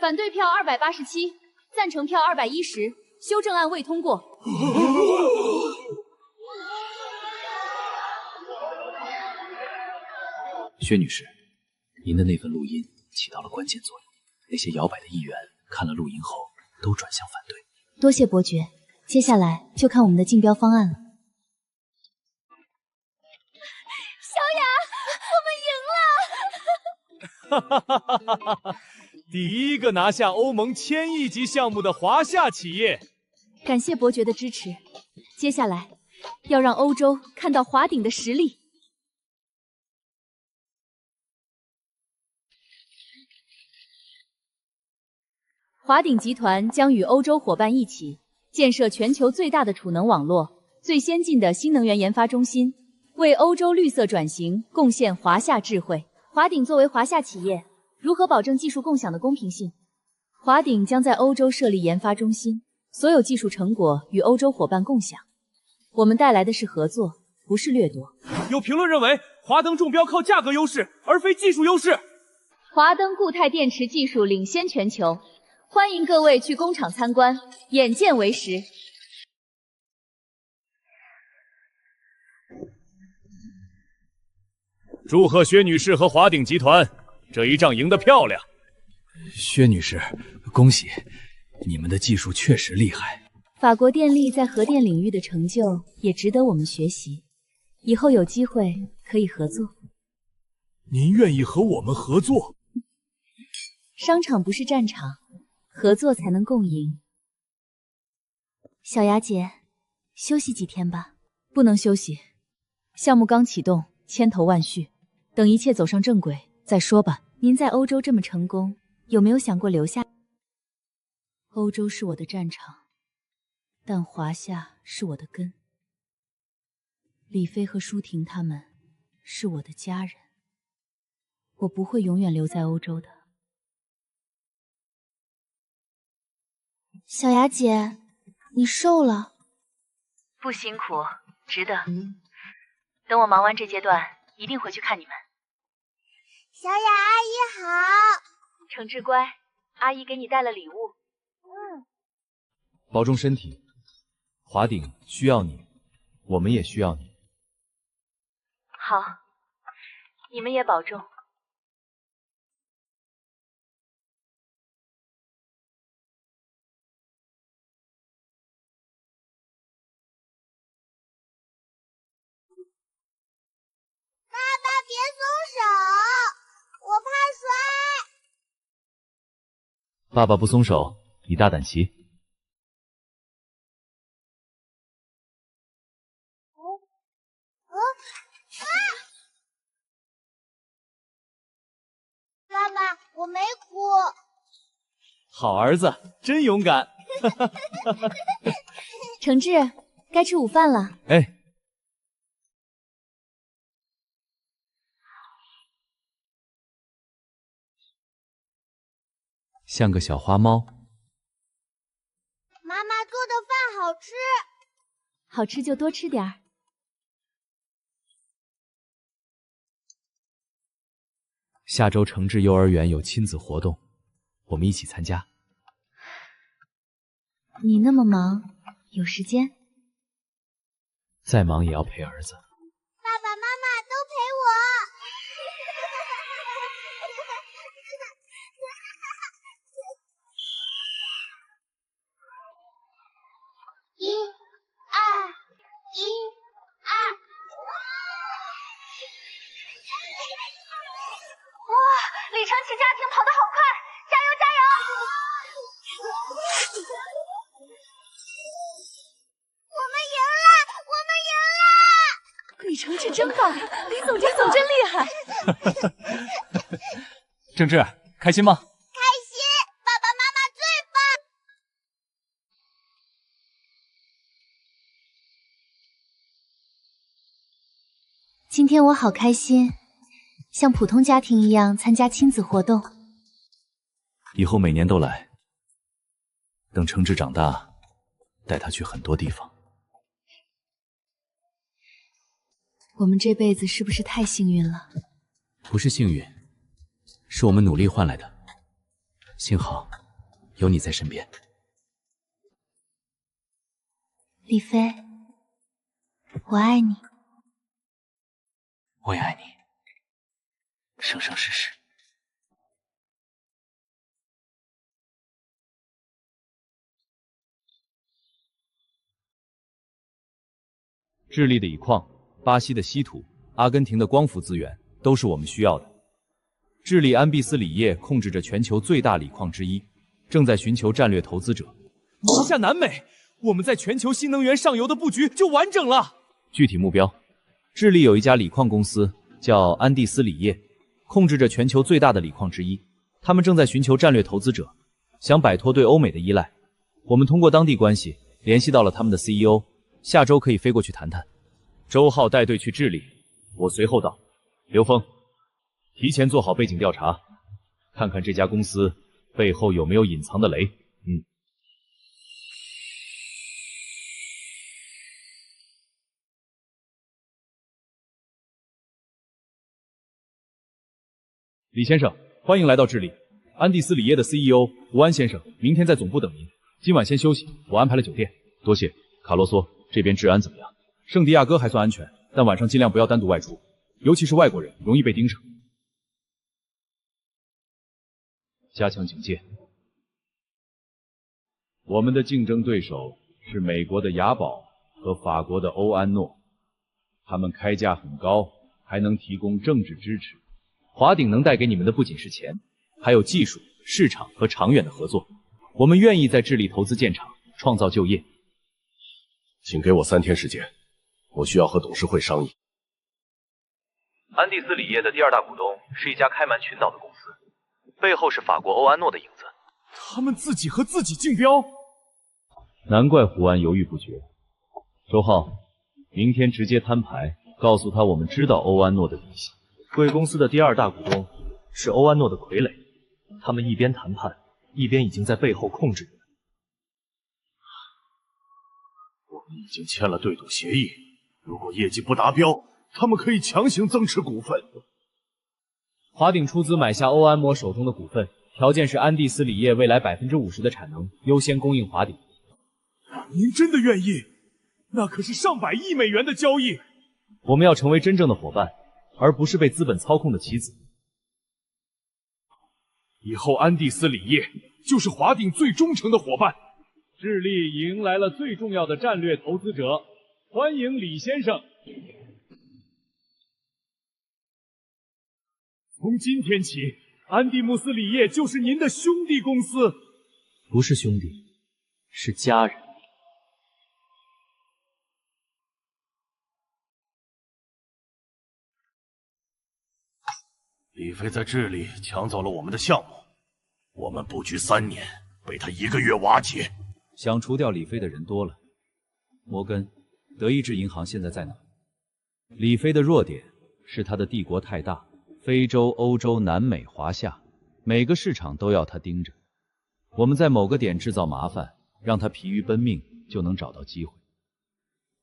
反对票287，赞成票210，修正案未通过。薛女士，您的那份录音起到了关键作用。那些摇摆的议员看了录音后都转向反对。多谢伯爵。接下来就看我们的竞标方案了。小雅，我们赢了！哈哈哈哈哈！第一个拿下欧盟1000亿级项目的华夏企业。感谢伯爵的支持。接下来要让欧洲看到华鼎的实力。华鼎集团将与欧洲伙伴一起建设全球最大的储能网络、最先进的新能源研发中心，为欧洲绿色转型贡献华夏智慧。华鼎作为华夏企业，如何保证技术共享的公平性？华鼎将在欧洲设立研发中心，所有技术成果与欧洲伙伴共享。我们带来的是合作，不是掠夺。有评论认为，华灯中标靠价格优势，而非技术优势。华灯固态电池技术领先全球。欢迎各位去工厂参观，眼见为实。祝贺薛女士和华鼎集团，这一仗赢得漂亮。薛女士，恭喜，你们的技术确实厉害。法国电力在核电领域的成就也值得我们学习，以后有机会可以合作。您愿意和我们合作？商场不是战场。合作才能共赢。小雅姐，休息几天吧。不能休息，项目刚启动，千头万绪，等一切走上正轨再说吧。您在欧洲这么成功，有没有想过留下？欧洲是我的战场，但华夏是我的根。李飞和舒婷他们是我的家人，我不会永远留在欧洲的。小雅姐，你瘦了。不辛苦，值得。等我忙完这阶段，一定回去看你们。小雅阿姨好。程志乖，阿姨给你带了礼物。保重身体。华鼎需要你，我们也需要你。好，你们也保重。爸爸别爸爸不松手，你大胆骑。爸爸，我没哭。好儿子，真勇敢。承志，该吃午饭了。哎，像个小花猫。妈妈做的饭好吃，好吃就多吃点儿。下周承志幼儿园有亲子活动，我们一起参加。你那么忙，有时间？再忙也要陪儿子。爸爸妈妈都陪我。1、2、1、2。哇，李承启家庭跑得好快，加油加油！我们赢了，我们赢了！李承志真棒，李总监真厉害。正志，开心吗？开心，爸爸妈妈最棒。今天我好开心，像普通家庭一样参加亲子活动。以后每年都来。等承志长大，带他去很多地方。我们这辈子是不是太幸运了？不是幸运，是我们努力换来的。幸好有你在身边。李飞，我爱你。我也爱你，生生世世。智利的锂矿、巴西的稀土、阿根廷的光伏资源都是我们需要的。智利安第斯锂业控制着全球最大锂矿之一，正在寻求战略投资者。华夏南美，我们在全球新能源上游的布局就完整了。具体目标，智利有一家锂矿公司叫安第斯锂业，控制着全球最大的锂矿之一。他们正在寻求战略投资者，想摆脱对欧美的依赖。我们通过当地关系联系到了他们的 CEO， 下周可以飞过去谈谈。周浩带队去智利，我随后到。刘峰，提前做好背景调查，看看这家公司背后有没有隐藏的雷。李先生，欢迎来到智利。安第斯锂业的 CEO 吴安先生，明天在总部等您。今晚先休息，我安排了酒店。多谢。卡洛索，这边治安怎么样？圣地亚哥还算安全，但晚上尽量不要单独外出，尤其是外国人，容易被盯上。加强警戒。我们的竞争对手是美国的雅宝和法国的欧安诺，他们开价很高，还能提供政治支持。华鼎能带给你们的不仅是钱，还有技术、市场和长远的合作。我们愿意在智利投资建厂，创造就业。请给我3天时间，我需要和董事会商议。安第斯锂业的第2大股东是一家开曼群岛的公司，背后是法国欧安诺的影子。他们自己和自己竞标，难怪胡安犹豫不决。周浩，明天直接摊牌，告诉他我们知道欧安诺的底细。贵公司的第2大股东是欧安诺的傀儡，他们一边谈判，一边已经在背后控制着。我们已经签了对赌协议，如果业绩不达标，他们可以强行增持股份。华鼎出资买下欧安摩手中的股份，条件是安第斯锂业未来50%的产能优先供应华鼎。您真的愿意？那可是上百亿美元的交易。我们要成为真正的伙伴，而不是被资本操控的棋子。以后安第斯锂业就是华鼎最忠诚的伙伴。智利迎来了最重要的战略投资者，欢迎李先生。从今天起，安蒂姆斯锂业就是您的兄弟公司。不是兄弟，是家人。李飞在智利抢走了我们的项目，我们布局3年，被他1个月瓦解。想除掉李飞的人多了。摩根，德意志银行现在在哪？李飞的弱点是他的帝国太大，非洲、欧洲、南美、华夏，每个市场都要他盯着。我们在某个点制造麻烦，让他疲于奔命，就能找到机会。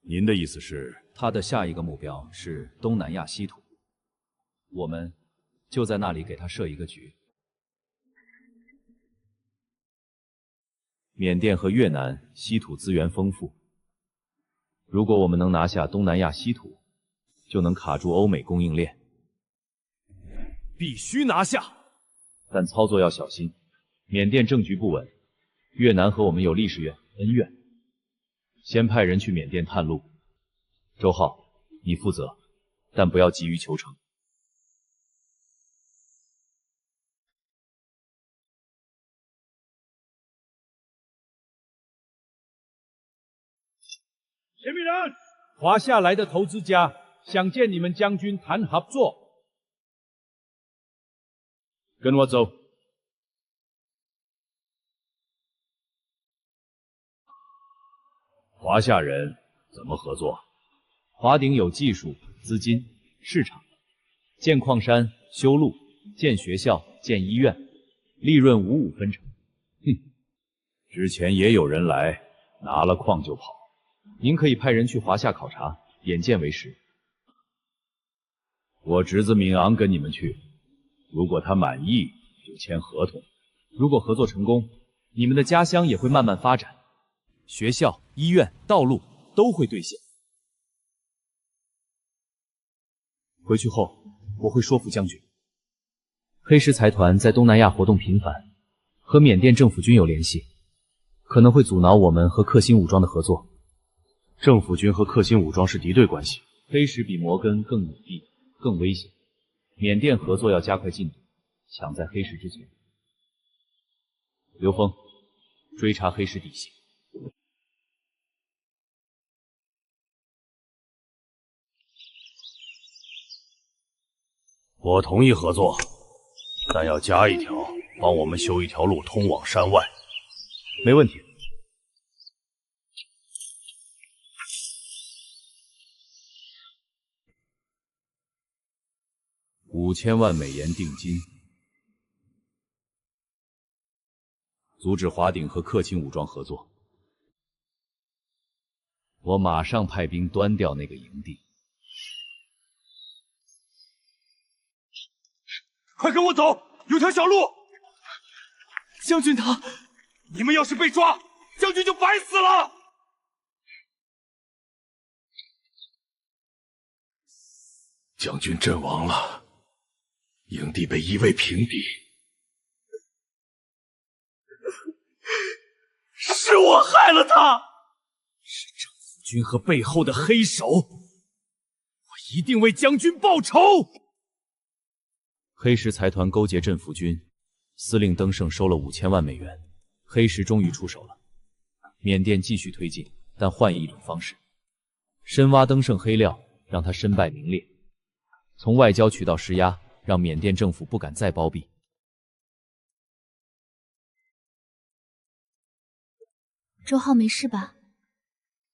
您的意思是，他的下一个目标是东南亚稀土，我们就在那里给他设一个局。缅甸和越南稀土资源丰富，如果我们能拿下东南亚稀土，就能卡住欧美供应链。必须拿下，但操作要小心。缅甸政局不稳，越南和我们有历史恩怨。先派人去缅甸探路。周浩，你负责，但不要急于求成。前面人，华夏来的投资家想见你们将军谈合作。跟我走。华夏人怎么合作？华鼎有技术、资金、市场，建矿山、修路、建学校、建医院，利润55分成。之前也有人来，拿了矿就跑。您可以派人去华夏考察，眼见为实。我侄子闵昂跟你们去，如果他满意就签合同。如果合作成功，你们的家乡也会慢慢发展，学校、医院、道路都会兑现。回去后，我会说服将军。黑石财团在东南亚活动频繁，和缅甸政府军有联系，可能会阻挠我们和克星武装的合作。政府军和克星武装是敌对关系，黑石比摩根更隐蔽、更危险。缅甸合作要加快进度，抢在黑石之前。刘峰，追查黑石底细。我同意合作，但要加一条，帮我们修一条路通往山外。没问题。5000万美元定金，阻止华鼎和克钦武装合作。我马上派兵端掉那个营地。快跟我走，有条小路。将军他，你们要是被抓，将军就白死了。将军阵亡了，营地被夷为平地。是我害了他，是政府军和背后的黑手，我一定为将军报仇。黑石财团勾结镇抚军，司令登盛收了5000万美元，黑石终于出手了。缅甸继续推进，但换一种方式，深挖登盛黑料，让他身败名裂，从外交渠道施压，让缅甸政府不敢再包庇。周浩没事吧？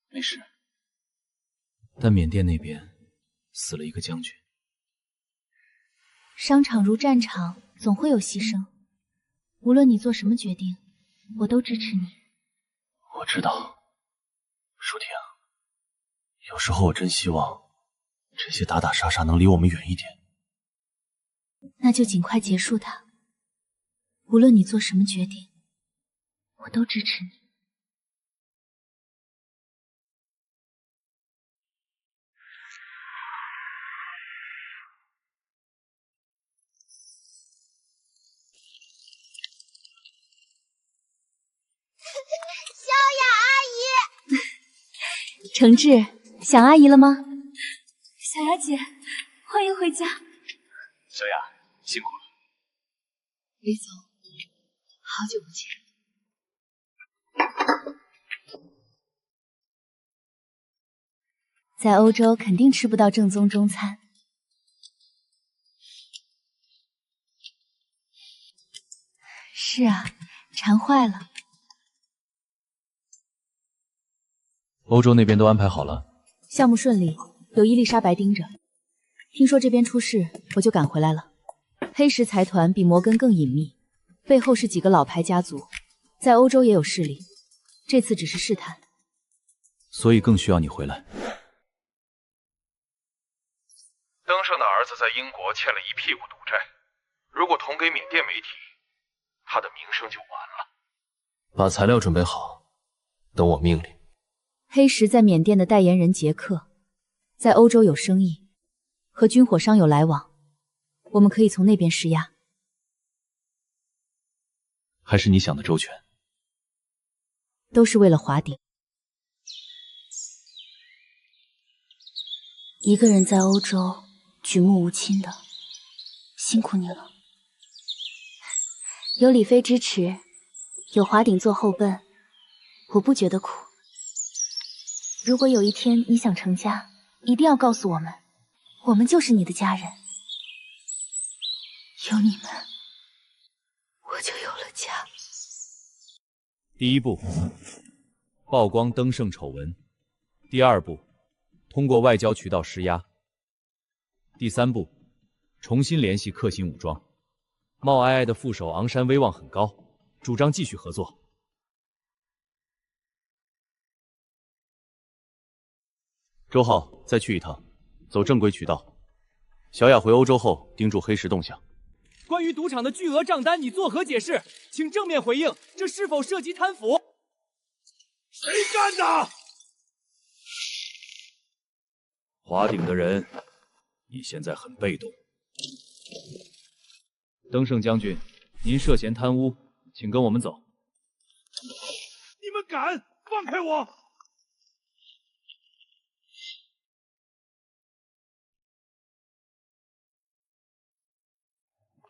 没事，但缅甸那边死了一个将军。商场如战场，总会有牺牲。无论你做什么决定，我都支持你。我知道，舒婷，有时候我真希望这些打打杀杀能离我们远一点。那就尽快结束它。无论你做什么决定，我都支持你。萧雅阿姨，程志，想阿姨了吗？小雅姐，欢迎回家。小雅，辛苦了。李总，好久不见。在欧洲肯定吃不到正宗中餐。是啊，馋坏了。欧洲那边都安排好了？项目顺利，有伊丽莎白盯着。听说这边出事，我就赶回来了。黑石财团比摩根更隐秘，背后是几个老牌家族，在欧洲也有势力。这次只是试探，所以更需要你回来。登盛的儿子在英国欠了一屁股赌债，如果捅给缅甸媒体，他的名声就完了。把材料准备好，等我命令。黑石在缅甸的代言人杰克，在欧洲有生意，和军火商有来往，我们可以从那边施压。还是你想的周全。都是为了华鼎。一个人在欧洲举目无亲的，辛苦你了。有李飞支持，有华鼎做后盾，我不觉得苦。如果有一天你想成家，一定要告诉我们，我们就是你的家人。有你们，我就有了家。第一步，曝光登盛丑闻；第二步，通过外交渠道施压；第三步，重新联系克星武装。冒哀哀的副手昂山威望很高，主张继续合作。周浩，再去一趟，走正规渠道。小雅回欧洲后，盯住黑石动向。关于赌场的巨额账单，你作何解释？请正面回应，这是否涉及贪腐？谁干的？华鼎的人，你现在很被动。登盛将军，您涉嫌贪污，请跟我们走。你们敢放开我！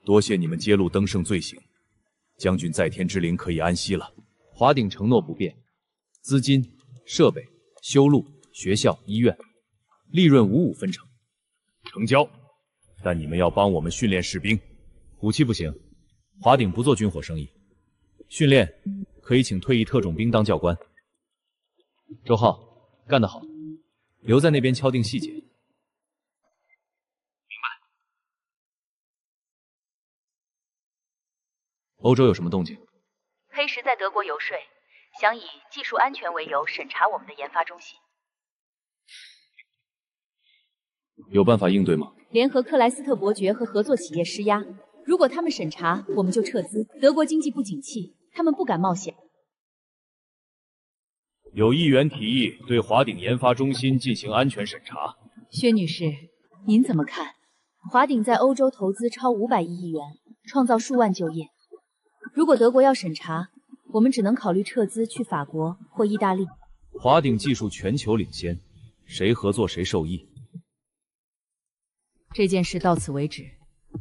多谢你们揭露登盛罪行，将军在天之灵可以安息了。华鼎承诺不变，资金、设备、修路、学校、医院，利润55分成。成交。但你们要帮我们训练士兵，武器不行，华鼎不做军火生意。训练可以请退役特种兵当教官。周浩，干得好，留在那边敲定细节。欧洲有什么动静？黑石在德国游说，想以技术安全为由审查我们的研发中心。有办法应对吗？联合克莱斯特伯爵和合作企业施压，如果他们审查，我们就撤资。德国经济不景气，他们不敢冒险。有议员提议对华鼎研发中心进行安全审查。薛女士，您怎么看？华鼎在欧洲投资超500亿元，创造数万就业。如果德国要审查，我们只能考虑撤资去法国或意大利。华鼎技术全球领先，谁合作谁受益。这件事到此为止，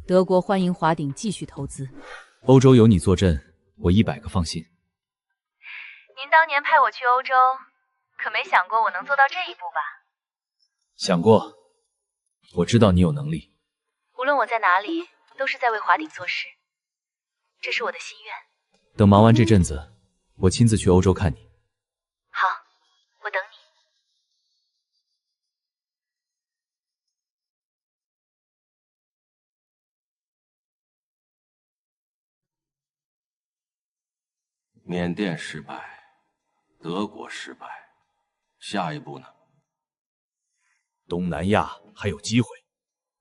德国欢迎华鼎继续投资。欧洲有你坐镇，我100个放心。您当年派我去欧洲，可没想过我能做到这一步吧？想过，我知道你有能力。无论我在哪里，都是在为华鼎做事，这是我的心愿。等忙完这阵子，我亲自去欧洲看你。好，我等你。缅甸失败，德国失败，下一步呢？东南亚还有机会。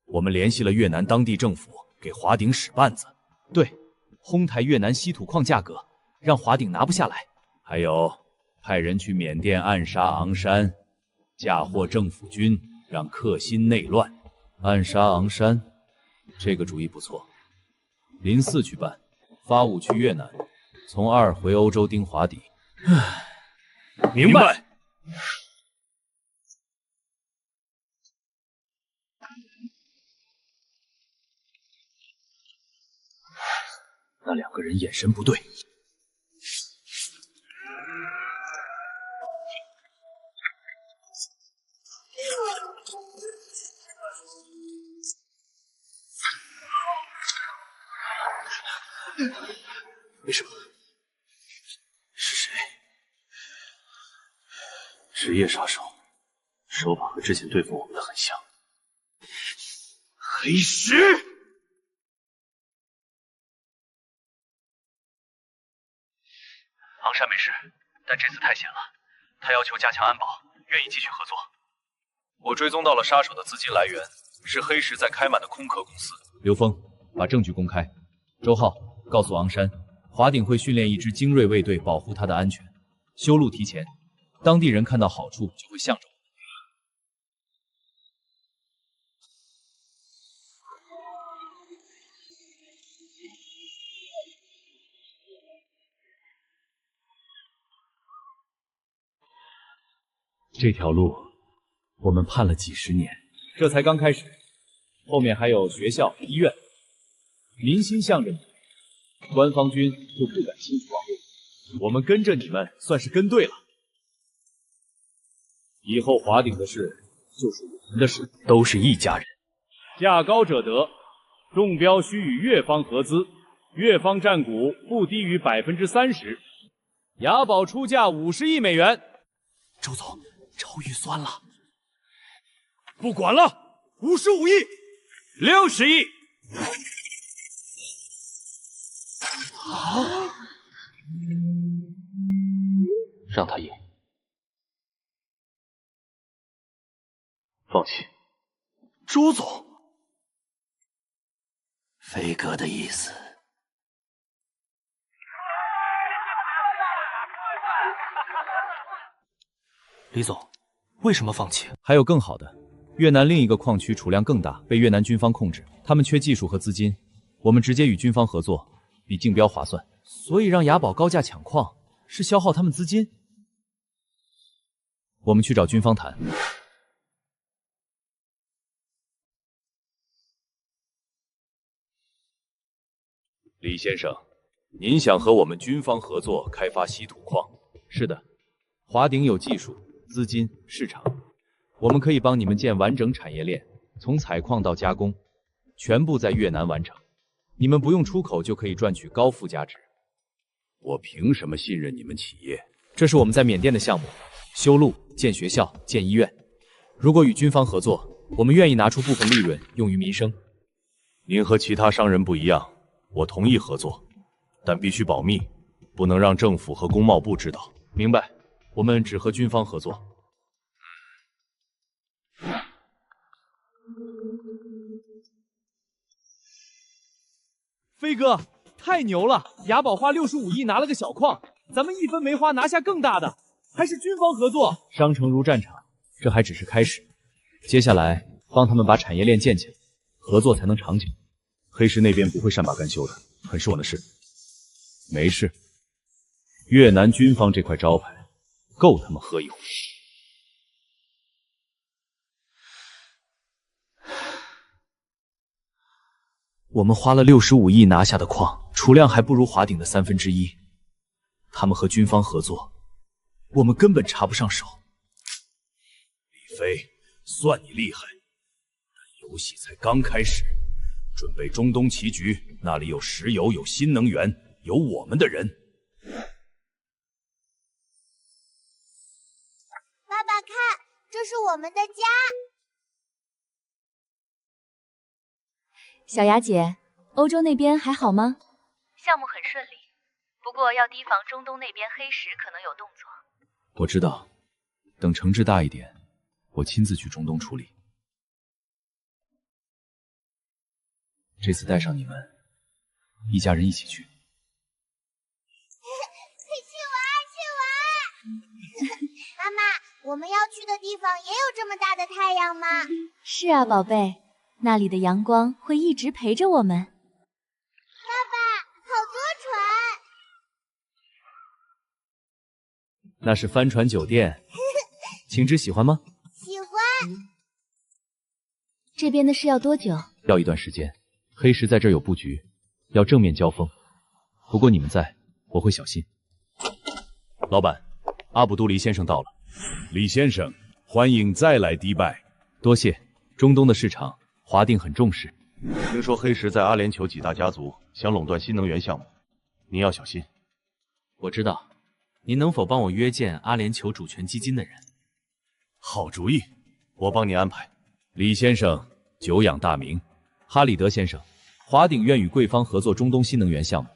我们联系了越南当地政府，给华鼎使绊子。对，哄抬越南稀土矿价格，让华鼎拿不下来。还有，派人去缅甸暗杀昂山，嫁祸政府军，让克辛内乱。暗杀昂山，这个主意不错。林4去办，发5去越南，从2回欧洲盯华鼎。明白。那两个人眼神不对。为什么？是谁？职业杀手，手法和之前对付我们的很像。黑石。昂山没事，但这次太险了，他要求加强安保，愿意继续合作。我追踪到了杀手的资金来源，是黑石在开满的空壳公司。刘峰，把证据公开。周浩，告诉昂山，华鼎会训练一支精锐卫队保护他的安全，修路提前，当地人看到好处就会向着我们。这条路我们盼了几十年，这才刚开始，后面还有学校、医院，民心向着你，官方军就不敢轻举妄动。我们跟着你们算是跟对了。以后华鼎的事就是我们的事，都是一家人。价高者得，中标需与越方合资，越方占股不低于30%。雅宝出价50亿美元。周总，超预算了。不管了，55亿，60亿。好，让他赢。放弃。周总，飞哥的意思。李总，为什么放弃？还有更好的，越南另一个矿区储量更大，被越南军方控制，他们缺技术和资金，我们直接与军方合作，比竞标划算。所以让雅宝高价抢矿，是消耗他们资金。我们去找军方谈。李先生，您想和我们军方合作开发稀土矿？是的，华鼎有技术、资金、市场，我们可以帮你们建完整产业链，从采矿到加工，全部在越南完成。你们不用出口就可以赚取高附加值。我凭什么信任你们企业？这是我们在缅甸的项目，修路、建学校、建医院。如果与军方合作，我们愿意拿出部分利润用于民生。您和其他商人不一样，我同意合作，但必须保密，不能让政府和工贸部知道。明白，我们只和军方合作。飞哥，太牛了！雅宝花65亿拿了个小矿，咱们一分没花拿下更大的，还是军方合作。商城如战场，这还只是开始，接下来帮他们把产业链建起来，合作才能长久。黑石那边不会善罢甘休的，很是我的事。没事，越南军方这块招牌够他们喝一壶。我们花了65亿拿下的矿，储量还不如华鼎的1/3。他们和军方合作，我们根本插不上手。李飞，算你厉害，但游戏才刚开始。准备中东棋局，那里有石油，有新能源，有我们的人。爸爸看，这是我们的家。小雅姐，欧洲那边还好吗？项目很顺利，不过要提防中东那边黑石可能有动作。我知道，等城市大一点，我亲自去中东处理。这次带上你们，一家人一起去。去玩！妈妈，我们要去的地方也有这么大的太阳吗？是啊，宝贝，那里的阳光会一直陪着我们。爸爸，好多船！那是帆船酒店，晴之喜欢吗？喜欢。这边的事要多久？要一段时间。黑石在这儿有布局，要正面交锋，不过你们在，我会小心。老板，阿卜杜黎先生到了。李先生，欢迎再来迪拜。多谢。中东的市场，华定很重视。听说黑石在阿联酋几大家族想垄断新能源项目，您要小心。我知道，您能否帮我约见阿联酋主权基金的人？好主意，我帮你安排。李先生久仰大名，哈里德先生，华鼎愿与贵方合作中东新能源项目，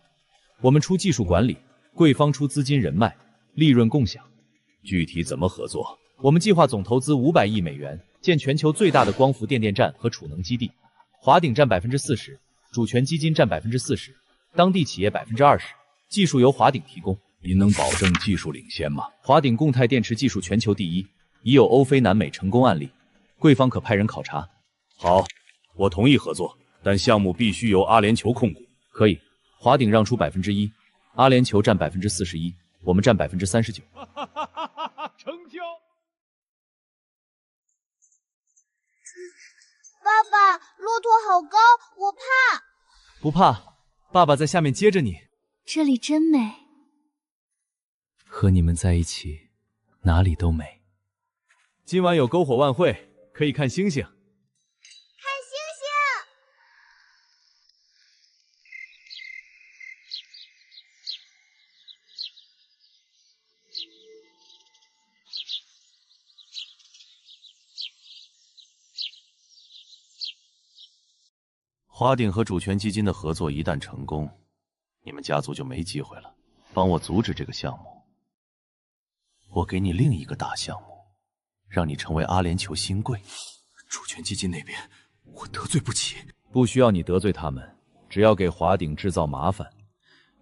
我们出技术管理，贵方出资金人脉，利润共享。具体怎么合作？我们计划总投资500亿美元，建全球最大的光伏电电站和储能基地，华鼎占40%，主权基金占40%，当地企业20%，技术由华鼎提供。您能保证技术领先吗？华鼎固态电池技术全球第一，已有欧非南美成功案例，贵方可派人考察。好，我同意合作，但项目必须由阿联酋控股。可以，华鼎让出1%，阿联酋占41%，我们占39%。成交。爸爸，骆驼好高，我怕。不怕，爸爸在下面接着你。这里真美。和你们在一起，哪里都美。今晚有篝火晚会，可以看星星。看星星。华鼎和主权基金的合作一旦成功，你们家族就没机会了。帮我阻止这个项目，我给你另一个大项目，让你成为阿联酋新贵。主权基金那边，我得罪不起。不需要你得罪他们，只要给华鼎制造麻烦，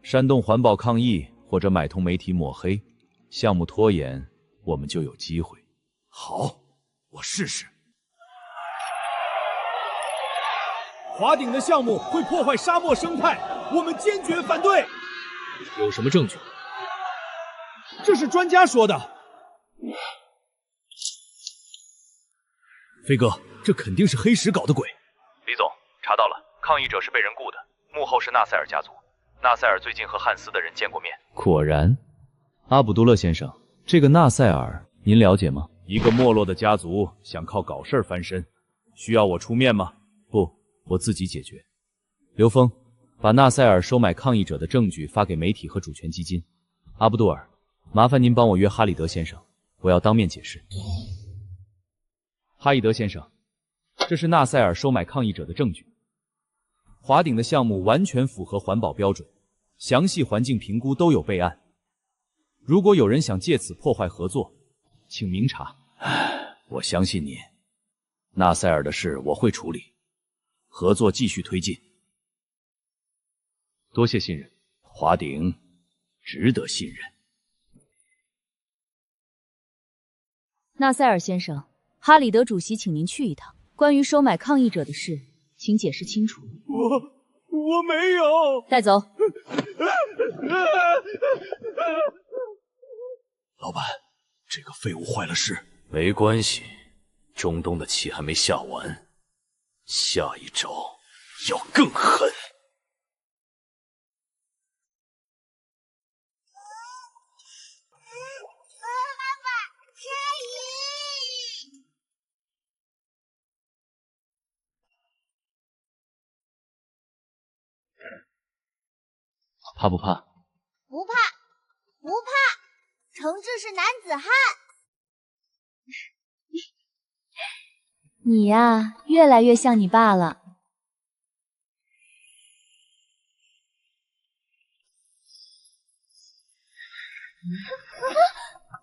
煽动环保抗议或者买通媒体抹黑，项目拖延，我们就有机会。好，我试试。华鼎的项目会破坏沙漠生态，我们坚决反对。有什么证据？这是专家说的。飞哥，这肯定是黑石搞的鬼。李总，查到了，抗议者是被人雇的，幕后是纳赛尔家族。纳赛尔最近和汉斯的人见过面。果然，阿卜杜勒先生，这个纳赛尔您了解吗？一个没落的家族想靠搞事翻身，需要我出面吗？不，我自己解决。刘峰，把纳赛尔收买抗议者的证据发给媒体和主权基金。阿卜杜尔，麻烦您帮我约哈里德先生，我要当面解释。哈里德先生，这是纳赛尔收买抗议者的证据。华鼎的项目完全符合环保标准，详细环境评估都有备案。如果有人想借此破坏合作，请明察。我相信你，纳赛尔的事我会处理，合作继续推进。多谢信任，华鼎值得信任。纳赛尔先生，哈里德主席请您去一趟，关于收买抗议者的事，请解释清楚。我没有。带走。老板，这个废物坏了事。没关系，中东的气还没下完，下一招要更狠。怕不怕？不怕，不怕。诚志是男子汉。你呀，越来越像你爸了。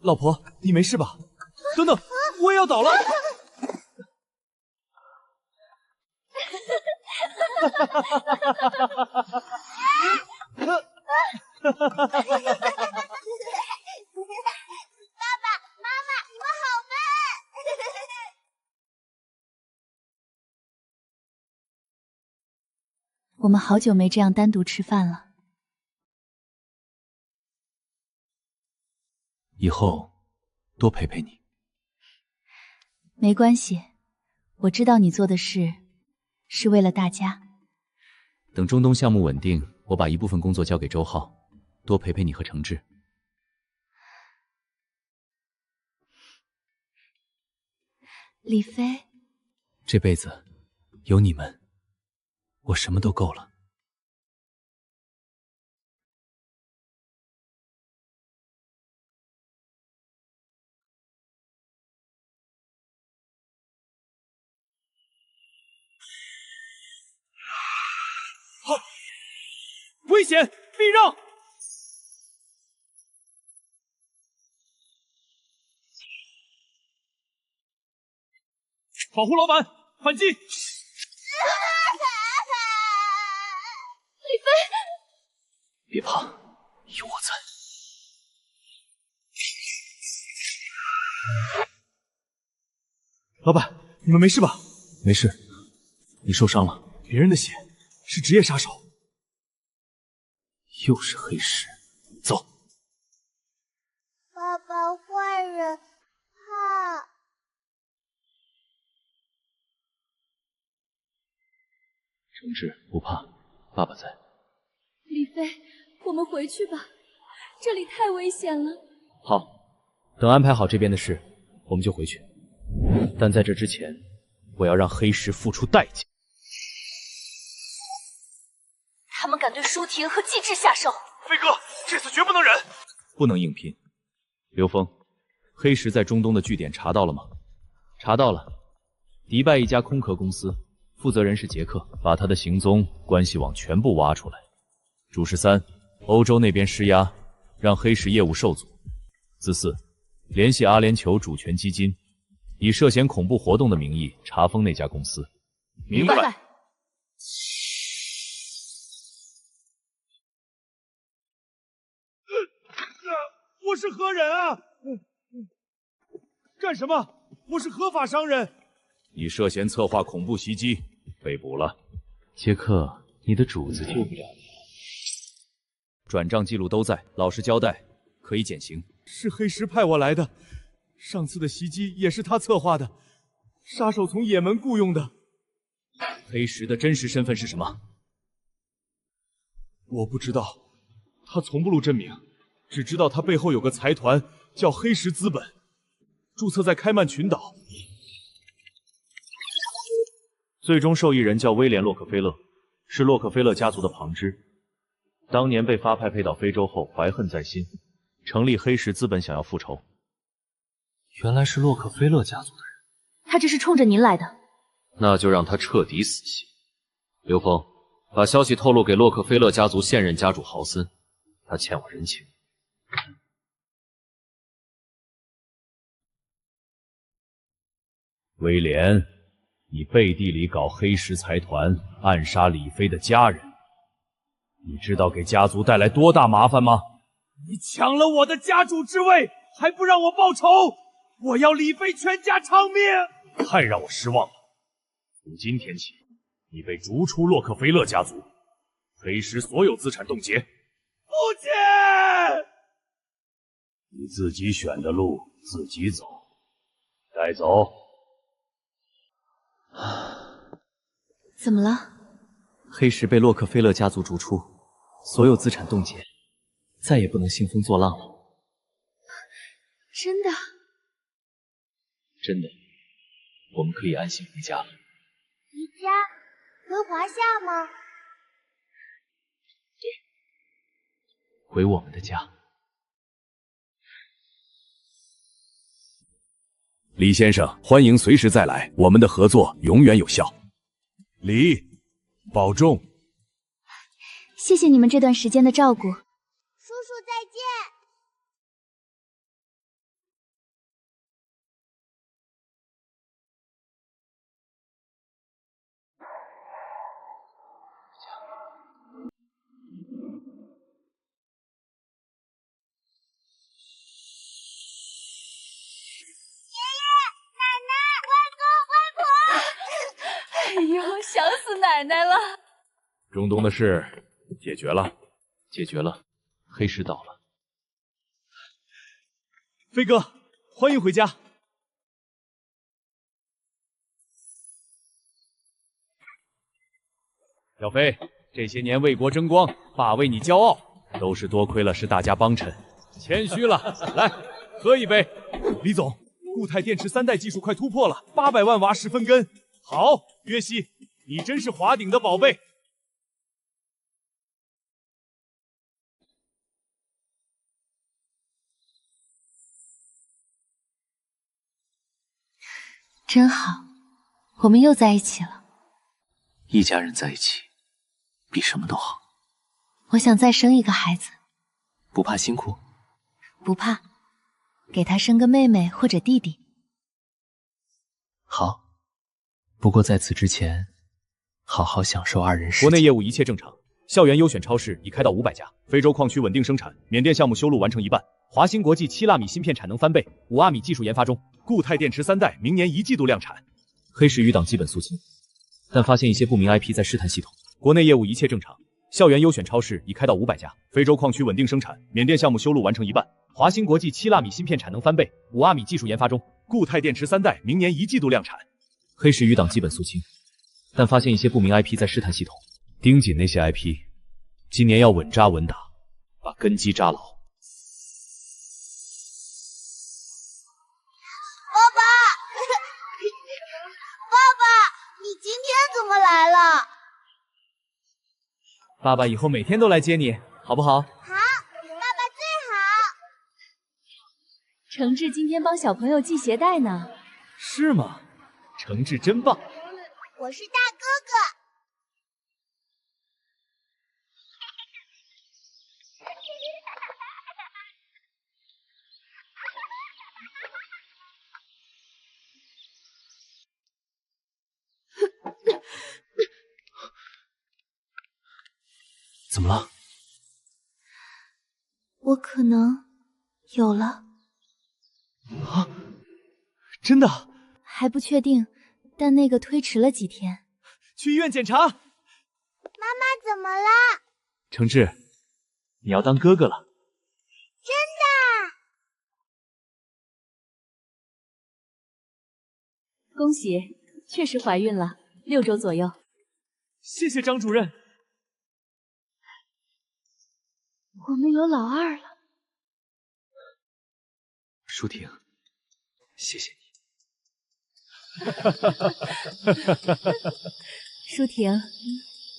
老婆，你没事吧？等等，我也要倒了。爸爸妈妈，你们好笨。我们好久没这样单独吃饭了。以后多陪陪你。没关系，我知道你做的事是为了大家。等中东项目稳定，我把一部分工作交给周浩，多陪陪你和程志。李飞，这辈子有你们，我什么都够了。危险！避让！保护老板，反击！李飞，别怕，有我在。老板，你们没事吧？没事，你受伤了。别人的血是职业杀手。又是黑石，走。爸爸，坏人，怕。程志，不怕，爸爸在。李飞，我们回去吧，这里太危险了。好，等安排好这边的事，我们就回去。但在这之前，我要让黑石付出代价。他们敢对舒婷和季志下手，飞哥，这次绝不能忍！不能硬拼。刘峰，黑石在中东的据点查到了吗？查到了，迪拜一家空壳公司，负责人是杰克，把他的行踪、关系网全部挖出来。主事3，欧洲那边施压，让黑石业务受阻。子4，联系阿联酋主权基金，以涉嫌恐怖活动的名义查封那家公司。明白。我是何人啊？干什么？我是合法商人。你涉嫌策划恐怖袭击，被捕了。杰克，你的主子救不了你。转账记录都在，老实交代，可以减刑。是黑石派我来的，上次的袭击也是他策划的，杀手从也门雇佣的。黑石的真实身份是什么？我不知道，他从不露真名。只知道他背后有个财团叫黑石资本，注册在开曼群岛。最终受益人叫威廉·洛克菲勒，是洛克菲勒家族的旁支。当年被发派配到非洲后，怀恨在心，成立黑石资本想要复仇。原来是洛克菲勒家族的人。他这是冲着您来的。那就让他彻底死心。刘峰，把消息透露给洛克菲勒家族现任家主豪森，他欠我人情。威廉，你背地里搞黑石财团，暗杀李飞的家人，你知道给家族带来多大麻烦吗？你抢了我的家主之位，还不让我报仇！我要李飞全家偿命！太让我失望了。从今天起，你被逐出洛克菲勒家族，黑石所有资产冻结。父亲，你自己选的路自己走，带走。怎么了？黑石被洛克菲勒家族逐出，所有资产冻结，再也不能兴风作浪了。真的？真的，我们可以安心回家了。回家？回华夏吗？对，回我们的家。李先生，欢迎随时再来，我们的合作永远有效。李，保重。谢谢你们这段时间的照顾。叔叔再见。哎呦，想死奶奶了！中东的事解决了，解决了，黑石倒了。飞哥，欢迎回家。小飞，这些年为国争光，爸为你骄傲，都是多亏了是大家帮衬，谦虚了。来，喝一杯。李总，固态电池3代技术快突破了800万瓦时分根。好，约西，你真是华鼎的宝贝。真好，我们又在一起了。一家人在一起，比什么都好。我想再生一个孩子。不怕辛苦？不怕，给他生个妹妹或者弟弟。好，不过在此之前，好好享受2人世界。国内业务一切正常，校园优选超市已开到500家，非洲矿区稳定生产，缅甸项目修路完成一半，华新国际7纳米芯片产能翻倍，5阿米技术研发中，固态电池3代明年1季度量产。黑石余党基本肃清，但发现一些不明 IP 在试探系统。国内业务一切正常，校园优选超市已开到500家，非洲矿区稳定生产，缅甸项目修路完成一半，华新国际7纳米芯片产能翻倍，5阿米技术研发中，固态电池3代明年1季度量产。黑石余党基本肃清，但发现一些不明 IP 在试探系统。盯紧那些 IP， 今年要稳扎稳打，把根基扎牢。你今天怎么来了？爸爸以后每天都来接你，好不好？好，爸爸最好。诚志今天帮小朋友系鞋带呢。是吗？诚志真棒。我是大哥哥。怎么了？我可能有了。啊，真的？还不确定，但那个推迟了几天。去医院检查。妈妈怎么了？诚志，你要当哥哥了。真的？恭喜，确实怀孕了，6周左右。谢谢张主任。我们有老二了。舒婷，谢谢你。舒婷，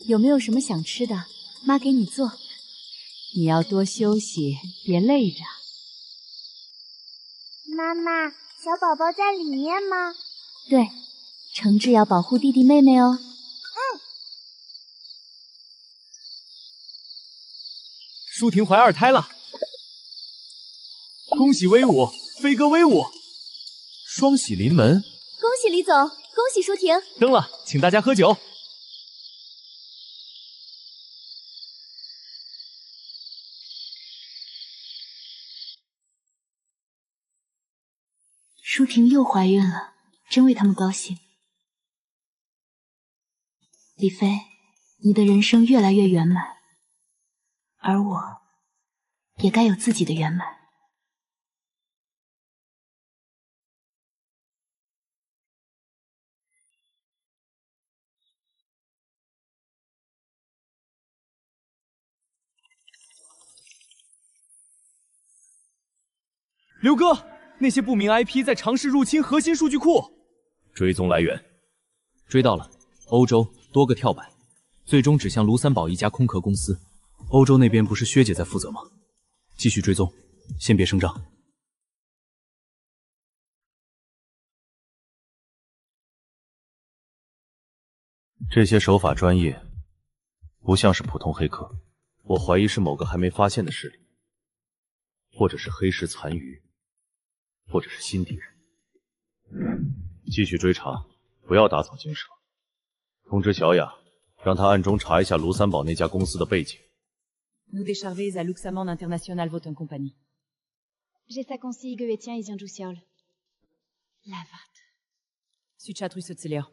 有没有什么想吃的？妈给你做。你要多休息，别累着。妈妈，小宝宝在里面吗？对，诚志要保护弟弟妹妹哦。舒婷怀2胎了，恭喜威武，飞哥威武，双喜临门。恭喜李总，恭喜舒婷。登了，请大家喝酒。舒婷又怀孕了，真为他们高兴。李飞，你的人生越来越圆满。而我，也该有自己的圆满。刘哥，那些不明 IP 在尝试入侵核心数据库。追踪来源，追到了，欧洲多个跳板，最终指向卢三宝一家空壳公司。欧洲那边不是薛姐在负责吗？继续追踪，先别声张。这些手法专业，不像是普通黑客，我怀疑是某个还没发现的势力，或者是黑石残余，或者是新敌人。继续追查，不要打草惊蛇。通知小雅，让她暗中查一下卢三宝那家公司的背景。Nous décharvez à Luxembourg International Voton Compagnie. J'ai sa consigue et tiens, ils ont joué Lavat. Suchat Russotzelio.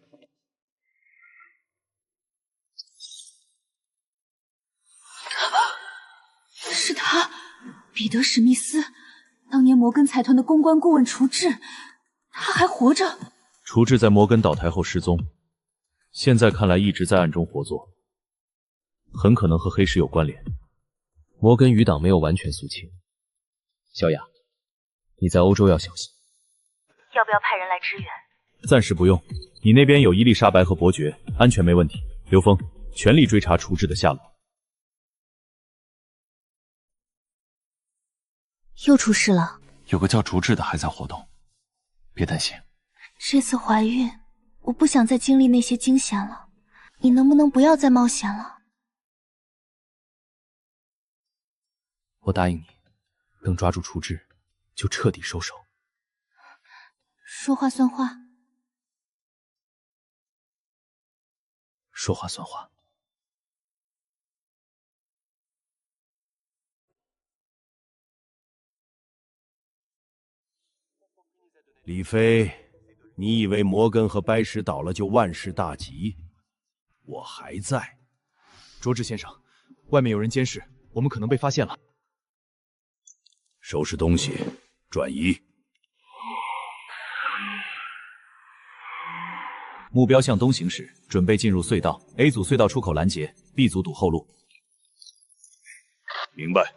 是他，彼得·史密斯，当年摩根财团的公关顾问厨智，他还活着。厨智在摩根倒台后失踪，现在看来一直在暗中活作。很可能和黑石有关联。摩根余党没有完全肃清。小雅，你在欧洲要小心。要不要派人来支援？暂时不用，你那边有伊丽莎白和伯爵，安全没问题。刘峰，全力追查处置的下落。又出事了。有个叫竹治的还在活动，别担心。这次怀孕，我不想再经历那些惊险了。你能不能不要再冒险了？我答应你，等抓住处置，就彻底收手。说话算话。说话算话。李飞，你以为摩根和白石倒了就万事大吉？我还在。卓志先生，外面有人监视，我们可能被发现了。收拾东西，转移。目标向东行驶，准备进入隧道。A 组隧道出口拦截 ，B 组堵后路。明白。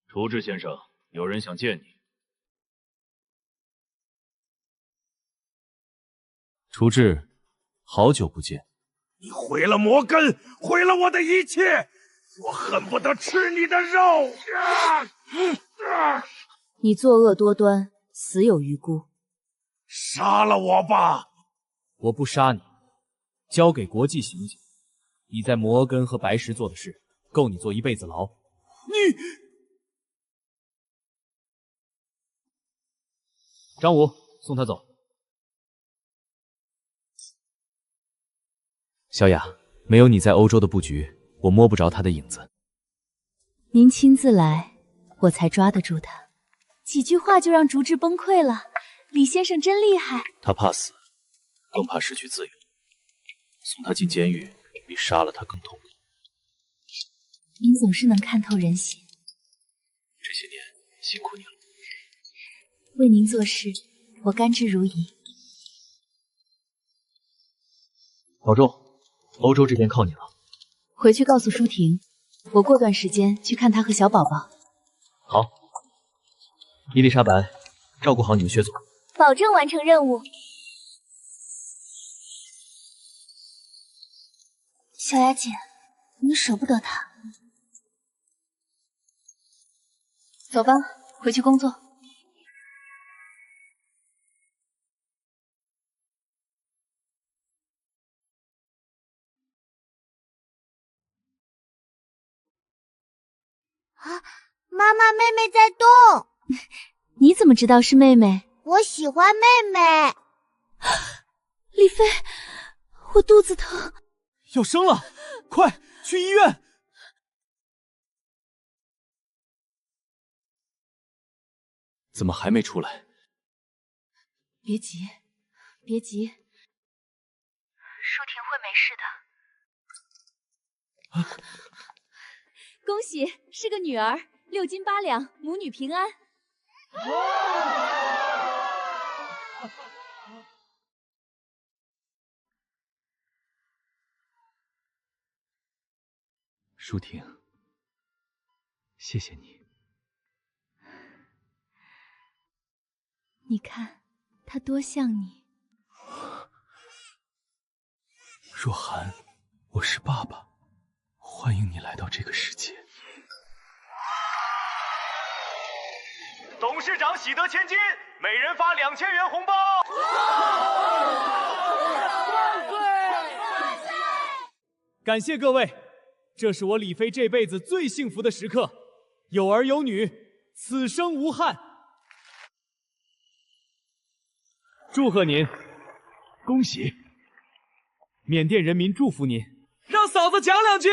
处置先生，有人想见你。处置，好久不见。你毁了摩根，毁了我的一切，我恨不得吃你的肉！你作恶多端，死有余辜。杀了我吧！我不杀你，交给国际刑警。你在摩根和白石做的事，够你坐一辈子牢。你，张武，送他走。小雅，没有你在欧洲的布局，我摸不着他的影子。您亲自来，我才抓得住他。几句话就让竹治崩溃了，李先生真厉害。他怕死，更怕失去自由。送他进监狱比杀了他更痛苦。您总是能看透人心。这些年辛苦你了。为您做事，我甘之如饴。保重。欧洲这边靠你了。回去告诉舒婷，我过段时间去看她和小宝宝。好，伊丽莎白，照顾好你们薛总，保证完成任务。小雅姐，你舍不得他。走吧，回去工作。啊，妈妈，妹妹在动。你怎么知道是妹妹？我喜欢妹妹。李飞，我肚子疼，要生了，快去医院！怎么还没出来？别急，别急，舒婷会没事的。恭喜，是个女儿，6斤8两，母女平安。舒婷，谢谢你。你看，她多像你。若涵，我是爸爸，欢迎你来到这个世界。董事长喜得千金，每人发2000元红包。感谢各位，这是我李飞这辈子最幸福的时刻，有儿有女，此生无憾。祝贺您，恭喜！缅甸人民祝福您，让嫂子讲2句。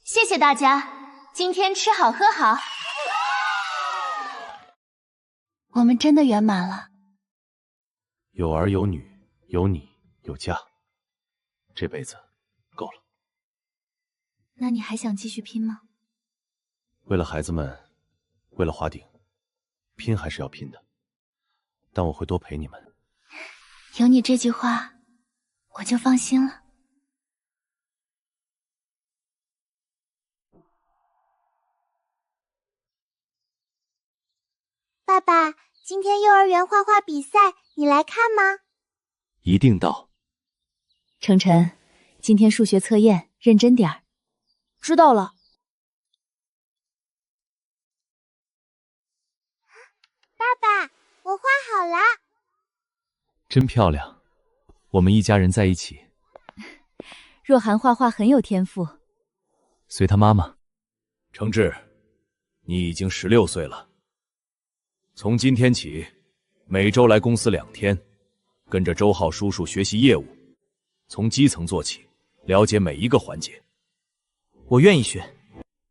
谢谢大家，今天吃好喝好。我们真的圆满了。有儿有女，有你有家，这辈子够了。那你还想继续拼吗？为了孩子们，为了华鼎，拼还是要拼的。但我会多陪你们。有你这句话，我就放心了。爸爸，今天幼儿园画画比赛，你来看吗？一定到。程晨，今天数学测验认真点儿。知道了。爸爸，我画好了。真漂亮，我们一家人在一起。若涵画画很有天赋。随他妈妈。程志，你已经16岁了。从今天起，每周来公司2天，跟着周浩叔叔学习业务，从基层做起，了解每一个环节。我愿意学。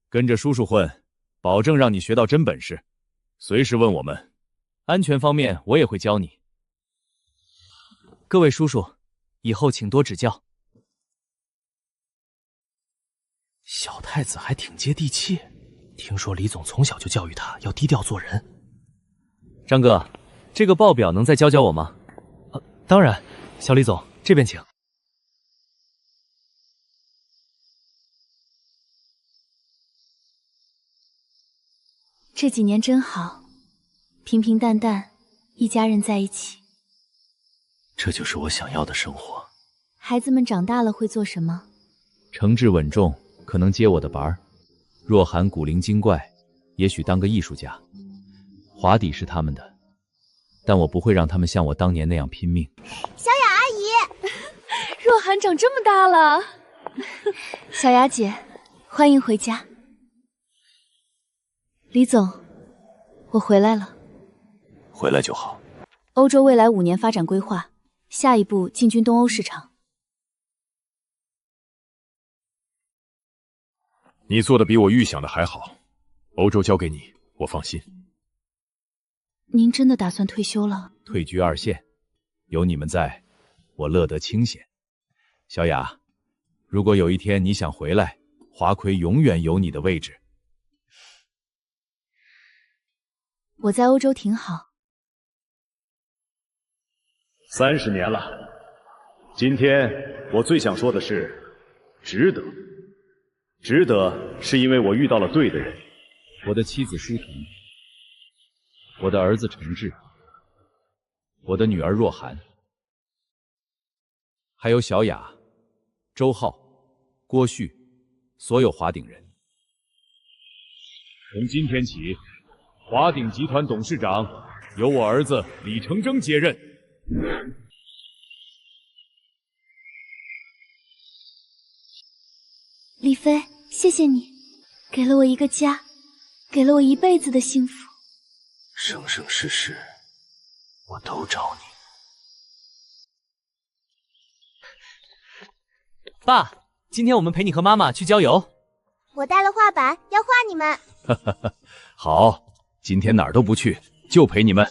跟着叔叔混，保证让你学到真本事。随时问我们，安全方面我也会教你。各位叔叔，以后请多指教。小太子还挺接地气，听说李总从小就教育他要低调做人。张哥，这个报表能再教教我吗？当然，小李总这边请。这几年真好，平平淡淡，一家人在一起。这就是我想要的生活。孩子们长大了会做什么？诚挚稳重，可能接我的班儿；若涵古灵精怪，也许当个艺术家。华底是他们的，但我不会让他们像我当年那样拼命。小雅阿姨，若涵长这么大了。小雅姐，欢迎回家。李总，我回来了。回来就好。欧洲未来5年发展规划，下一步进军东欧市场。你做的比我预想的还好，欧洲交给你，我放心。您真的打算退休了？退居2线，有你们在，我乐得清闲。小雅，如果有一天你想回来，华奎永远有你的位置。我在欧洲挺好。30年了，今天我最想说的是，值得。值得是因为我遇到了对的人。我的妻子舒婷，我的儿子程志，我的女儿若涵，还有小雅、周浩、郭旭，所有华鼎人。从今天起，华鼎集团董事长由我儿子李成征接任。李飞，谢谢你，给了我一个家，给了我一辈子的幸福。生生世世，我都找你。爸，今天我们陪你和妈妈去郊游。我带了画板，要画你们。好，今天哪儿都不去，就陪你们。